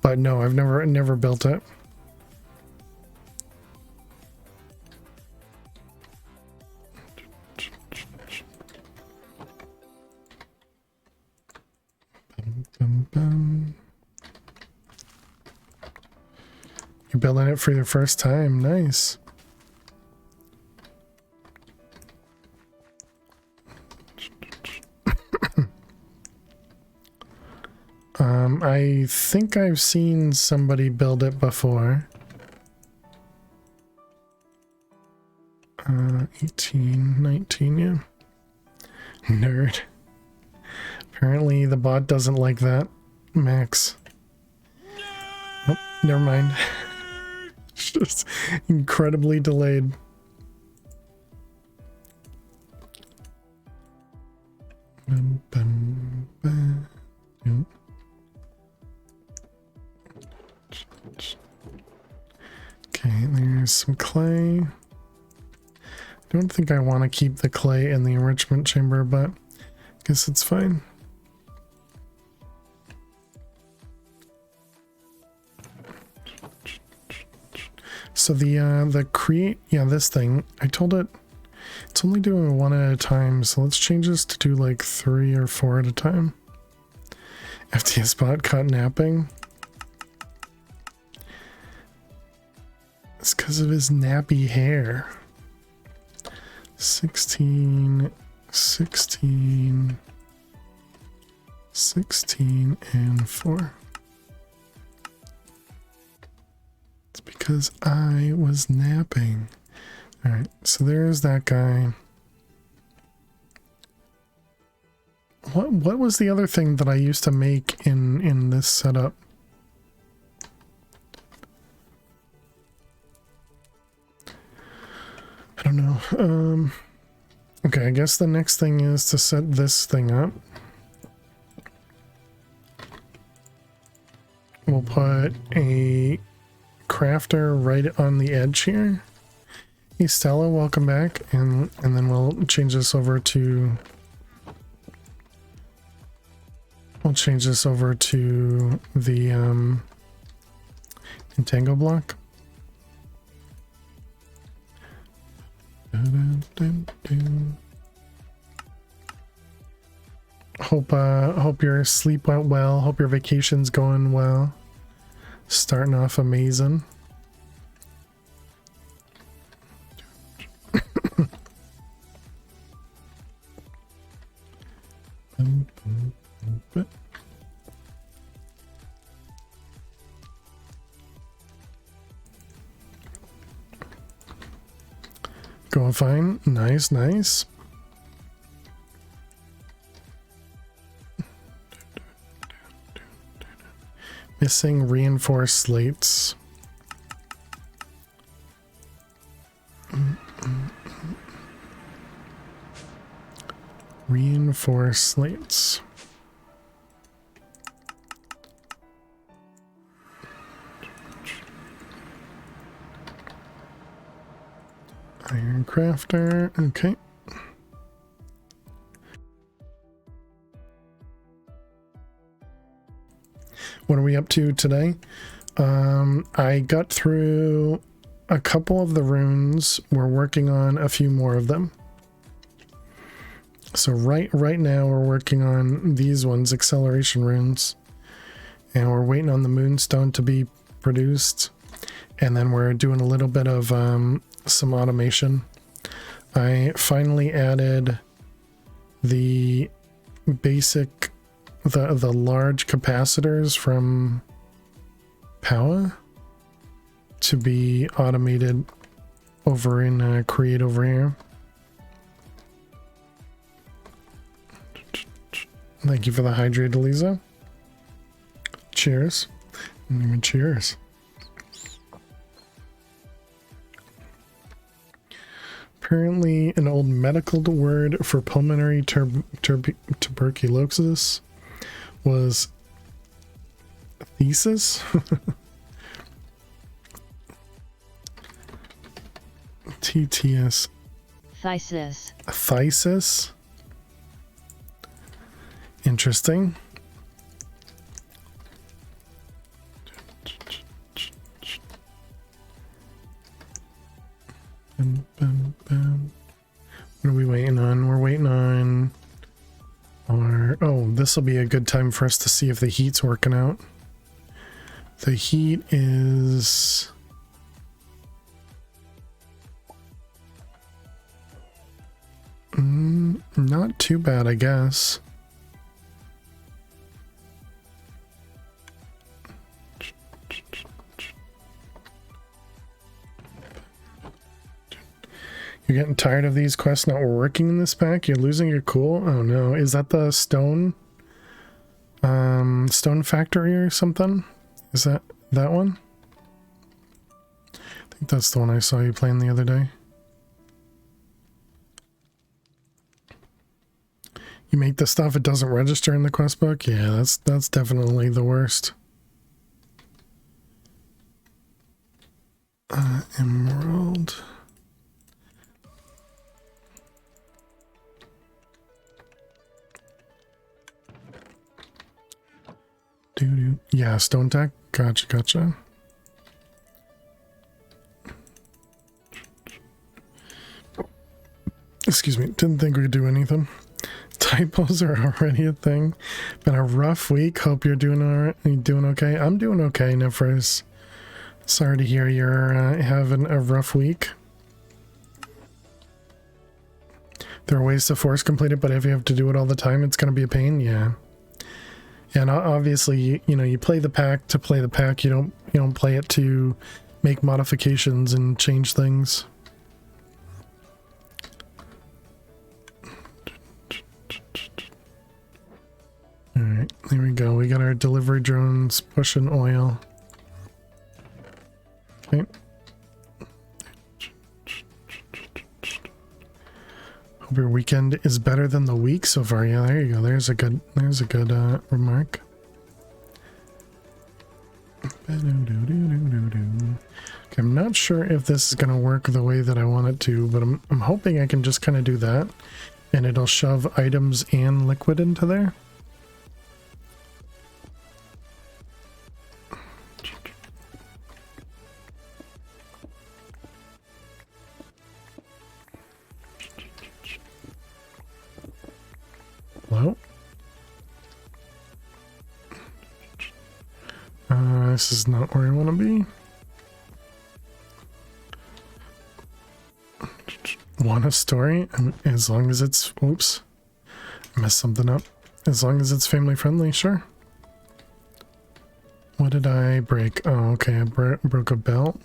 but no, I've never built it. You're building it for your first time. Nice. I think I've seen somebody build it before. 18, 19, yeah. Nerd. Apparently the bot doesn't like that. Max. Oh, never mind. It's just incredibly delayed. Okay, there's some clay. Don't think I want to keep the clay in the enrichment chamber, but I guess it's fine. So the create, yeah, this thing, I told it it's only doing one at a time, so let's change this to do like 3 or 4 at a time. FTS bot caught napping. It's because of his nappy hair. 16, 16, 16, and 4. It's because I was napping. Alright, so there's that guy. What was the other thing that I used to make in this setup? I don't know. Okay, I guess the next thing is to set this thing up. We'll put a crafter right on the edge here. Hey Stella, welcome back, and then we'll change this over to the Entangle block. Hope your sleep went well. Hope your vacation's going well. Starting off amazing. Going fine. Nice, nice. Missing reinforced slates. Reinforced slates. Iron crafter, okay. What are we up to today? I got through a couple of the runes. We're working on a few more of them. So right now we're working on these ones, acceleration runes. And we're waiting on the moonstone to be produced. And then we're doing a little bit of some automation. I finally added the basic, the large capacitors from Power to be automated over in Create over here. Thank you for the hydrate, Eliza. Cheers. Cheers. Apparently an old medical word for pulmonary tuberculosis was thesis. TTS. Thesis. Thesis. Interesting. What are we waiting on? We're waiting on our... Oh, this will be a good time for us to see if the heat's working out. The heat is... not too bad, I guess. You're getting tired of these quests not working in this pack? You're losing your cool? Oh no, is that the stone? Stone factory or something? Is that one? I think that's the one I saw you playing the other day. You make the stuff, it doesn't register in the quest book? Yeah, that's definitely the worst. Emerald. Yeah, stone tech. Gotcha. Excuse me, didn't think we could do anything. Typos are already a thing. Been a rough week. Hope you're doing alright. You doing okay? I'm doing okay, Nefris. Sorry to hear you're having a rough week. There are ways to force complete it, but if you have to do it all the time, it's going to be a pain. Yeah. And obviously, you know, you play the pack to play the pack. You don't play it to make modifications and change things. All right, there we go. We got our delivery drones pushing oil. Okay. Hope your weekend is better than the week so far. Yeah, there you go. There's a good remark. Okay, I'm not sure if this is gonna work the way that I want it to, but I'm hoping I can just kind of do that, and it'll shove items and liquid into there. Hello? This is not where I want to be. Want a story? As long as it's... Oops. I messed something up. As long as it's family friendly, sure. What did I break? Oh, okay. I broke a belt.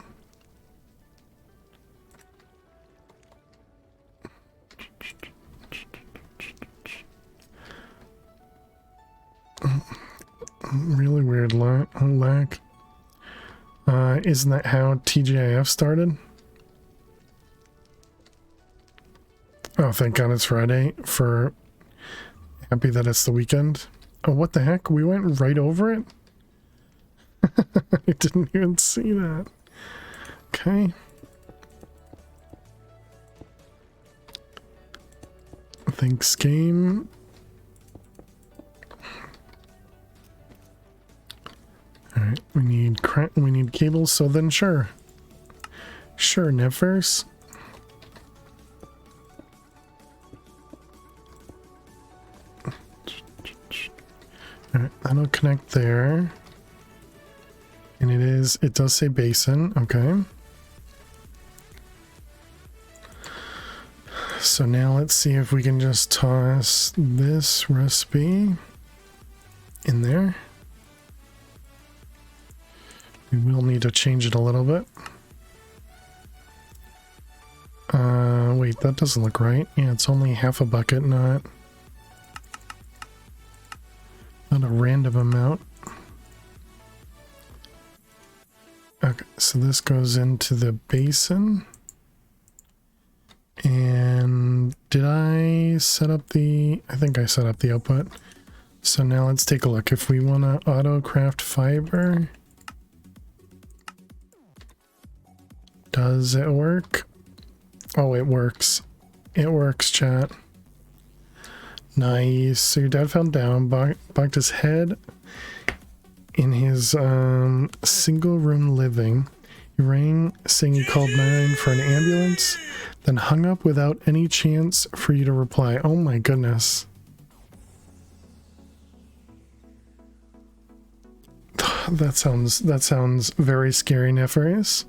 Really weird lack. Isn't that how TGIF started? Oh, thank God it's Friday. Happy that it's the weekend. Oh, what the heck? We went right over it? I didn't even see that. Okay. Thanks, game. Alright, we need cables, so then sure. Sure, Nefers. Alright, that'll connect there. And it does say basin, okay. So now let's see if we can just toss this recipe in there. We will need to change it a little bit. Wait, that doesn't look right. Yeah, it's only half a bucket, not a random amount. Okay, so this goes into the basin. And did I set up I think I set up the output. So now let's take a look. If we want to auto craft fiber, does it work? Oh, it works. It works, chat. Nice. So your dad fell down, bucked his head in his single room living. He rang saying he called 9 for an ambulance, then hung up without any chance for you to reply. Oh my goodness. That sounds very scary, Nefarious.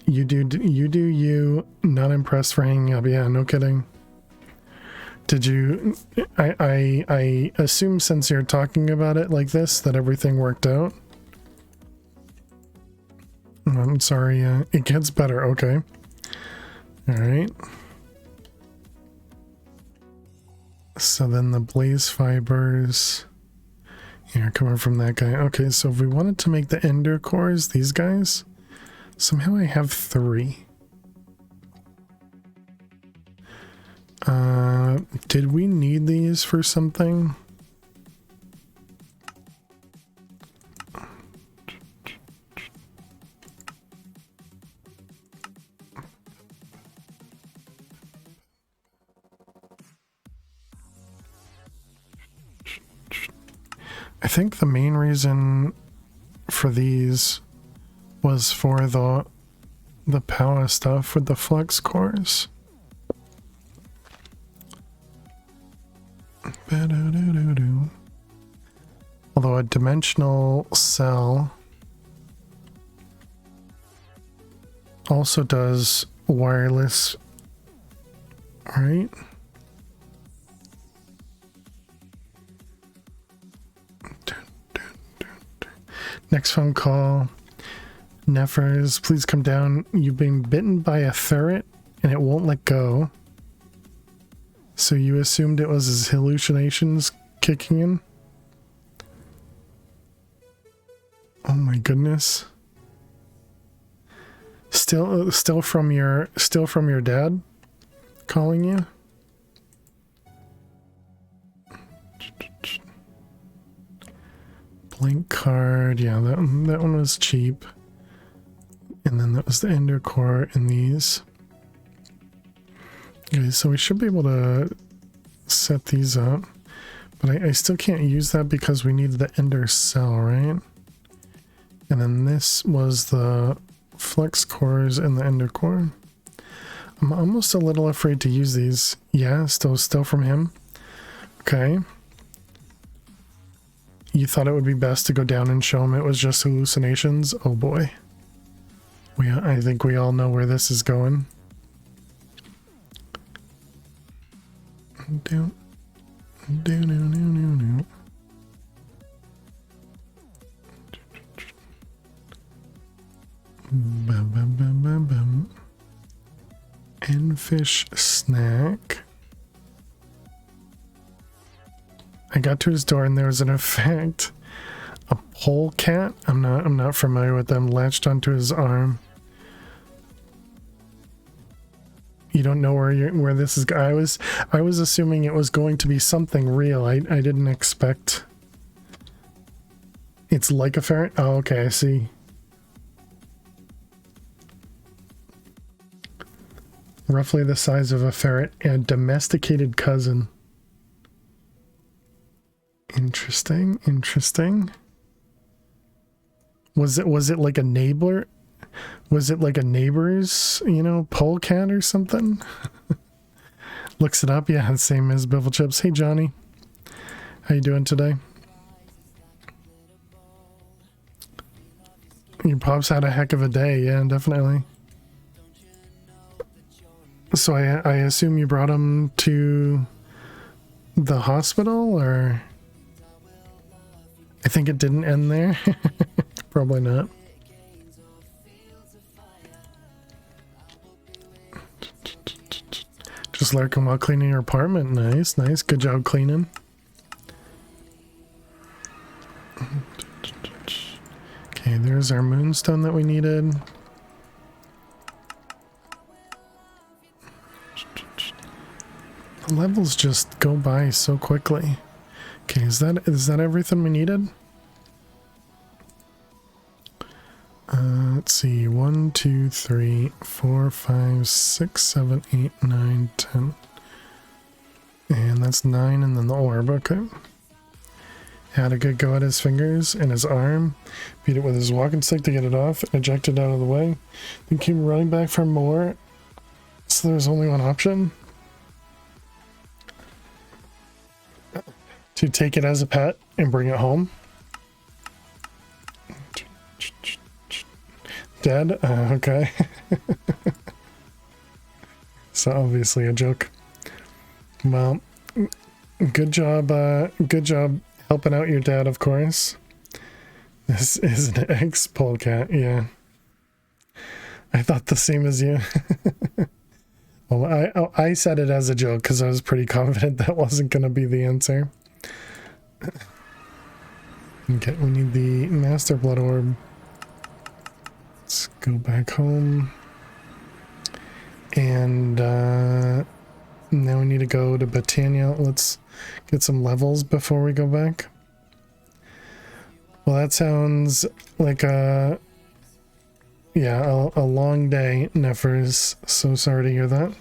You do, not impressed for hanging up. Yeah, no kidding. Did you, I assume since you're talking about it like this, that everything worked out? I'm sorry, it gets better, okay. Alright. So then the blaze fibers, yeah, coming from that guy. Okay, so if we wanted to make the ender cores, these guys, somehow I have 3. Did we need these for something? I think the main reason for these was for the power stuff with the flux cores. Although a dimensional cell also does wireless, right? Next phone call. Nefers, please come down. You've been bitten by a ferret and it won't let go. So you assumed it was his hallucinations kicking in? Oh my goodness. Still from your dad calling you? Blank card. Yeah, that one was cheap. And then that was the ender core in these. Okay, so we should be able to set these up, but I still can't use that because we need the ender cell, right? And then this was the flex cores and the ender core. I'm almost a little afraid to use these. Yeah, still from him. Okay. You thought it would be best to go down and show him it was just hallucinations? Oh boy. I think we all know where this is going. And fish snack. I got to his door and there was an effect. A polecat? I'm not familiar with them. Latched onto his arm. You don't know where this is. I was assuming it was going to be something real. I didn't expect. It's like a ferret. Oh, okay, I see. Roughly the size of a ferret, a domesticated cousin. Interesting, interesting. Was it like a neighbor? Was it like a neighbor's, polecat or something? Looks it up. Yeah, same as Biffle Chips. Hey, Johnny. How you doing today? Your pops had a heck of a day. Yeah, definitely. So I assume you brought him to the hospital, or... I think it didn't end there. Probably not. Just lurking while cleaning your apartment. Nice, nice. Good job cleaning. Okay, there's our moonstone that we needed. The levels just go by so quickly. Okay, is that everything we needed? Let's see. 1, 2, 3, 4, 5, 6, 7, 8, 9, 10. And that's 9, and then the orb. Okay. Had a good go at his fingers and his arm. Beat it with his walking stick to get it off. Ejected out of the way. Then came running back for more. So there's only one option. To take it as a pet and bring it home. Dead? Okay. So obviously a joke. Well, good job helping out your dad, of course. This is an ex-polecat, yeah. I thought the same as you. Well, I said it as a joke because I was pretty confident that wasn't going to be the answer. Okay, we need the Master Blood Orb. Let's go back home. And now we need to go to Botania. Let's get some levels before we go back. Well, that sounds like a long day, Neffers. So sorry to hear that.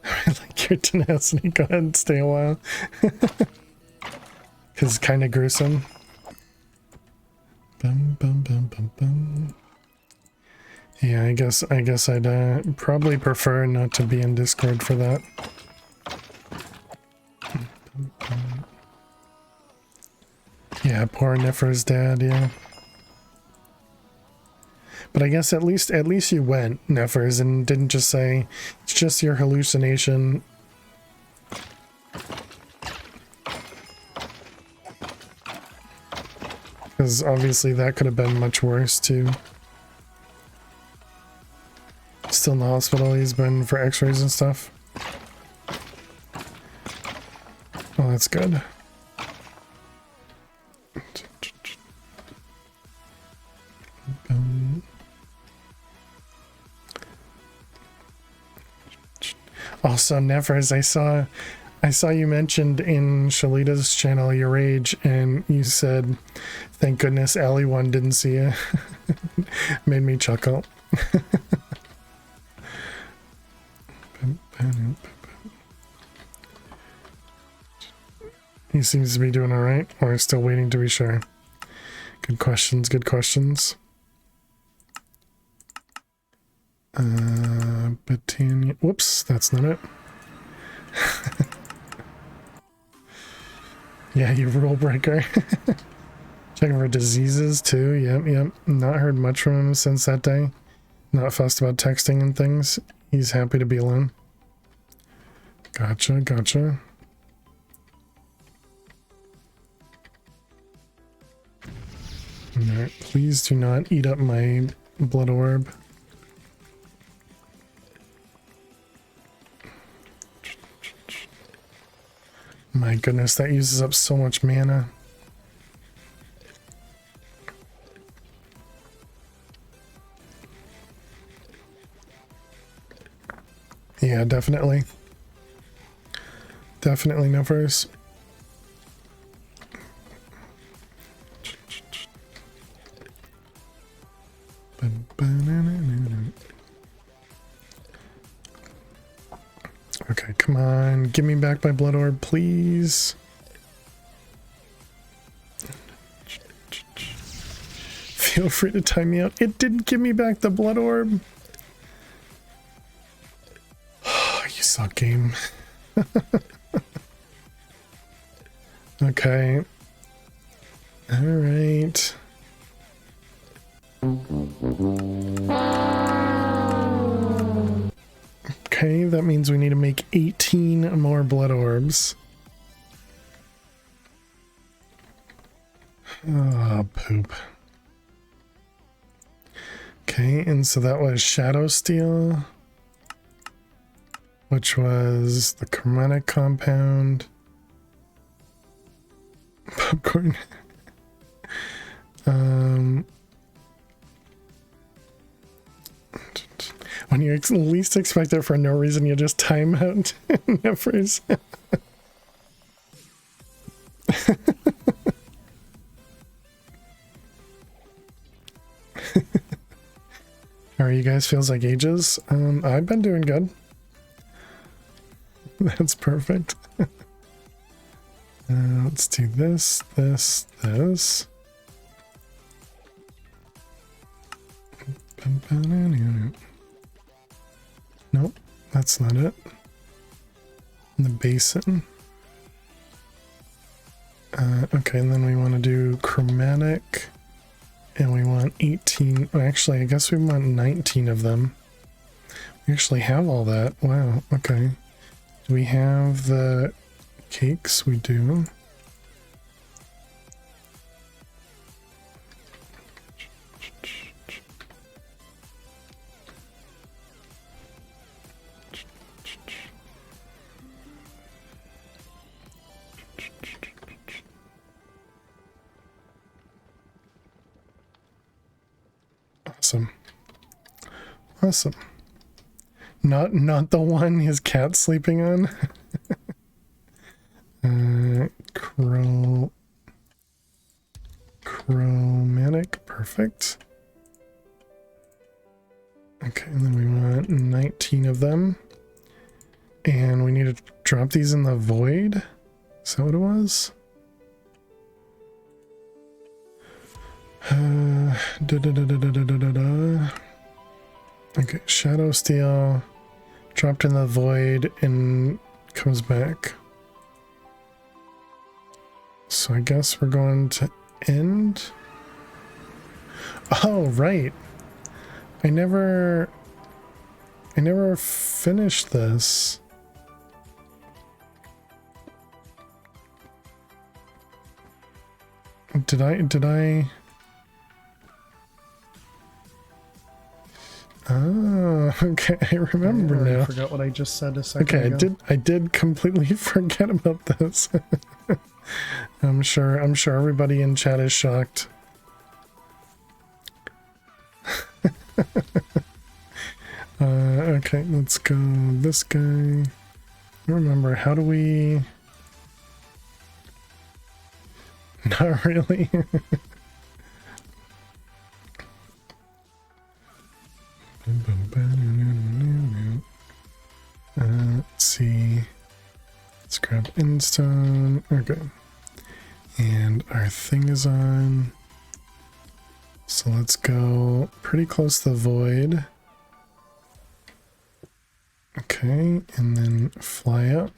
I like your tenacity. Go ahead and stay a while. Because it's kind of gruesome. Bum, bum, bum, bum, bum. Yeah, I guess I'd probably prefer not to be in Discord for that. Yeah, poor Niffer's dad, yeah. But I guess at least you went, Neffers, and didn't just say it's just your hallucination. Because obviously that could have been much worse too. Still in the hospital, he's been for x-rays and stuff. Oh, that's good. Also, Neffers, I saw you mentioned in Shalita's channel your age, and you said, "Thank goodness Ali One didn't see you." Made me chuckle. He seems to be doing all right, or still waiting to be sure. Good questions. Good questions. Botania. Whoops, that's not it. Yeah, you rule breaker. Checking for diseases too. Yep. Not heard much from him since that day. Not fussed about texting and things. He's happy to be alone. Gotcha. Alright, please do not eat up my blood orb. My goodness, that uses up so much mana. Yeah, definitely. Definitely no first. Okay, come on. Give me back my blood orb, please. Feel free to time me out. It didn't give me back the blood orb. Oh, you suck, game. Okay. All right. Okay, that means we need to make 18 more blood orbs. Oh, poop. Okay, and so that was Shadow Steel, which was the chromatic compound. Popcorn. When you least expect it for no reason, you just time out Neffers. How are you guys? Feels like ages. I've been doing good. That's perfect. Let's do this, this, this. Nope, that's not it. The basin. Okay, and then we want to do chromatic. And we want 18. Actually, I guess we want 19 of them. We actually have all that. Wow, okay. Do we have the cakes? We do. Awesome. Awesome. Not the one his cat's sleeping on. Chromatic, perfect. Okay, and then we want 19 of them. And we need to drop these in the void. Is that what it was? Okay, shadow steel dropped in the void and comes back. So I guess we're going to end. Oh, right. I never finished this. Did I? Oh, okay. I remember now. I forgot what I just said a second ago. I did completely forget about this. I'm sure everybody in chat is shocked. Okay, let's go this guy. I don't remember, how do we... Not really. Let's see. Let's grab Endstone. Okay. And our thing is on. So let's go pretty close to the void. Okay, and then fly up.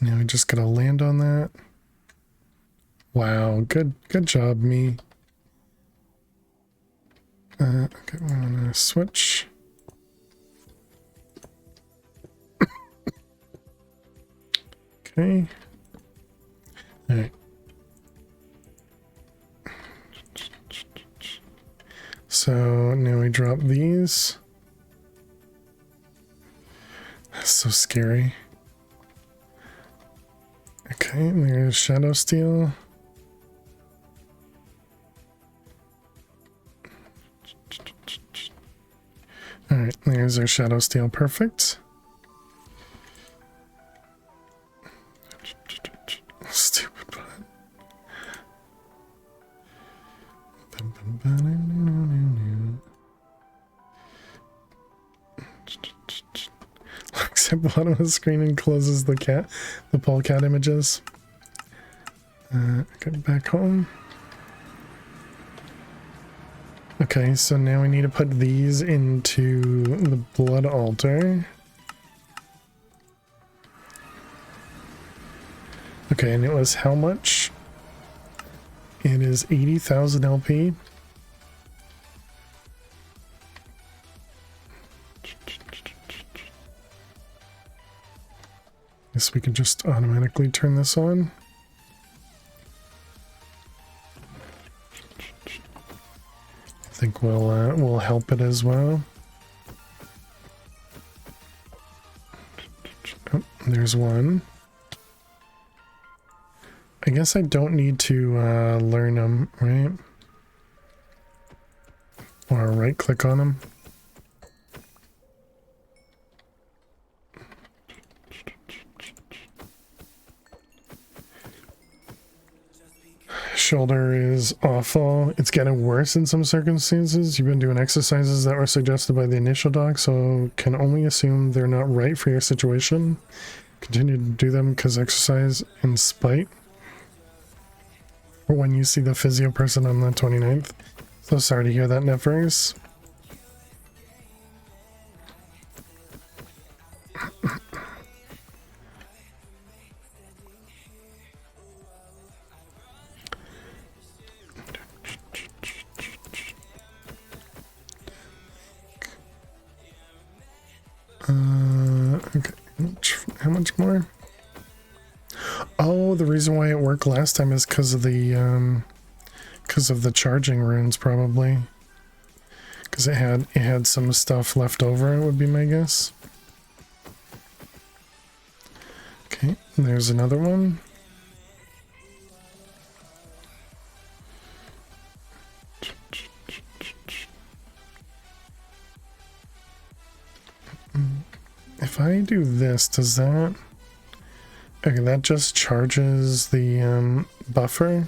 Now we just gotta land on that. Wow, good job, me. Okay, we're gonna switch. Okay. Alright. So now we drop these. That's so scary. Okay, there's shadow steel. Alright, there's our shadow steel. Perfect. Stupid butt. Looks at the bottom of the screen and closes the polecat images. Get back home. Okay, so now we need to put these into the blood altar. Okay, and it was how much? It is 80,000 LP. Guess we can just automatically turn this on. I think we'll help it as well. Oh, there's one. I guess I don't need to learn them, right? Or right click on them. shoulder is awful. It's getting worse in some circumstances. You've been doing exercises that were suggested by the initial doc, so can only assume they're not right for your situation. Continue to do them because exercise in spite. Or when you see the physio person on the 29th. So sorry to hear that, Nefers. Okay, how much more? Oh, the reason why it worked last time is because of the charging runes, probably. Because it had some stuff left over, it would be my guess. Okay, there's another one. If I do this, does that... Okay, that just charges the buffer.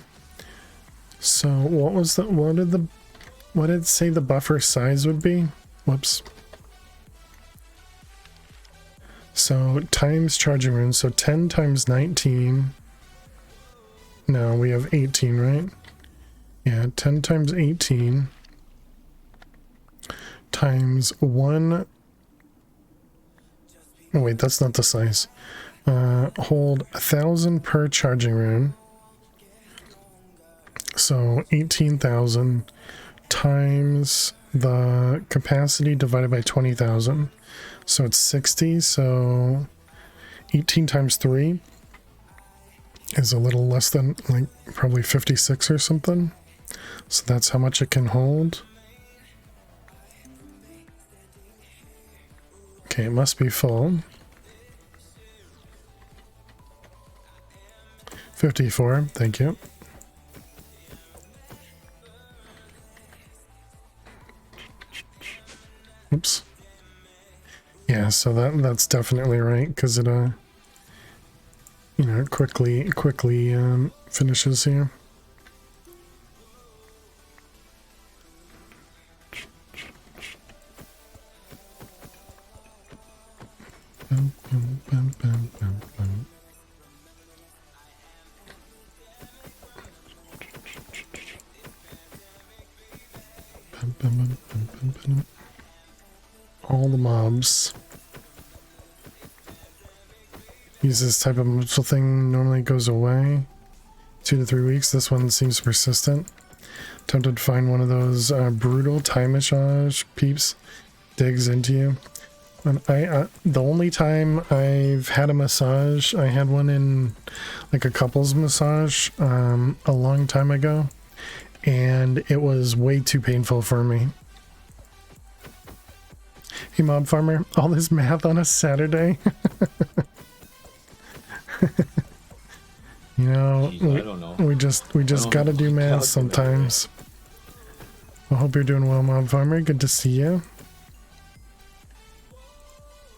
So what was the... What did it say the buffer size would be? Whoops. So times charging rune, so 10 times 19. No, we have 18, right? Yeah, 10 times 18 times 1... Oh wait, that's not the size. Hold 1,000 per charging rune. So 18,000 times the capacity divided by 20,000. So it's 60. So 18 times 3 is a little less than, like, probably 56 or something. So that's how much it can hold. Okay, it must be full. 54, thank you. Oops. Yeah, so that's definitely right, because it you know, quickly finishes here. All the mobs use this type of mental thing. Normally goes away 2 to 3 weeks. This one seems persistent. Tempted to find one of those brutal time massage peeps digs into you. And the only time I've had a massage, I had one in like a couples massage a long time ago, and it was way too painful for me. Hey Mob Farmer, all this math on a Saturday? You know, Jeez, I don't know. we just gotta do math sometimes. I hope you're doing well, Mob Farmer. Good to see you.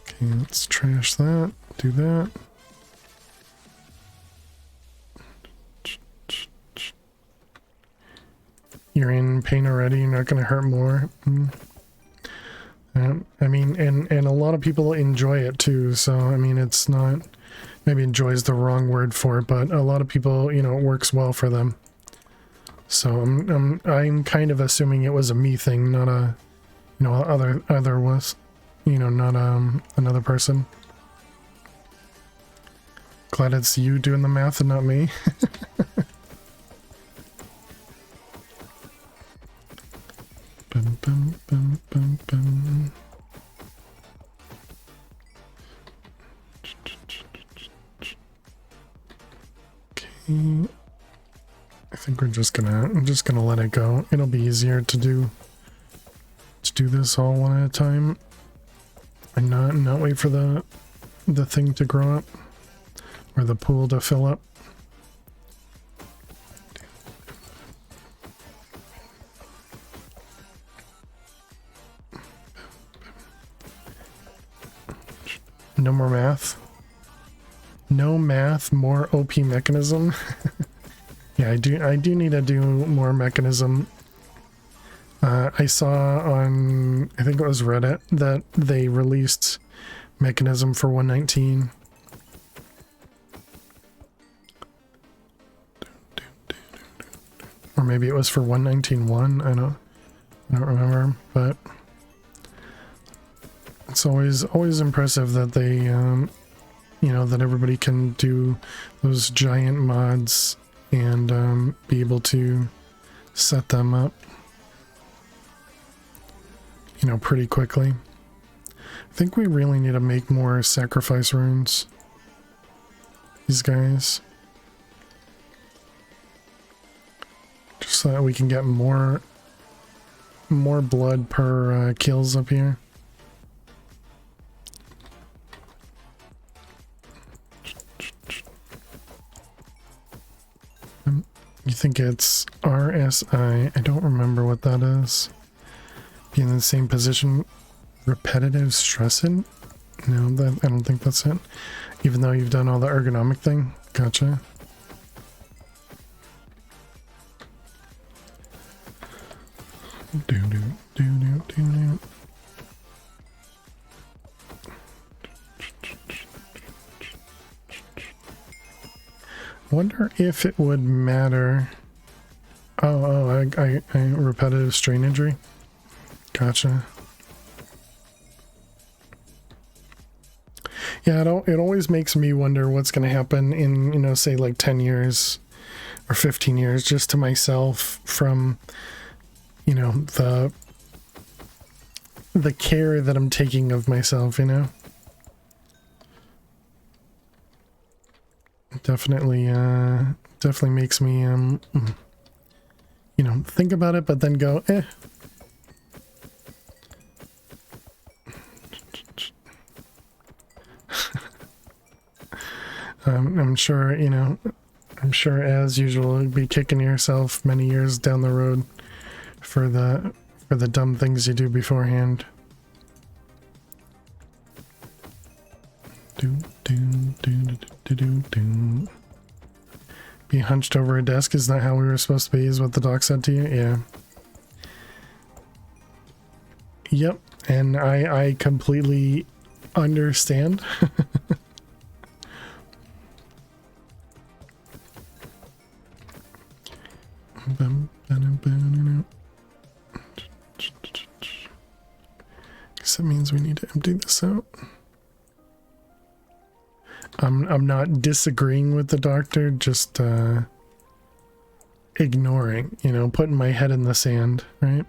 Okay, let's trash that. Do that. You're in pain already. You're not gonna hurt more. I mean, and a lot of people enjoy it too. So I mean, it's not, maybe enjoy is the wrong word for it, but a lot of people, you know, it works well for them. So I'm kind of assuming it was a me thing, not a, you know, other was, you know, not another person. Glad it's you doing the math and not me. Bum, bum, bum, bum, bum. Okay. I think I'm just gonna let it go. It'll be easier to do this all one at a time and not wait for the thing to grow up or the pool to fill up. No more math. No math, more OP mechanism. Yeah, Yeah, I do need to do more mechanism. I saw on, I think it was Reddit, that they released mechanism for 119. Or maybe it was for 119.1. I don't remember, but it's always impressive that they you know, that everybody can do those giant mods and be able to set them up, you know, pretty quickly. I think we really need to make more sacrifice runes. These guys. Just so that we can get more blood per kills up here. You think it's RSI? I don't remember what that is. Be in the same position. Repetitive stressing? No, I don't think that's it. Even though you've done all the ergonomic thing. Gotcha. Wonder if it would matter. I repetitive strain injury. Gotcha. Yeah, it always makes me wonder what's going to happen in, you know, say like 10 years or 15 years just to myself from, you know, the care that I'm taking of myself, you know. Definitely makes me you know, think about it but then go I'm sure, you know, I'm sure as usual you'd be kicking yourself many years down the road for the dumb things you do beforehand. Be hunched over a desk is not how we were supposed to be, is what the doc said to you. Yeah. Yep, and I completely understand. Guess that means we need to empty this out. I'm not disagreeing with the doctor, just ignoring, you know, putting my head in the sand, right?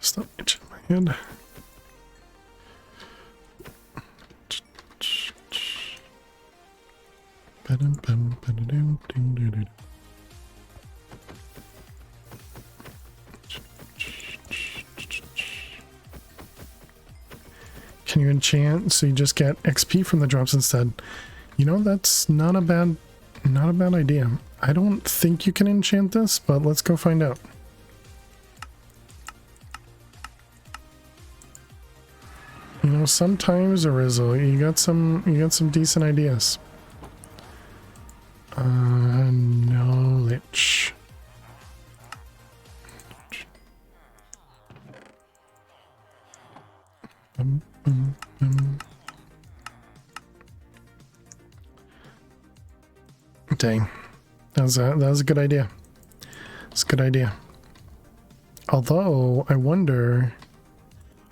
Stop itching my head. Can you enchant so you just get XP from the drops instead? You know, that's not a bad idea. I don't think you can enchant this, but let's go find out. You know, sometimes, Arizzle, you got some decent ideas. Knowledge. Dang, that was a good idea. It's a good idea. Although I wonder,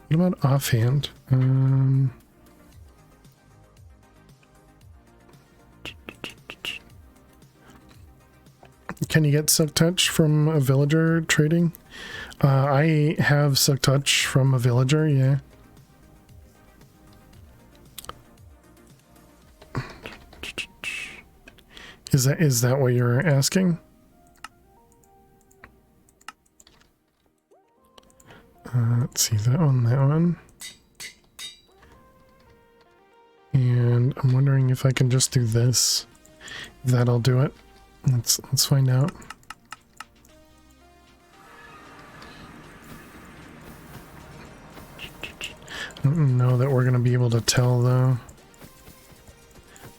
what about offhand? Can you get Silk Touch from a villager trading? I have Silk Touch from a villager, yeah. Is that what you're asking? Let's see, that one. And I'm wondering if I can just do this. If that'll do it. Let's find out. I don't know that we're going to be able to tell though.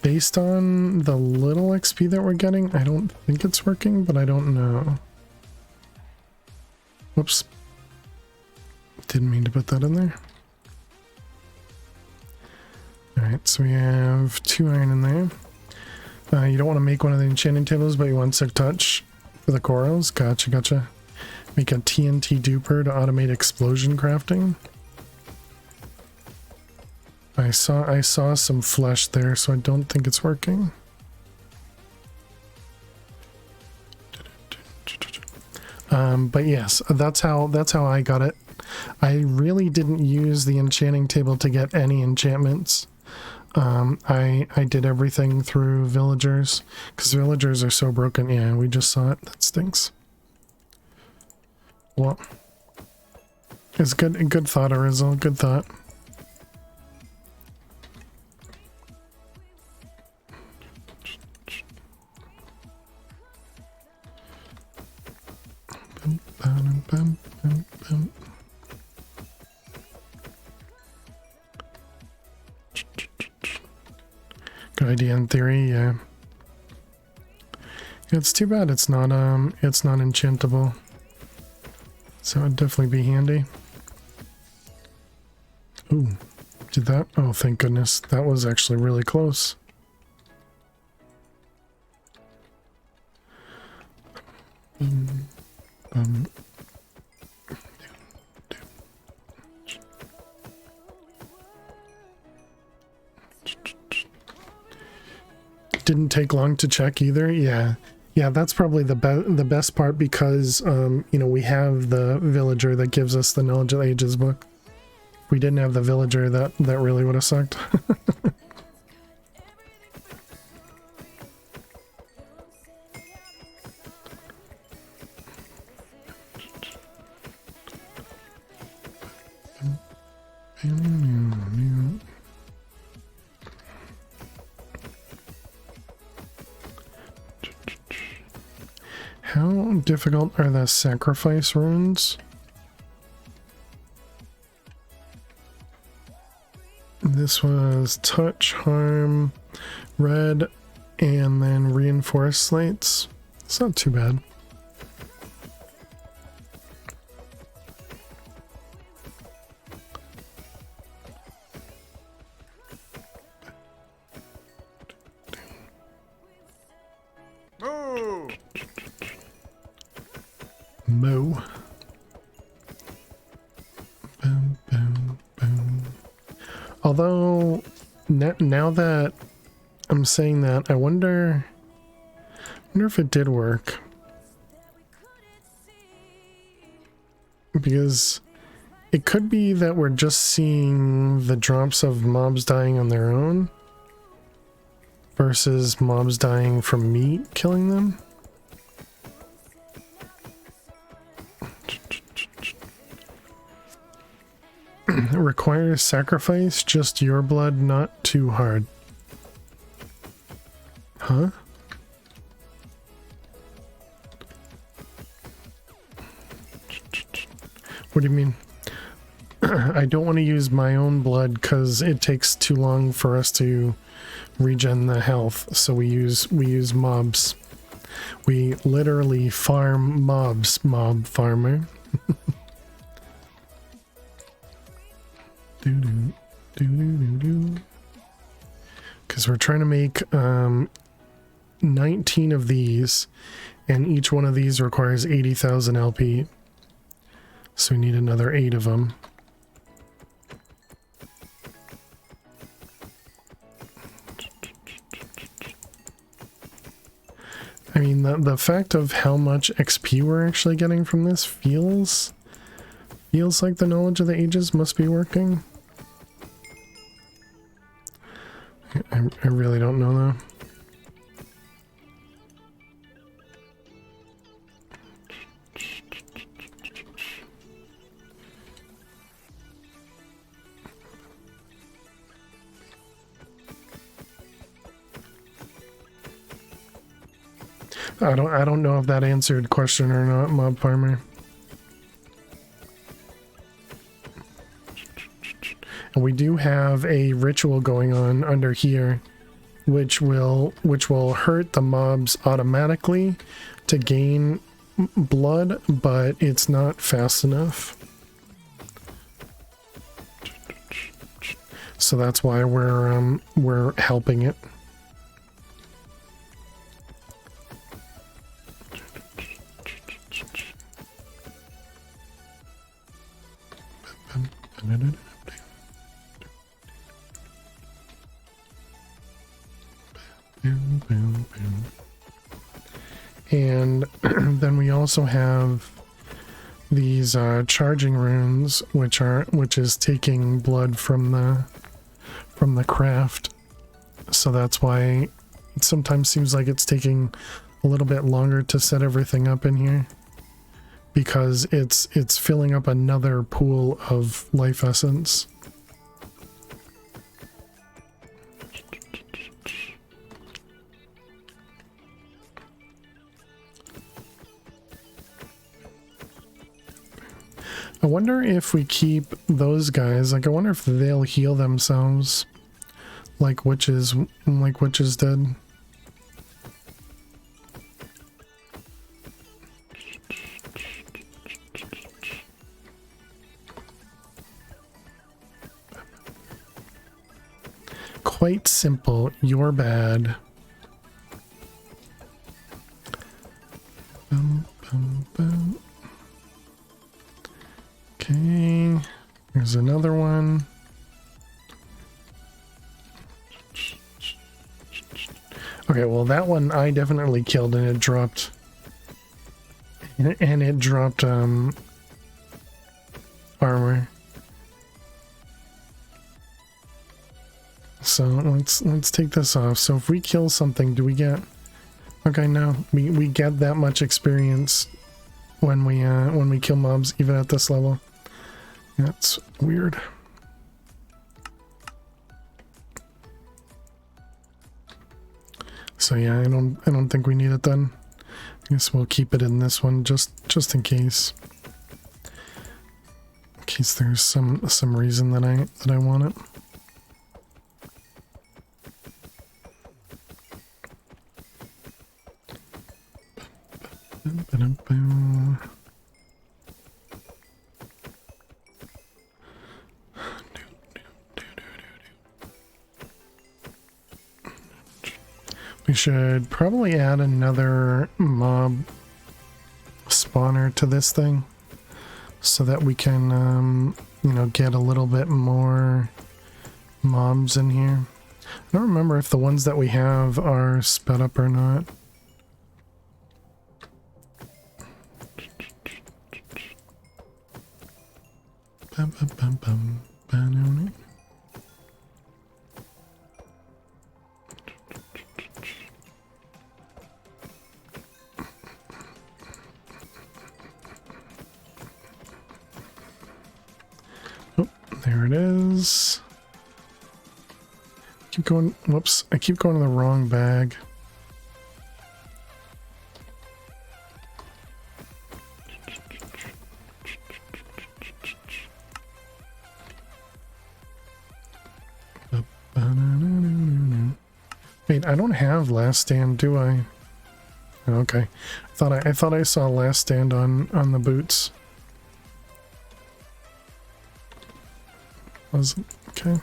Based on the little XP that we're getting, I don't think it's working, but I don't know. Whoops. Didn't mean to put that in there. Alright, so we have 2 iron in there. You don't want to make one of the enchanting tables, but you want Sick Touch for the corals. Gotcha, gotcha. Make a TNT duper to automate explosion crafting. I saw some flesh there, so I don't think it's working. But yes, that's how I got it. I really didn't use the enchanting table to get any enchantments. I did everything through villagers because villagers are so broken. Yeah, we just saw it. That stinks. Well, it's good thought, Arizel. Good thought. Good idea in theory, yeah. It's too bad it's not enchantable. So it'd definitely be handy. Ooh, did that? Oh, thank goodness. That was actually really close. Didn't take long to check either. Yeah, that's probably the best part because you know, we have the villager that gives us the Knowledge of the Ages book. If we didn't have the villager, that really would have sucked. How difficult are the sacrifice runes? This was touch, harm, red, and then reinforced slates. It's not too bad. Moo! Moo. Boom, boom, boom. Although, now that I'm saying that, I wonder if it did work. Because it could be that we're just seeing the drops of mobs dying on their own versus mobs dying from me killing them. It requires sacrifice, just your blood, not too hard. Huh? What do you mean? I don't want to use my own blood because it takes too long for us to regen the health, so we use mobs. We literally farm mobs, mob farmer. Because we're trying to make 19 of these, and each one of these requires 80,000 LP. So we need another 8 of them. I mean, the fact of how much XP we're actually getting from this feels like the Knowledge of the Ages must be working. I really don't know though. I don't know if that answered question or not, Mob Farmer. We do have a ritual going on under here, which will hurt the mobs automatically to gain blood, but it's not fast enough. So that's why we're helping it. And then we also have these charging runes, which is taking blood from the craft. So that's why it sometimes seems like it's taking a little bit longer to set everything up in here, because it's filling up another pool of life essence. I wonder if we keep those guys, like I wonder if they'll heal themselves like witches did. Quite simple, you're bad. Okay, here's another one. Okay, well that one I definitely killed, and it dropped armor. So let's take this off. So if we kill something, do we get... Okay, no, we get that much experience when we kill mobs, even at this level. That's weird. So yeah, I don't think we need it then. I guess we'll keep it in this one just in case. In case there's some reason that I want it. We should probably add another mob spawner to this thing so that we can, you know, get a little bit more mobs in here. I don't remember if the ones that we have are sped up or not. Oh, there it is. Keep going. Whoops, I keep going to the wrong bag. Wait, I don't have last stand, do I? Okay, I thought I saw last stand on the boots. Wasn't okay.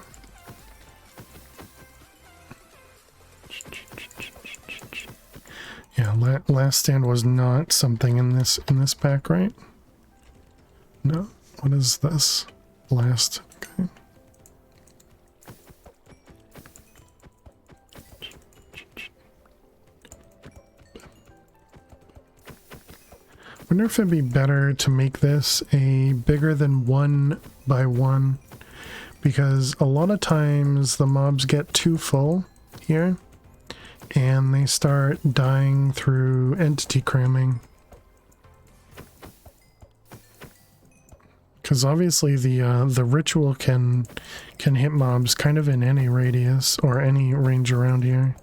Yeah, last stand was not something in this pack, right? No. What is this? Last. Okay. Wonder if it'd be better to make this a bigger than 1 by 1, because a lot of times the mobs get too full here and they start dying through entity cramming. Because obviously the ritual can hit mobs kind of in any radius or any range around here.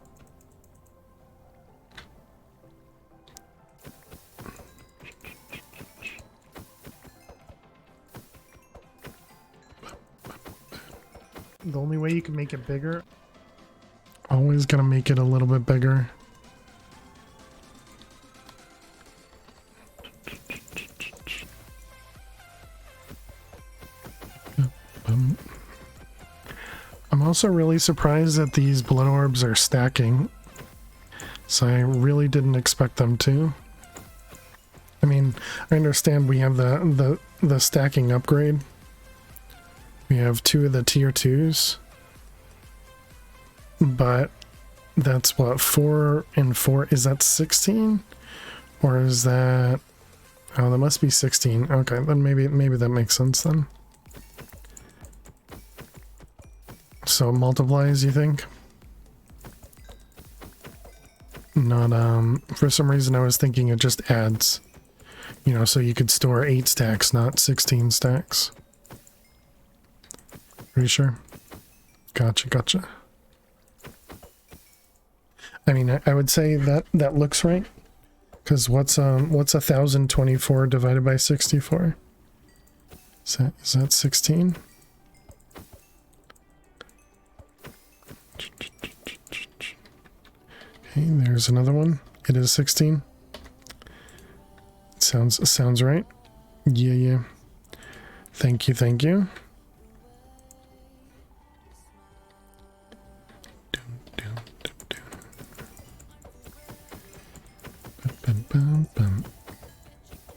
the only way you can make it bigger, always gonna make it a little bit bigger. I'm also really surprised that these blood orbs are stacking. So I really didn't expect them to. I mean, I understand we have the stacking upgrade. We have 2 of the tier 2s. But that's what, 4 and 4, is that 16? Or is that, oh, that must be 16. Okay, then maybe that makes sense then. So it multiplies, you think? Not, for some reason I was thinking it just adds. You know, so you could store 8 stacks, not 16 stacks. Are you sure? Gotcha. I mean, I would say that looks right. Because what's 1024 divided by 64? Is that 16? Okay, there's another one. It is 16. Sounds right. Yeah. Thank you.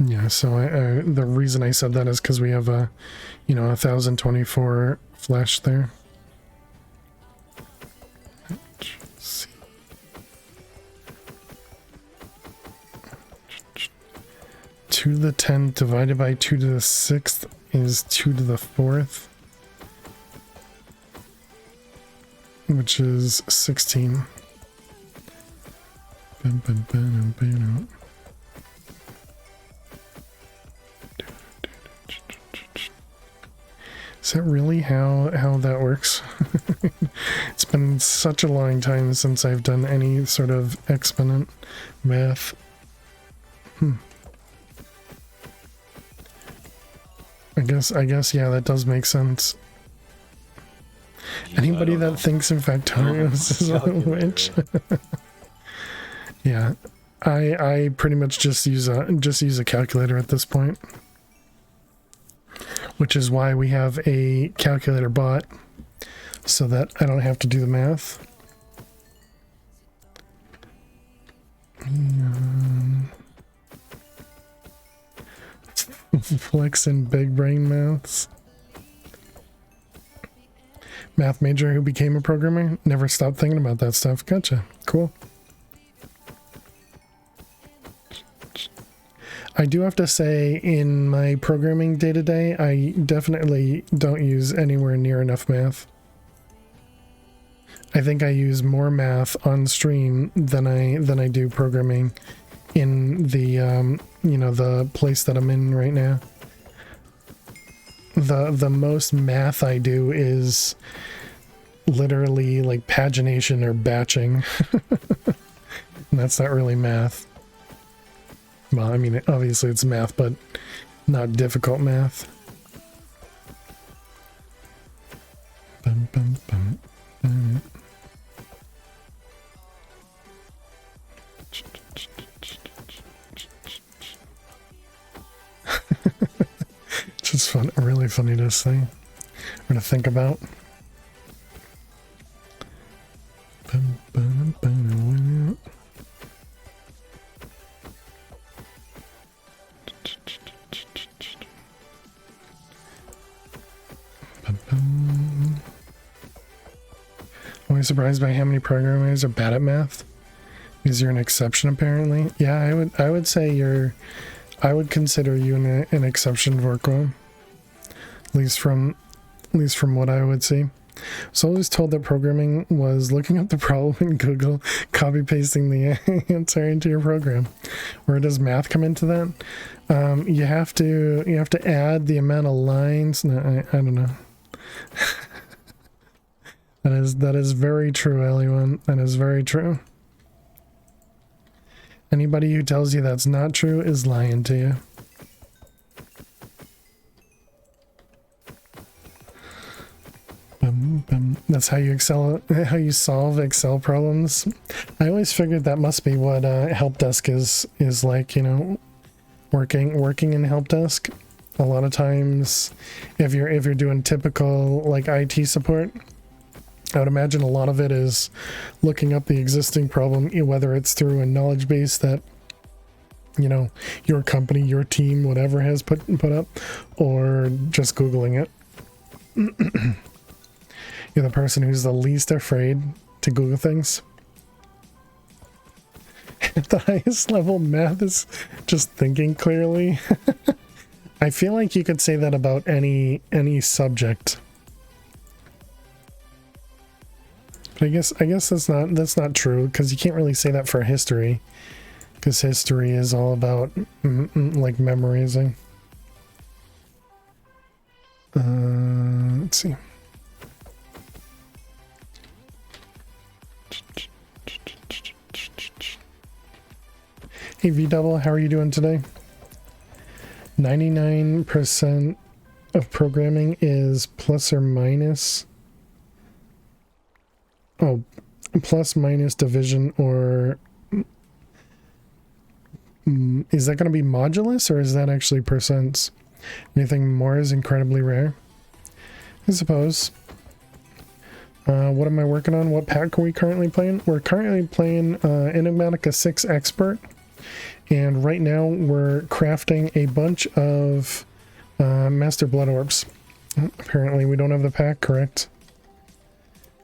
Yeah, so the reason I said that is because we have a, 1024 flash there. Let's see. 2 to the 10th divided by 2 to the 6th is 2 to the 4th, which is 16. Is that really how that works? It's been such a long time since I've done any sort of exponent math. I guess yeah, that does make sense. Anybody that thinks in Factorials is a witch. Yeah, I pretty much just use a calculator at this point, which is why we have a calculator bot, so that I don't have to do the math. Flex and big brain maths. Math major who became a programmer, never stopped thinking about that stuff. Gotcha. Cool. I do have to say, in my programming day-to-day, I definitely don't use anywhere near enough math. I think I use more math on stream than I do programming in the the place that I'm in right now. The most math I do is literally like pagination or batching. And that's not really math. Well, I mean, obviously it's math, but not difficult math. Just fun, really funny to say, or to think about. Always surprised by how many programmers are bad at math. Because you're an exception, apparently. Yeah, I would say I would consider you an exception, Vorko. At least from what I would see. So I was told that programming was looking up the problem in Google, copy pasting the answer into your program. Where does math come into that? You have to add the amount of lines. No, I don't know. That is very true, Eliwan. That is very true. Anybody who tells you that's not true is lying to you. Bum, bum. That's how you how you solve Excel problems. I always figured that must be what help desk is like, you know, working in help desk. A lot of times if you're doing typical like IT support, I would imagine a lot of it is looking up the existing problem, whether it's through a knowledge base that, you know, your company, your team, whatever has put up, or just Googling it. You're the person who's the least afraid to Google things. At the highest level, math is just thinking clearly. I feel like you could say that about any subject. But I guess that's not true, because you can't really say that for history, because history is all about like memorizing. Let's see. Hey V Double, how are you doing today? 99% of programming is plus or minus. Oh, plus minus division, or is that going to be modulus, or is that actually percents? Anything more is incredibly rare, I suppose. What am I working on? What pack are we currently playing? We're currently playing Enigmatica 6 Expert. And right now we're crafting a bunch of Master Blood Orbs. Apparently we don't have the pack, correct?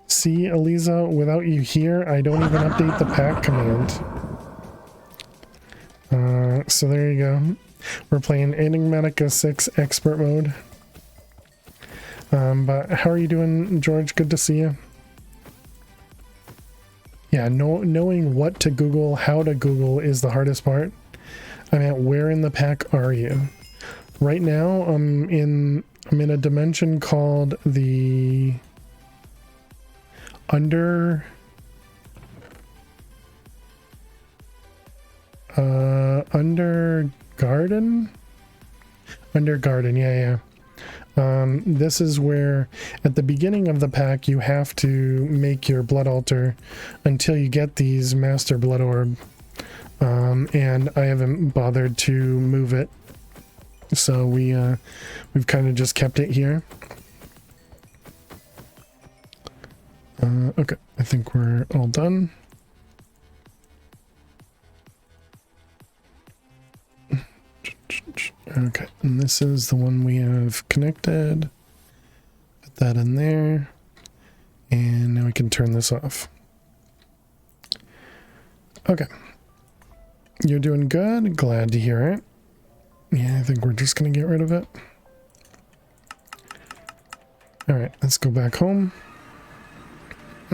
See, Eliza, without you here, I don't even update the pack command. So there you go. We're playing Enigmatica 6 Expert mode. But how are you doing, George? Good to see you. Yeah, knowing what to Google, how to Google is the hardest part. I mean, where in the pack are you? Right now, I'm in a dimension called the Under Garden? Under Garden, yeah. This is where at the beginning of the pack you have to make your blood altar until you get these Master Blood Orb, and I haven't bothered to move it, so we've kind of just kept it here. Okay, I think we're all done. Okay, and this is the one we have connected. Put that in there. And now we can turn this off. Okay. You're doing good. Glad to hear it. Yeah, I think we're just going to get rid of it. Alright, let's go back home.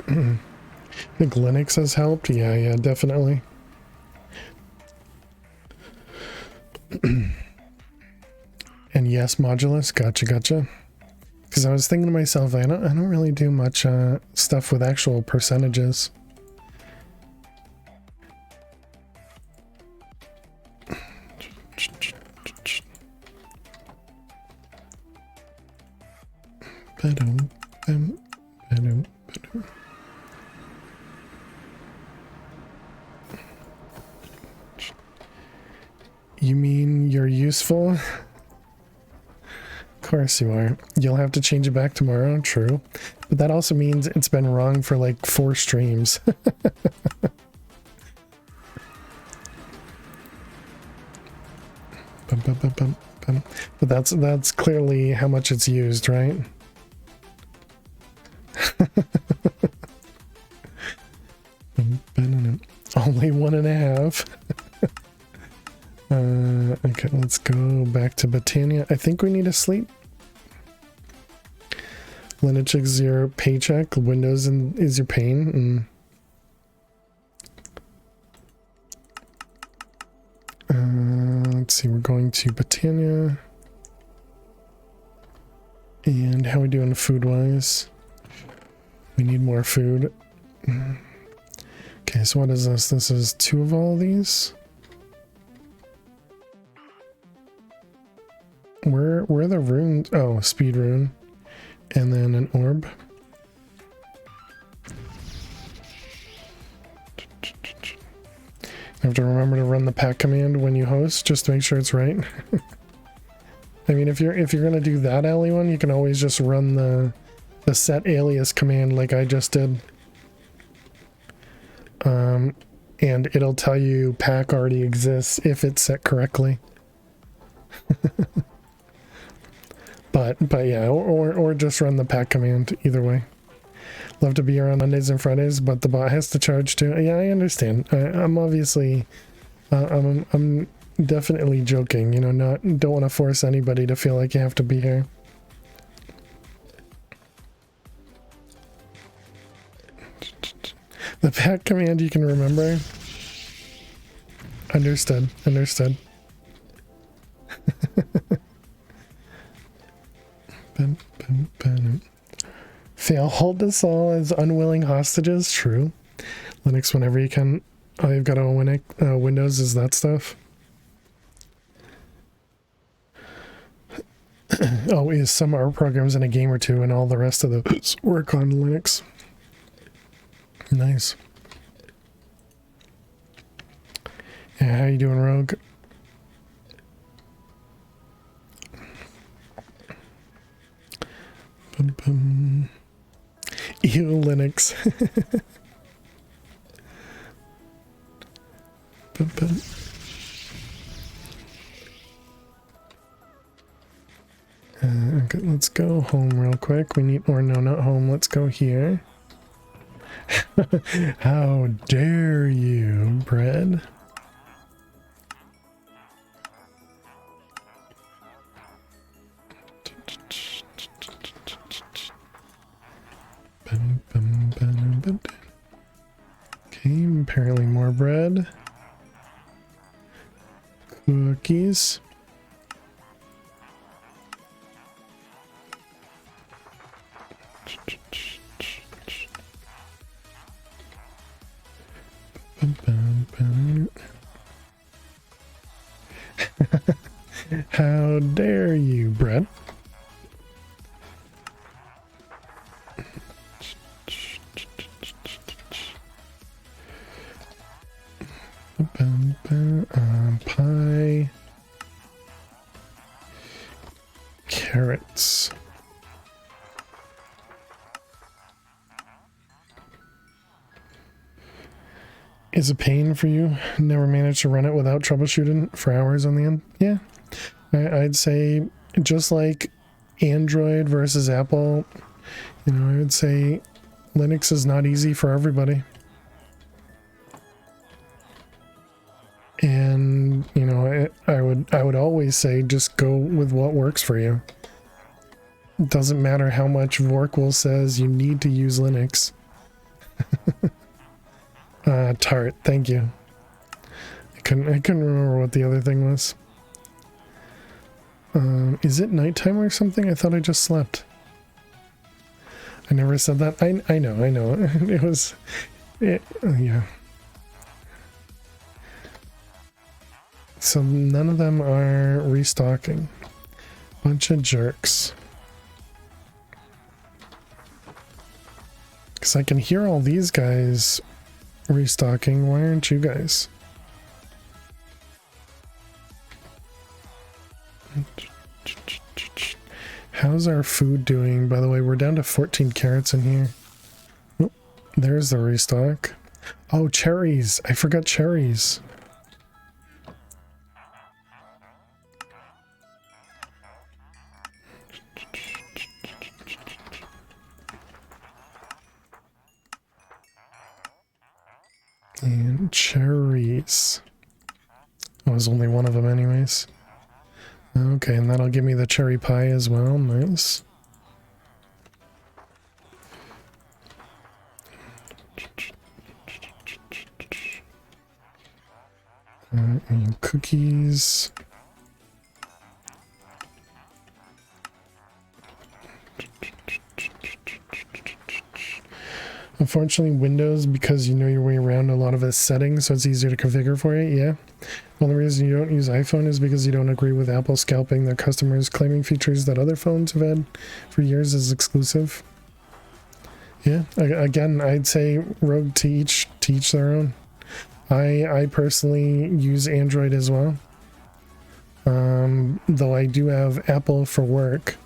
I think Linux has helped. Yeah, definitely. And yes, modulus, gotcha. Because I was thinking to myself, I don't really do much stuff with actual percentages. You mean you're useful? Of course you are. You'll have to change it back tomorrow, true. But that also means it's been wrong for like 4 streams. But that's clearly how much it's used, right? Only 1.5. Okay, let's go back to Britannia. I think we need to sleep. Linux is your paycheck, Windows is your pain. Let's see, we're going to Britannia. And how are we doing food-wise? We need more food. Okay, so what is this? This is 2 of all of these. Where are the runes? Oh, speed rune. And then an orb. have to remember to run the pack command when you host, just to make sure it's right. I mean, if you're gonna do that alley one, you can always just run the set alias command like I just did. And it'll tell you pack already exists if it's set correctly. but yeah, or just run the pack command either way. Love to be here on Mondays and Fridays, but the bot has to charge too. Yeah, I understand. I'm obviously, I'm definitely joking. You know, don't want to force anybody to feel like you have to be here. The pack command you can remember. Understood. Fail, hold us all as unwilling hostages. True. Linux whenever you can. All you've got on Windows is that stuff. Oh, is some R programs in a game or two, and all the rest of those work on Linux. Nice. Yeah, how you doing, Rogue? Ew, Linux. Okay, let's go home real quick. We need, or no, not home. Let's go here. How dare you, bread? Okay, apparently more bread. Cookies. How dare you, bread? Pie. Carrots. Is a pain for you. Never managed to run it without troubleshooting for hours on the end. Yeah, I'd say just like Android versus Apple, you know, I would say Linux is not easy for everybody. And you know, I would always say just go with what works for you. It doesn't matter how much Vorkwell says you need to use Linux. Tart, thank you. I couldn't remember what the other thing was. Is it nighttime or something? I thought I just slept. I never said that. I know. It was... yeah. So none of them are restocking. Bunch of jerks. Because I can hear all these guys restocking. Why aren't you guys? How's our food doing? By the way, we're down to 14 carrots in here. Oh, there's the restock. Oh, cherries. I forgot cherries. And cherries. Oh, there's only one of them anyways. Okay, and that'll give me the cherry pie as well. Nice. And cookies. Unfortunately, Windows, because you know your way around a lot of its settings, so it's easier to configure for you, yeah. Well, the reason you don't use iPhone is because you don't agree with Apple scalping their customers, claiming features that other phones have had for years as exclusive. Yeah, again, I'd say rogue to each their own. I personally use Android as well. Though I do have Apple for work.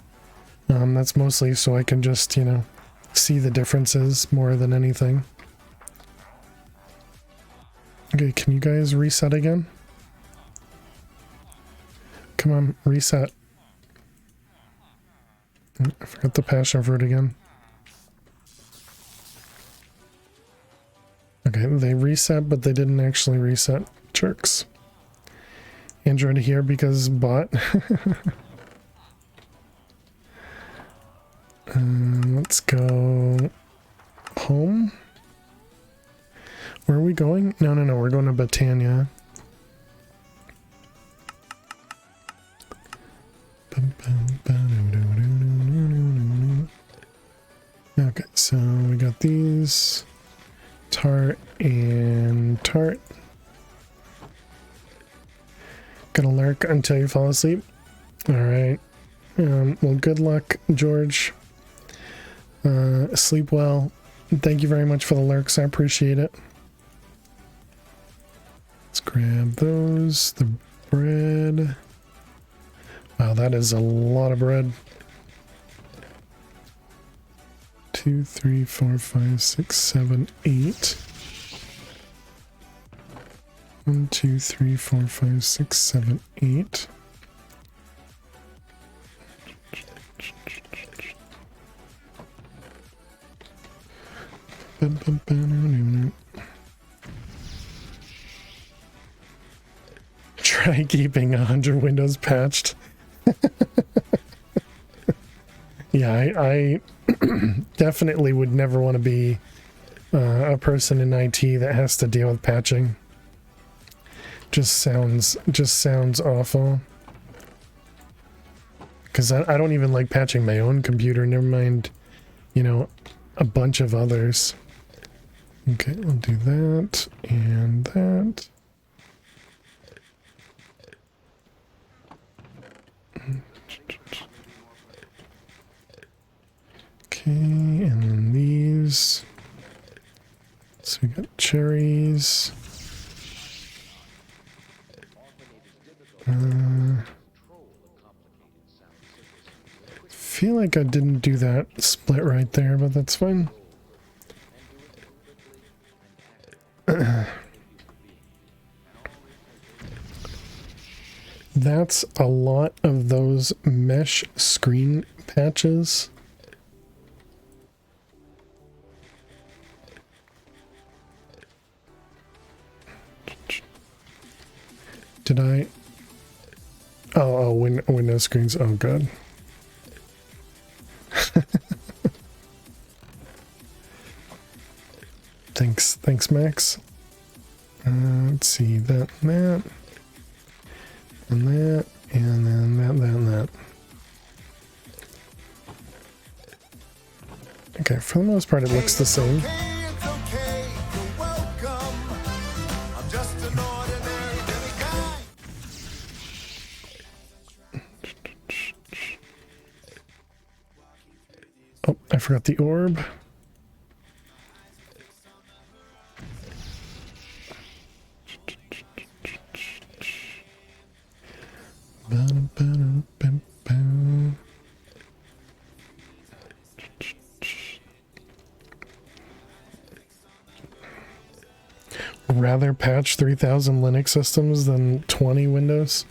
That's mostly so I can just, you know, see the differences more than anything. Okay, can you guys reset again? Come on, reset. I forgot the passion fruit again. Okay, they reset, but they didn't actually reset. Jerks. Android here because bot. Let's go home. Where are we going? No, we're going to Botania. Okay, so we got these. Tart and tart. Gonna lurk until you fall asleep. Alright. Well, good luck, George. Sleep well. Thank you very much for the lurks. I appreciate it. Let's grab those. The bread. Wow, that is a lot of bread. 2, 3, 4, 5, 6, 7, 8. 1, 2, 3, 4, 5, 6, 7, 8. Try keeping 100 windows patched. Yeah, I definitely would never want to be a person in IT that has to deal with patching. Just sounds awful. Because I don't even like patching my own computer, never mind, you know, a bunch of others. Okay, I'll do that and that. Okay, and then these. So we got cherries. Feel like I didn't do that split right there, but that's fine. That's a lot of those mesh screen patches. Did I? Oh, window screens. Oh, God. Thanks, Max. Let's see, that, and that, and that, and then that, and that. Okay, for the most part, it looks the same. Oh, I forgot the orb. Rather patch 3,000 Linux systems than 20 Windows.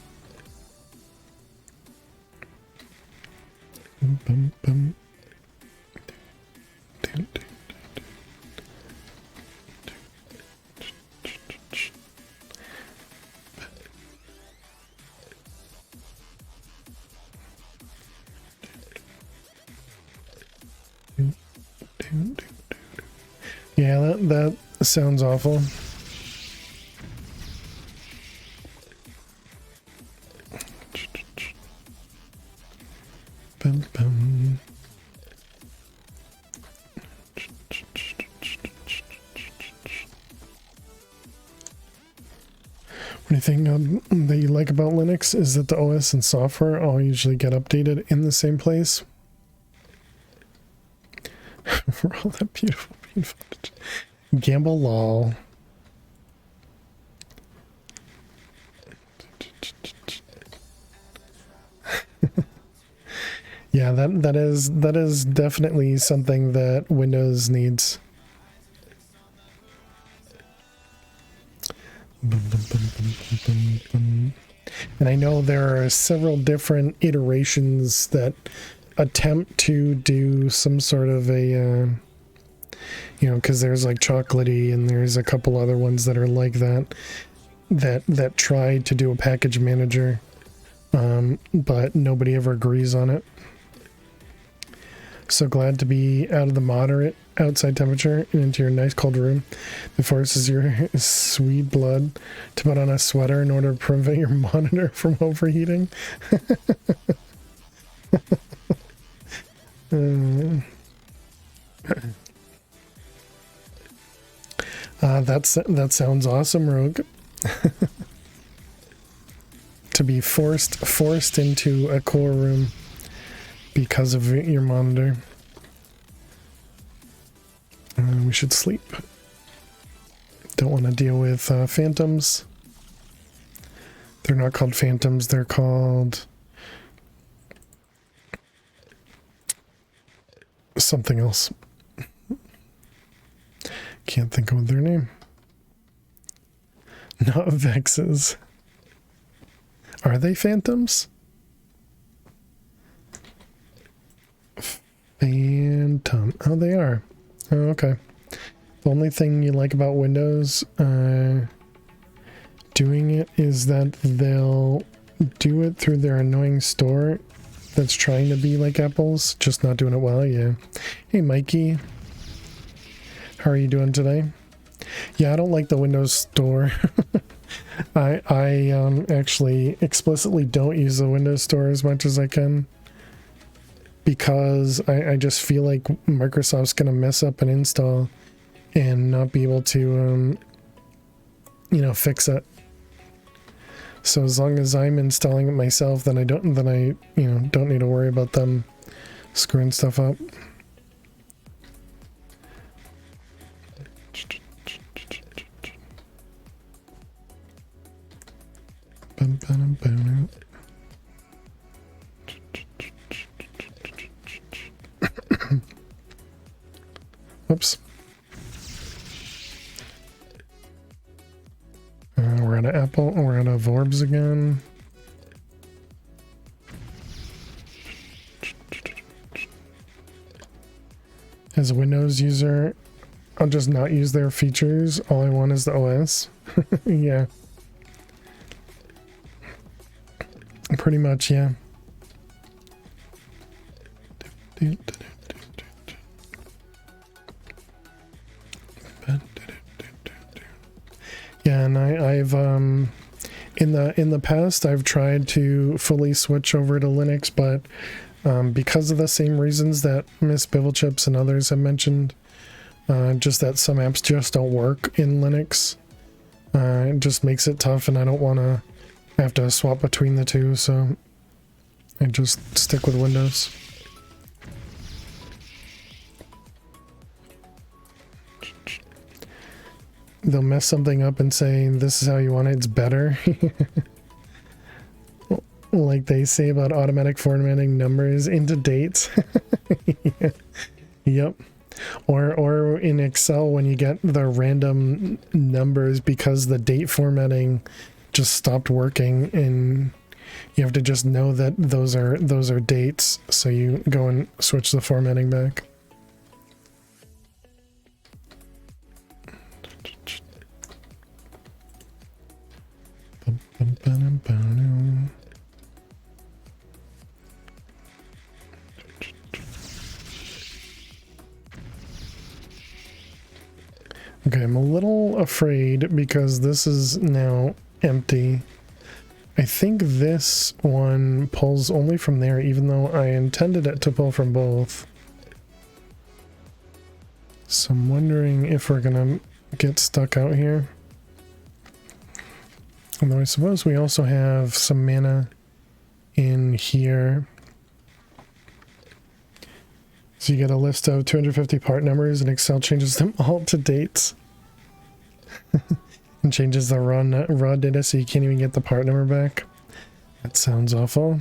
Yeah, that sounds awful. Anything that you like about Linux is that the OS and software all usually get updated in the same place. For all that beautiful footage. Gamble lol. Yeah, that is definitely something that Windows needs. And I know there are several different iterations that attempt to do some sort of a, you know, because there's like chocolatey and there's a couple other ones that are like that try to do a package manager, but nobody ever agrees on it. So glad to be out of the moderate outside temperature and into your nice cold room. It forces your sweet blood to put on a sweater in order to prevent your monitor from overheating. That sounds awesome, Rogue. To be forced into a core room because of your monitor. We should sleep. Don't want to deal with phantoms. They're not called phantoms, they're called something else. Can't think of their name. Not vexes. Are they phantoms? Phantom. Oh, they are. Oh, okay. The only thing you like about Windows doing it is that they'll do it through their annoying store that's trying to be like Apple's, just not doing it well. Yeah. Hey, Mikey. How are you doing today? Yeah, I don't like the Windows Store. I actually explicitly don't use the Windows Store as much as I can, because I just feel like Microsoft's going to mess up an install and not be able to, you know, fix it. So as long as I'm installing it myself, then I you know, don't need to worry about them screwing stuff up. Oops. We're out of Apple. We're out of Vorbs again. As a Windows user, I'll just not use their features. All I want is the OS. Yeah. Pretty much, yeah. Yeah, and I've in the past I've tried to fully switch over to Linux, but because of the same reasons that Miss Bivelchips and others have mentioned, just that some apps just don't work in Linux. It just makes it tough, and I don't want to have to swap between the two, so I just stick with Windows. They'll mess something up and say, this is how you want it, it's better. Like they say about automatic formatting numbers into dates. Yeah. Yep. Or in Excel when you get the random numbers because the date formatting just stopped working, and you have to just know that those are dates, so you go and switch the formatting back. Okay, I'm a little afraid because this is now empty. I think this one pulls only from there, even though I intended it to pull from both. So I'm wondering if we're gonna get stuck out here. Although I suppose we also have some mana in here. So you get a list of 250 part numbers, and Excel changes them all to dates. And changes the raw data so you can't even get the part number back. That sounds awful.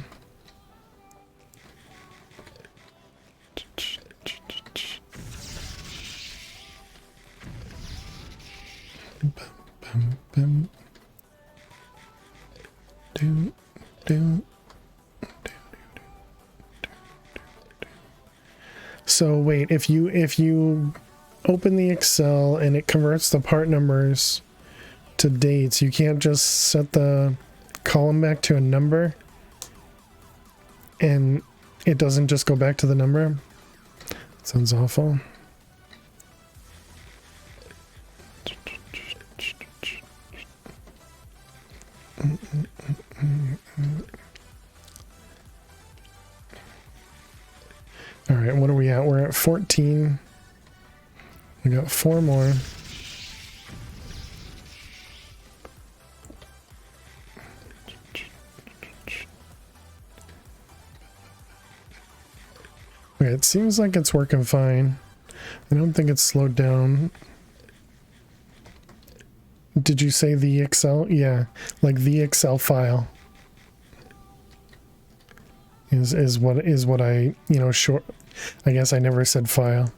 do. So wait, if you open the Excel and it converts the part numbers to dates, you can't just set the column back to a number and it doesn't just go back to the number? Sounds awful. All right, what are we at? We're at 14. We got 4 more. Okay, it seems like it's working fine. I don't think it's slowed down. Did you say the Excel? Yeah, like the Excel file is what I, you know, short. I guess I never said file.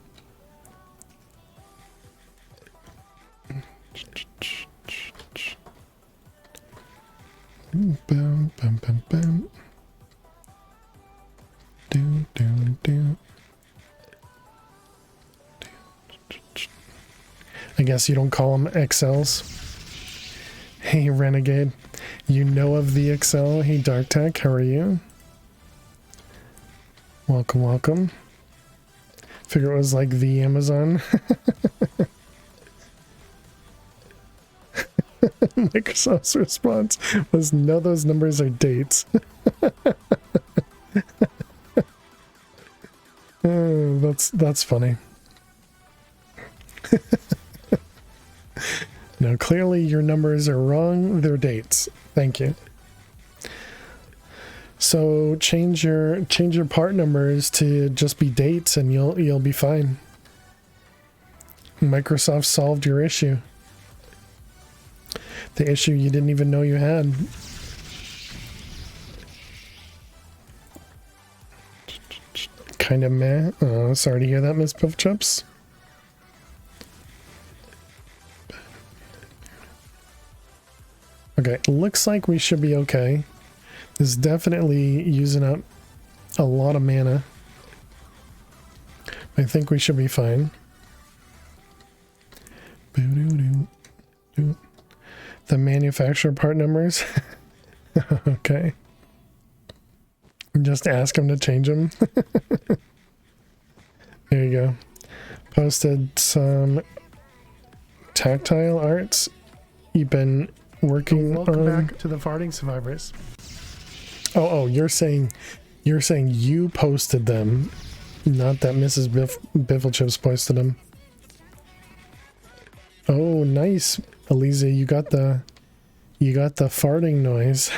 Bum, bum, bum, bum. Do, do, do. I guess you don't call them XLs. Hey, Renegade. You know of the Excel. Hey, Dark Tech, how are you? Welcome, welcome. Figure it was like the Amazon. Microsoft's response was, no, those numbers are dates. Oh, that's funny. No, clearly your numbers are wrong. They're dates. Thank you. So change your part numbers to just be dates, and you'll be fine. Microsoft solved your issue. The issue you didn't even know you had. Kind of meh. Oh, sorry to hear that, Miss Puff Chips. Okay, looks like we should be okay. This is definitely using up a lot of mana. I think we should be fine. The manufacturer part numbers. Okay. Just ask them to change them. There you go. Posted some tactile arts. You've been working Welcome on... back to the farting survivors. Oh, you're saying you posted them, not that Mrs. Bifflechips posted them. Oh, nice, Aliza, you got the farting noise.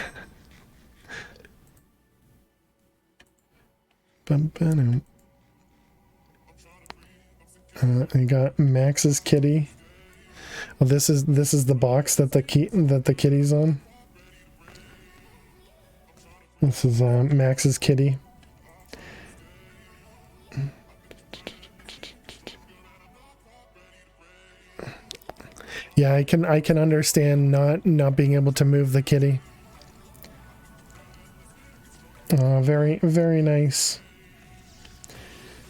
I got Max's kitty. Oh, this is the box that the kitty's on. This is Max's kitty. Yeah, I can understand not being able to move the kitty. Very very nice.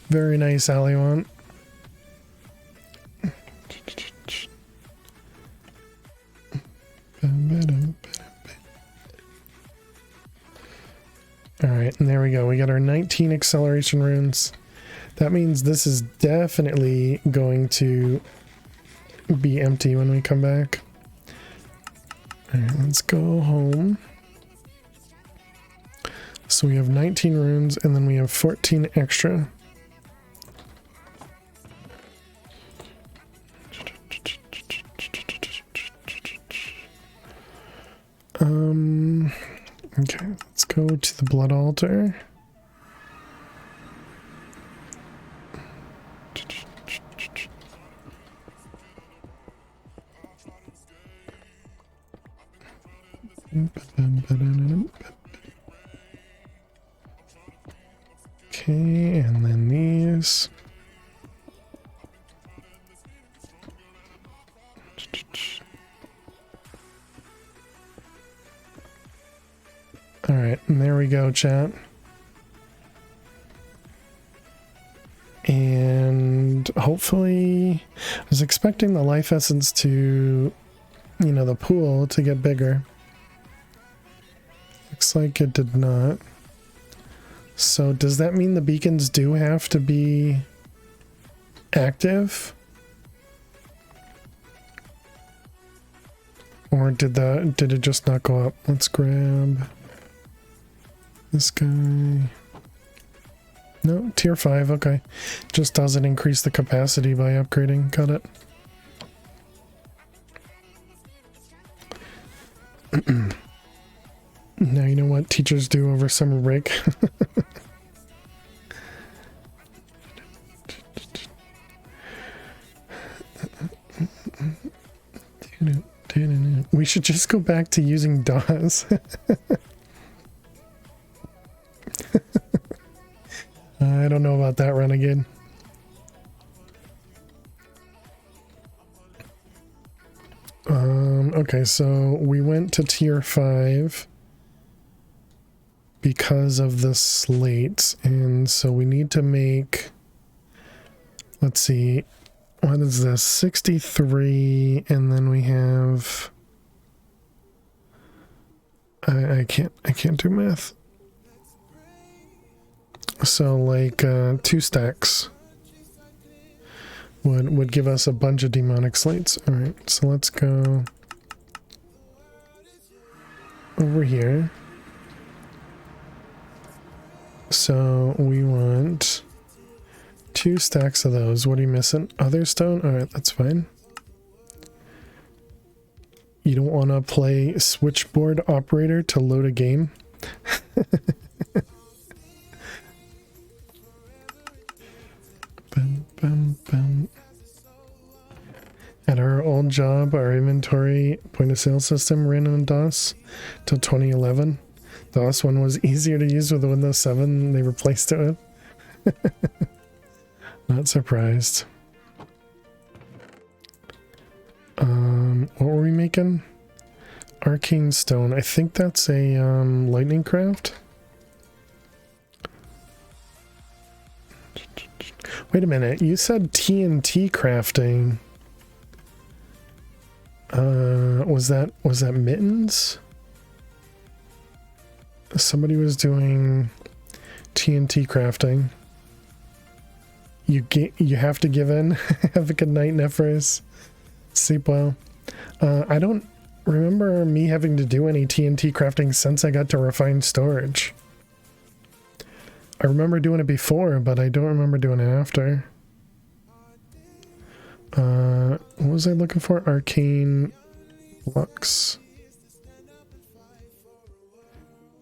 Very nice, Aliwant. Alright, and there we go. We got our 19 acceleration runes. That means this is definitely going to be empty when we come back. Alright, let's go home. So we have 19 runes, and then we have 14 extra. Okay, let's go to the blood altar. Okay, and then these. All right, right, and there we go, chat. And hopefully, I was expecting the life essence to, you know, the pool to get bigger. Looks like it did not. So does that mean the beacons do have to be active? Or did it just not go up? Let's grab this guy. No, tier 5, okay. Just doesn't increase the capacity by upgrading. Got it. Now you know what teachers do over summer break. We should just go back to using DAWs. I don't know about that, Renegade. Okay, so we went to tier 5 because of the slates, and so we need to make, let's see, what is this? 63, and then we have, I can't do math. So like 2 stacks would give us a bunch of demonic slates. All right, so let's go over here. So we want 2 stacks of those. What are you missing? Other stone? All right, that's fine. You don't want to play switchboard operator to load a game? At our old job, our inventory point of sale system ran in DOS till 2011. DOS one was easier to use with the Windows 7 they replaced it with. Not surprised. What were we making? Arcane stone. I think that's a lightning craft. Wait a minute, you said TNT crafting. Was that mittens? Somebody was doing TNT crafting. You have to give in. Have a good night, Nephris. Sleep well. I don't remember me having to do any TNT crafting since I got to refined storage. I remember doing it before, but I don't remember doing it after. What was I looking for? Arcane Lux.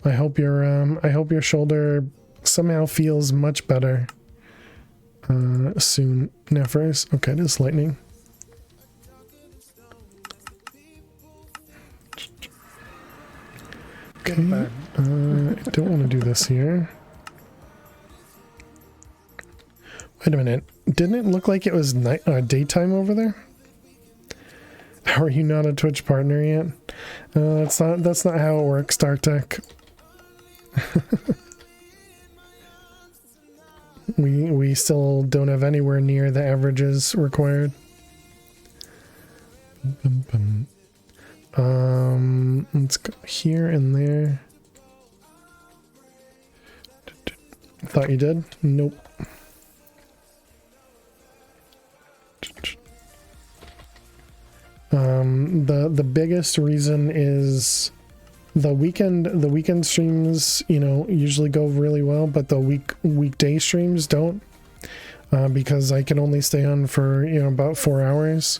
I hope your shoulder somehow feels much better soon, Nephris. Okay, it is lightning. Okay, I don't want to do this here. Wait a minute. Didn't it look like it was night daytime over there? How are you not a Twitch partner yet? That's not how it works, Dark Tech. we still don't have anywhere near the averages required. Let's go here and there. Thought you did? Nope. The biggest reason is the weekend streams, you know, usually go really well, but the weekday streams don't, because I can only stay on for, you know, about 4 hours.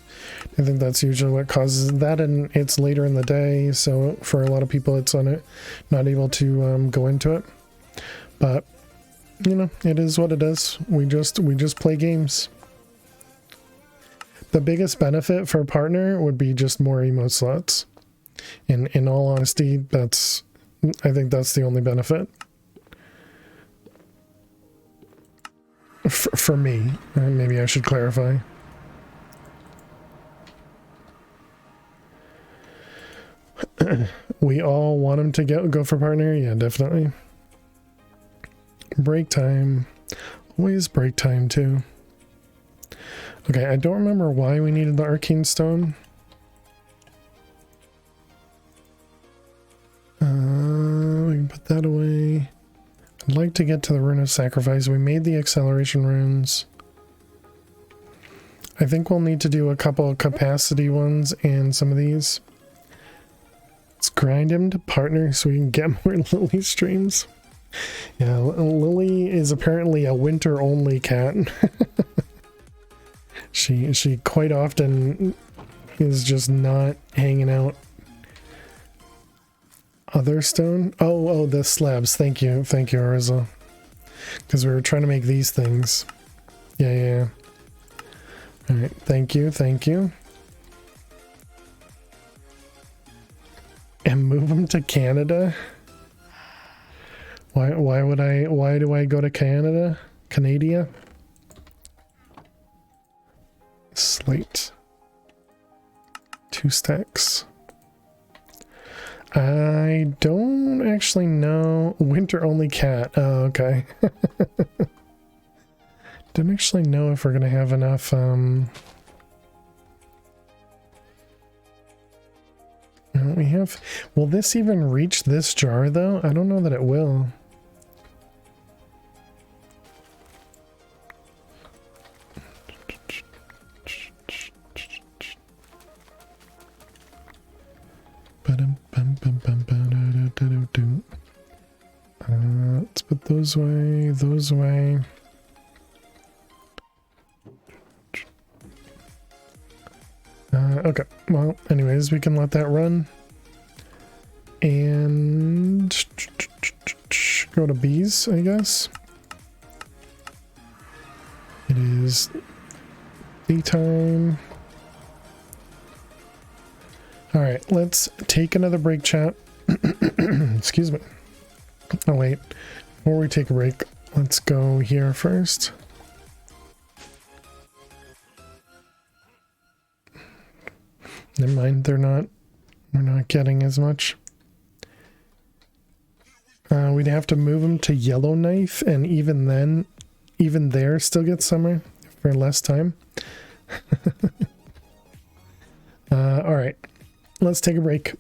I think that's usually what causes that, and it's later in the day, so for a lot of people it's on it, not able to go into it. But you know, it is what it is. We just play games. The biggest benefit for a partner would be just more emote slots. In all honesty, I think that's the only benefit. For me, maybe I should clarify. We all want him to go for partner. Yeah, definitely. Break time. Always break time too. Okay, I don't remember why we needed the arcane stone. We can put that away. I'd like to get to the Rune of Sacrifice. We made the acceleration runes. I think we'll need to do a couple of capacity ones and some of these. Let's grind him to partner so we can get more Lily streams. Yeah, Lily is apparently a winter-only cat. She quite often is just not hanging out. Other stone? Oh, the slabs. Thank you, Arza. Because we were trying to make these things. Yeah. All right, thank you. And move them to Canada. Why do I go to Canada? Canada? Slate. 2 stacks. I don't actually know. Winter only cat. Oh, okay. Don't actually know if we're gonna have enough we have. Will this even reach this jar though? I don't know that it will. Let's put those away. Okay, well, anyways, we can let that run. And go to bees, I guess. It is daytime. Alright, let's take another break, chat. Excuse me. Oh, wait. Before we take a break, let's go here first. Never mind, we're not getting as much. We'd have to move them to Yellowknife, and even then, even there still get summer for less time. Alright, let's take a break.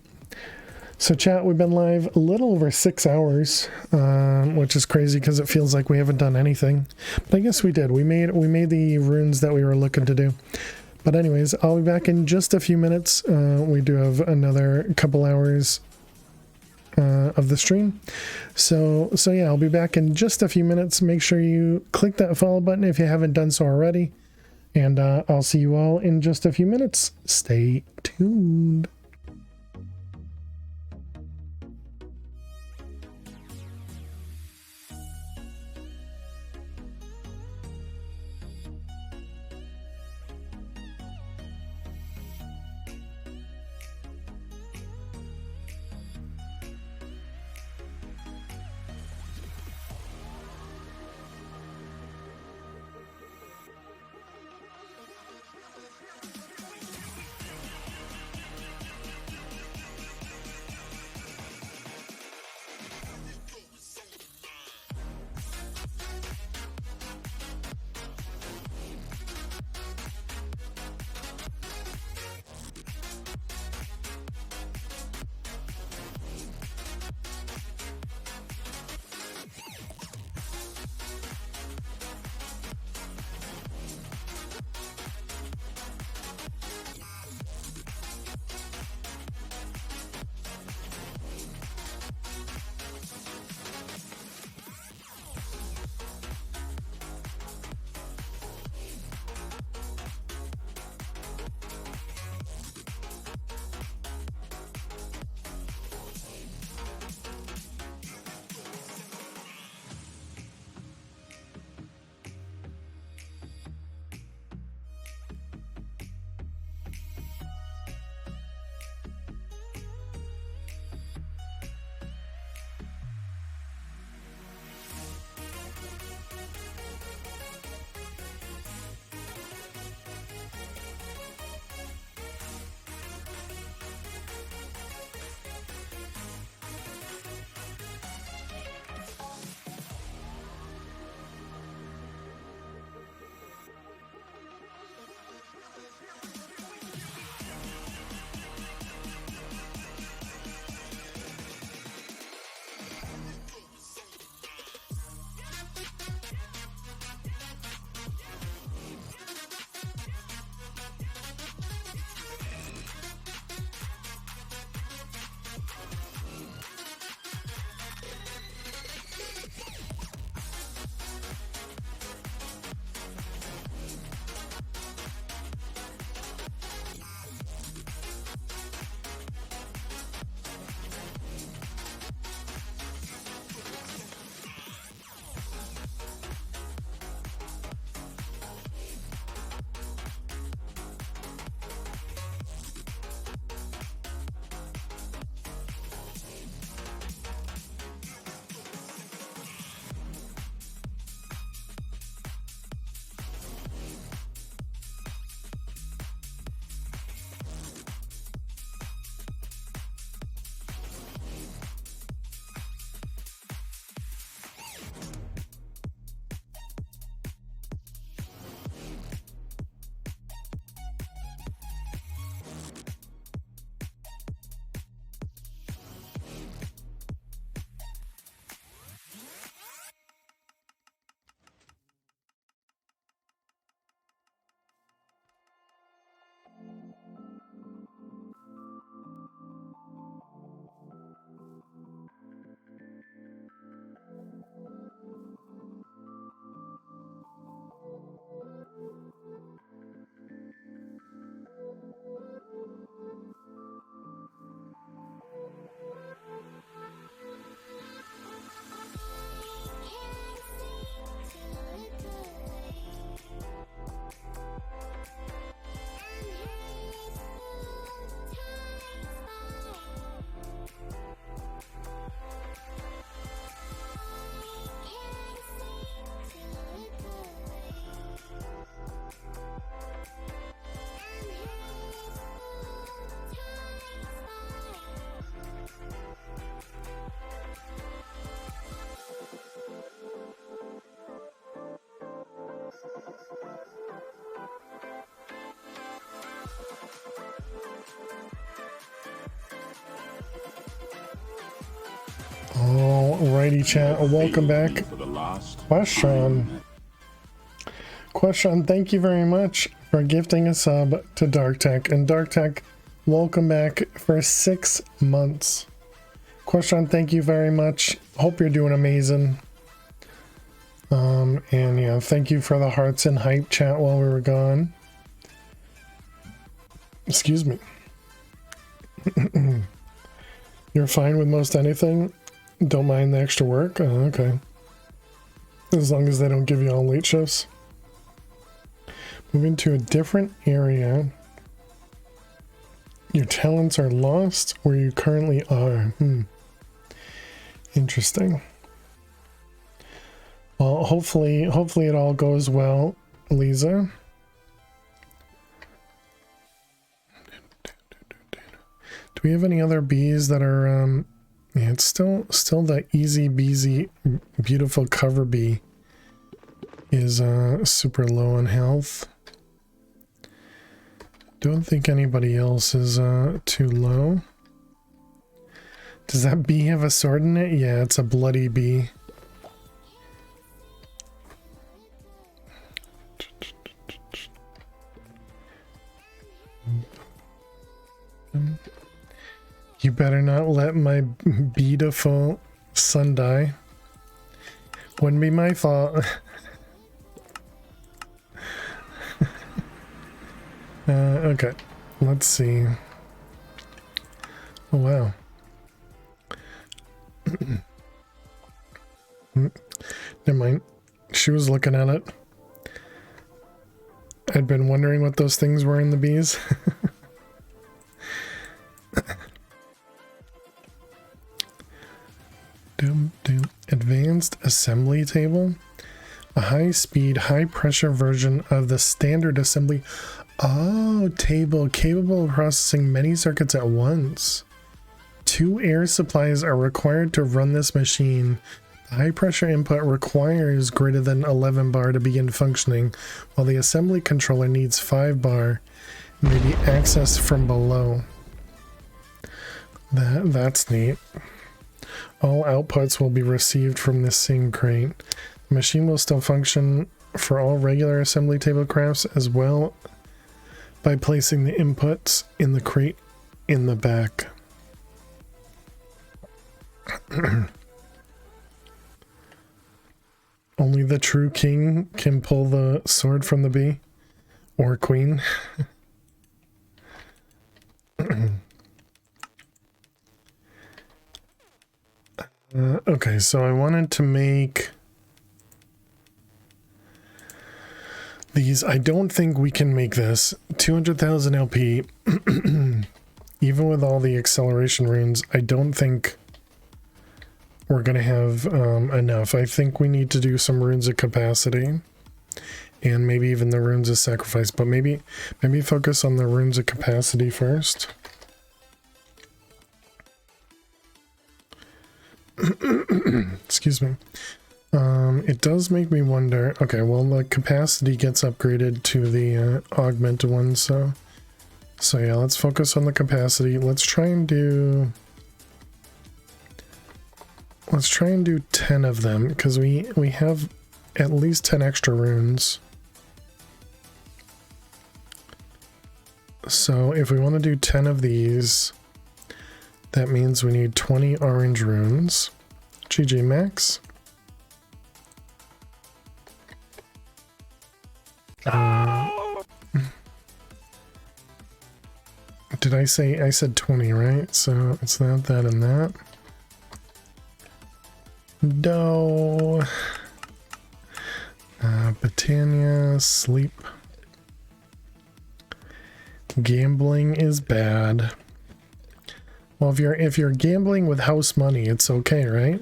So chat, we've been live a little over 6 hours, which is crazy because it feels like we haven't done anything. But I guess we did. We made the runes that we were looking to do. But anyways, I'll be back in just a few minutes. We do have another couple hours of the stream. So yeah, I'll be back in just a few minutes. Make sure you click that follow button if you haven't done so already. And I'll see you all in just a few minutes. Stay tuned. Alrighty, chat. Welcome back. Question, thank you very much for gifting a sub to Dark Tech. And Dark Tech, welcome back for 6 months. Question, thank you very much. Hope you're doing amazing. And yeah, thank you for the hearts and hype chat while we were gone. Excuse me. You're fine with most anything? Don't mind the extra work? Oh, okay. As long as they don't give you all late shifts. Moving to a different area. Your talents are lost where you currently are. Interesting. Well, hopefully it all goes well, Lisa. Do we have any other bees that are yeah, it's still the easy beasy beautiful cover bee is super low on health. Don't think anybody else is too low. Does that bee have a sword in it? Yeah, it's a bloody bee. You better not let my beautiful son die. Wouldn't be my fault. Okay, let's see. Oh, wow. Never mind. She was looking at it. I'd been wondering what those things were in the bees. Advanced assembly table. A high-speed, high-pressure version of the standard assembly. Oh, table capable of processing many circuits at once. 2 air supplies are required to run this machine. The high-pressure input requires greater than 11 bar to begin functioning, while the assembly controller needs 5 bar and may be accessed from below. That's neat. All outputs will be received from this same crate. The machine will still function for all regular assembly table crafts as well by placing the inputs in the crate in the back. Only the true king can pull the sword from the bee, or queen. Okay, so I wanted to make these. I don't think we can make this 200,000 LP. Even with all the acceleration runes, I don't think we're gonna have enough. I think we need to do some runes of capacity and maybe even the runes of sacrifice, but maybe focus on the runes of capacity first. Excuse me. It does make me wonder. Okay, well, the capacity gets upgraded to the augmented one, so yeah, let's focus on the capacity. Let's try and do 10 of them, because we have at least 10 extra runes. So if we want to do 10 of these, that means we need 20 orange runes. GG Max. Did I say, I said 20, right? So it's that, and that. No. Britannia, sleep. Gambling is bad. Well, if you're gambling with house money, it's okay, right?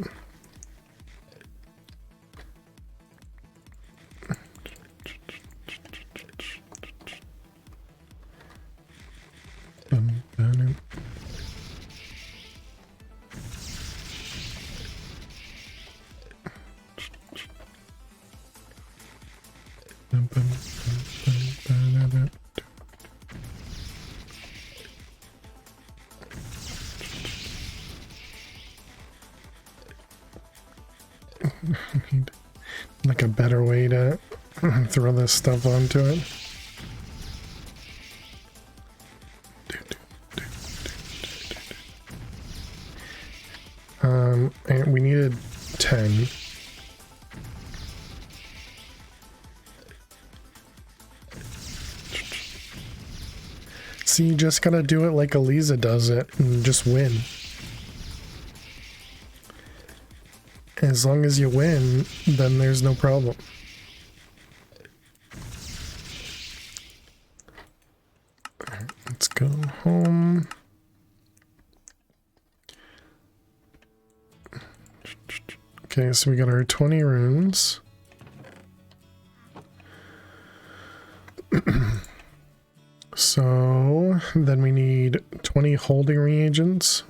Need like a better way to throw this stuff onto it. And we needed 10. So you just gotta do it like Eliza does it and just win. As long as you win, then there's no problem. Alright, let's go home. Okay, so we got our 20 runes. So then we need 20 holding reagents.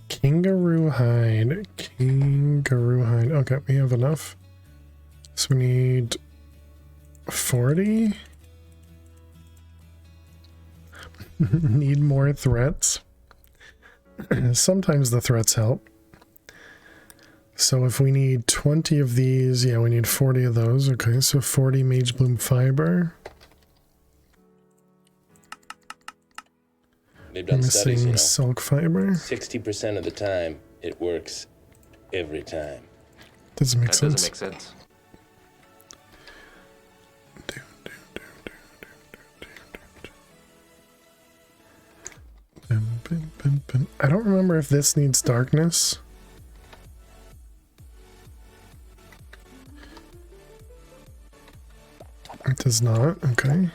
Kangaroo hide. Kangaroo hide. Okay, we have enough. So we need 40. Need more threats. Sometimes the threats help. So if we need 20 of these, yeah, we need 40 of those. Okay, so 40 Mage Bloom fiber. They've done studies, you know. Silk fiber. 60% of the time, it works every time. Doesn't make That sense. doesn't make sense. I don't remember if this needs darkness. It does not, okay.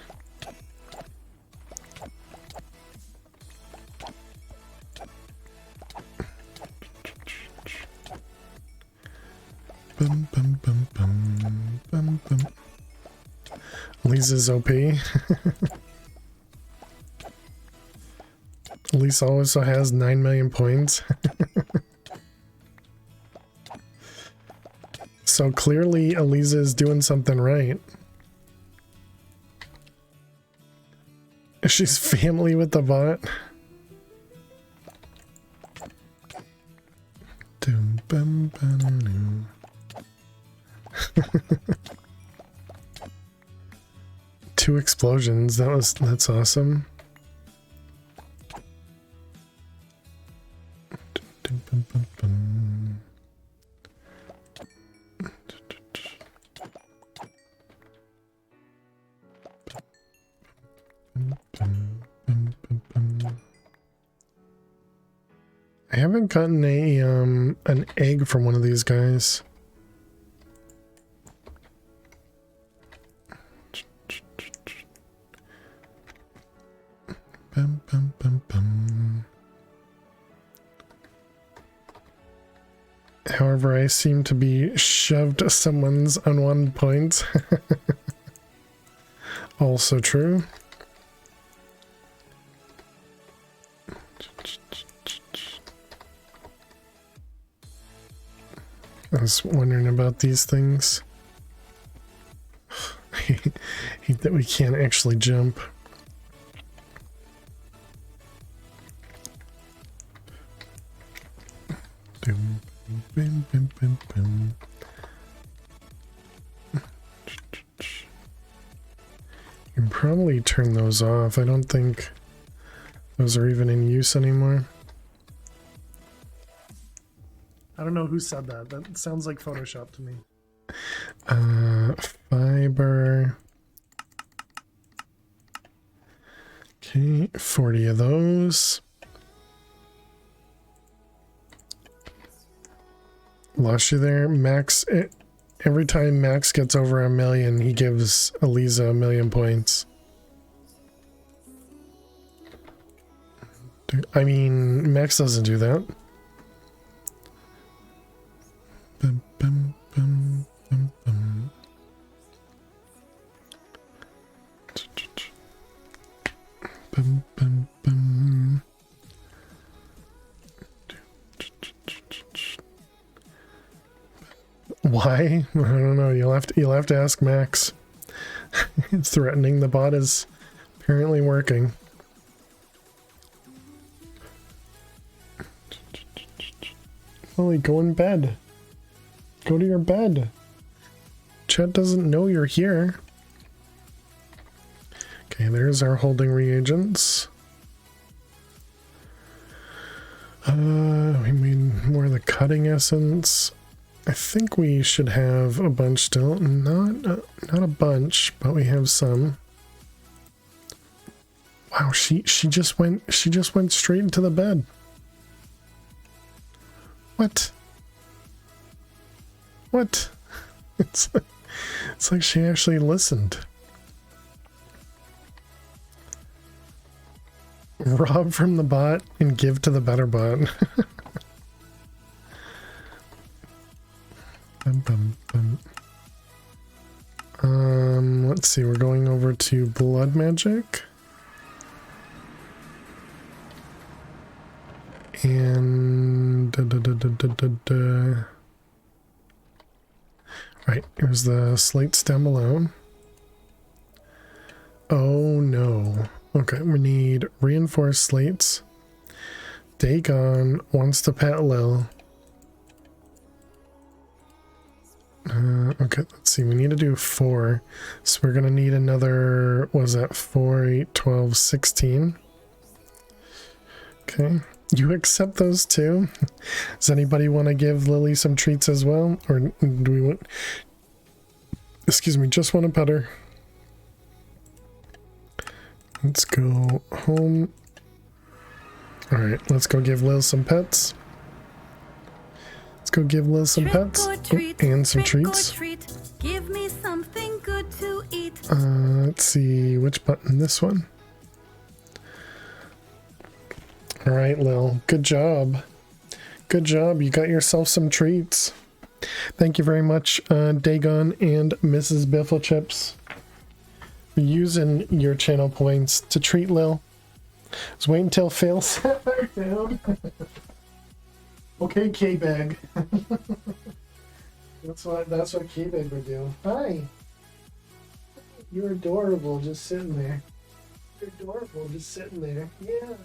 Bum, bum, bum, bum, bum, bum. Lisa's OP. Lisa also has 9 million points. So clearly Eliza is doing something right. She's family with the bot. Doom, bum, bum, Two explosions. That's awesome. Dum, bum, bum, bum. I haven't gotten a an egg from one of these guys. Bum, bum, bum, bum. However, I seem to be shoved someone's unwanted points. Also true. I was wondering about these things. I hate that we can't actually jump. Boom, boom, boom, boom, boom. You can probably turn those off. I don't think those are even in use anymore. I don't know who said that. That sounds like Photoshop to me. Fiber. Okay, 40 of those. Lost you there. Max, every time Max gets over 1 million, he gives Eliza 1 million points. I mean, Max doesn't do that. Bum, bum, bum, bum, bum. Bum, bum, bum. Why? I don't know. You'll have to ask Max. It's threatening. The bot is apparently working. Lily, go in bed. Go to your bed. Chat doesn't know you're here. Okay, there's our holding reagents. We made more of the cutting essence. I think we should have a bunch still. Not a bunch, but we have some. Wow, she just went straight into the bed. What? What? It's like she actually listened. Rob from the bot and give to the better bot. Let's see, we're going over to blood magic. And right, here's the slates down below. Oh no. Okay, we need reinforced slates. Dagon wants to pet Lil. Okay, let's see, we need to do 4. So we're gonna need another, what was that, 4, 8, 12, 16. Okay, you accept those too? Does anybody want to give Lily some treats as well? Or do we want, excuse me, just want to pet her? Let's go home. Alright, let's go give Lil some pets. Let's go give Lil some pets. And some treats. Give me something good to eat. Let's see, which button? This one. Alright, Lil. Good job. Good job. You got yourself some treats. Thank you very much, Dagon and Mrs. Bifflechips, for using your channel points to treat Lil. Just wait until Phil sat back down. Okay, K-Bag. That's what K-Bag would do. Hi. You're adorable, just sitting there. You're adorable, just sitting there. Yeah.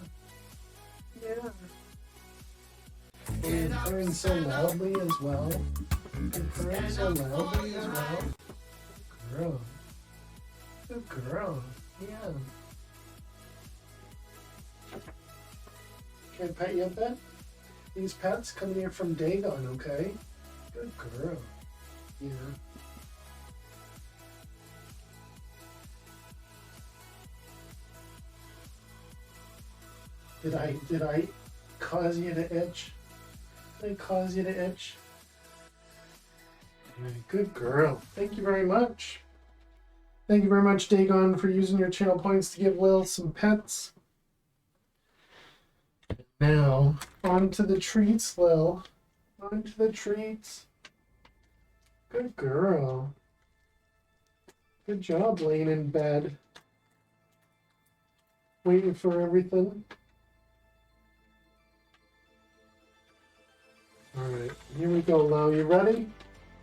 Yeah. And you're purring so loudly as well. You're purring so loudly as well. Good girl. Good girl. Yeah. Can I pet you a bit? These pets come here from Dagon, okay? Good girl. Yeah. Did I cause you to itch? Did I cause you to itch? Alright, good girl. Thank you very much. Thank you very much, Dagon, for using your channel points to give Lil some pets. Now, on to the treats, Lil. On to the treats. Good girl. Good job laying in bed. Waiting for everything. Alright, here we go, Lil. You ready?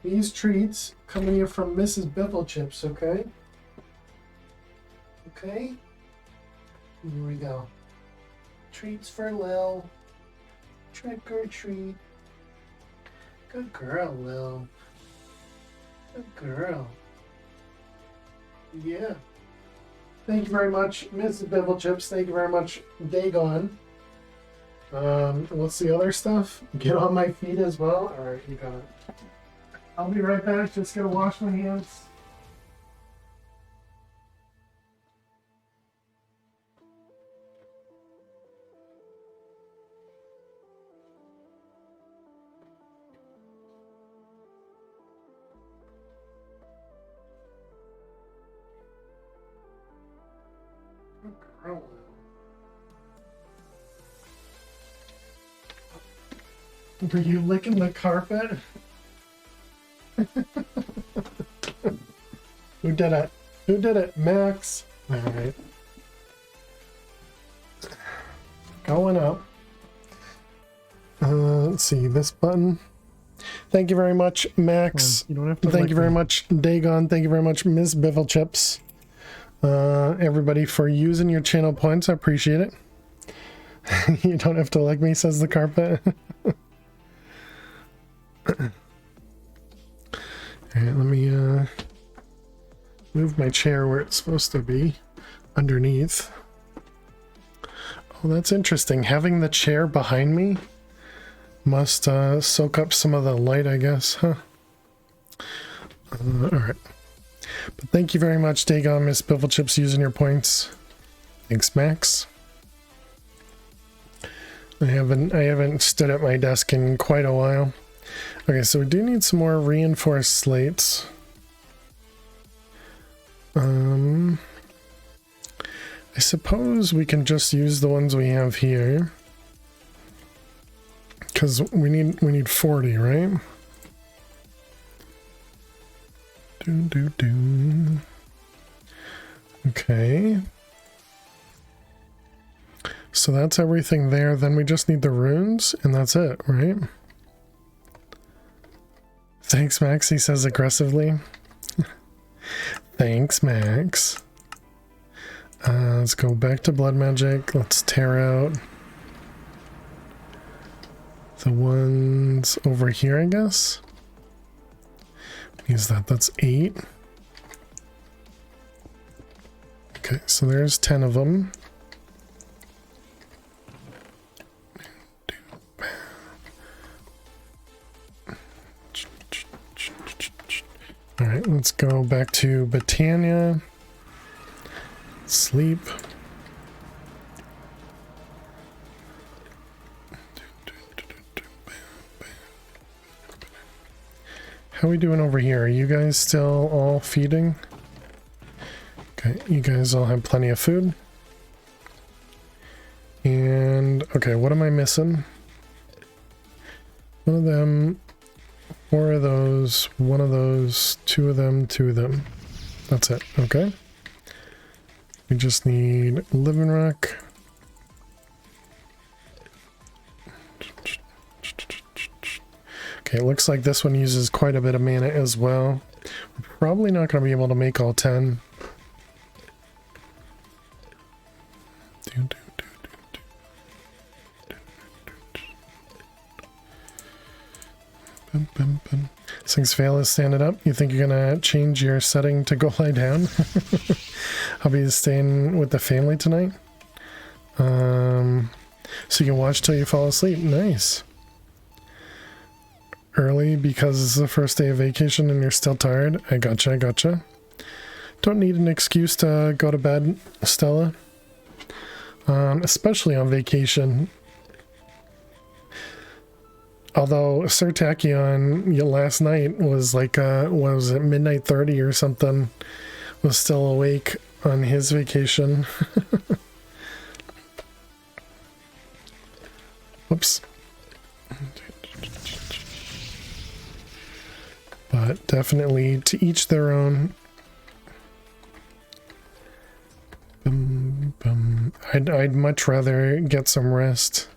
These treats coming here from Mrs. Bifflechips, okay? Okay? Here we go. Treats for Lil. Trick or treat. Good girl, Lil. Good girl. Yeah. Thank you very much, Mrs. Bifflechips. Thank you very much, Dagon. What's the other stuff? Get on my feet as well. Alright, you got it. I'll be right back. Just gonna wash my hands. Were you licking the carpet? Who did it? Who did it? Max. Alright. Going up. Let's see, this button. Thank you very much, Max. You don't have to Thank you very much, Dagon. Thank you very much, Miss Bifflechips. Everybody for using your channel points. I appreciate it. You don't have to like me, says the carpet. Alright, let me move my chair where it's supposed to be, underneath. Oh, that's interesting. Having the chair behind me must soak up some of the light, I guess, huh? Alright. But thank you very much, Dagon, Miss Bifflechips, using your points. Thanks, Max. I haven't stood at my desk in quite a while. Okay, so we do need some more reinforced slates. I suppose we can just use the ones we have here. Because we need 40, right? Okay. So that's everything there. Then we just need the runes, and that's it, right? Thanks, Max, he says aggressively. Thanks, Max. Let's go back to blood magic. Let's tear out the ones over here, I guess. Use that. That's 8. Okay, so there's 10 of them. All right, let's go back to Britannia. Sleep. How are we doing over here? Are you guys still all feeding? Okay, you guys all have plenty of food. And, okay, what am I missing? One of them, 4 of those, 1 of those, 2 of them, 2 of them. That's it, okay? We just need living rock. Okay, it looks like this one uses quite a bit of mana as well. We're probably not going to be able to make all 10. Since Vale is standing up, you think you're gonna change your setting to go lie down? I'll be staying with the family tonight. So you can watch till you fall asleep. Nice. Early because it's the first day of vacation and you're still tired. I gotcha. Don't need an excuse to go to bed, Stella. Especially on vacation. Although Sir Tachyon last night was like, what was it, midnight 30 or something, was still awake on his vacation. Whoops. But definitely to each their own. I'd much rather get some rest.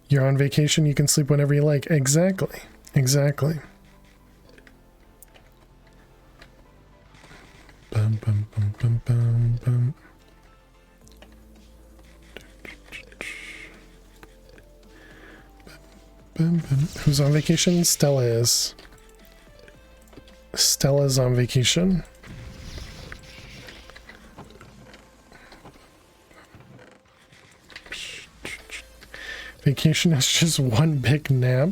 You're on vacation, you can sleep whenever you like. Exactly. Who's on vacation? Stella is. Stella's on vacation. Vacation is just one big nap.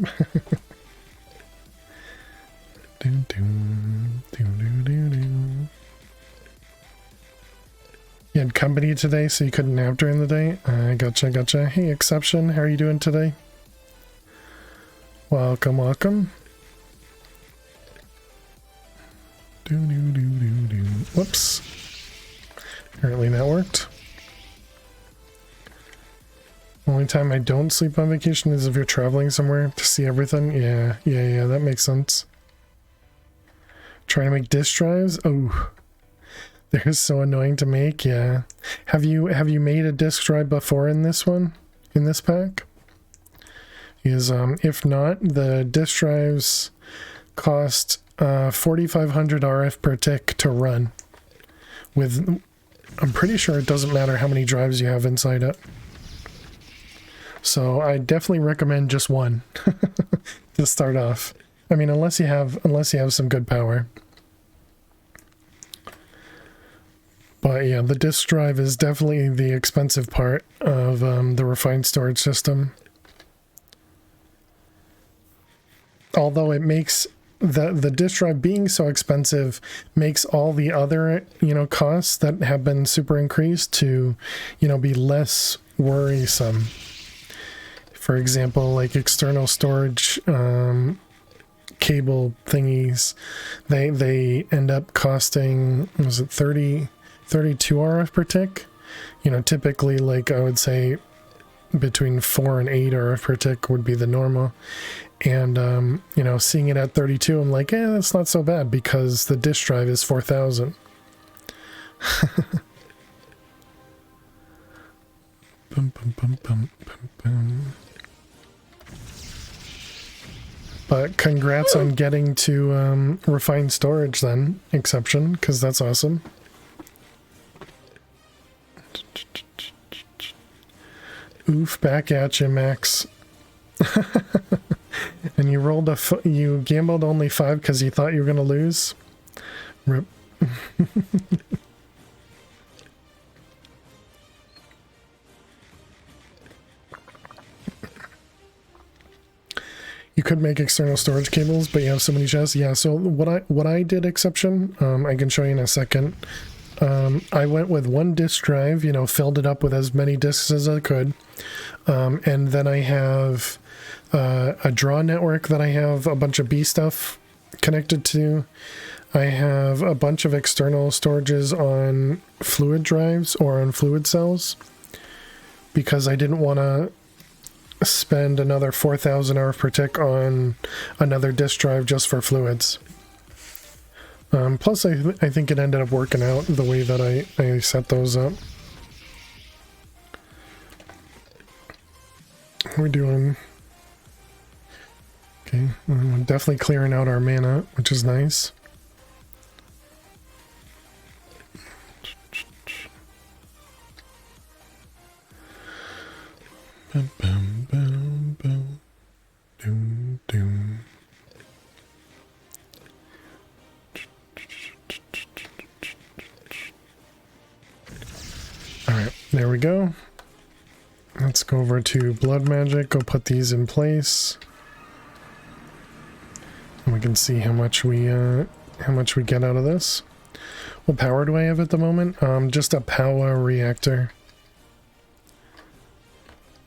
You had company today, so you couldn't nap during the day? Gotcha. Hey, Exception, how are you doing today? Welcome. Whoops. Apparently that worked. Only time I don't sleep on vacation is if you're traveling somewhere to see everything. Yeah, that makes sense. Trying to make disk drives? Oh, they're so annoying to make. Yeah. Have you made a disk drive before in this one? In this pack? Is if not, the disk drives cost 4,500 RF per tick to run. With, I'm pretty sure it doesn't matter how many drives you have inside it. So I definitely recommend just one. to start off. I mean, unless you have some good power. But yeah, the disk drive is definitely the expensive part of the refined storage system. Although it makes the disk drive being so expensive makes all the other, costs that have been super increased to, be less worrisome. For example, like external storage cable thingies, they end up costing, was it 32 RF per tick? Typically, like I would say between 4 and 8 RF per tick would be the normal. And, seeing it at 32, I'm like, that's not so bad because the disk drive is 4,000. Bum, bum, bum, bum, bum, bum. But congrats on getting to refined storage then, Exception, because that's awesome. Oof, back at you, Max. And you rolled you gambled only 5 because you thought you were going to lose? Rip. You could make external storage cables, but you have so many chests. Yeah, so what I did, Exception, I can show you in a second. I went with one disk drive, filled it up with as many disks as I could. And then I have a draw network that I have a bunch of B stuff connected to. I have a bunch of external storages on fluid drives or on fluid cells because I didn't want to spend another 4,000 RF per tick on another disk drive just for fluids. Plus, I think it ended up working out the way that I set those up. We're doing... Okay, we're definitely clearing out our mana, which is nice. Bum, bum, bum, bum. Doom, doom. Alright, there we go. Let's go over to Blood Magic, go put these in place. And we can see how much we get out of this. What power do I have at the moment? Just a power reactor.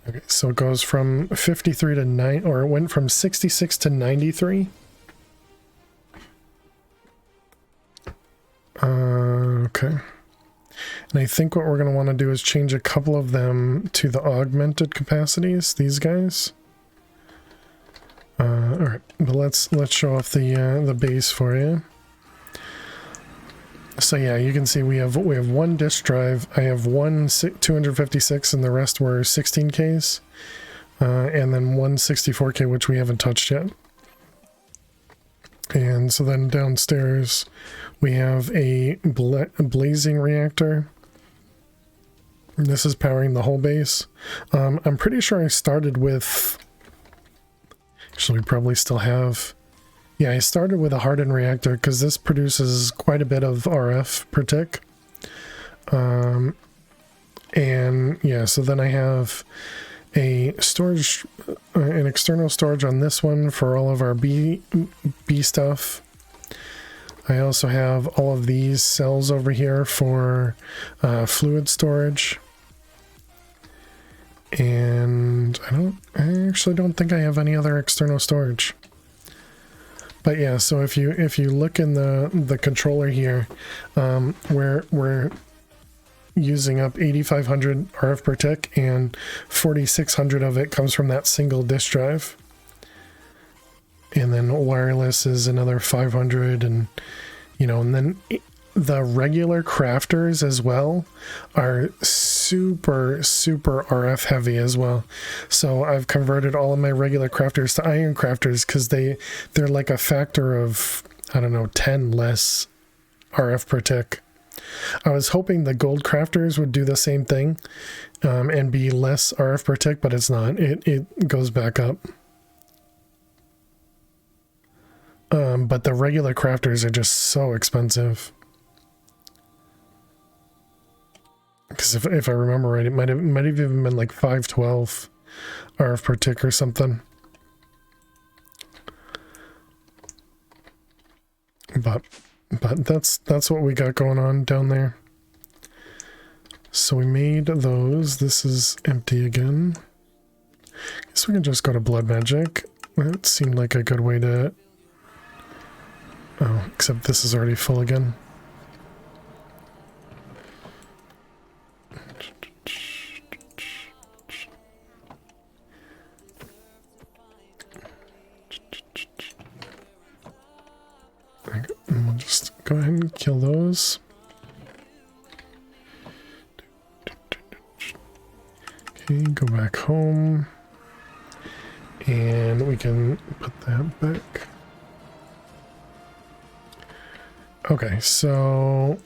Okay, so it goes from 53 to 9, or it went from 66 to 93. Okay. And I think what we're going to want to do is change a couple of them to the augmented capacities, these guys. Alright, but let's show off the base for you. So yeah, you can see we have one disk drive. I have one 256 and the rest were 16Ks. And then one 64K, which we haven't touched yet. And so then downstairs we have a blazing reactor. This is powering the whole base. I'm pretty sure I started with... Actually, we probably still have... Yeah, I started with a hardened reactor because this produces quite a bit of RF per tick. And yeah, so then I have a storage, an external storage on this one for all of our B stuff. I also have all of these cells over here for fluid storage. And I actually don't think I have any other external storage. But yeah, so if you look in the controller here, we're using up 8,500 RF per tick, and 4,600 of it comes from that single disk drive. And then wireless is another 500, and and then the regular crafters as well are super RF heavy as well. So I've converted all of my regular crafters to iron crafters because they're like a factor of, I don't know, 10 less RF per tick. I was hoping the gold crafters would do the same thing and be less RF per tick, but it's not. It goes back up. But the regular crafters are just so expensive. Because if I remember right, it might have even been like 512 RF per tick or something. But that's what we got going on down there. So we made those. This is empty again. Guess we can just go to blood magic. That seemed like a good way to... Oh, except this is already full again. And we'll just go ahead and kill those. Okay, go back home. And we can put that back. Okay, so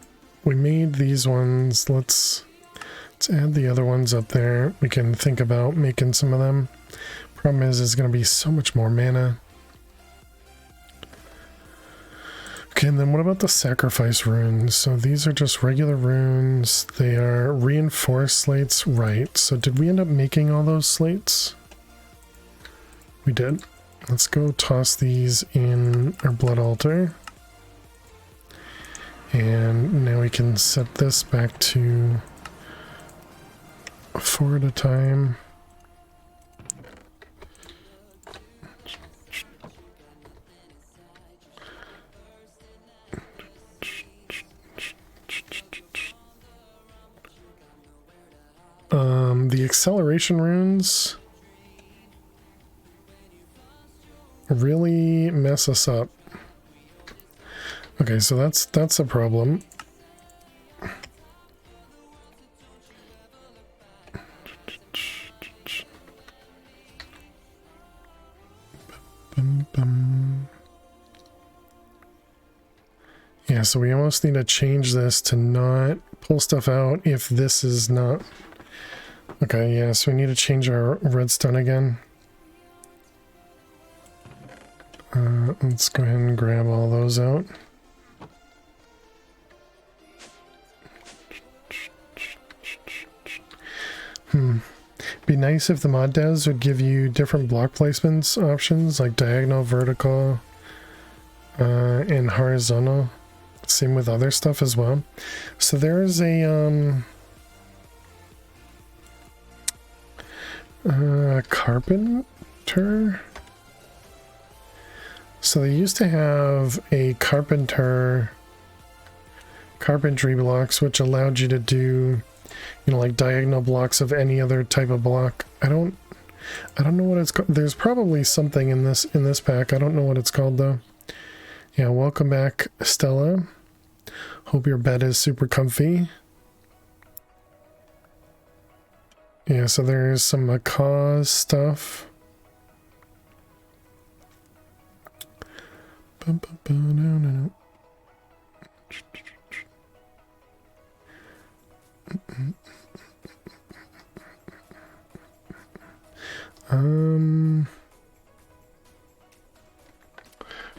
we made these ones. Let's add the other ones up there. We can think about making some of them. Problem is, it's going to be so much more mana. Okay, and then what about the sacrifice runes? So these are just regular runes. They are reinforced slates, right? So did we end up making all those slates? We did. Let's go toss these in our blood altar. And now we can set this back to 4 at a time. The acceleration runes really mess us up. Okay, so that's a problem. Yeah, so we almost need to change this to not pull stuff out if this is not... Okay, yeah, so we need to change our redstone again. Let's go ahead and grab all those out. Be nice if the mod devs would give you different block placements options, like diagonal, vertical, and horizontal. Same with other stuff as well. So there's a carpenter. So they used to have a carpentry blocks, which allowed you to do, you know, like diagonal blocks of any other type of block. I don't know what it's called. There's probably something in this pack. I don't know what it's called though. Yeah, welcome back, Stella. Hope your bed is super comfy. Yeah, so there's some macaw stuff.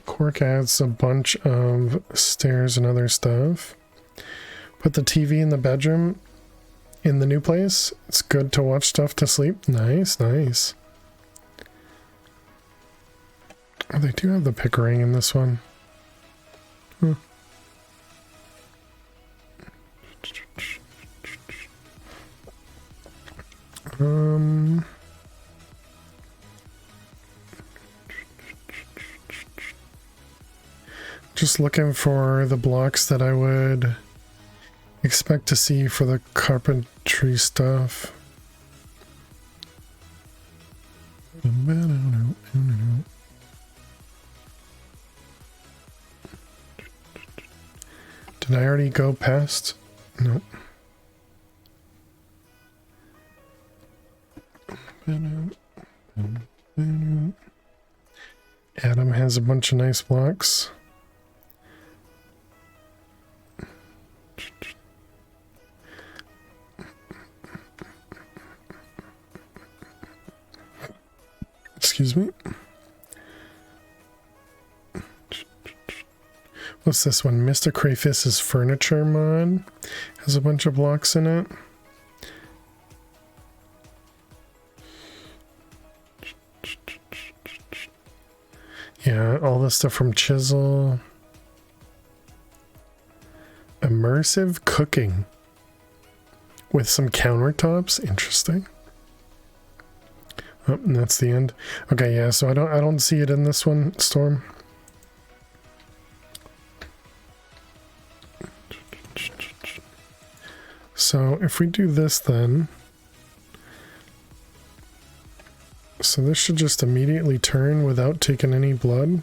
Cork adds a bunch of stairs and other stuff. Put the TV in the bedroom in the new place. It's good to watch stuff to sleep. Nice, nice. Oh, they do have the Pickering in this one. Huh. Just looking for the blocks that I would expect to see for the carpentry stuff. Did I already go past? Nope. Adam has a bunch of nice blocks. Excuse me. What's this one? Mr. Crayfish's furniture mod. Has a bunch of blocks in it. Yeah, all this stuff from Chisel. Immersive cooking. With some countertops. Interesting. Oh, and that's the end. Okay, yeah, so I don't see it in this one, Storm. So if we do this then, so this should just immediately turn without taking any blood.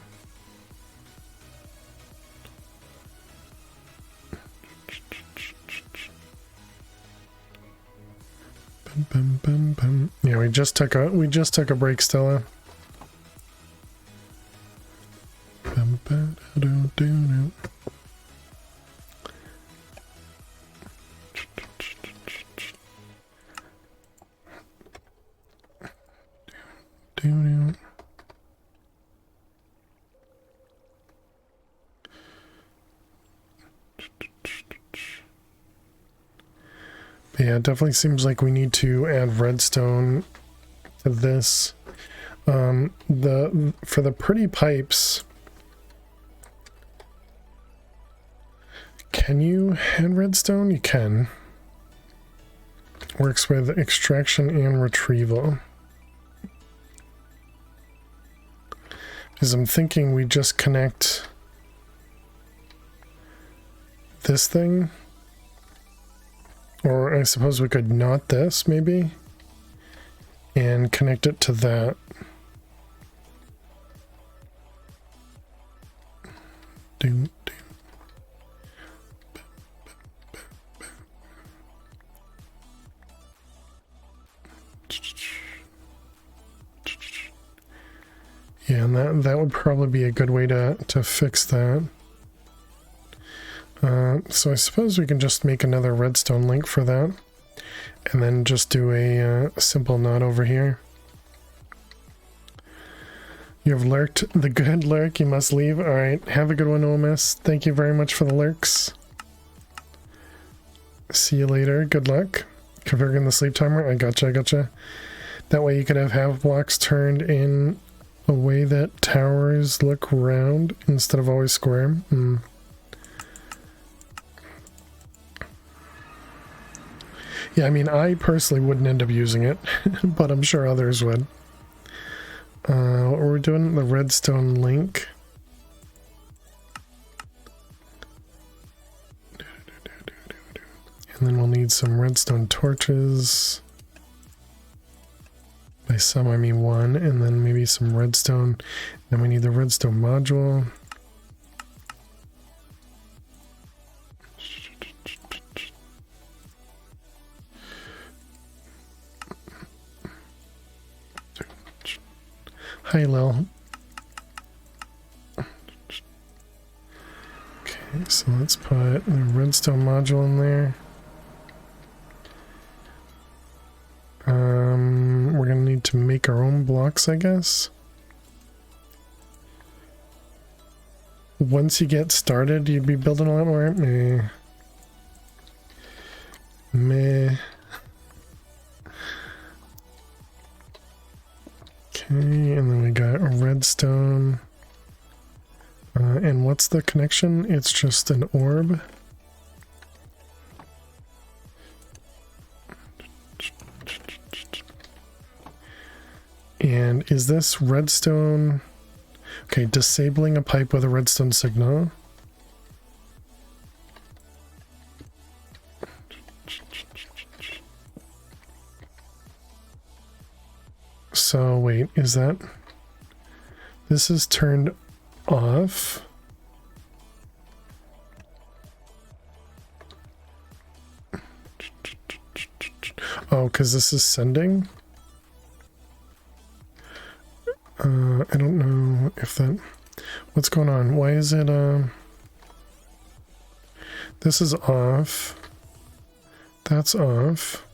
Bum, bum, bum, bum. Yeah, we just took a break, Stella. Bum, ba, da, do, do, do. Yeah, it definitely seems like we need to add redstone to this. For the pretty pipes, can you add redstone? You can. Works with extraction and retrieval. Because I'm thinking we just connect this thing. Or I suppose we could knot this, maybe, and connect it to that. Doom, doom. Yeah, and that would probably be a good way to fix that. So I suppose we can just make another redstone link for that, and then just do a simple knot over here. You have lurked the good lurk, you must leave. Alright, have a good one, OMS. Thank you very much for the lurks. See you later, good luck. Configuring the sleep timer, I gotcha. That way you could have blocks turned in a way that towers look round instead of always square. Yeah, I mean, I personally wouldn't end up using it, but I'm sure others would. What we're doing, the redstone link. And then we'll need some redstone torches. By some, I mean one, and then maybe some redstone. Then we need the redstone module. Hi, Lil. Okay, so let's put a redstone module in there. We're gonna need to make our own blocks, I guess. Once you get started, you'd be building a lot more. Meh. Okay, and then we got a redstone. And what's the connection? It's just an orb. And is this redstone? Okay, disabling a pipe with a redstone signal. So wait, is that... This is turned off. Oh, because this is sending? I don't know if that... What's going on? Why is it, This is off. That's off.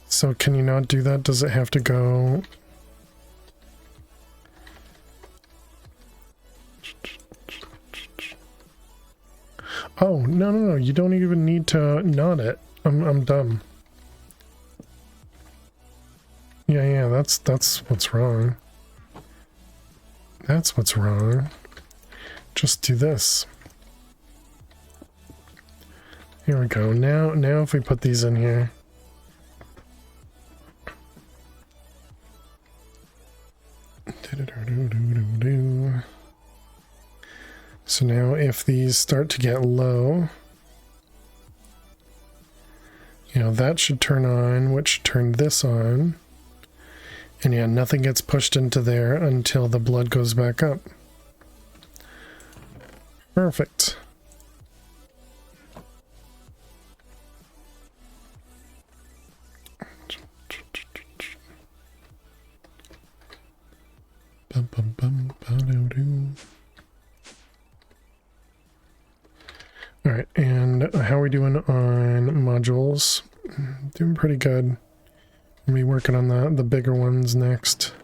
So can you not do that? Does it have to go... Oh, no, you don't even need to nod it. I'm dumb. Yeah, that's what's wrong. That's what's wrong. Just do this. Here we go. Now if we put these in here. So now if these start to get low, you know, that should turn on, which should turn this on. And yeah, nothing gets pushed into there until the blood goes back up. Perfect. Alright, and how are we doing on modules? Doing pretty good. We'll be working on the bigger ones next.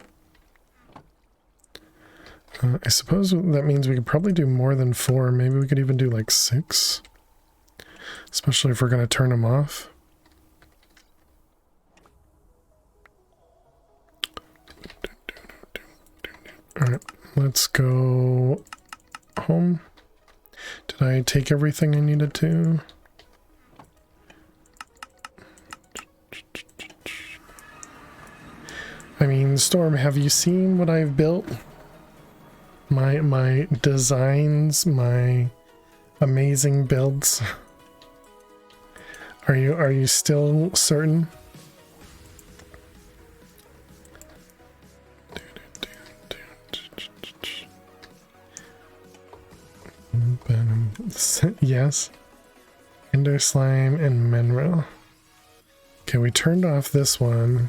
I suppose that means we could probably do more than 4. Maybe we could even do like 6. Especially if we're going to turn them off. Alright, let's go home. Did I take everything I needed to? I mean, Storm, have you seen what I've built? My designs, my amazing builds. Are you still certain? Yes. Ender Slime and Mineral. Okay, we turned off this one.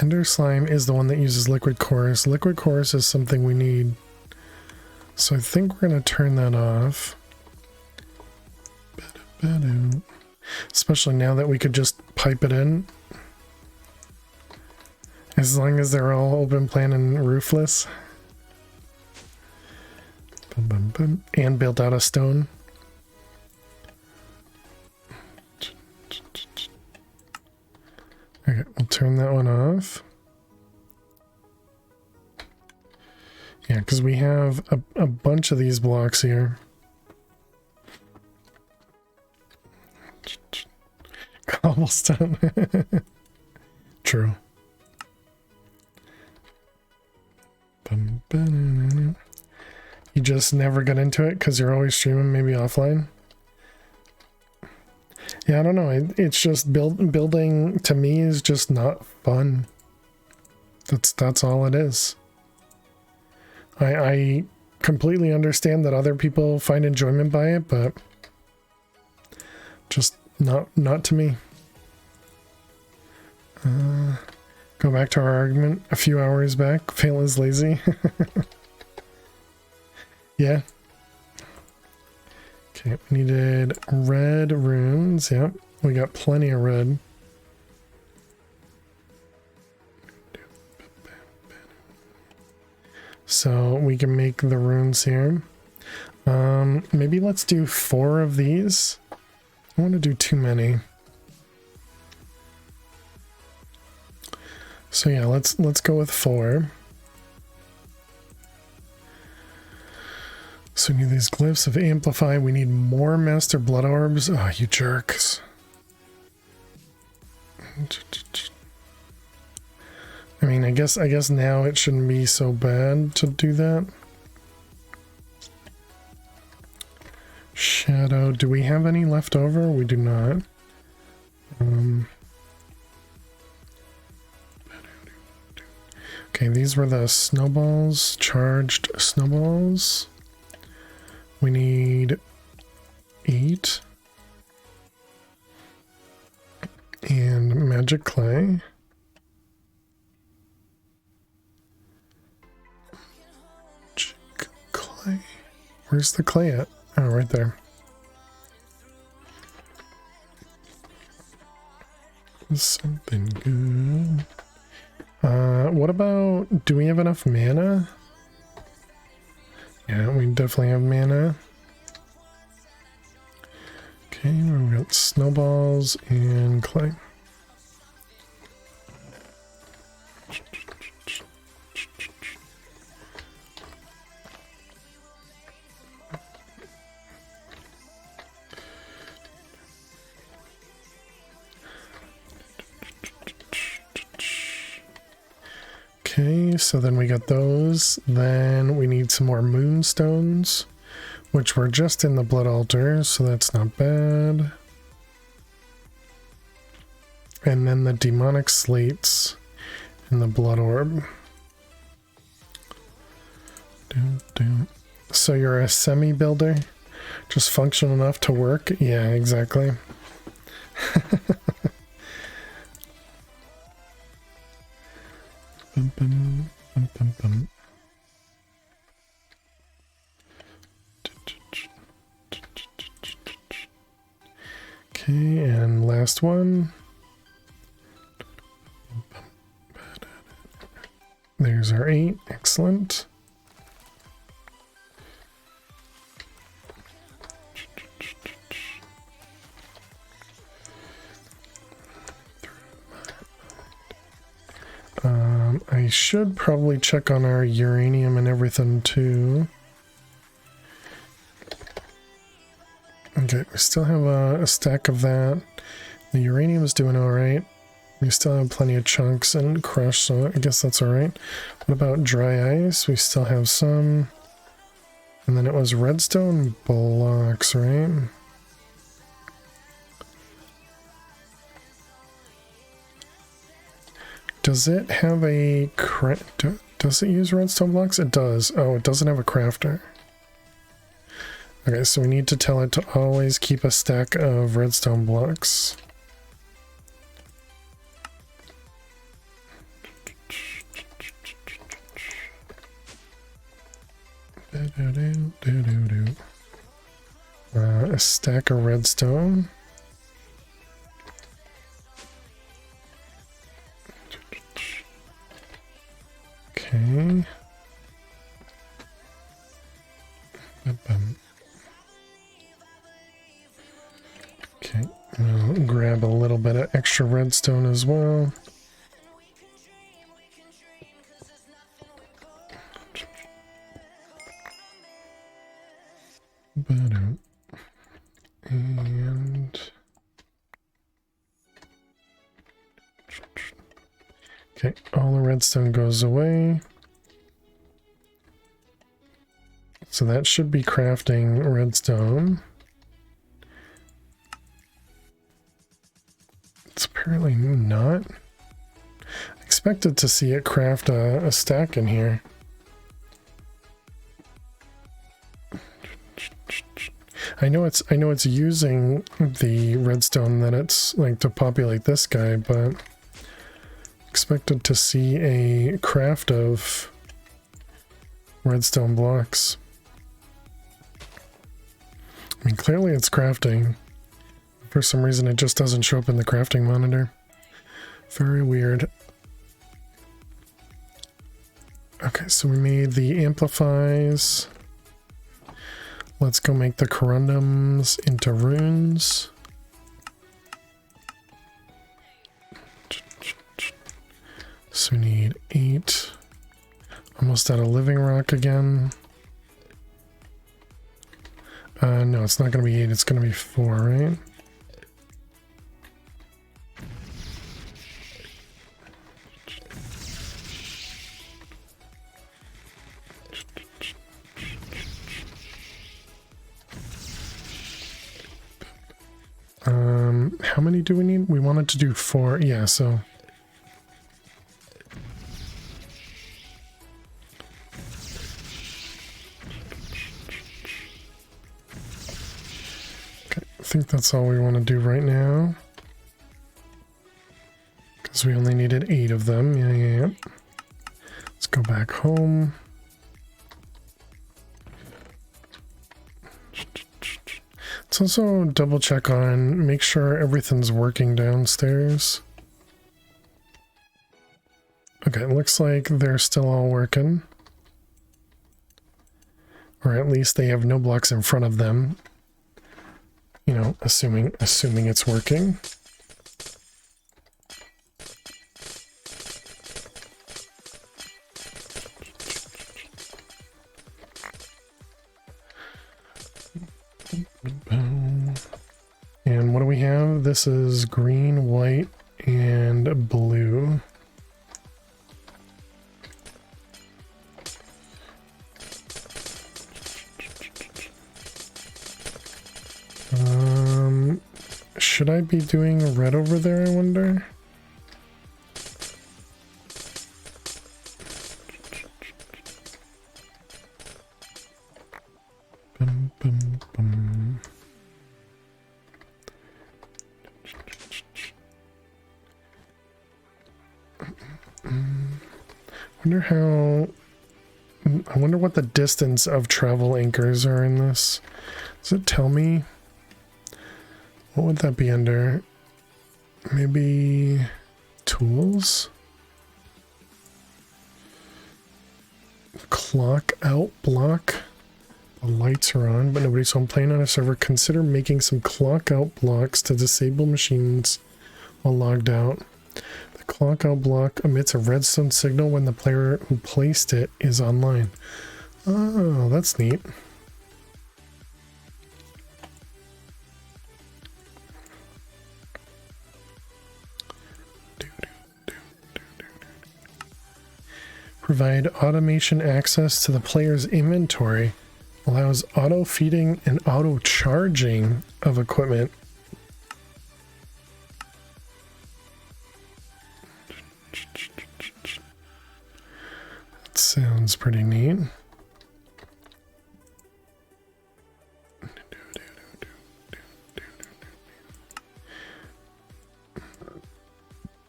Ender Slime is the one that uses Liquid Chorus. Liquid Chorus is something we need. So I think we're going to turn that off. Especially now that we could just pipe it in. As long as they're all open plan and roofless. And built out of stone. Okay, we'll turn that one off. Yeah, because we have a bunch of these blocks here. Cobblestone. True. You just never get into it because you're always streaming, maybe offline. Yeah, I don't know. It's just building to me is just not fun. That's all it is. I completely understand that other people find enjoyment by it, but just not to me. Go back to our argument a few hours back. Fail is lazy. Yeah. Okay, we needed red runes. Yep, we got plenty of red. So we can make the runes here. Maybe let's do 4 of these. I want to do too many. So yeah, let's go with 4. So we need these glyphs of amplify. We need more master blood orbs. Oh, you jerks. I mean, I guess now it shouldn't be so bad to do that. Shadow. Do we have any left over? We do not. Okay, these were the snowballs. Charged snowballs. We need 8. And magic clay. Clay. Where's the clay at? Oh, right there. Something good. What about, do we have enough mana? Yeah, we definitely have mana. Okay, we've got snowballs and clay. Okay, so then we got those. Then we need some more moonstones, which were just in the blood altar, so that's not bad. And then the demonic slates in the blood orb. So you're a semi-builder? Just functional enough to work? Yeah, exactly. Bum, bum, bum, bum, bum. Okay, and last one. There's our 8. Excellent. I should probably check on our uranium and everything too. Okay, we still have a stack of that. The uranium is doing alright. We still have plenty of chunks and crush, so I guess that's alright. What about dry ice? We still have some. And then it was redstone blocks, right? Does it have a does it use redstone blocks? It does. Oh, it doesn't have a crafter. Okay, so we need to tell it to always keep a stack of redstone blocks. A stack of redstone. Okay. Okay, we'll grab a little bit of extra redstone as well. And okay, all the redstone goes away. So that should be crafting redstone. It's apparently not. I expected to see it craft a stack in here. I know it's using the redstone that it's like to populate this guy, but expected to see a craft of redstone blocks. I mean, clearly it's crafting. For some reason, it just doesn't show up in the crafting monitor. Very weird. Okay, so we made the amplifies. Let's go make the corundums into runes. So we need 8. Almost out of living rock again. No, it's not going to be 8, it's going to be 4, right? How many do we need? We wanted to do 4, yeah, so... Okay, I think that's all we want to do right now. Because we only needed 8 of them, yeah. Let's go back home. Let's also double check on, make sure everything's working downstairs. Okay, it looks like they're still all working. Or at least they have no blocks in front of them. You know, Assuming it's working. And what do we have? This is green, white, and blue. Should I be doing red over there, I wonder? Bum, bum, bum. I wonder what the distance of travel anchors are in this. Does it tell me? What would that be under? Maybe tools? Clock out block. The lights are on, but nobody. So I'm playing on a server. Consider making some clock out blocks to disable machines while logged out. The clock out block emits a redstone signal when the player who placed it is online. Oh, that's neat. Provide automation access to the player's inventory. Allows auto feeding and auto charging of equipment. That sounds pretty neat.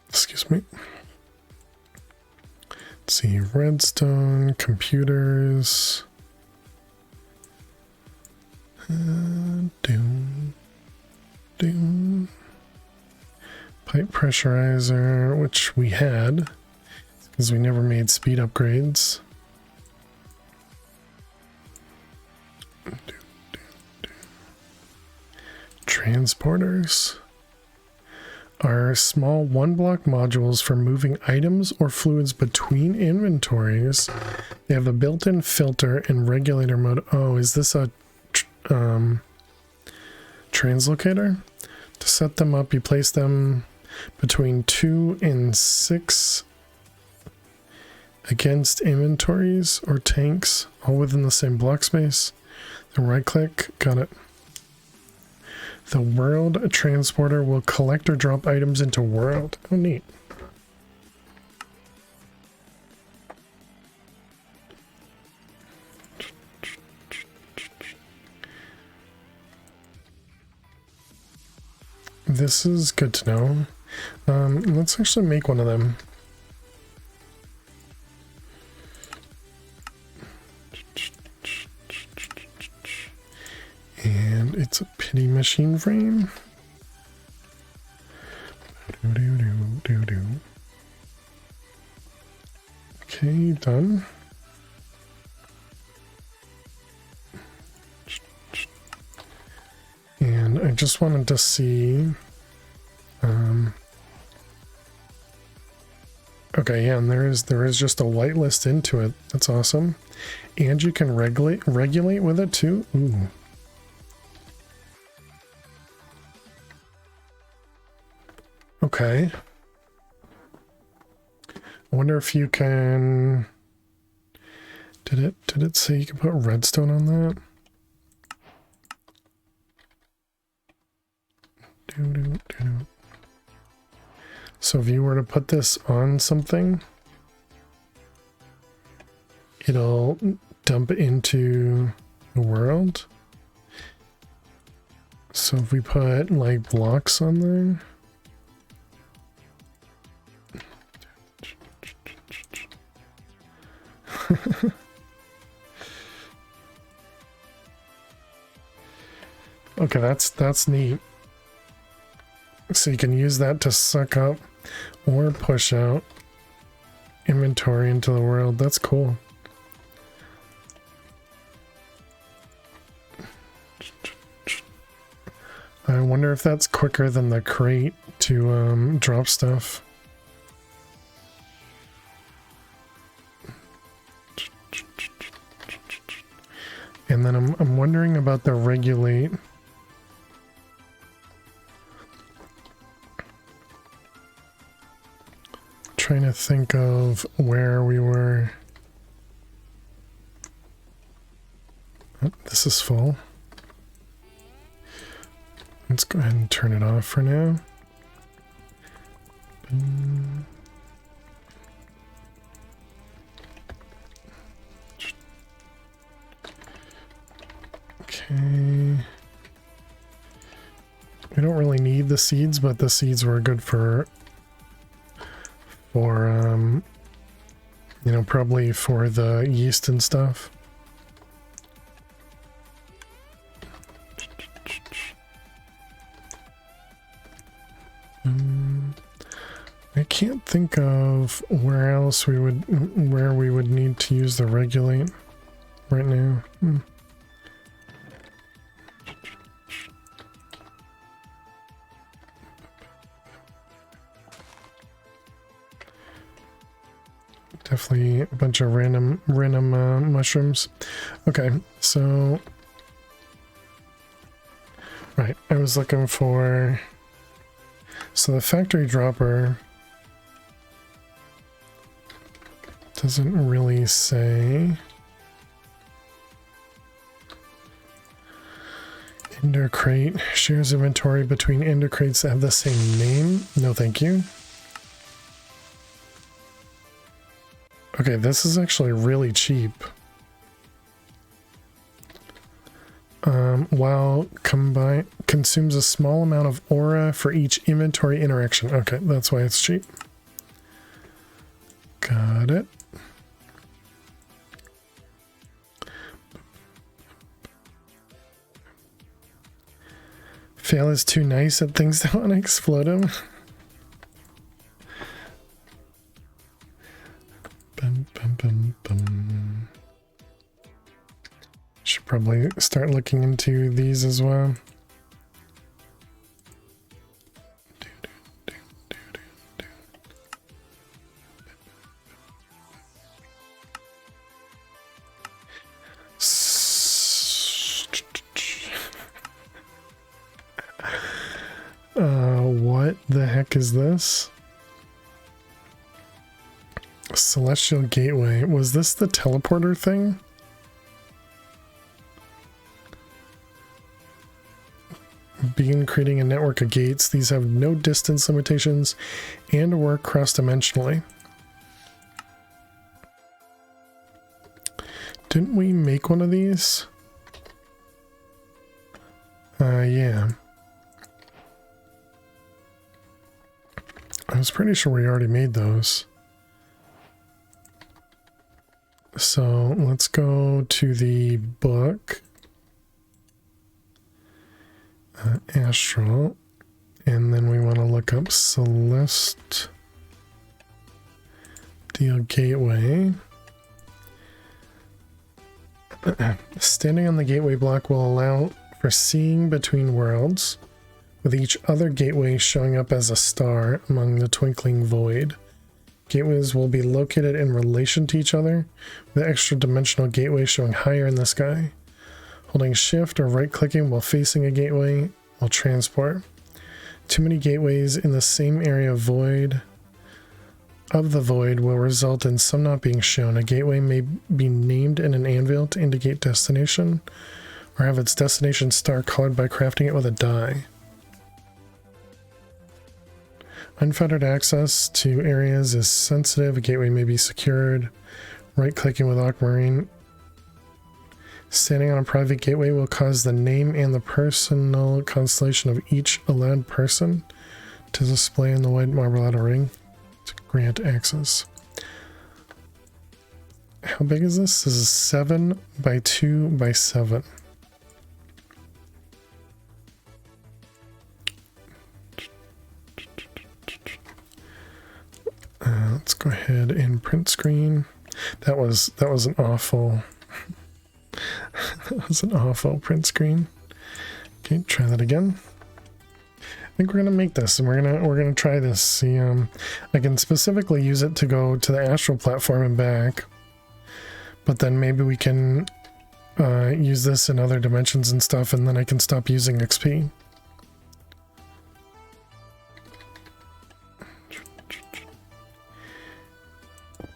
Excuse me. Let's see, redstone, computers. Pipe pressurizer, which we had, because we never made speed upgrades. Transporters are small one-block modules for moving items or fluids between inventories. They have a built-in filter and regulator mode. Oh, is this a translocator? To set them up, you place them between 2 and 6 against inventories or tanks, all within the same block space. Then right-click, got it. The world transporter will collect or drop items into world. Oh, neat. This is good to know. Let's actually make one of them. And it's a pity machine frame. Okay, done. And I just wanted to see. Okay, yeah, and there is just a whitelist into it. That's awesome. And you can regulate with it too. Ooh. Okay. I wonder if you can. Did it say you can put redstone on that? So if you were to put this on something, it'll dump into the world. So if we put like blocks on there. Okay, that's neat. So you can use that to suck up or push out inventory into the world. That's cool. I wonder if that's quicker than the crate to drop stuff. And then I'm wondering about the regulate. Trying to think of where we were. Oh, this is full. Let's go ahead and turn it off for now. Okay. We don't really need the seeds, but the seeds were good for you know, probably for the yeast and stuff. I can't think of where else we would need to use the regulate right now. Definitely a bunch of random mushrooms. Okay, so right, I was looking for, so the factory dropper doesn't really say. Ender crate shares inventory between ender crates that have the same name. No, thank you. Okay, this is actually really cheap. While consumes a small amount of aura for each inventory interaction. Okay, that's why it's cheap. Got it. Fail is too nice at things that want to explode him. Should probably start looking into these as well. What the heck is this? Celestial Gateway. Was this the teleporter thing? Begin creating a network of gates. These have no distance limitations and work cross-dimensionally. Didn't we make one of these? Yeah. I was pretty sure we already made those. So let's go to the book. Astral. And then we want to look up Celestial Gateway. Standing on the gateway block will allow for seeing between worlds, with each other gateway showing up as a star among the twinkling void. Gateways will be located in relation to each other, with the extra dimensional gateway showing higher in the sky. Holding shift or right clicking while facing a gateway will transport. Too many gateways in the same area of the void will result in some not being shown. A gateway may be named in an anvil to indicate destination, or have its destination star colored by crafting it with a die. Unfettered access to areas is sensitive. A gateway may be secured. Right-clicking with aquamarine. Standing on a private gateway will cause the name and the personal constellation of each allowed person to display in the white marble outer ring to grant access. How big is this? This is 7 by 2 by 7. Let's go ahead and print screen. That was an awful that was an awful print screen. Okay, try that again. think we're gonna make this, and we're gonna try this. See, I can specifically use it to go to the astral platform and back, but then maybe we can use this in other dimensions and stuff, and then I can stop using XP.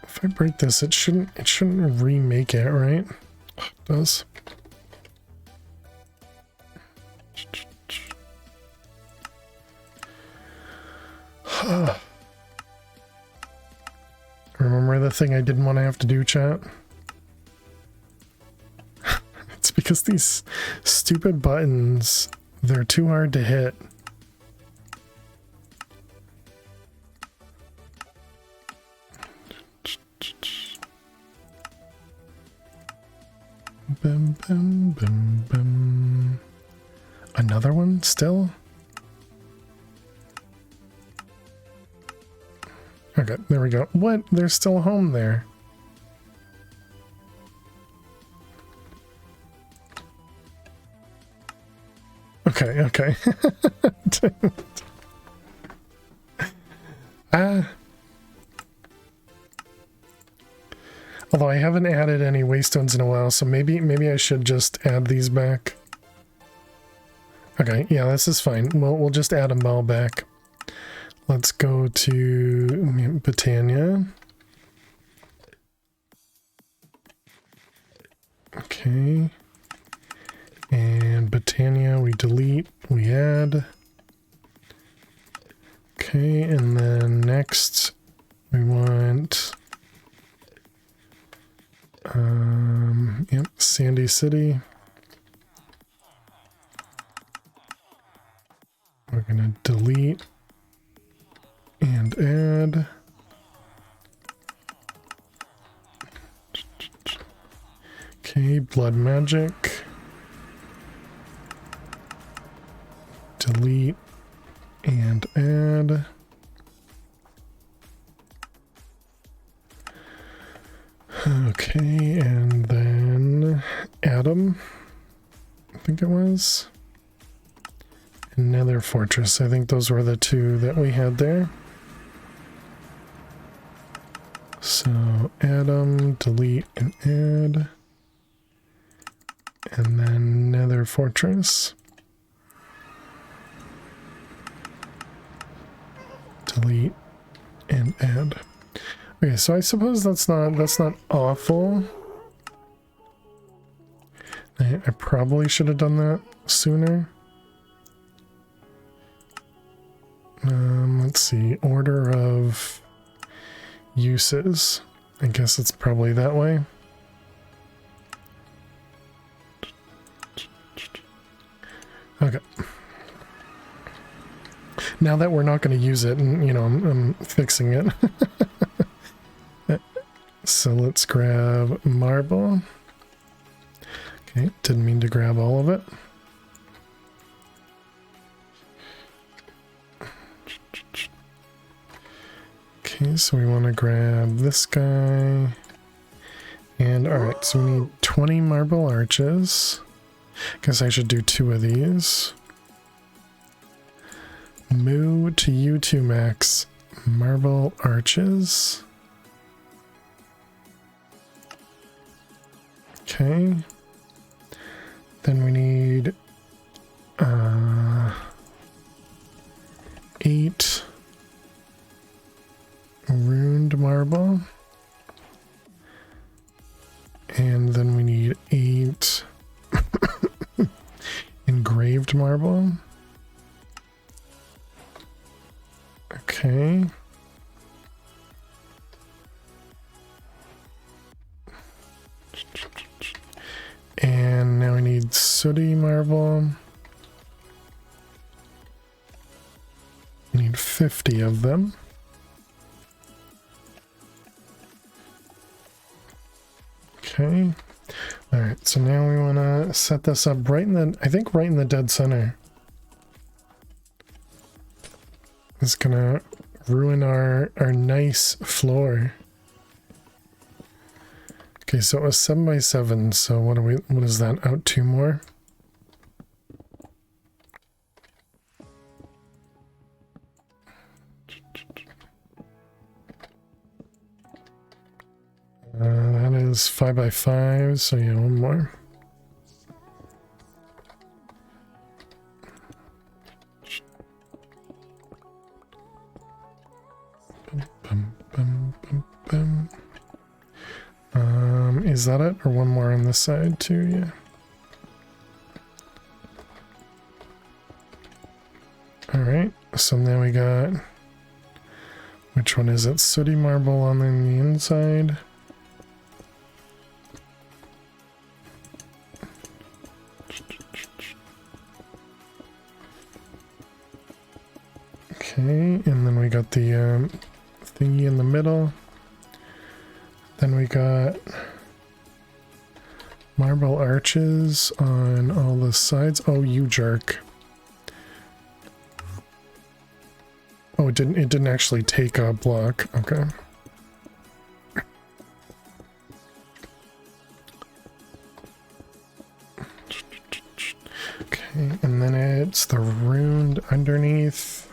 If I break this, it shouldn't remake it, right? It does. Remember the thing I didn't want to have to do, chat? It's because these stupid buttons, they're too hard to hit. Bum, bum, bum, bum. Another one still? Okay, there we go. What? There's still home there. Okay, okay. Although I haven't added any waystones in a while, so maybe I should just add these back. Okay, yeah, this is fine. We'll just add a mall back. Let's go to Britannia. Okay. And Britannia, we delete, we add. Okay, and then next we want yep, Sandy City. We're gonna delete and add. Okay, blood magic. Delete and add. Okay, and then Adam, I think it was. And Nether Fortress. I think those were the two that we had there. So Adam, delete and add. And then Nether Fortress. Delete and add. Okay, so I suppose that's not awful. I probably should have done that sooner. Let's see, order of uses. I guess it's probably that way. Okay. Now that we're not going to use it, and you know, I'm fixing it. So let's grab marble. Okay, didn't mean to grab all of it. Okay, so we want to grab this guy. And alright, so we need 20 marble arches. Guess I should do 2 of these. Moo to you 2 max. Marble arches. Okay. Then we need 8 runed marble. And then we need 8 engraved marble. Okay. And now I need sooty marble. I need 50 of them. Okay. Alright, so now we want to set this up right in the, I think right in the dead center. It's gonna ruin our nice floor. Okay, so it was 7 by 7, so what is that, out 2 more? is 5 by 5, so yeah, one more. Bum, bum, bum, bum. Is that it? Or one more on this side too? Yeah. Alright, so now we got, which one is it? Sooty marble on the inside. Okay, and then we got the thingy in the middle. Then we got marble arches on all the sides. Oh, you jerk. Oh, it didn't actually take a block. Okay. Okay, and then it's the runed underneath.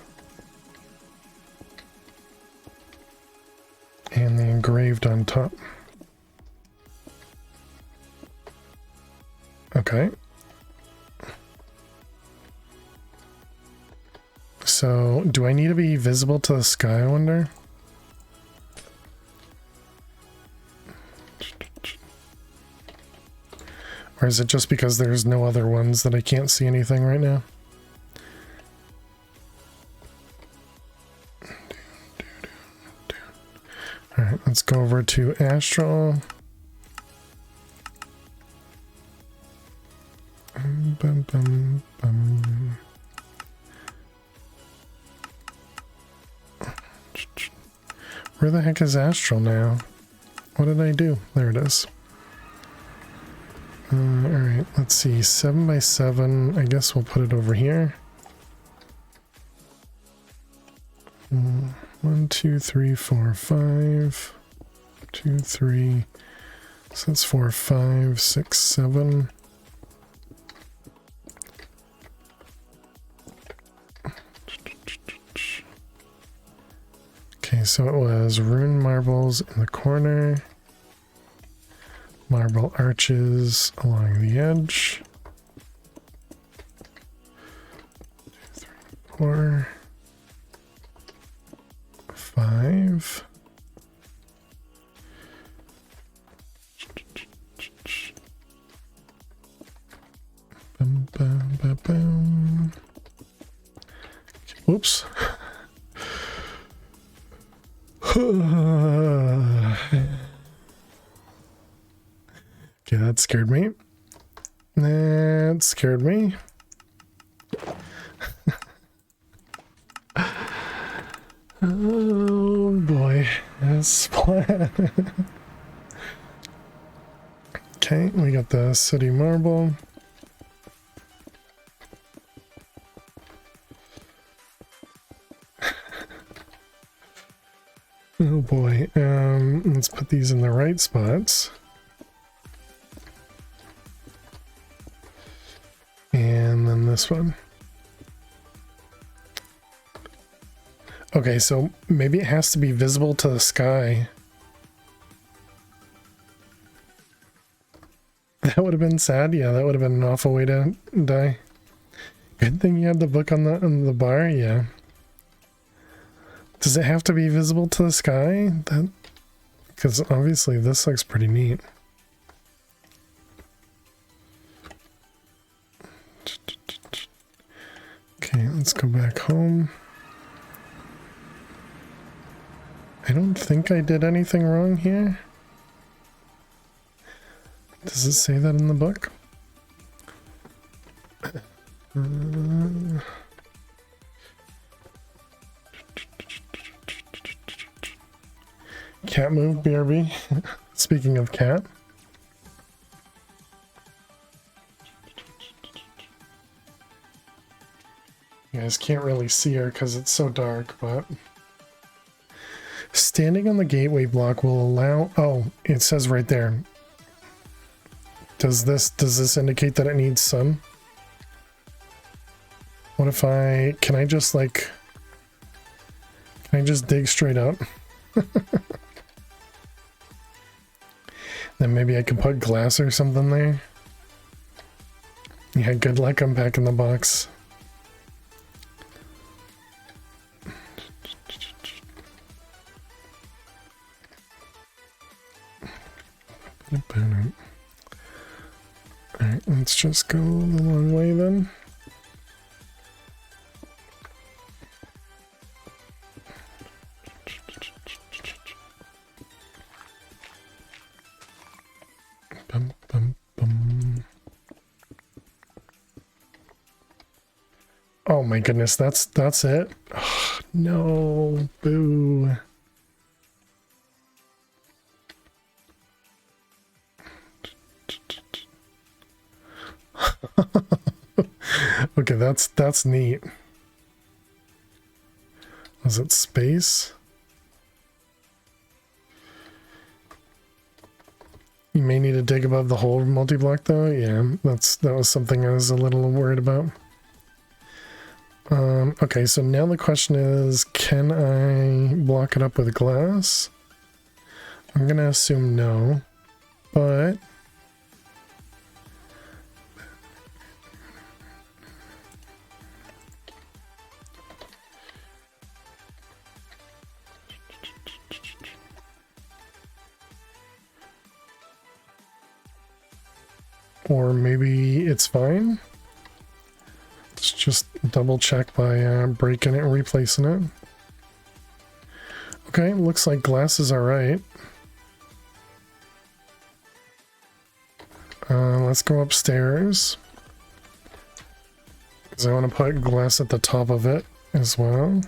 And the engraved on top. Okay. So, do I need to be visible to the sky, I wonder? Or is it just because there's no other ones that I can't see anything right now? Alright, let's go over to Astral. Bum, bum, bum. Where the heck is Astral now? What did I do? There it is. Alright, let's see. 7 by 7. I guess we'll put it over here. 1, 2, 3, 4, 5. 2, 3. So that's 4, 5, 6, 7. Okay, so it was rune marbles in the corner, marble arches along the edge. 2, 3, 4, 5. Bum, bum, bum, bum. Oops. Okay, that scared me. That scared me. Oh boy, this plan. Okay, we got the city marble. Oh boy, let's put these in the right spots. And then this one. Okay, so maybe it has to be visible to the sky. That would have been sad. Yeah, that would have been an awful way to die. Good thing you had the book on the bar. Yeah. Does it have to be visible to the sky? That, because obviously this looks pretty neat. Okay, let's go back home. I don't think I did anything wrong here. Does it say that in the book? Cat move, BRB. Speaking of cat. You guys can't really see her because it's so dark, but... Standing on the gateway block will allow... Oh, it says right there. Does this indicate that it needs sun? What if I... Can I just, like... Can I just dig straight up? Then maybe I can put glass or something there. Yeah, good luck unpacking the box. Alright, let's just go the long way then. Bum, bum, bum. Oh my goodness, that's it? Oh, no, boo. Okay, that's neat. Was it space? You may need to dig above the whole multi-block though. Yeah, that was something I was a little worried about. Okay, so now the question is, can I block it up with glass? I'm gonna assume no, but or maybe it's fine. Let's just double check by breaking it and replacing it. Okay, looks like glass is alright. Let's go upstairs, because I want to put glass at the top of it as well.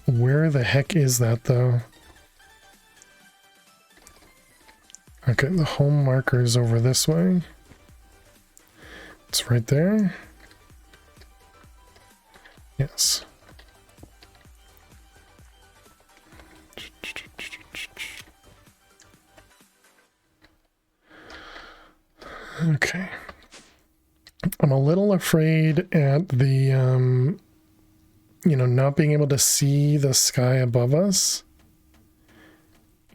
Where the heck is that though? Okay, the home marker is over this way. It's right there. Yes. Okay. I'm a little afraid at the, you know, not being able to see the sky above us.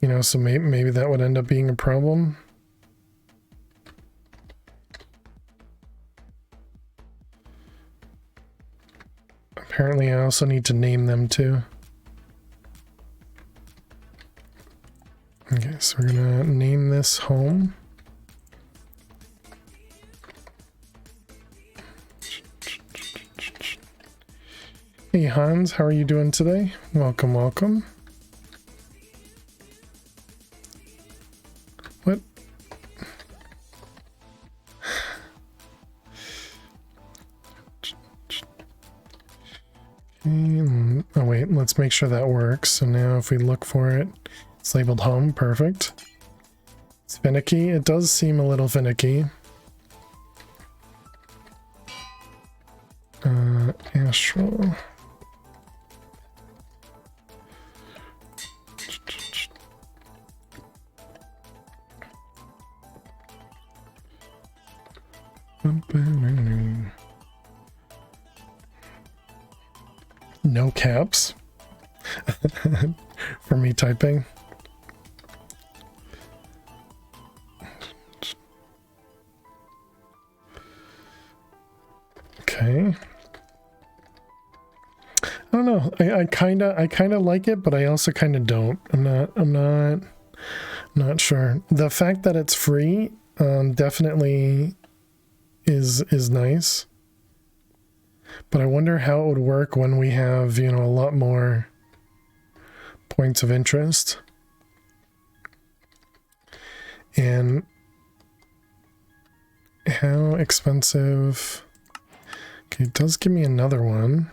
You know, so maybe that would end up being a problem. Apparently I also need to name them too. Okay, so we're gonna name this home. Hey Hans, how are you doing today? Welcome, welcome. What? Oh wait, let's make sure that works. So now if we look for it, it's labeled home, perfect. It's finicky, it does seem a little finicky. Astral. No caps for me typing. Okay. I don't know. I kinda like it, but I also kinda don't. I'm not sure. The fact that it's free definitely is nice. But I wonder how it would work when we have, you know, a lot more points of interest. And how expensive. Okay, it does give me another one.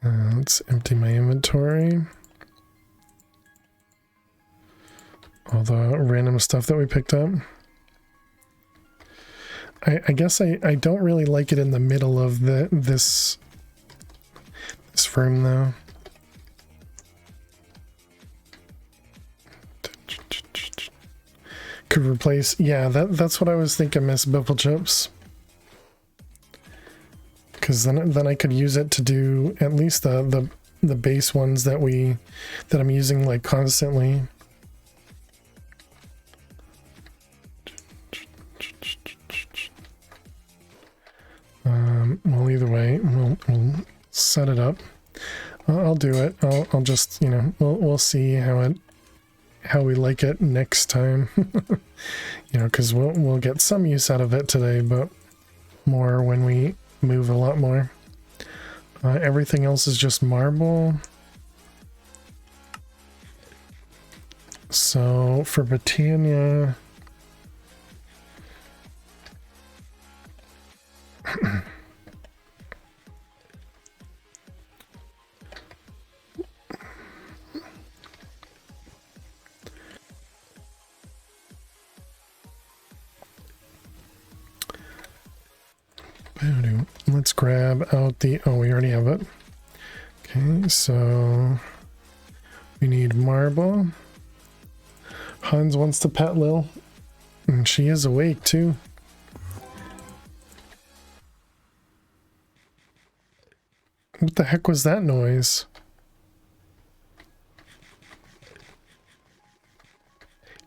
Let's empty my inventory. All the random stuff that we picked up. I guess I don't really like it in the middle of this room though. Could replace, yeah, that's what I was thinking, Miss Biffle Chips. Because then I could use it to do at least the the base ones that I'm using like constantly. Well, either way, we'll set it up. I'll do it. I'll just, you know, we'll see how we like it next time. You know, because we'll get some use out of it today, but more when we move a lot more. Everything else is just marble. So for Britannia, let's grab out the, oh, we already have it. Okay, so we need marble. Hans wants to pet Lil, and she is awake too. What the heck was that noise?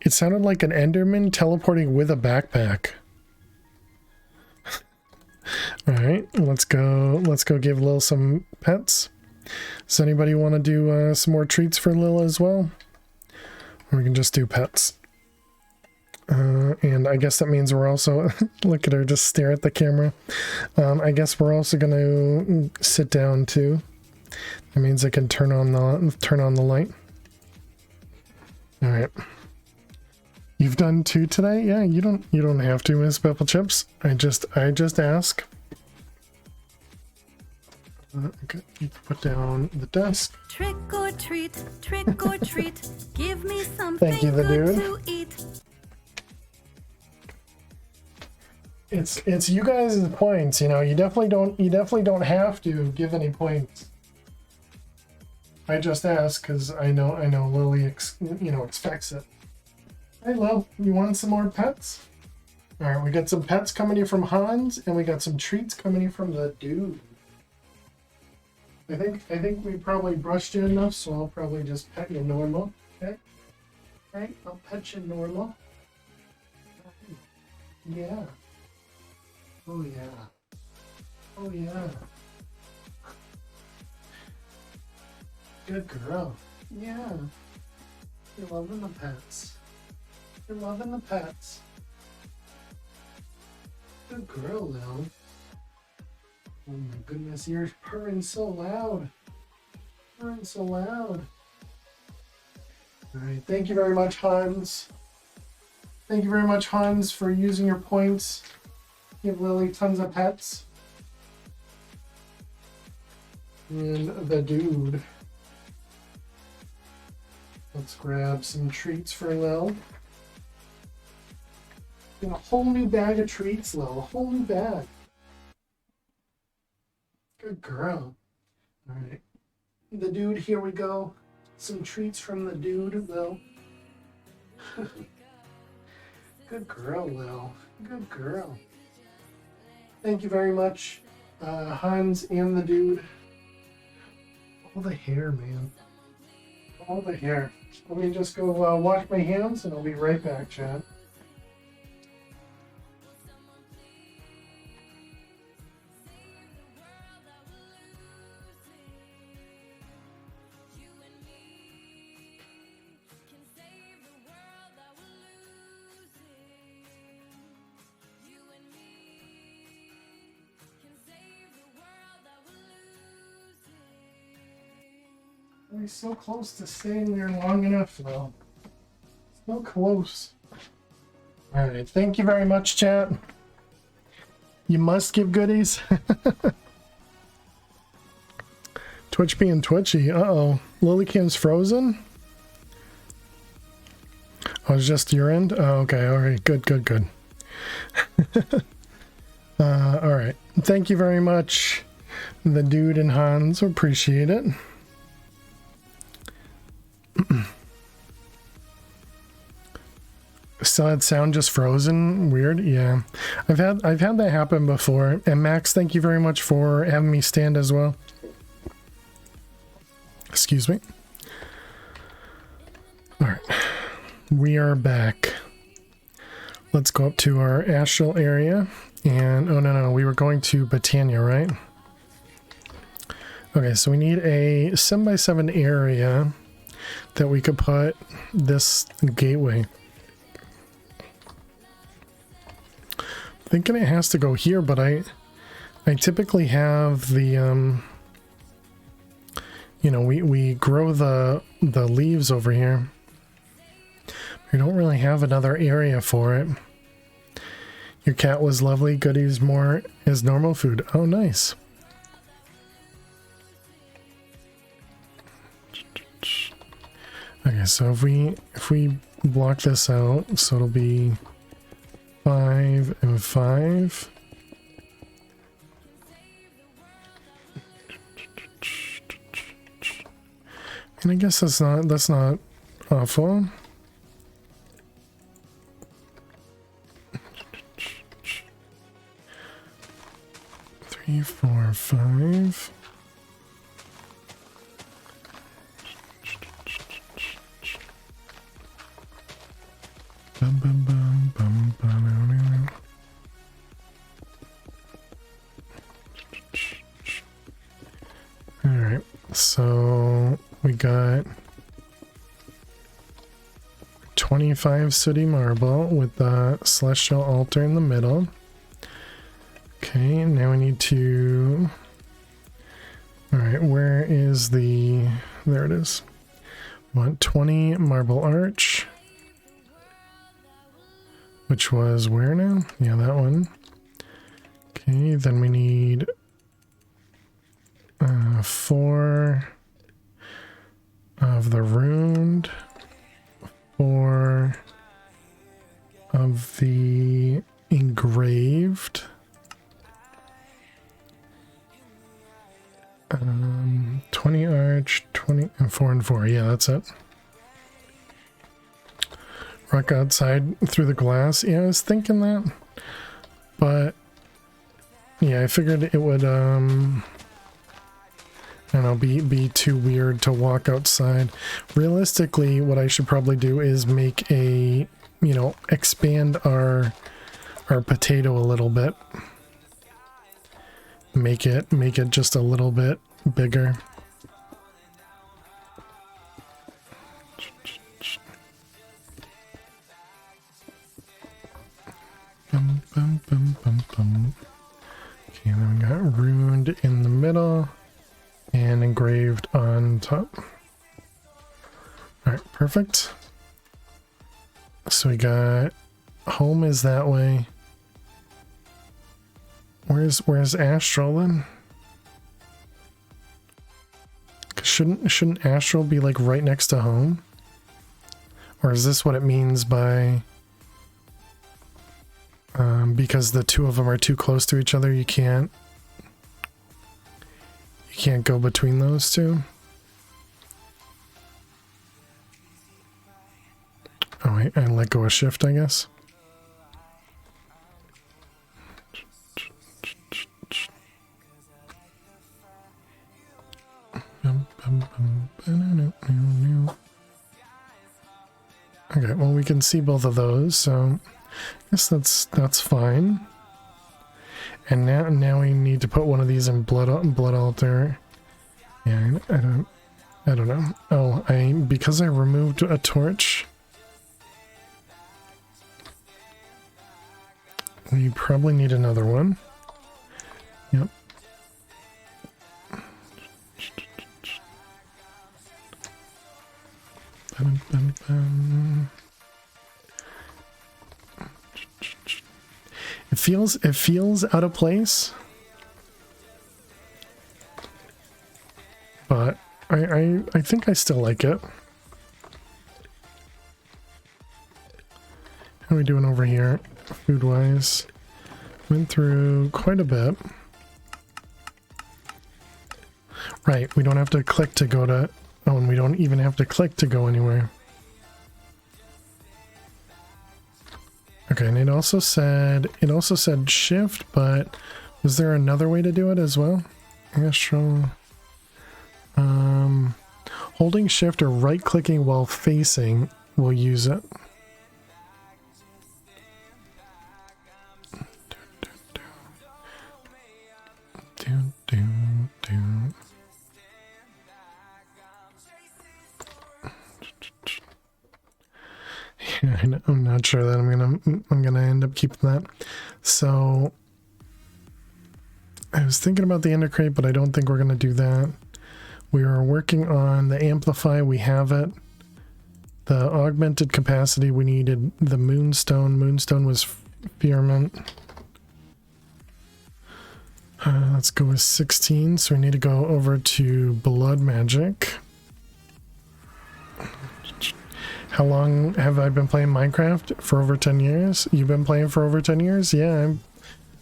It sounded like an Enderman teleporting with a backpack. All right, let's go give Lil some pets. Does anybody want to do some more treats for Lil as well? Or we can just do pets. And I guess that means we're also, look at her just stare at the camera. I guess we're also going to sit down too. That means I can turn on the light. All right. You've done 2 today? Yeah, you don't have to, Miss Pepple Chips. I just ask. Okay, put down the desk. Trick or treat, give me something Thank you, the good dude. to eat. It's you guys' points, you know. You definitely don't have to give any points. I just ask because I know Lily expects it. Hey Lil, you want some more pets? All right, we got some pets coming here from Hans, and we got some treats coming here from the dude. I think we probably brushed you enough, so I'll probably just pet you normal. Okay. All right, I'll pet you normal. Yeah. Oh yeah. Oh yeah. Good girl. Yeah. You're loving the pets. You're loving the pets. Good girl, Lil. Oh my goodness, you're purring so loud. Purring so loud. Alright, thank you very much, Hans. Thank you very much, Hans, for using your points. Give Lily tons of pets. And the dude. Let's grab some treats for Lil. Get a whole new bag of treats, Lil. A whole new bag. Good girl. Alright. The dude, here we go. Some treats from the dude, Lil. Good girl, Lil. Good girl. Thank you very much, Hans and the dude. All the hair, man. All the hair. Let me just go wash my hands and I'll be right back, Chad. He's so close to staying there long enough, though. So close. Alright, thank you very much, chat. You must give goodies. Twitch being twitchy. Uh-oh. Lilycam's frozen? Oh, it's just your end? Oh, okay. Alright. Good. Alright. Thank you very much, the dude and Hans. Appreciate it. Still had sound just frozen. Weird. Yeah, I've had that happen before. And Max, thank you very much for having me stand as well. Excuse me. All right, we are back. Let's go up to our astral area. And, oh no, we were going to Botania, right? Okay, so we need a 7x7 area that we could put this gateway. Thinking it has to go here, but I typically have the, you know, we grow the leaves over here. We don't really have another area for it. Your cat was lovely. Goodies more as normal food. Oh, nice. Okay, so if we block this out, so it'll be 5 and 5. And I guess that's not awful. 3, 4, 5. Bum, bum, bum, bum, bum, all right, so we got 25 sooty marble with the celestial altar in the middle. Okay, now we need to... Alright, where is the... There it is. Want 20 marble arch. Which was where now? Yeah, that one. Okay, then we need 4 of the runed, 4 of the engraved, 20 arch, 20 and 4 and 4. Yeah, that's it. Rock outside through the glass. Yeah, I was thinking that, but yeah, I figured it would I don't know, be too weird to walk outside. Realistically, what I should probably do is make a, you know, expand our potato a little bit. Make it just a little bit bigger. Bum, bum, bum, bum, bum. Okay, and then we got runed in the middle and engraved on top. Alright, perfect. So we got home is that way. Where's Astral then? Shouldn't Astral be like right next to home? Or is this what it means by because the two of them are too close to each other, you can't go between those two? Oh wait, I let go of shift, I guess. Okay, well we can see both of those, so I guess that's fine. And now we need to put one of these in blood altar. Yeah, I don't know. Oh, because I removed a torch, we probably need another one. Yep. Bum, bum, bum. It feels out of place, but I think I still like it. How are we doing over here, food wise? Went through quite a bit. Right, we don't have to click to go to. Oh, and we don't even have to click to go anywhere. Okay, and it also said shift, but was there another way to do it as well? Astral. Holding shift or right clicking while facing will use it. Yeah, I'm not sure that I'm gonna end up keeping that. So I was thinking about the ender crate, but I don't think we're gonna do that. We are working on the amplify. We have it. The augmented capacity. We needed the moonstone. Moonstone was Firmament. Let's go with 16. So we need to go over to blood magic. How long have I been playing Minecraft? For over 10 years? You've been playing for over 10 years? Yeah.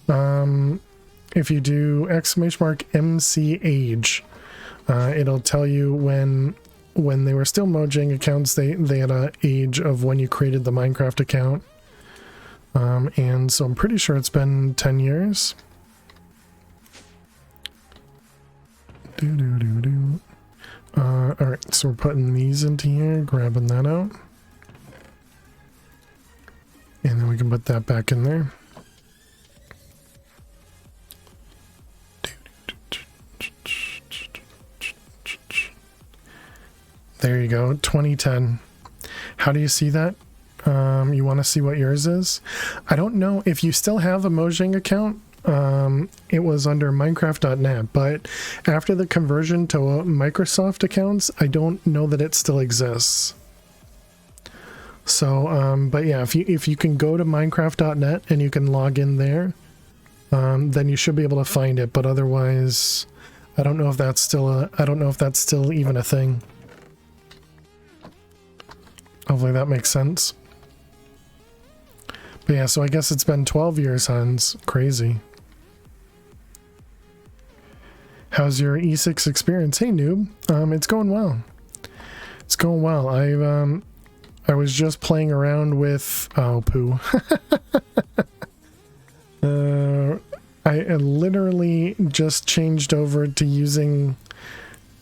If you do !MC age, it'll tell you when they were still Mojang accounts, they had a age of when you created the Minecraft account. And so I'm pretty sure it's been 10 years. Alright, so we're putting these into here, grabbing that out. And then we can put that back in there. There you go, 2010. How do you see that? You want to see what yours is? I don't know if you still have a Mojang account. It was under Minecraft.net, but after the conversion to Microsoft accounts, I don't know that it still exists. So, but yeah, if you can go to Minecraft.net and you can log in there, then you should be able to find it. But otherwise, I don't know if that's still even a thing. Hopefully that makes sense. But yeah, so I guess it's been 12 years, Hans. Crazy. How's your E6 experience? Hey, noob. It's going well. It's going well. I was just playing around with... Oh, poo. I literally just changed over to using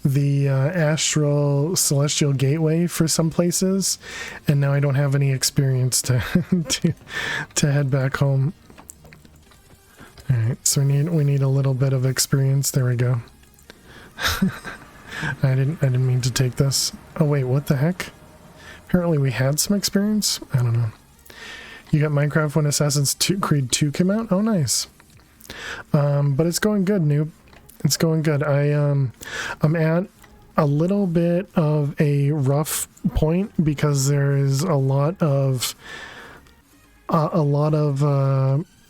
the Astral Celestial Gateway for some places, and now I don't have any experience to to head back home. All right, so we need a little bit of experience. There we go. I didn't mean to take this. Oh wait, what the heck? Apparently we had some experience. I don't know. You got Minecraft when Assassin's Creed 2 came out? Oh, nice. But it's going good, noob. It's going good. I'm at a little bit of a rough point because there is a lot of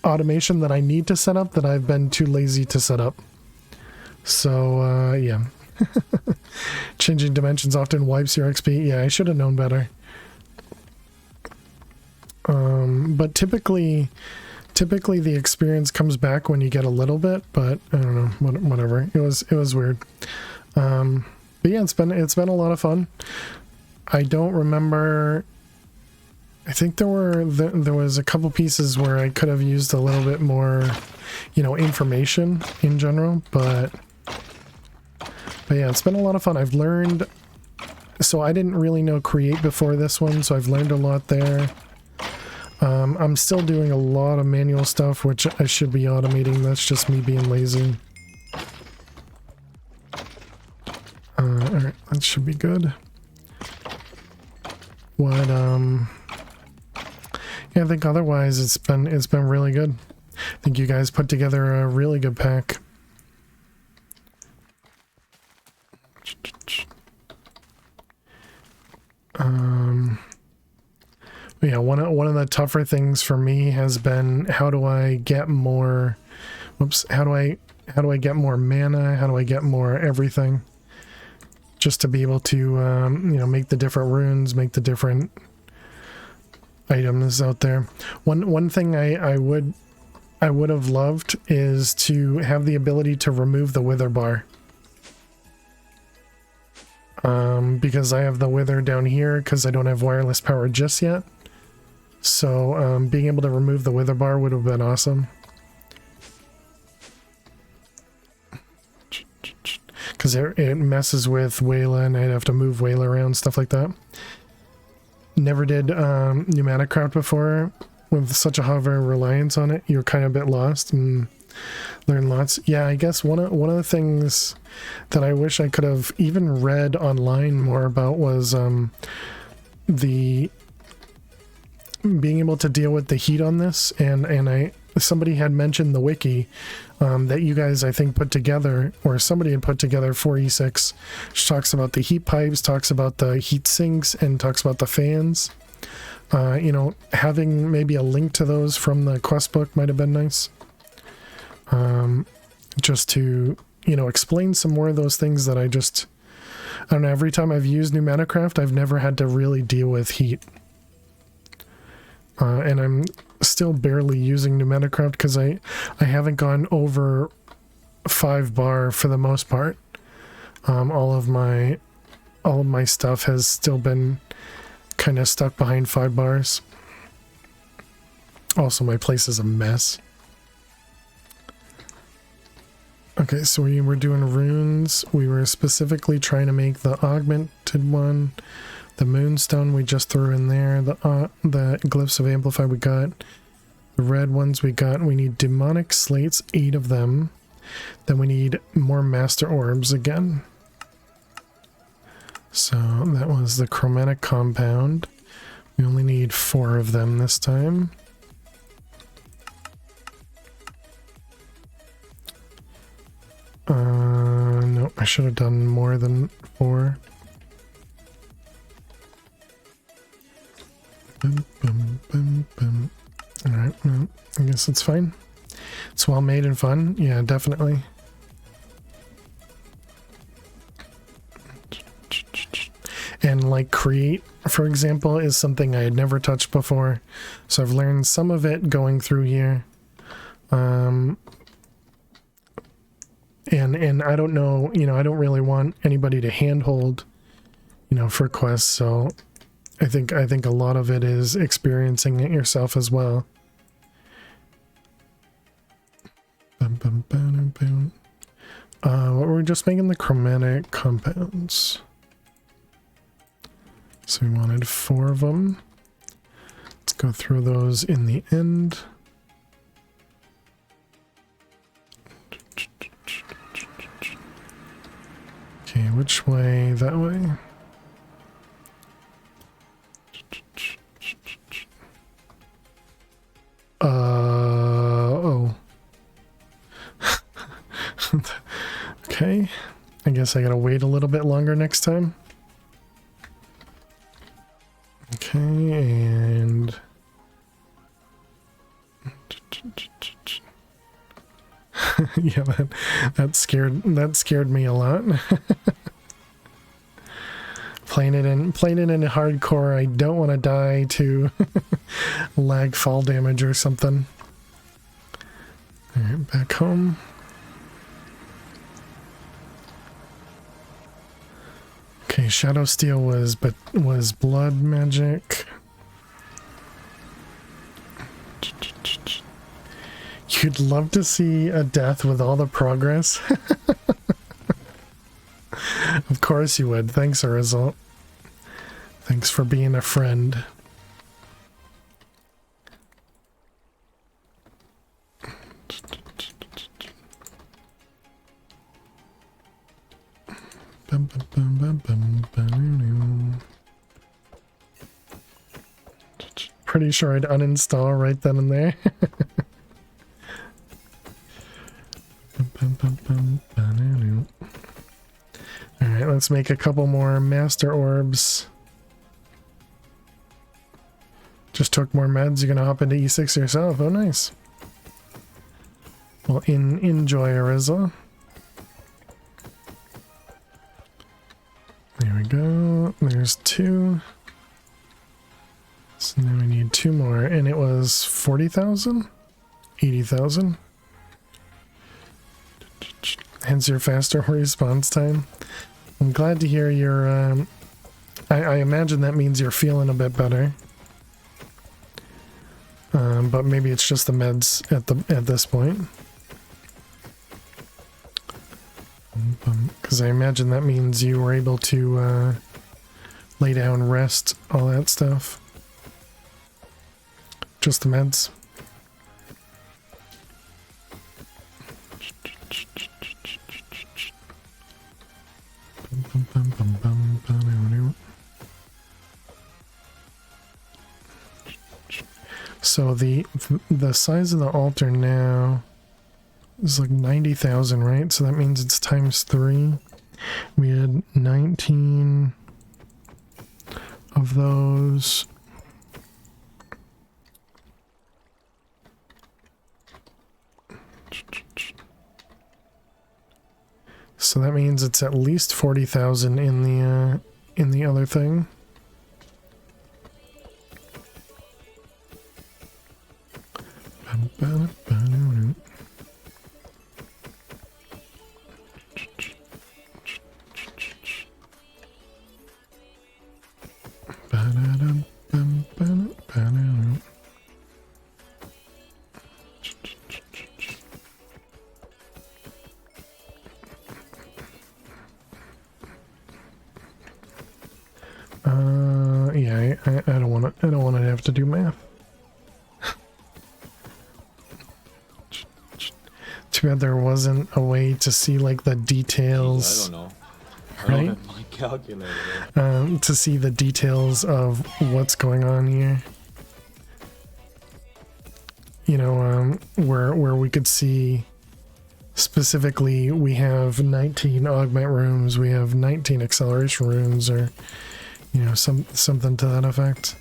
automation that I need to set up that I've been too lazy to set up. So yeah. Changing dimensions often wipes your XP. Yeah, I should have known better. But typically the experience comes back when you get a little bit, but I don't know, whatever. It was weird. But yeah, it's been a lot of fun. I don't remember. I think there was a couple pieces where I could have used a little bit more, information in general, but yeah, it's been a lot of fun. I've learned, so I didn't really know Create before this one, so I've learned a lot there. I'm still doing a lot of manual stuff, which I should be automating. That's just me being lazy. Alright, that should be good. What, yeah, I think otherwise it's been really good. I think you guys put together a really good pack. Yeah, one of the tougher things for me has been how do I get more how do I get more mana, how do I get more everything, just to be able to make the different runes, make the different items out there. One thing I would have loved is to have the ability to remove the wither bar. Because I have the wither down here because I don't have wireless power just yet. So being able to remove the wither bar would have been awesome. because it messes with Wayla and I'd have to move Wayla around, stuff like that. Never did Enigmatica before. With such a high reliance on it, you're kind of a bit lost and learn lots. Yeah, I guess one of the things that I wish I could have even read online more about was the being able to deal with the heat on this, and somebody had mentioned the wiki that you guys I think put together, or somebody had put together for E6, which talks about the heat pipes, talks about the heat sinks, and talks about the fans. You know, having maybe a link to those from the quest book might have been nice. Just to, you know, explain some more of those things that I don't know, every time I've used Enigmatica, I've never had to really deal with heat. And I'm still barely using Enigmatica because I haven't gone over 5 bar for the most part. All of my stuff has still been kind of stuck behind 5 bars. Also, my place is a mess. Okay, so we were doing runes. We were specifically trying to make the augmented one. The moonstone we just threw in there. The glyphs of amplify we got. The red ones we got. We need demonic slates, 8 of them. Then we need more master orbs again. So that was the chromatic compound. We only need 4 of them this time. No, I should have done more than 4. Alright, well, I guess it's fine. It's well made and fun. Yeah, definitely. And like create, for example, is something I had never touched before. So I've learned some of it going through here. And I don't know, you know, I don't really want anybody to handhold, you know, for quests. So I think a lot of it is experiencing it yourself as well. What were we just making? The chromatic compounds. So we wanted 4 of them. Let's go through those in the end. Okay, which way? That way? Oh. Okay. I guess I gotta wait a little bit longer next time. Okay, and... yeah, that scared me a lot. Playing it in hardcore, I don't want to die to lag fall damage or something. Alright, back home. Okay, Shadow Steel was blood magic. You'd love to see a death with all the progress. Of course you would. Thanks, Arizel. Thanks for being a friend. Pretty sure I'd uninstall right then and there. Alright, let's make a couple more master orbs. Just took more meds. You're gonna hop into E6 yourself. Oh, nice. Well, enjoy, Ariza. There we go. There's 2. So now we need 2 more, and it was 40,000? 80,000? Hence your faster response time. I'm glad to hear your, I imagine that means you're feeling a bit better. But maybe it's just the meds at this point. Because I imagine that means you were able to lay down, rest, all that stuff. Just the meds. So the size of the altar now is like 90,000, right? So that means it's times 3. We had 19 of those. So that means it's at least 40,000 in the other thing. Yeah, I don't want to have to do math. Too bad there wasn't a way to see like the details. I don't know. I Right? don't have my calculator. To see the details of what's going on here. You know, where we could see specifically we have 19 augment rooms, we have 19 acceleration rooms, or you know, something to that effect.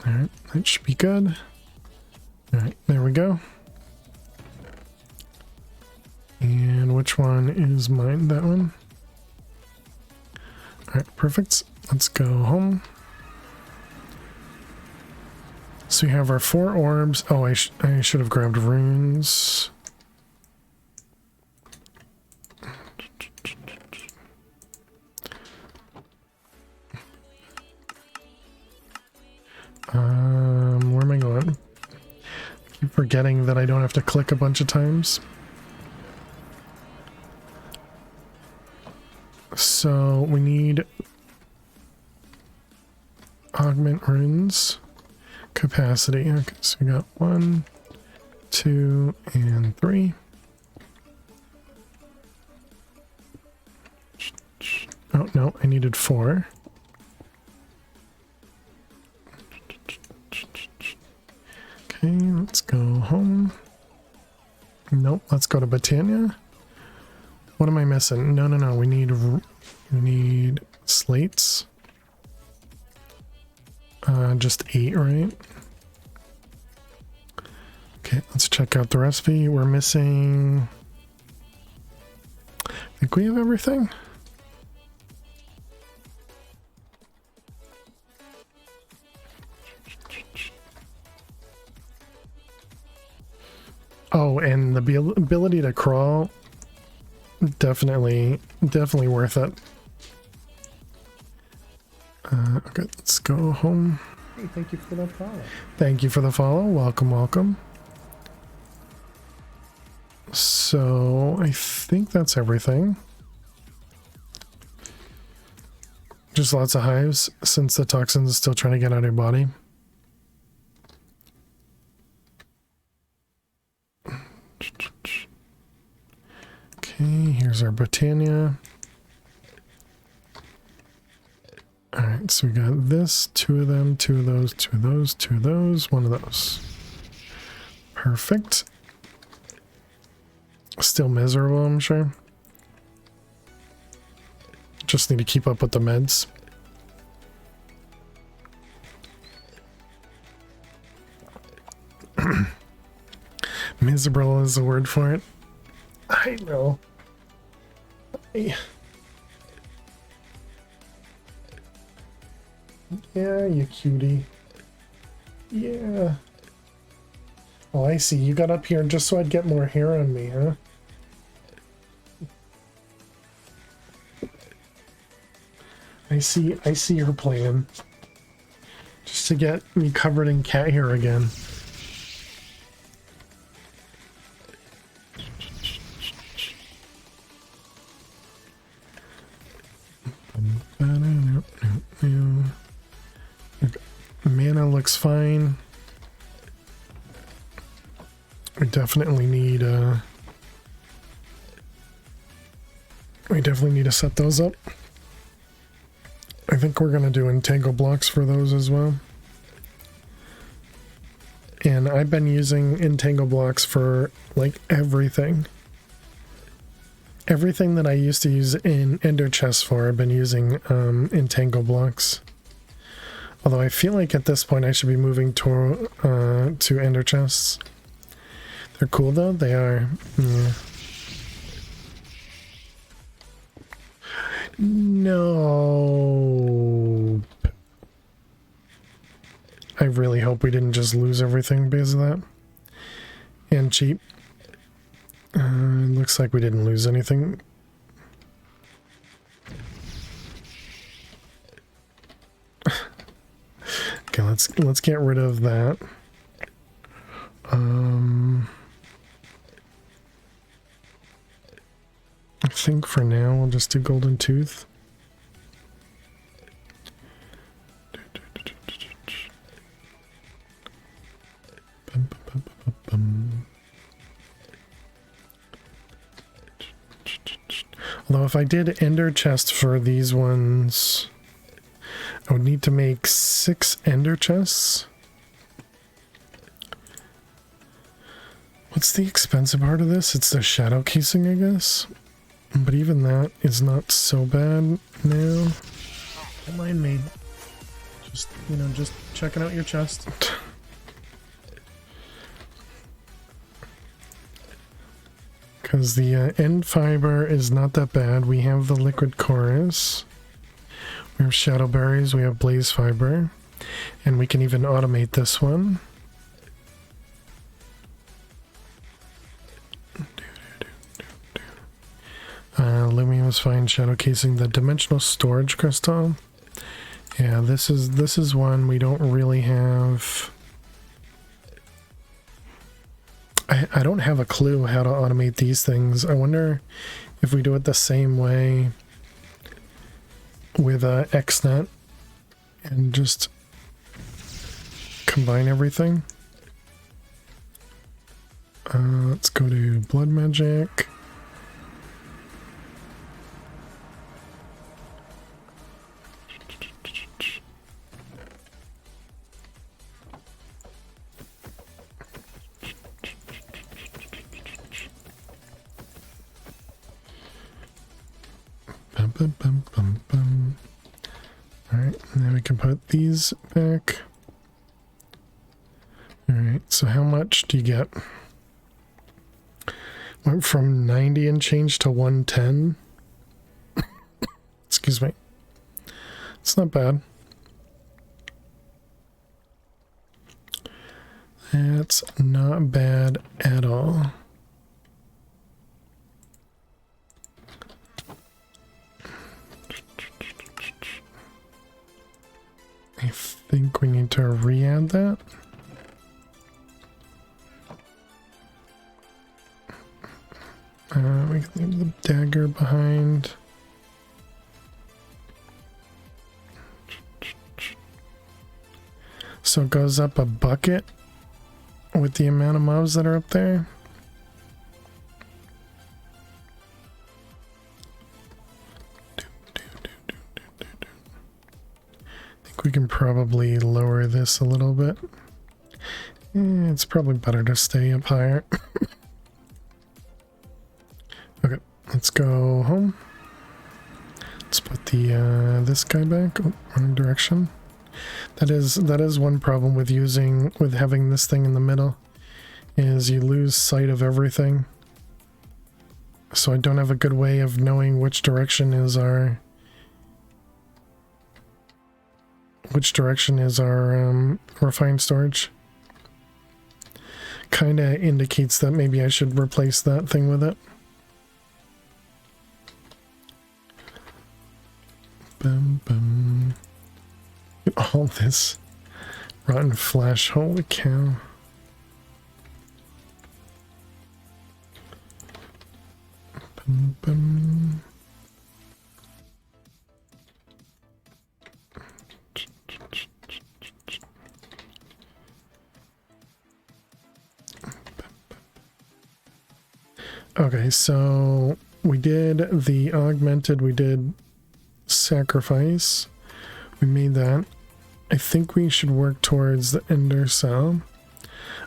Alright, that should be good. Alright, there we go. And which one is mine? That one? Alright, perfect. Let's go home. So we have our 4 orbs. Oh, I should have grabbed runes. Where am I going? I keep forgetting that I don't have to click a bunch of times. So we need augment runes capacity. Okay, so we got 1, 2, and 3. Oh no, I needed 4. Okay, let's go home. Nope, let's go to Britannia. What am I missing? No, we need slates. Just 8, right? Okay, let's check out the recipe. We're missing... I think we have everything. Oh, and the ability to crawl, definitely worth it. Okay, let's go home. Hey, thank you for the follow. Thank you for the follow. Welcome. So, I think that's everything. Just lots of hives, since the toxin is still trying to get out of your body. Okay, here's our Britannia. Alright, so we got this, 2 of them, 2 of those, 2 of those, 2 of those, 1 of those. Perfect. Still miserable, I'm sure. Just need to keep up with the meds. Miserable is the word for it. I know. Yeah, you cutie. Yeah. Oh, I see. You got up here just so I'd get more hair on me, huh? I see your plan. Just to get me covered in cat hair again. looks fine. We definitely need to set those up. I think we're gonna do entangle blocks for those as well. And I've been using entangle blocks for like everything. Everything that I used to use in ender chests for, I've been using entangle blocks. Although I feel like at this point I should be moving to ender chests. They're cool though, they are. Yeah. No. I really hope we didn't just lose everything because of that. And cheap. Looks like we didn't lose anything. Okay, let's get rid of that. I think for now we'll just do golden tooth. Although if I did ender chest for these ones, I would need to make 6 ender chests. What's the expensive part of this? It's the shadow casing, I guess. But even that is not so bad now. Don't mind me. Just, you know, just checking out your chest. Because the end fiber is not that bad. We have the liquid chorus. We have shadow berries. We have blaze fiber. And we can even automate this one. Lumium is fine. Shadow casing. The dimensional storage crystal. Yeah, this is one we don't really have. I don't have a clue how to automate these things. I wonder if we do it the same way with XNet and just combine everything. Let's go to blood magic. Alright, now we can put these back. Alright, so how much do you get? Went from 90 and change to 110. Excuse me. It's not bad. That's not bad at all. I think we need to re-add that. We can leave the dagger behind. So it goes up a bucket with the amount of mobs that are up there. I think we can probably lower this a little bit. It's probably better to stay up higher. Okay, let's go home. Let's put the this guy back. Oh, wrong direction. That is one problem with having this thing in the middle, is you lose sight of everything. So I don't have a good way of knowing which direction is our refined storage. Kinda indicates that maybe I should replace that thing with it. Bum, bum. All this rotten flesh, holy cow. Bum, bum. Okay, so we did the augmented, we did sacrifice. We made that. I think we should work towards the ender cell.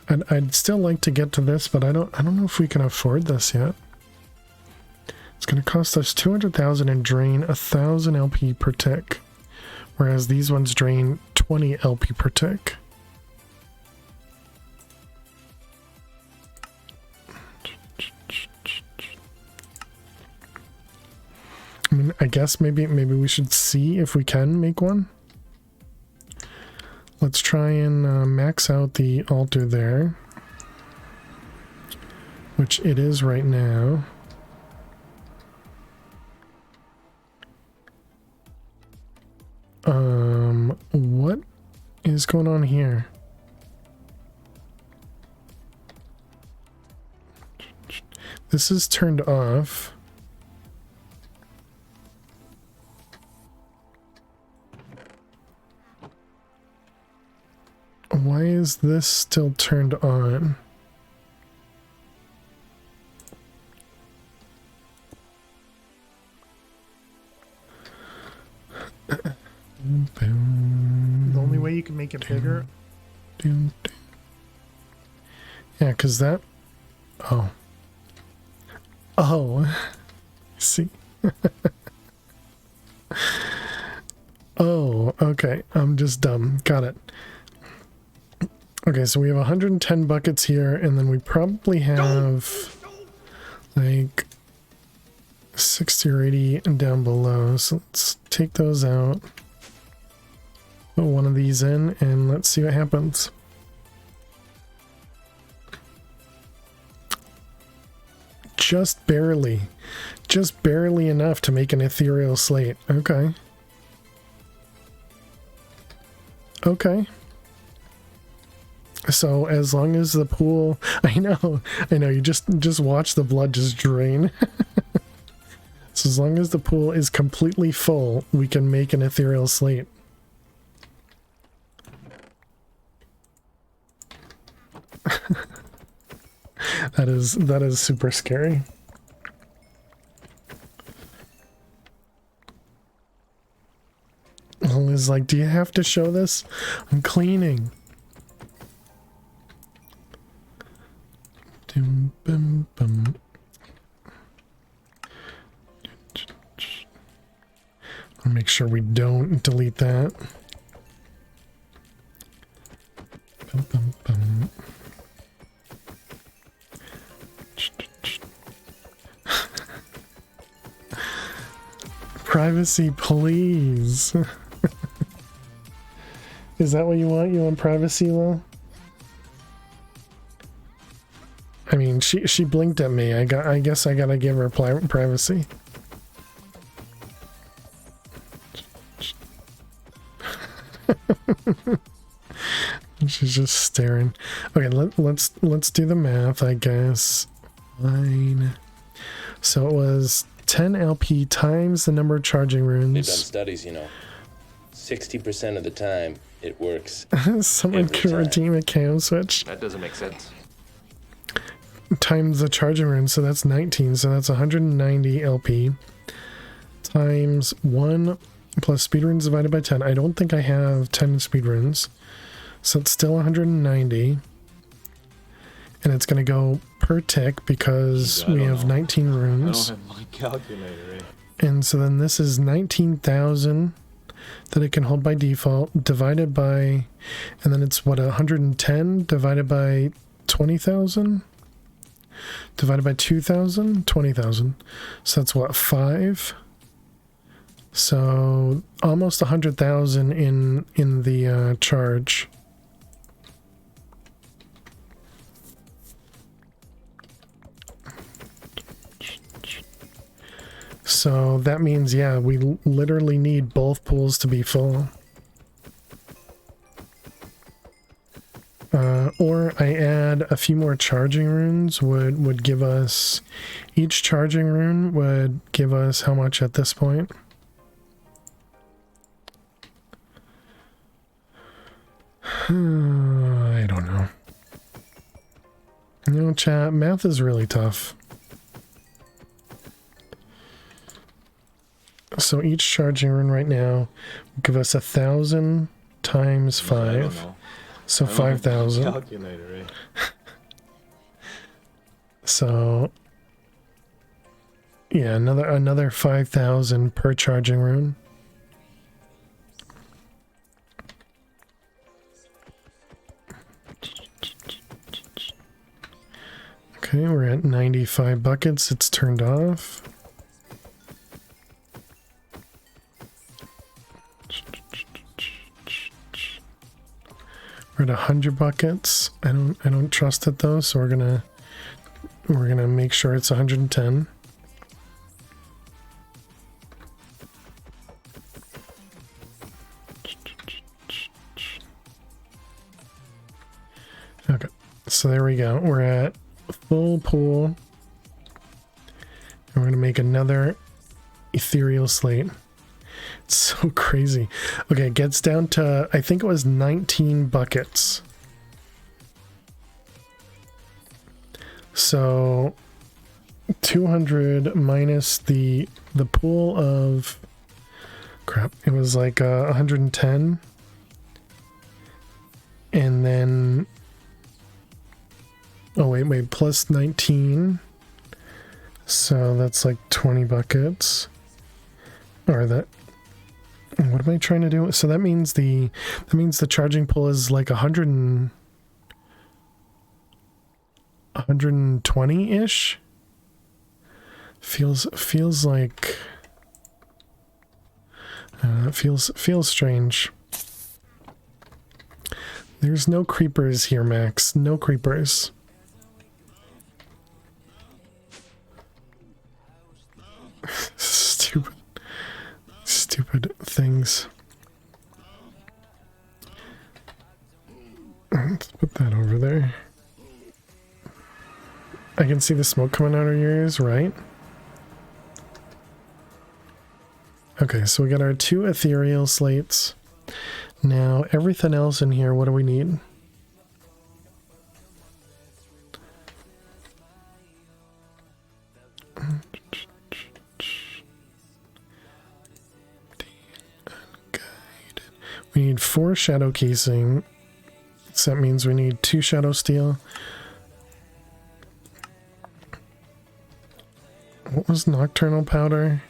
I'd still like to get to this, but I don't know if we can afford this yet. It's going to cost us 200,000 and drain 1,000 LP per tick, whereas these ones drain 20 LP per tick. I mean, I guess maybe we should see if we can make one. Let's try and max out the altar there, which it is right now. What is going on here? This is turned off. Why is this still turned on? The only way you can make it bigger. Yeah, because that... Oh. Oh. See? Oh, okay. I'm just dumb. Got it. Okay, so we have 110 buckets here, and then we probably have like 60 or 80 down below. So let's take those out. Put one of these in, and let's see what happens. Just barely enough to make an ethereal slate. Okay. Okay. So as long as the pool, I know, you just watch the blood just drain. So as long as the pool is completely full, we can make an ethereal slate. That is super scary. Liz like, do you have to show this? I'm cleaning. I'll make sure we don't delete that. Privacy, please. Is that what you want? You want privacy, Lo? I mean, she blinked at me. I guess I gotta give her privacy. She's just staring. Okay, let's do the math, I guess. Fine. So it was 10 LP times the number of charging runes. They've done studies, 60% of the time it works. Someone can redeem a cam switch. That doesn't make sense. Times the charging runes, so that's 19, so that's 190 LP. Times 1 plus speed runes divided by 10. I don't think I have 10 speed runes. So it's still 190. And it's going to go per tick because we have 19 runes. I don't have my calculator, eh? And so then this is 19,000 that it can hold by default, divided by, and then it's what, 110 divided by 20,000? Divided by 2,000? 20,000. So that's what, 5? So almost 100,000 in the charge. So that means, yeah, we literally need both pools to be full. Or I add a few more charging runes would give us, each charging rune would give us how much at this point? I don't know. Chat, math is really tough. So each charging rune right now will give us 1,000 times Geez, I don't 5. know. So I don't have my 5,000. calculator, eh? So yeah, another 5,000 per charging rune. Okay, we're at 95 buckets. It's turned off. We're at 100 buckets. I don't trust it though, so we're gonna make sure it's 110. Okay, so there we go. We're at full pool. And we're gonna make another ethereal slate. It's so crazy. Okay, it gets down to, I think it was 19 buckets. So 200 minus the pool of crap. It was like 110, and then oh wait, plus 19. So that's like 20 buckets. Or that. What am I trying to do? So that means the charging pool is like 120-ish. Feels like feels strange. There's no creepers here, Max. No creepers. Stupid things. Let's put that over there. I can see the smoke coming out of your ears, right? Okay, so we got our 2 ethereal slates. Now, everything else in here, what do we need? We need 4 shadow casing. So that means we need 2 shadow steel. What was nocturnal powder?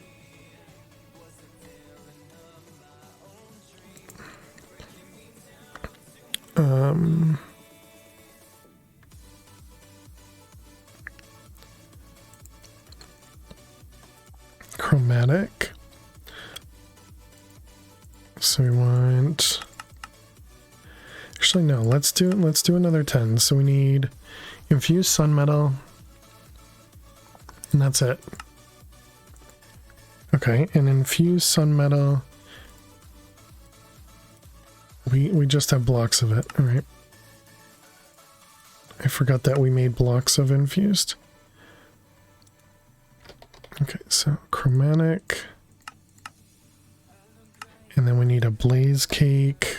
Chromatic. So we want, actually no, let's do another 10. So we need infused sun metal, and that's it. Okay, and infused sun metal, we just have blocks of it. All right, I forgot that we made blocks of infused. Okay, so chromatic. And then we need a blaze cake.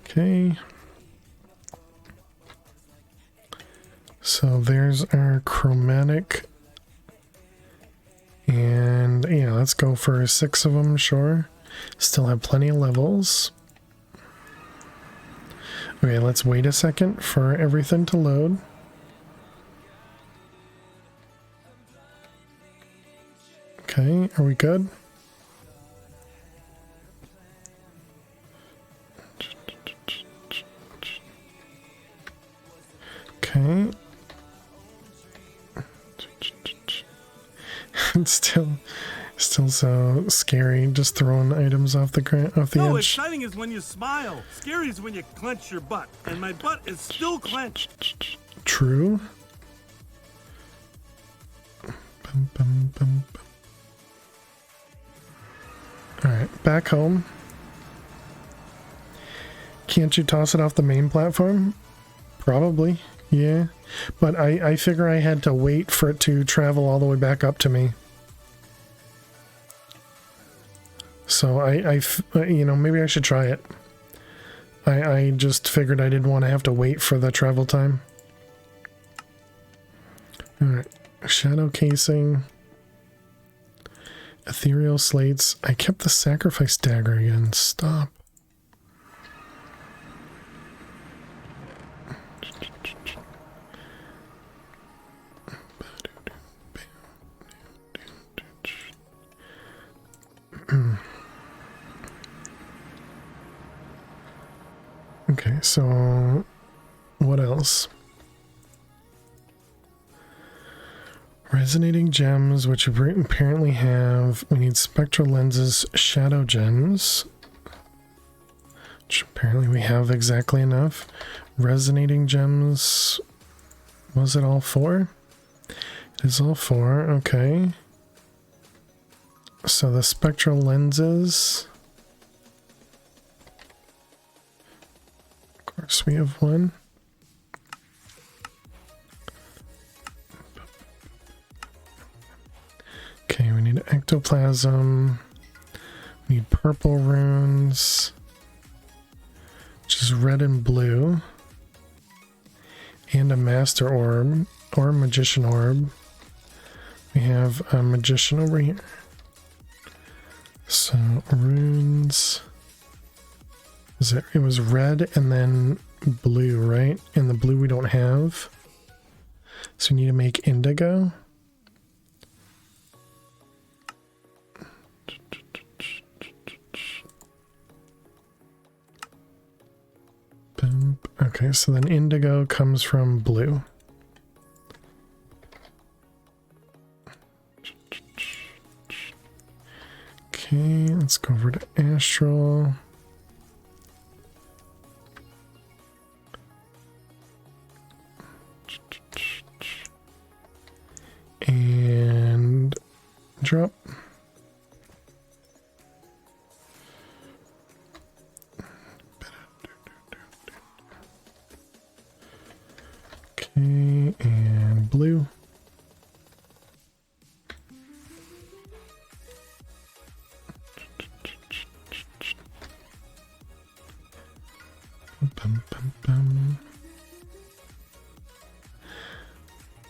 Okay. So there's our chromatic. And yeah, let's go for 6 of them, sure. Still have plenty of levels. Okay, let's wait a second for everything to load. Okay, are we good? Okay. It's still so scary, just throwing items off the edge. Exciting is when you smile. Scary is when you clench your butt. And my butt is still clenched. True. Alright, back home. Can't you toss it off the main platform? Probably, yeah. But I figure I had to wait for it to travel all the way back up to me. So you know, maybe I should try it. I just figured I didn't want to have to wait for the travel time. Alright, shadow casing. Ethereal slates. I kept the sacrifice dagger again. Stop. Okay, so what else? Resonating gems, which apparently have, we need spectral lenses, shadow gems, which apparently we have exactly enough. Resonating gems, was it all 4? It is all 4, okay. So the spectral lenses, of course we have 1. Okay, we need ectoplasm, we need purple runes, which is red and blue, and a master orb, or a magician orb. We have a magician over here. So, runes, it was red and then blue, right? And the blue we don't have. So we need to make indigo. Okay, so then indigo comes from blue. Okay, let's go over to astral. And drop. Okay, and blue.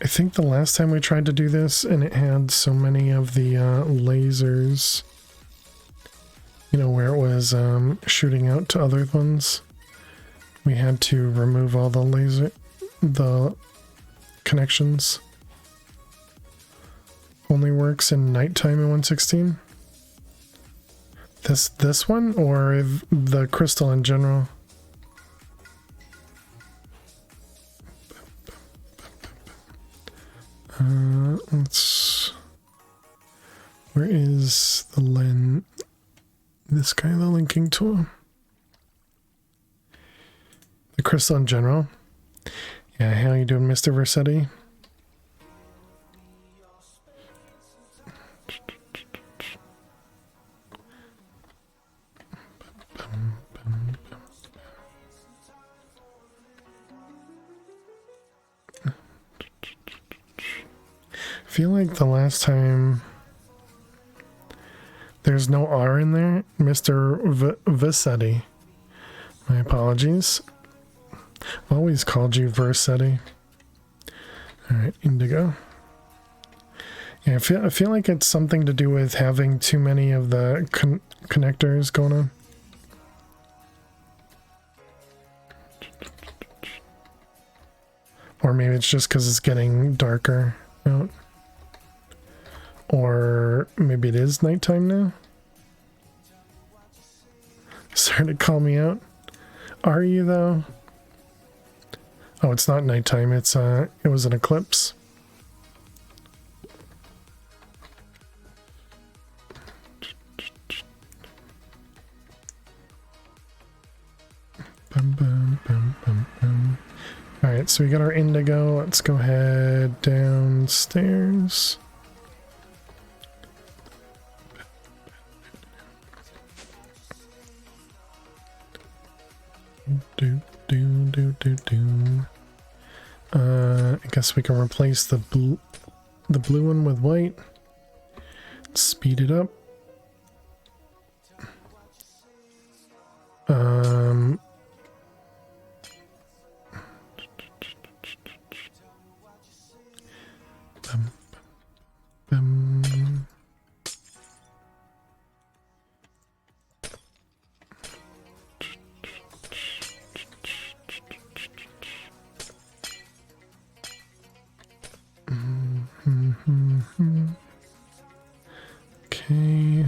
I think the last time we tried to do this and it had so many of the lasers, you know, where it was shooting out to other ones, we had to remove all the connections. Only works in nighttime in 1.16. This one or the crystal in general? Where is the this guy, the linking tool? The crystal in general. Yeah, how you doing, Mr. Versetti? I feel like the last time there's no R in there, Mr. Versetti. My apologies. Always called you Versetti. Alright, indigo. Yeah, I feel like it's something to do with having too many of the connectors going on. Or maybe it's just because it's getting darker out. Or maybe it is nighttime now. Started to call me out. Are you though? Oh, it's not nighttime. It's it was an eclipse. Bum, bum, bum, bum, bum. All right, so we got our indigo. Let's go ahead downstairs. I guess we can replace the blue one with white. Speed it up. Um, bum. Okay.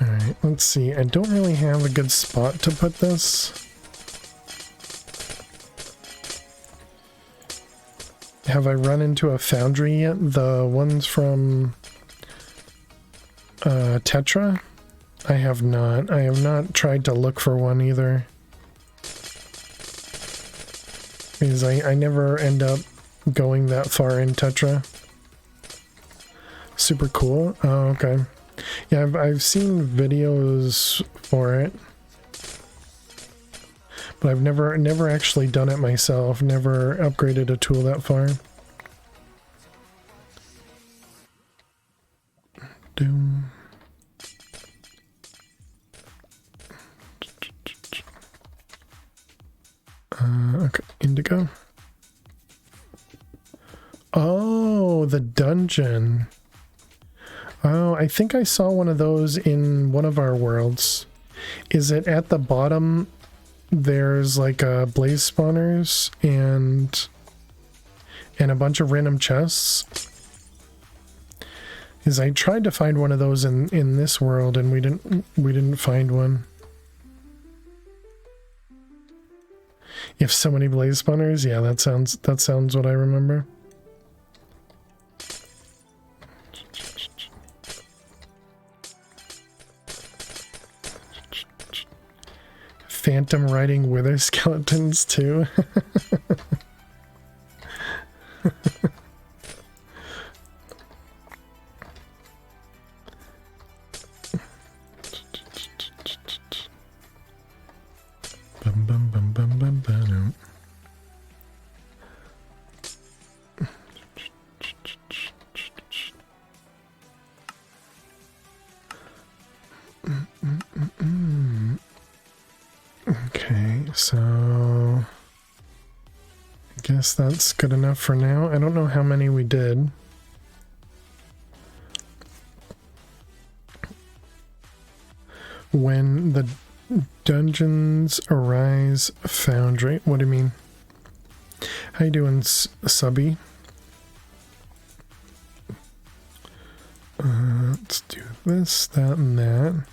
All right, let's see. I don't really have a good spot to put this. Have I run into a foundry yet? The ones from Tetra? I have not. I have not tried to look for one either. Because I never end up going that far in Tetra. Super cool. Oh, okay. Yeah, I've seen videos for it. But I've never actually done it myself. Never upgraded a tool that far. Doom. Okay, indigo. Oh, the dungeon. Oh, I think I saw one of those in one of our worlds. Is it at the bottom? There's like blaze spawners and a bunch of random chests. Is I tried to find one of those in this world and we didn't find one. If so many blaze spawners, yeah, that sounds what I remember. Phantom riding wither skeletons too. Bum, bum, bum, bum, bum, bum. Okay, so I guess that's good enough for now. I don't know how many we did. When the dungeons arise foundry. What do you mean? How you doing, subby? Let's do this, that, and that.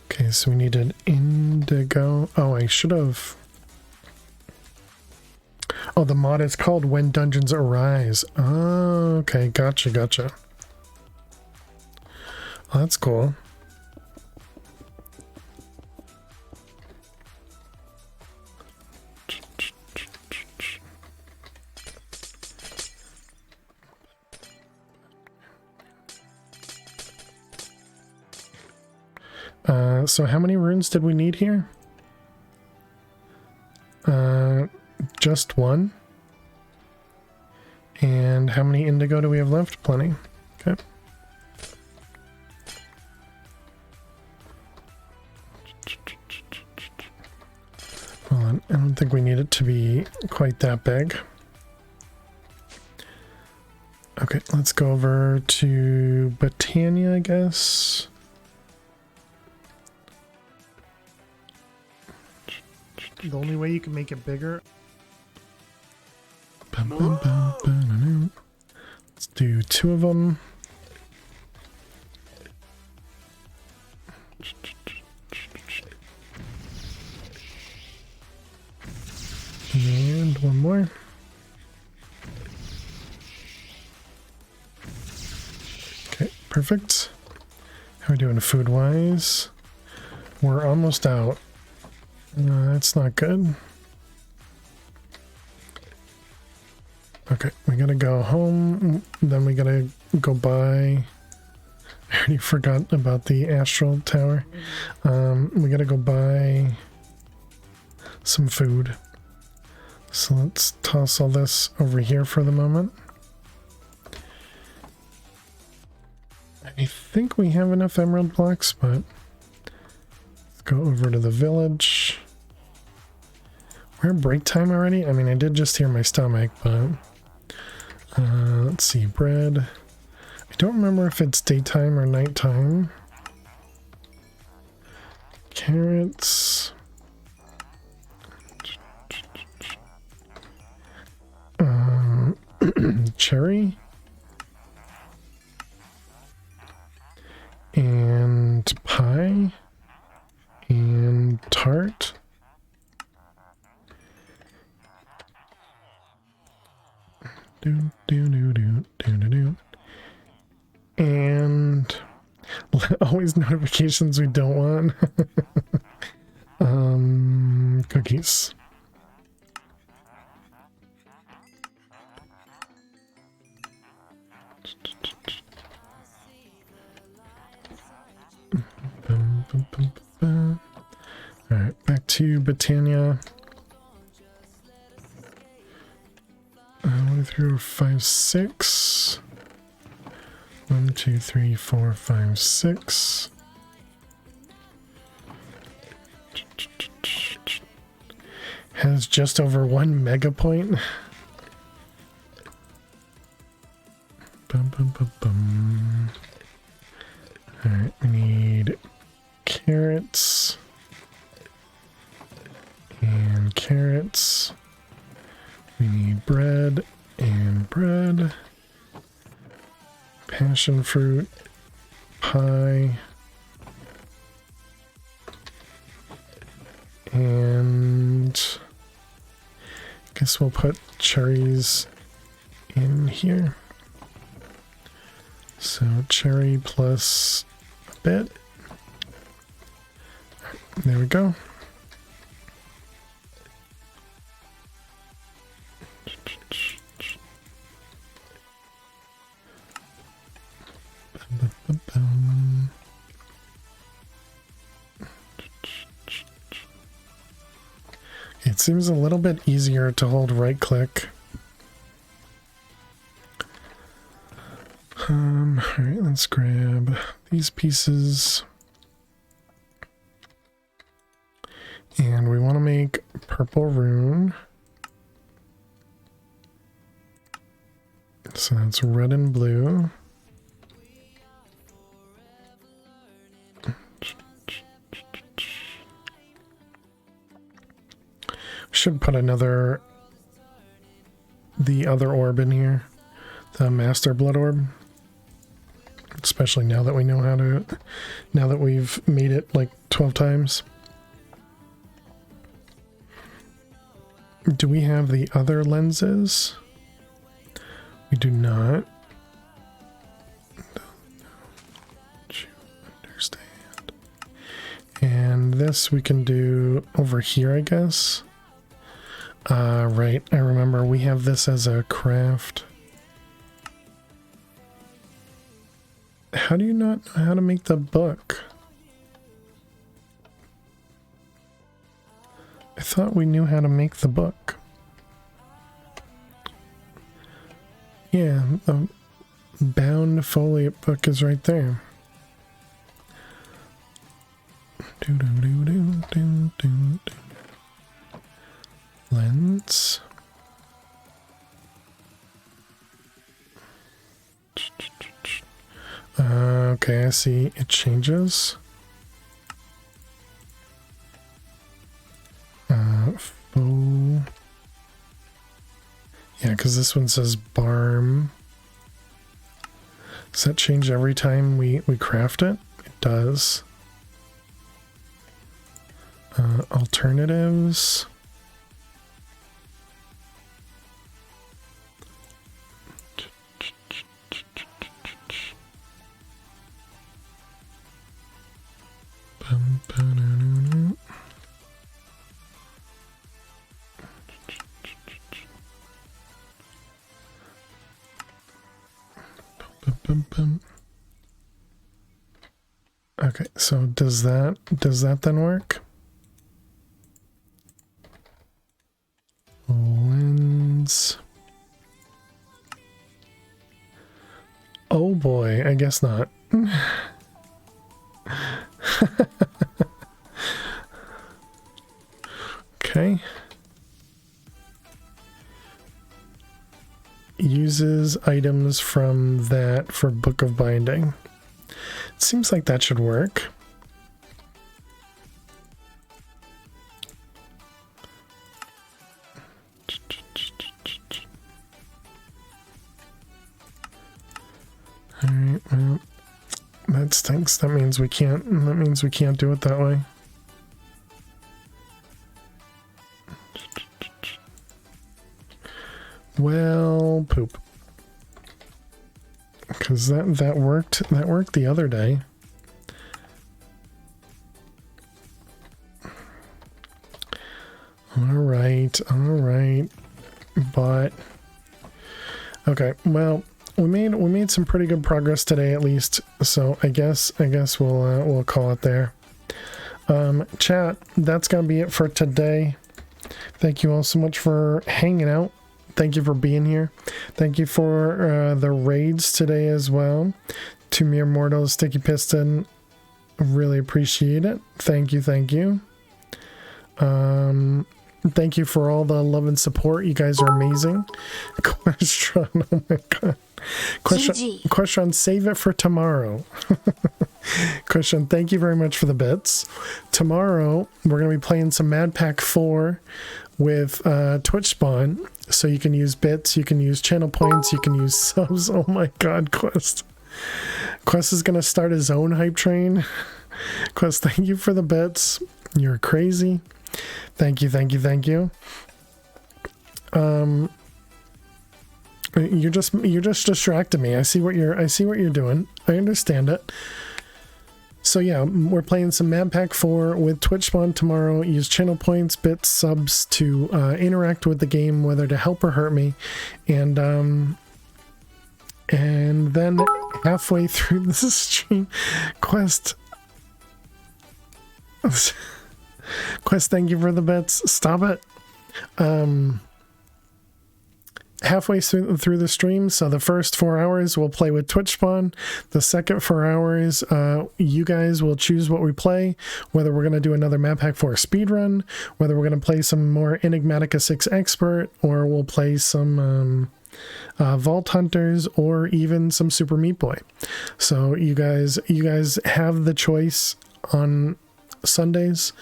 Okay, so we needed indigo. Oh, I should have... Oh, the mod is called When Dungeons Arise. Oh, okay, gotcha. Oh, that's cool. So how many runes did we need here? Just one. And how many indigo do we have left? Plenty. Okay. Hold on, I don't think we need it to be quite that big. Okay, let's go over to Botania, I guess. The only way you can make it bigger. Let's do 2 of them. And one more. Okay, perfect. How are we doing food-wise? We're almost out. That's not good. Okay, we gotta go home, then we gotta go buy... I already forgot about the astral tower. We gotta go buy some food. So let's toss all this over here for the moment. I think we have enough emerald blocks, but let's go over to the village. We're at break time already? I mean, I did just hear my stomach, but let's see, bread. I don't remember if it's daytime or nighttime. Carrots. Cherry. And pie. And tart. And always notifications we don't want. Cookies. Alright, back to Britannia. 1 through 5, 6. 1, 2, 3, 4, 5, 6. Has just over 1 mega point. Alright, we need carrots. And carrots. We need bread and bread. Passion fruit. Pie. And I guess we'll put cherries in here. So cherry plus a bit. There we go. It seems a little bit easier to hold right click. Alright, let's grab these pieces. And we want to make purple rune. So that's red and blue. Should put the other orb in here, the master blood orb, especially now that we know how to, now that we've made it like 12 times. Do we have the other lenses? We do not. Don't you understand? And this we can do over here, I guess. Right, I remember we have this as a craft. How do you not know how to make the book? I thought we knew how to make the book. Yeah, the bound foliate book is right there. Lens. Okay, I see it changes. Faux. Yeah, because this one says barm. Does that change every time we craft it? It does. Alternatives. Okay, so does that then work? Lens. Oh boy, I guess not. Okay. Uses items from that for Book of Binding. It seems like that should work. Alright, well, that stinks. That means we can't do it that way. Well, poop. Because that worked the other day. Alright. But okay, well, we made some pretty good progress today at least. So I guess we'll call it there. Chat, that's gonna be it for today. Thank you all so much for hanging out. Thank you for being here. Thank you for the raids today as well. To Mere Mortals, Sticky Piston, really appreciate it. Thank you. Thank you for all the love and support. You guys are amazing. Question, oh my god. Question, save it for tomorrow. Question, thank you very much for the bits. Tomorrow, we're going to be playing some Mad Pack 4 with Twitch Spawn. So you can use bits, you can use channel points, you can use subs. Oh my god, Quest. Quest is going to start his own hype train. Quest, thank you for the bits. You're crazy. Thank you. You're just distracting me. I see what you're doing. I understand it. So yeah, we're playing some Mad Pack 4 with Twitch Spawn tomorrow. Use channel points, bits, subs to interact with the game, whether to help or hurt me. And then halfway through the stream, Quest, thank you for the bits. Stop it. Halfway through the stream, so the first 4 hours we'll play with Twitch Spawn. The second 4 hours, you guys will choose what we play, whether we're going to do another Map Pack 4 speedrun, whether we're going to play some more Enigmatica 6 Expert, or we'll play some Vault Hunters, or even some Super Meat Boy. So you guys have the choice on Sundays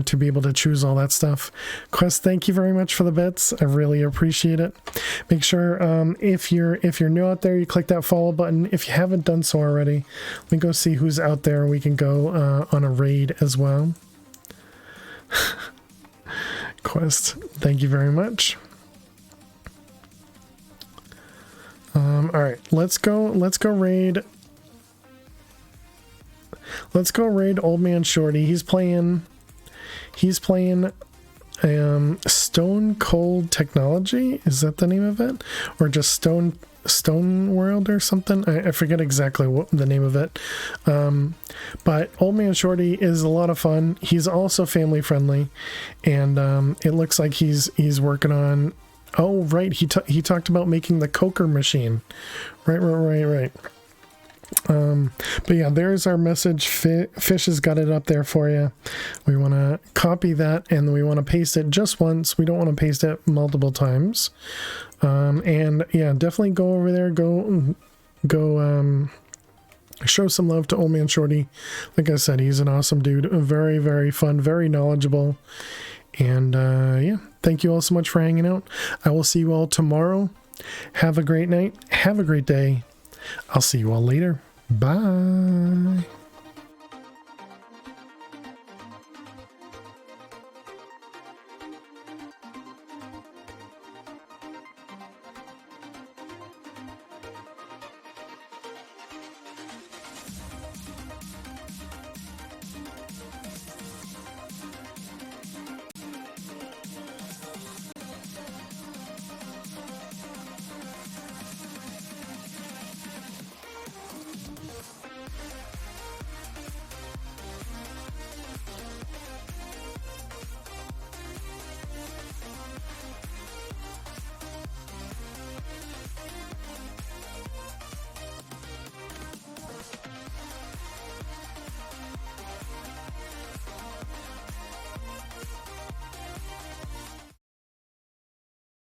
to be able to choose all that stuff. Quest, thank you very much for the bits. I really appreciate it. Make sure if you're new out there, you click that follow button. If you haven't done so already, let me go see who's out there. We can go on a raid as well. Quest, thank you very much. All right, let's go raid. Let's go raid Old Man Shorty. He's playing Stone Cold Technology. Is that the name of it? Or just Stone World or something? I forget exactly what the name of it. But Old Man Shorty is a lot of fun. He's also family friendly, and it looks like he's working on. Oh right, he talked about making the Coker machine. Right. But yeah, there's our message. Fish has got it up there for you. We want to copy that, and we want to paste it just once. We don't want to paste it multiple times. And yeah, definitely go over there. Go show some love to Old Man Shorty. Like I said, he's an awesome dude. Very, very fun, very knowledgeable. And yeah, thank you all so much for hanging out. I will see you all tomorrow. Have a great night. Have a great day. I'll see you all later. Bye.